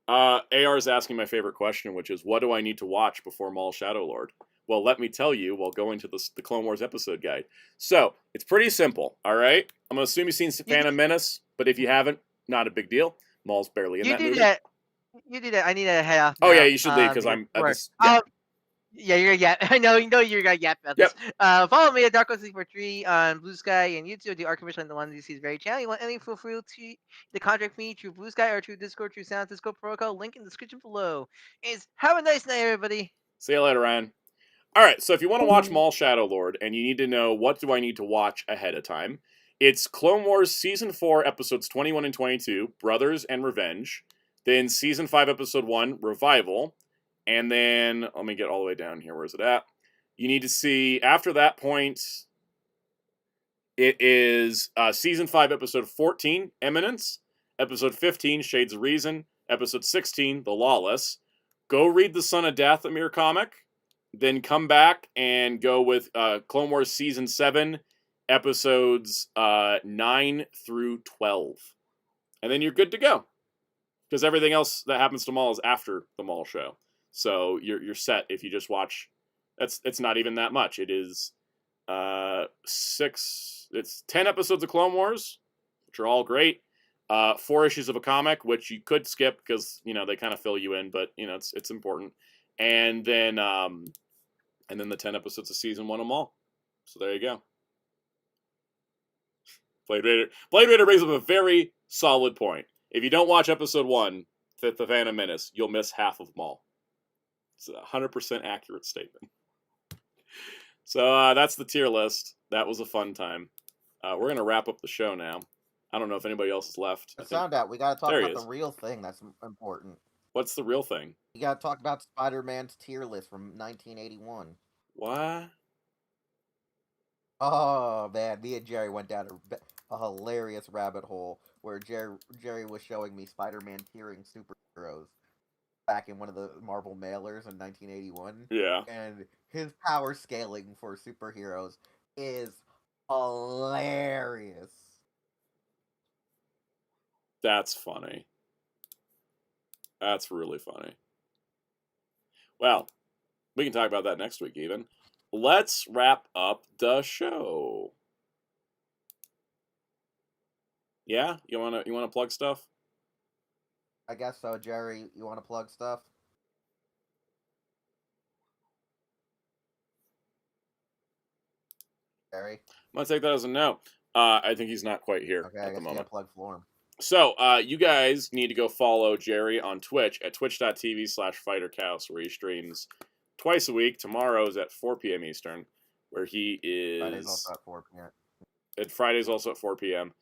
AR is asking my favorite question, which is, what do I need to watch before Maul Shadow Lord? Well, let me tell you while going to the Clone Wars episode guide. So, it's pretty simple, all right? I'm going to assume you've seen Phantom Menace, but if you haven't, not a big deal. Maul's barely in that movie. You do that. I need to head off. Oh now, yeah, you should leave because I'm. Yeah, you're yeah. I know you're gonna yap about this. Follow me at Darko643 on Blue Sky and YouTube. The art commission on the one DC is very channel. You want any, feel free to contact me through Blue Sky or through Discord, through Sound Discord protocol. Link in the description below. Have a nice night, everybody. See you later, Ryan. All right, so if you want to watch Mall Shadow Lord and you need to know what do I need to watch ahead of time, it's Clone Wars Season 4, Episodes 21 and 22, Brothers and Revenge. Then Season 5, Episode 1, Revival. And then, let me get all the way down here. Where's it at? You need to see, after that point, it is Season 5, Episode 14, Eminence. Episode 15, Shades of Reason. Episode 16, The Lawless. Go read the Son of Dathomir comic. Then come back and go with Clone Wars Season 7, Episodes 9 through 12. And then you're good to go. Because everything else that happens to Maul is after the Maul show. So you're set if you just watch. It's not even that much. It is 10 episodes of Clone Wars, which are all great. 4 issues of a comic, which you could skip because they kind of fill you in, but it's important. And then the 10 episodes of Season 1 of Maul. So there you go. Blade Raider brings up a very solid point. If you don't watch Episode 1, The Phantom Menace, you'll miss half of Maul. It's a 100% accurate statement. So that's the tier list. That was a fun time. We're going to wrap up the show now. I don't know if anybody else is left. Sound out. We got to talk about the real thing that's important. What's the real thing? We got to talk about Spider-Man's tier list from 1981. What? Oh, man. Me and Jerry went down a hilarious rabbit hole where Jerry was showing me Spider-Man tiering superheroes back in one of the Marvel mailers in 1981. Yeah. And his power scaling for superheroes is hilarious. That's funny. That's really funny. Well, we can talk about that next week even. Let's wrap up the show. Yeah? You wanna plug stuff? I guess so, Jerry. You want to plug stuff? Jerry? I'm going to take that as a no. I think he's not quite here okay, at the moment. Plug for him. So, you guys need to go follow Jerry on Twitch at twitch.tv/fightercows, where he streams twice a week. Tomorrow's at 4 p.m. Eastern, where he is... Friday's also at 4 p.m. And Friday's also at 4 p.m.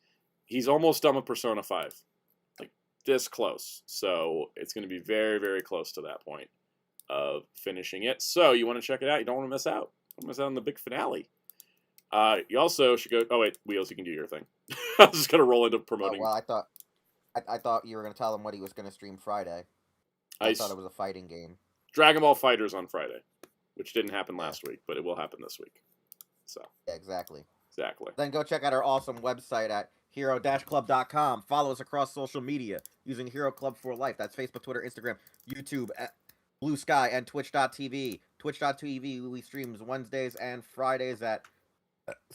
He's almost done with Persona 5. Like, this close. So, it's going to be very, very close to that point of finishing it. So, you want to check it out. You don't want to miss out. Don't miss out on the big finale. You also should go... Oh, wait. Wheels, you can do your thing. I was just going to roll into promoting... well, I thought you were going to tell him what he was going to stream Friday. I thought it was a fighting game. Dragon Ball FighterZ on Friday, which didn't happen last week, but it will happen this week. So yeah, exactly. Then go check out our awesome website at hero-club.com. Follow us across social media using Hero Club for Life. That's Facebook, Twitter, Instagram, YouTube, Blue Sky, and Twitch.tv. Twitch.tv, we streams Wednesdays and Fridays at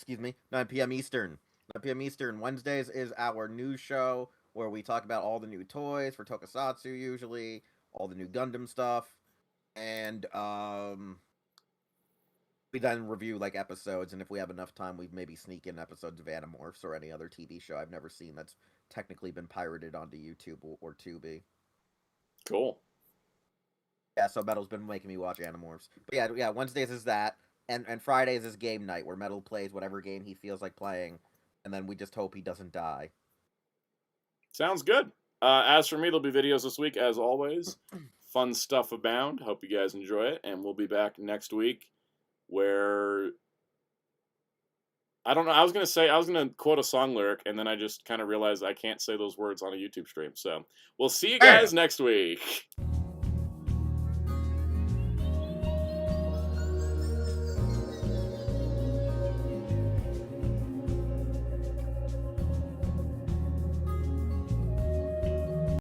9 p.m. Eastern. 9 p.m. Eastern. Wednesdays is our news show where we talk about all the new toys for Tokusatsu usually, all the new Gundam stuff, and we then review like episodes, and if we have enough time, we maybe sneak in episodes of Animorphs or any other TV show I've never seen that's technically been pirated onto YouTube or Tubi. Cool. Yeah, so Metal's been making me watch Animorphs. But yeah, Wednesdays is that, and Fridays is game night, where Metal plays whatever game he feels like playing, and then we just hope he doesn't die. Sounds good. As for me, there'll be videos this week, as always. Fun stuff abound. Hope you guys enjoy it, and we'll be back next week, where... I don't know, I was going to quote a song lyric, and then I just kind of realized I can't say those words on a YouTube stream, so we'll see you guys next week.